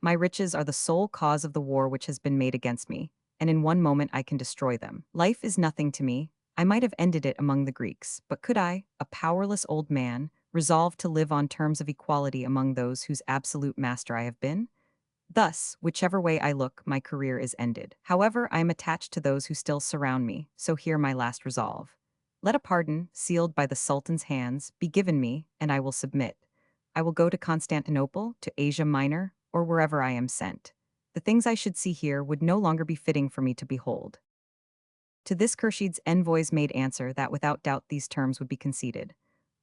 My riches are the sole cause of the war which has been made against me, and in one moment I can destroy them. Life is nothing to me. I might have ended it among the Greeks, but could I, a powerless old man, resolve to live on terms of equality among those whose absolute master I have been? Thus, whichever way I look, my career is ended. However, I am attached to those who still surround me, so hear my last resolve. Let a pardon, sealed by the Sultan's hands, be given me, and I will submit. I will go to Constantinople, to Asia Minor, or wherever I am sent. The things I should see here would no longer be fitting for me to behold." To this Khurshid's envoys made answer that without doubt these terms would be conceded.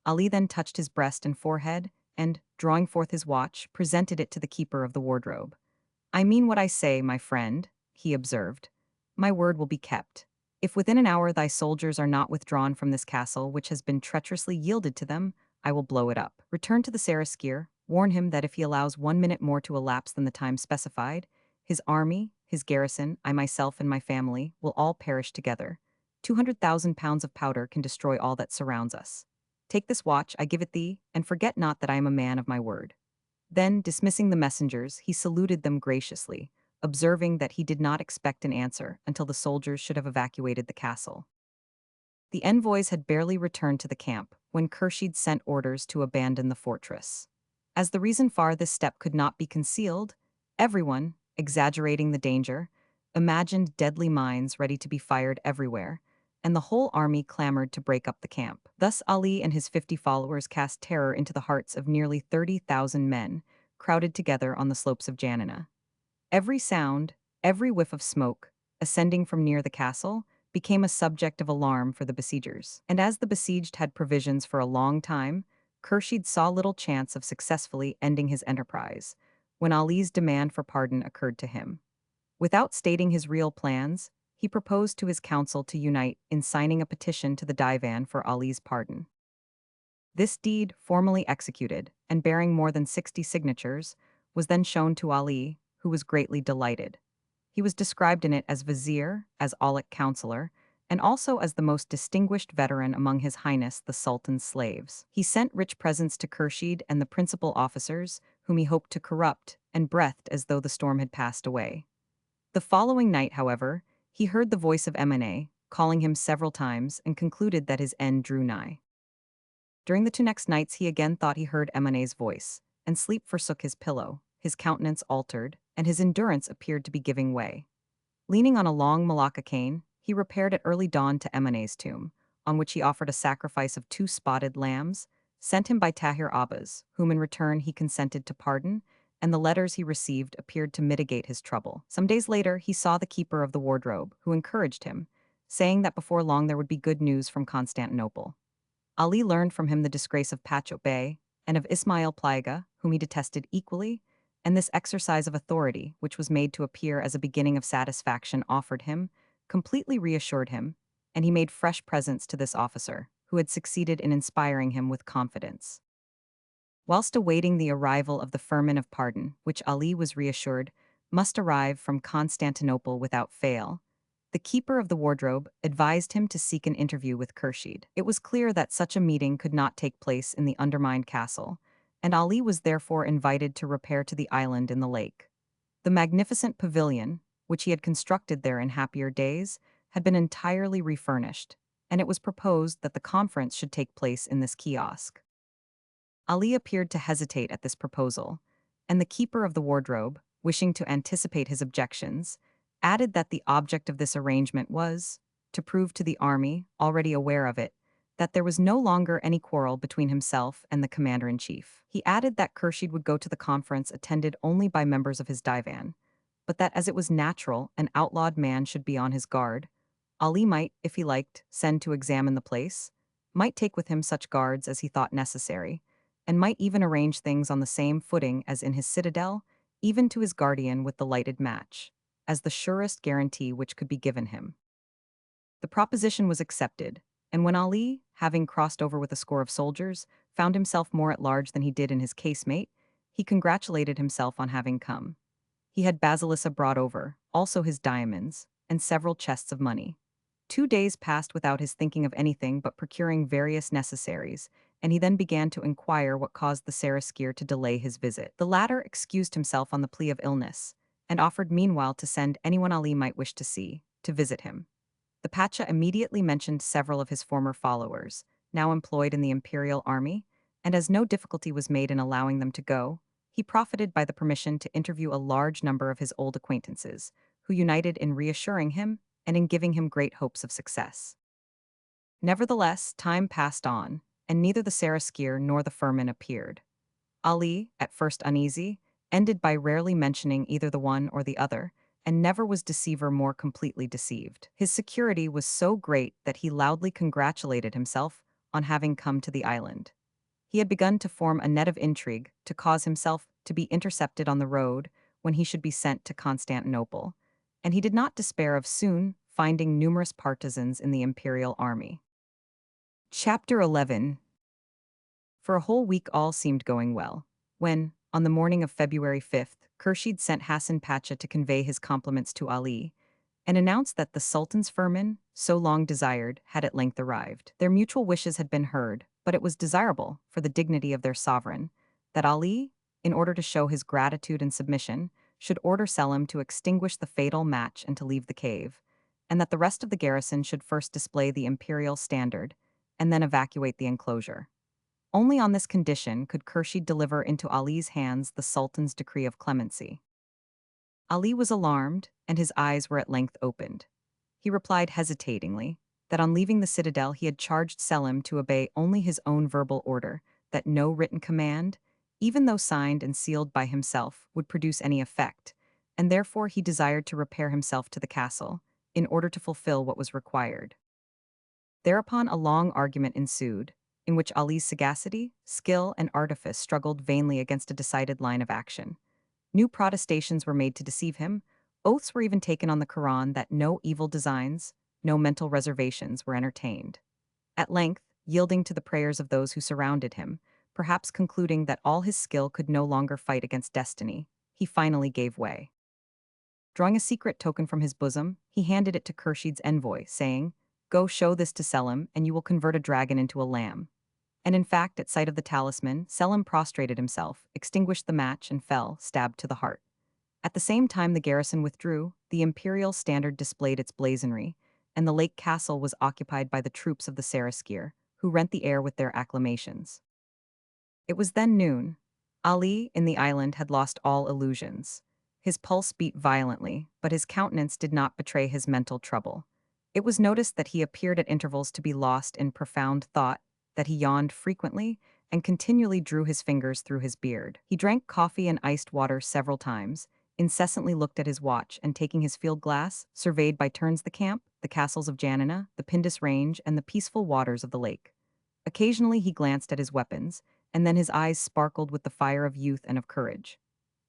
Ali then touched his breast and forehead, and, drawing forth his watch, presented it to the keeper of the wardrobe. "I mean what I say, my friend," he observed. "My word will be kept. If within an hour thy soldiers are not withdrawn from this castle which has been treacherously yielded to them, I will blow it up. Return to the Seraskier, warn him that if he allows 1 minute more to elapse than the time specified, his army, his garrison, I myself and my family, will all perish together. 200,000 pounds of powder can destroy all that surrounds us. Take this watch, I give it thee, and forget not that I am a man of my word." Then, dismissing the messengers, he saluted them graciously, observing that he did not expect an answer until the soldiers should have evacuated the castle. The envoys had barely returned to the camp when Khurshid sent orders to abandon the fortress. As the reason for this step could not be concealed, everyone, exaggerating the danger, imagined deadly mines ready to be fired everywhere, and the whole army clamored to break up the camp. Thus Ali and his 50 followers cast terror into the hearts of nearly 30,000 men, crowded together on the slopes of Janina. Every sound, every whiff of smoke, ascending from near the castle, became a subject of alarm for the besiegers. And as the besieged had provisions for a long time, Khurshid saw little chance of successfully ending his enterprise, when Ali's demand for pardon occurred to him. Without stating his real plans, he proposed to his council to unite in signing a petition to the Divan for Ali's pardon. This deed, formally executed, and bearing more than 60 signatures, was then shown to Ali, who was greatly delighted. He was described in it as vizier, as aulic counselor, and also as the most distinguished veteran among His Highness the Sultan's slaves. He sent rich presents to Khurshid and the principal officers, whom he hoped to corrupt, and breathed as though the storm had passed away. The following night, however, he heard the voice of Emine, calling him several times, and concluded that his end drew nigh. During the 2 next nights he again thought he heard Emine's voice, and sleep forsook his pillow, his countenance altered, and his endurance appeared to be giving way. Leaning on a long Malacca cane, he repaired at early dawn to Emine's tomb, on which he offered a sacrifice of 2 spotted lambs, sent him by Tahir Abbas, whom in return he consented to pardon, and the letters he received appeared to mitigate his trouble. Some days later he saw the keeper of the wardrobe, who encouraged him, saying that before long there would be good news from Constantinople. Ali learned from him the disgrace of Pacha Bey and of Ismail Pliga, whom he detested equally, and this exercise of authority, which was made to appear as a beginning of satisfaction offered him, completely reassured him, and he made fresh presents to this officer, who had succeeded in inspiring him with confidence. Whilst awaiting the arrival of the firman of pardon, which Ali was reassured must arrive from Constantinople without fail, the keeper of the wardrobe advised him to seek an interview with Khurshid. It was clear that such a meeting could not take place in the undermined castle, and Ali was therefore invited to repair to the island in the lake. The magnificent pavilion, which he had constructed there in happier days, had been entirely refurnished, and it was proposed that the conference should take place in this kiosk. Ali appeared to hesitate at this proposal, and the keeper of the wardrobe, wishing to anticipate his objections, added that the object of this arrangement was to prove to the army, already aware of it, that there was no longer any quarrel between himself and the commander-in-chief. He added that Khurshid would go to the conference attended only by members of his divan, but that as it was natural an outlawed man should be on his guard, Ali might, if he liked, send to examine the place, might take with him such guards as he thought necessary, and might even arrange things on the same footing as in his citadel, even to his guardian with the lighted match, as the surest guarantee which could be given him. The proposition was accepted, and when Ali, having crossed over with a score of soldiers, found himself more at large than he did in his casemate, he congratulated himself on having come. He had Basilissa brought over, also his diamonds, and several chests of money. 2 days passed without his thinking of anything but procuring various necessaries, and he then began to inquire what caused the Seraskier to delay his visit. The latter excused himself on the plea of illness, and offered meanwhile to send anyone Ali might wish to see, to visit him. The Pacha immediately mentioned several of his former followers, now employed in the imperial army, and as no difficulty was made in allowing them to go, he profited by the permission to interview a large number of his old acquaintances, who united in reassuring him and in giving him great hopes of success. Nevertheless, time passed on, and neither the Seraskier nor the firman appeared. Ali, at first uneasy, ended by rarely mentioning either the one or the other, and never was deceiver more completely deceived. His security was so great that he loudly congratulated himself on having come to the island. He had begun to form a net of intrigue to cause himself to be intercepted on the road when he should be sent to Constantinople, and he did not despair of soon finding numerous partisans in the imperial army. Chapter 11. For a whole week all seemed going well, when, on the morning of February 5th, Khurshid sent Hassan Pacha to convey his compliments to Ali, and announced that the Sultan's firman, so long desired, had at length arrived. Their mutual wishes had been heard, but it was desirable, for the dignity of their sovereign, that Ali, in order to show his gratitude and submission, should order Selim to extinguish the fatal match and to leave the cave, and that the rest of the garrison should first display the imperial standard, and then evacuate the enclosure. Only on this condition could Khurshid deliver into Ali's hands the Sultan's decree of clemency. Ali was alarmed, and his eyes were at length opened. He replied hesitatingly that on leaving the citadel he had charged Selim to obey only his own verbal order, that no written command, even though signed and sealed by himself, would produce any effect, and therefore he desired to repair himself to the castle, in order to fulfill what was required. Thereupon a long argument ensued, in which Ali's sagacity, skill, and artifice struggled vainly against a decided line of action. New protestations were made to deceive him, oaths were even taken on the Quran that no evil designs, no mental reservations were entertained. At length, yielding to the prayers of those who surrounded him, perhaps concluding that all his skill could no longer fight against destiny, he finally gave way. Drawing a secret token from his bosom, he handed it to Khurshid's envoy, saying, "Go show this to Selim, and you will convert a dragon into a lamb." And in fact, at sight of the talisman, Selim prostrated himself, extinguished the match, and fell, stabbed to the heart. At the same time the garrison withdrew, the imperial standard displayed its blazonry, and the lake castle was occupied by the troops of the Seraskier, who rent the air with their acclamations. It was then noon. Ali, in the island, had lost all illusions. His pulse beat violently, but his countenance did not betray his mental trouble. It was noticed that he appeared at intervals to be lost in profound thought, that he yawned frequently, and continually drew his fingers through his beard. He drank coffee and iced water several times, incessantly looked at his watch, and taking his field glass, surveyed by turns the camp, the castles of Janina, the Pindus range, and the peaceful waters of the lake. Occasionally he glanced at his weapons, and then his eyes sparkled with the fire of youth and of courage.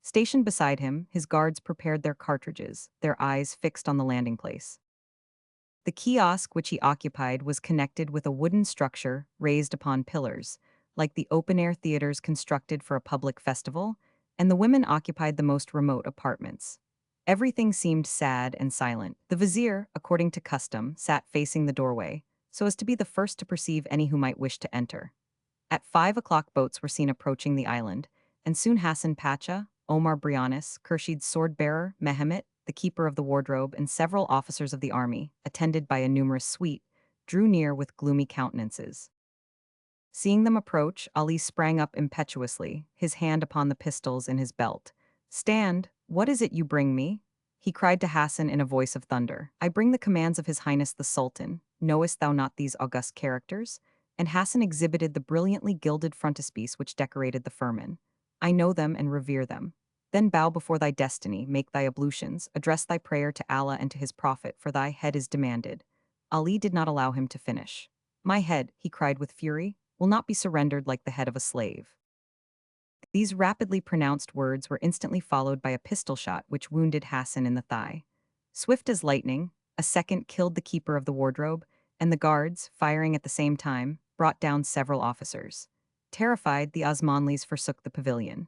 Stationed beside him, his guards prepared their cartridges, their eyes fixed on the landing place. The kiosk which he occupied was connected with a wooden structure raised upon pillars, like the open-air theaters constructed for a public festival, and the women occupied the most remote apartments. Everything seemed sad and silent. The vizier, according to custom, sat facing the doorway, so as to be the first to perceive any who might wish to enter. At 5 o'clock boats were seen approaching the island, and soon Hassan Pacha, Omar Brianis, Khurshid's sword-bearer, Mehmet, the keeper of the wardrobe, and several officers of the army, attended by a numerous suite, drew near with gloomy countenances. Seeing them approach, Ali sprang up impetuously, his hand upon the pistols in his belt. "Stand, what is it you bring me?" he cried to Hassan in a voice of thunder. "I bring the commands of His Highness the Sultan. Knowest thou not these august characters?" And Hassan exhibited the brilliantly gilded frontispiece which decorated the firman. "I know them and revere them. Then bow before thy destiny, make thy ablutions, address thy prayer to Allah and to his Prophet, for thy head is demanded." Ali did not allow him to finish. "My head," he cried with fury, "will not be surrendered like the head of a slave." These rapidly pronounced words were instantly followed by a pistol shot which wounded Hassan in the thigh. Swift as lightning, a second killed the keeper of the wardrobe, and the guards, firing at the same time, brought down several officers. Terrified, the Osmanlis forsook the pavilion.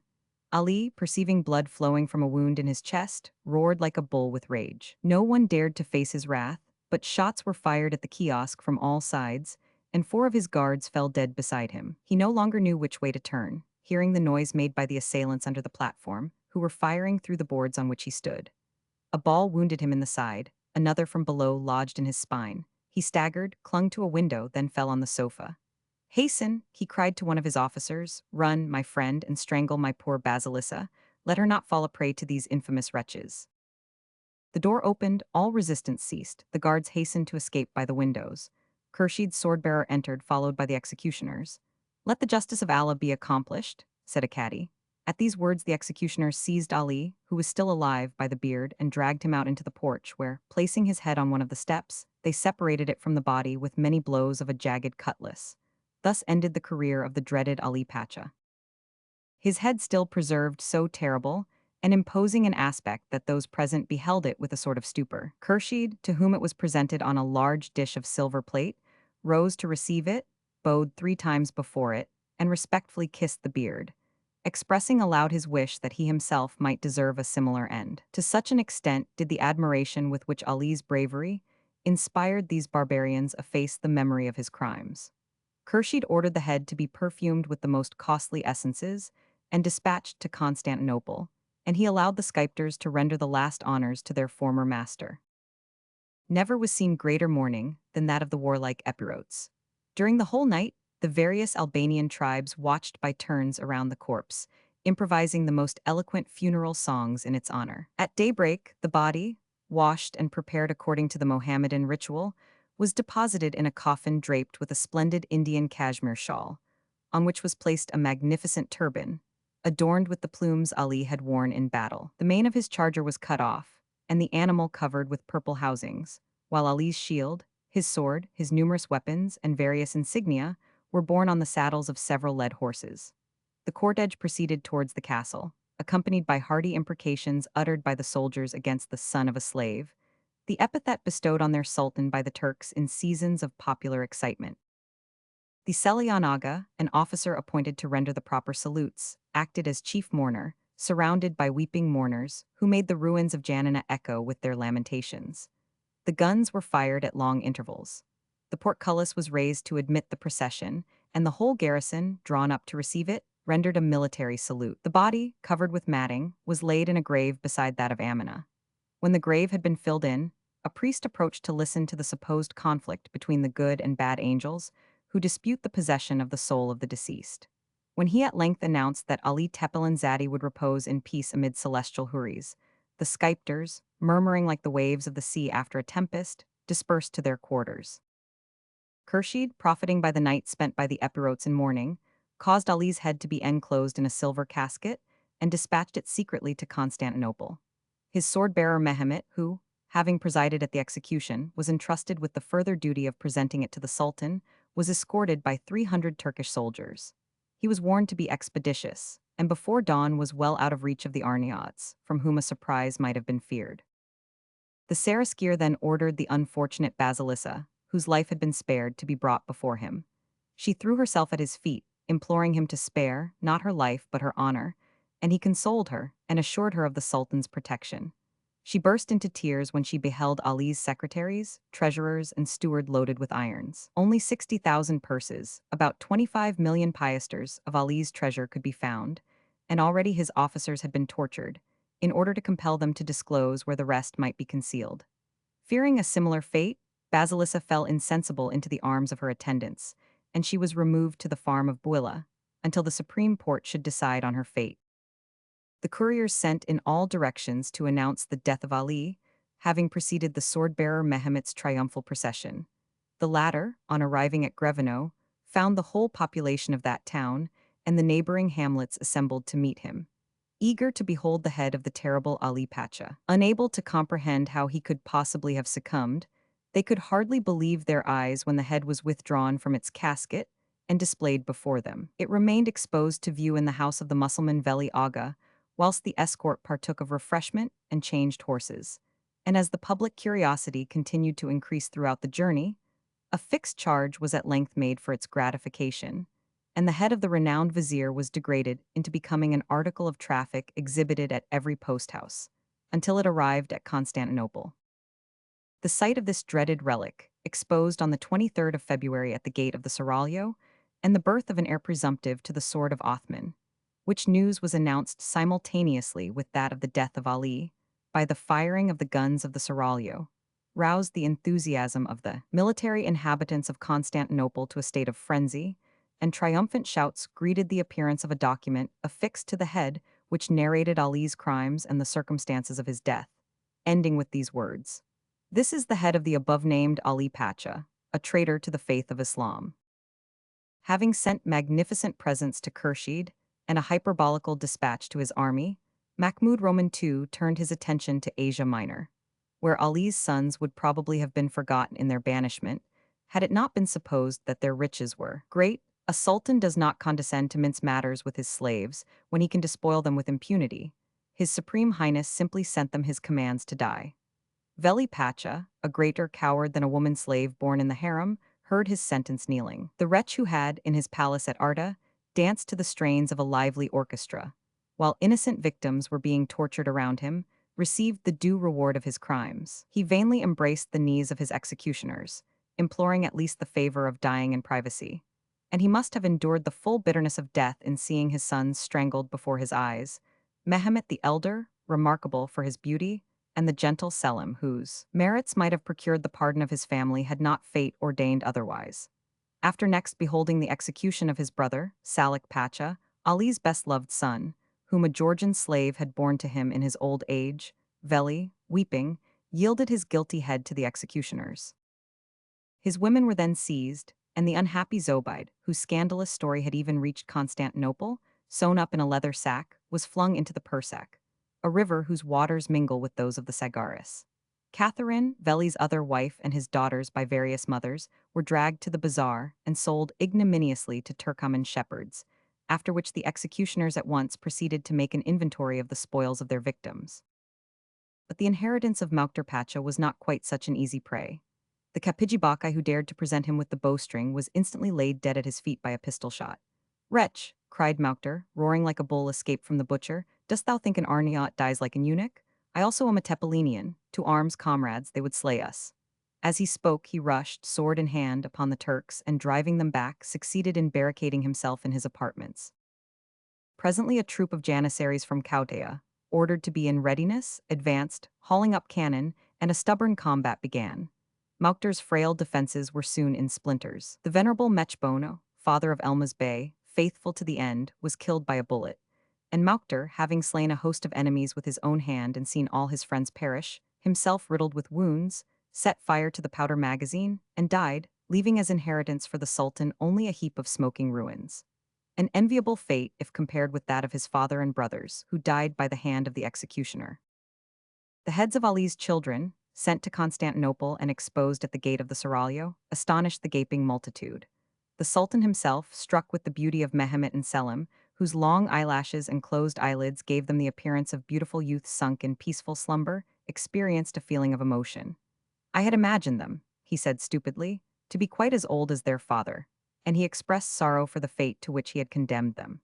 Ali, perceiving blood flowing from a wound in his chest, roared like a bull with rage. No one dared to face his wrath, but shots were fired at the kiosk from all sides, and 4 of his guards fell dead beside him. He no longer knew which way to turn, hearing the noise made by the assailants under the platform, who were firing through the boards on which he stood. A ball wounded him in the side, another from below lodged in his spine. He staggered, clung to a window, then fell on the sofa. "Hasten," he cried to one of his officers, "run, my friend, and strangle my poor Basilissa. Let her not fall a prey to these infamous wretches." The door opened, all resistance ceased, the guards hastened to escape by the windows. Khurshid's sword-bearer entered, followed by the executioners. "Let the justice of Allah be accomplished," said a cadi. At these words the executioners seized Ali, who was still alive, by the beard and dragged him out into the porch, where, placing his head on one of the steps, they separated it from the body with many blows of a jagged cutlass. Thus ended the career of the dreaded Ali Pacha. His head still preserved so terrible and imposing an aspect that those present beheld it with a sort of stupor. Khurshid, to whom it was presented on a large dish of silver plate, rose to receive it, bowed 3 times before it, and respectfully kissed the beard, expressing aloud his wish that he himself might deserve a similar end. To such an extent did the admiration with which Ali's bravery inspired these barbarians efface the memory of his crimes. Khurshid ordered the head to be perfumed with the most costly essences and dispatched to Constantinople, and he allowed the sculptors to render the last honors to their former master. Never was seen greater mourning than that of the warlike Epirotes. During the whole night, the various Albanian tribes watched by turns around the corpse, improvising the most eloquent funeral songs in its honor. At daybreak, the body, washed and prepared according to the Mohammedan ritual, was deposited in a coffin draped with a splendid Indian cashmere shawl, on which was placed a magnificent turban, adorned with the plumes Ali had worn in battle. The mane of his charger was cut off, and the animal covered with purple housings, while Ali's shield, his sword, his numerous weapons, and various insignia were borne on the saddles of several led horses. The cortege proceeded towards the castle, accompanied by hearty imprecations uttered by the soldiers against the son of a slave, the epithet bestowed on their sultan by the Turks in seasons of popular excitement. The Selian Aga, an officer appointed to render the proper salutes, acted as chief mourner, surrounded by weeping mourners, who made the ruins of Janina echo with their lamentations. The guns were fired at long intervals. The portcullis was raised to admit the procession, and the whole garrison, drawn up to receive it, rendered a military salute. The body, covered with matting, was laid in a grave beside that of Amina. When the grave had been filled in, a priest approached to listen to the supposed conflict between the good and bad angels, who dispute the possession of the soul of the deceased. When he at length announced that Ali Tepelanzade would repose in peace amid celestial houris, the sculptors, murmuring like the waves of the sea after a tempest, dispersed to their quarters. Khurshid, profiting by the night spent by the Epirotes in mourning, caused Ali's head to be enclosed in a silver casket and dispatched it secretly to Constantinople. His sword-bearer Mehmet, who, having presided at the execution, was entrusted with the further duty of presenting it to the Sultan, was escorted by 300 Turkish soldiers. He was warned to be expeditious, and before dawn was well out of reach of the Arnauts, from whom a surprise might have been feared. The Seraskier then ordered the unfortunate Basilissa, whose life had been spared, to be brought before him. She threw herself at his feet, imploring him to spare, not her life but her honor, and he consoled her and assured her of the Sultan's protection. She burst into tears when she beheld Ali's secretaries, treasurers, and steward loaded with irons. Only 60,000 purses, about 25 million piasters, of Ali's treasure could be found, and already his officers had been tortured, in order to compel them to disclose where the rest might be concealed. Fearing a similar fate, Basilissa fell insensible into the arms of her attendants, and she was removed to the farm of Builla, until the Supreme Porte should decide on her fate. The couriers sent in all directions to announce the death of Ali, having preceded the sword-bearer Mehemet's triumphal procession. The latter, on arriving at Greveno, found the whole population of that town and the neighboring hamlets assembled to meet him, eager to behold the head of the terrible Ali Pacha. Unable to comprehend how he could possibly have succumbed, they could hardly believe their eyes when the head was withdrawn from its casket and displayed before them. It remained exposed to view in the house of the Mussulman Veli Aga, whilst the escort partook of refreshment and changed horses. And as the public curiosity continued to increase throughout the journey, a fixed charge was at length made for its gratification, and the head of the renowned vizier was degraded into becoming an article of traffic exhibited at every post-house, until it arrived at Constantinople. The sight of this dreaded relic, exposed on the 23rd of February at the gate of the Seraglio, and the birth of an heir presumptive to the sword of Othman, which news was announced simultaneously with that of the death of Ali, by the firing of the guns of the Seraglio, roused the enthusiasm of the military inhabitants of Constantinople to a state of frenzy, and triumphant shouts greeted the appearance of a document affixed to the head which narrated Ali's crimes and the circumstances of his death, ending with these words: "This is the head of the above-named Ali Pacha, a traitor to the faith of Islam." Having sent magnificent presents to Khurshid and a hyperbolical dispatch to his army, Mahmud Roman II turned his attention to Asia Minor, where Ali's sons would probably have been forgotten in their banishment, had it not been supposed that their riches were great. A sultan does not condescend to mince matters with his slaves when he can despoil them with impunity. His Supreme Highness simply sent them his commands to die. Veli Pacha, a greater coward than a woman slave born in the harem, heard his sentence kneeling. The wretch who had, in his palace at Arta, danced to the strains of a lively orchestra, while innocent victims were being tortured around him, received the due reward of his crimes. He vainly embraced the knees of his executioners, imploring at least the favor of dying in privacy. And he must have endured the full bitterness of death in seeing his sons strangled before his eyes. Mehemet the Elder, remarkable for his beauty, and the gentle Selim, whose merits might have procured the pardon of his family had not fate ordained otherwise. After next beholding the execution of his brother, Salik Pacha, Ali's best-loved son, whom a Georgian slave had borne to him in his old age, Veli, weeping, yielded his guilty head to the executioners. His women were then seized, and the unhappy Zobeide, whose scandalous story had even reached Constantinople, sewn up in a leather sack, was flung into the Persak, a river whose waters mingle with those of the Sagaris. Catherine, Veli's other wife, and his daughters by various mothers, were dragged to the bazaar and sold ignominiously to Turcoman shepherds, after which the executioners at once proceeded to make an inventory of the spoils of their victims. But the inheritance of Maukter Pacha was not quite such an easy prey. The Kapiji who dared to present him with the bowstring was instantly laid dead at his feet by a pistol shot. "Wretch," cried Maukter, roaring like a bull escaped from the butcher, "dost thou think an Arnaut dies like an eunuch? I also am a Tepelenian. To arms, comrades, they would slay us." As he spoke, he rushed, sword in hand, upon the Turks, and driving them back, succeeded in barricading himself in his apartments. Presently a troop of janissaries from Chaldea, ordered to be in readiness, advanced, hauling up cannon, and a stubborn combat began. Maukter's frail defenses were soon in splinters. The venerable Mechbono, father of Elmas Bey, faithful to the end, was killed by a bullet, and Maukter, having slain a host of enemies with his own hand and seen all his friends perish, himself riddled with wounds, set fire to the powder magazine, and died, leaving as inheritance for the Sultan only a heap of smoking ruins. An enviable fate if compared with that of his father and brothers, who died by the hand of the executioner. The heads of Ali's children, sent to Constantinople and exposed at the gate of the Seraglio, astonished the gaping multitude. The Sultan himself, struck with the beauty of Mehemet and Selim, whose long eyelashes and closed eyelids gave them the appearance of beautiful youths sunk in peaceful slumber, experienced a feeling of emotion. I had imagined them, he said stupidly, to be quite as old as their father, and he expressed sorrow for the fate to which he had condemned them.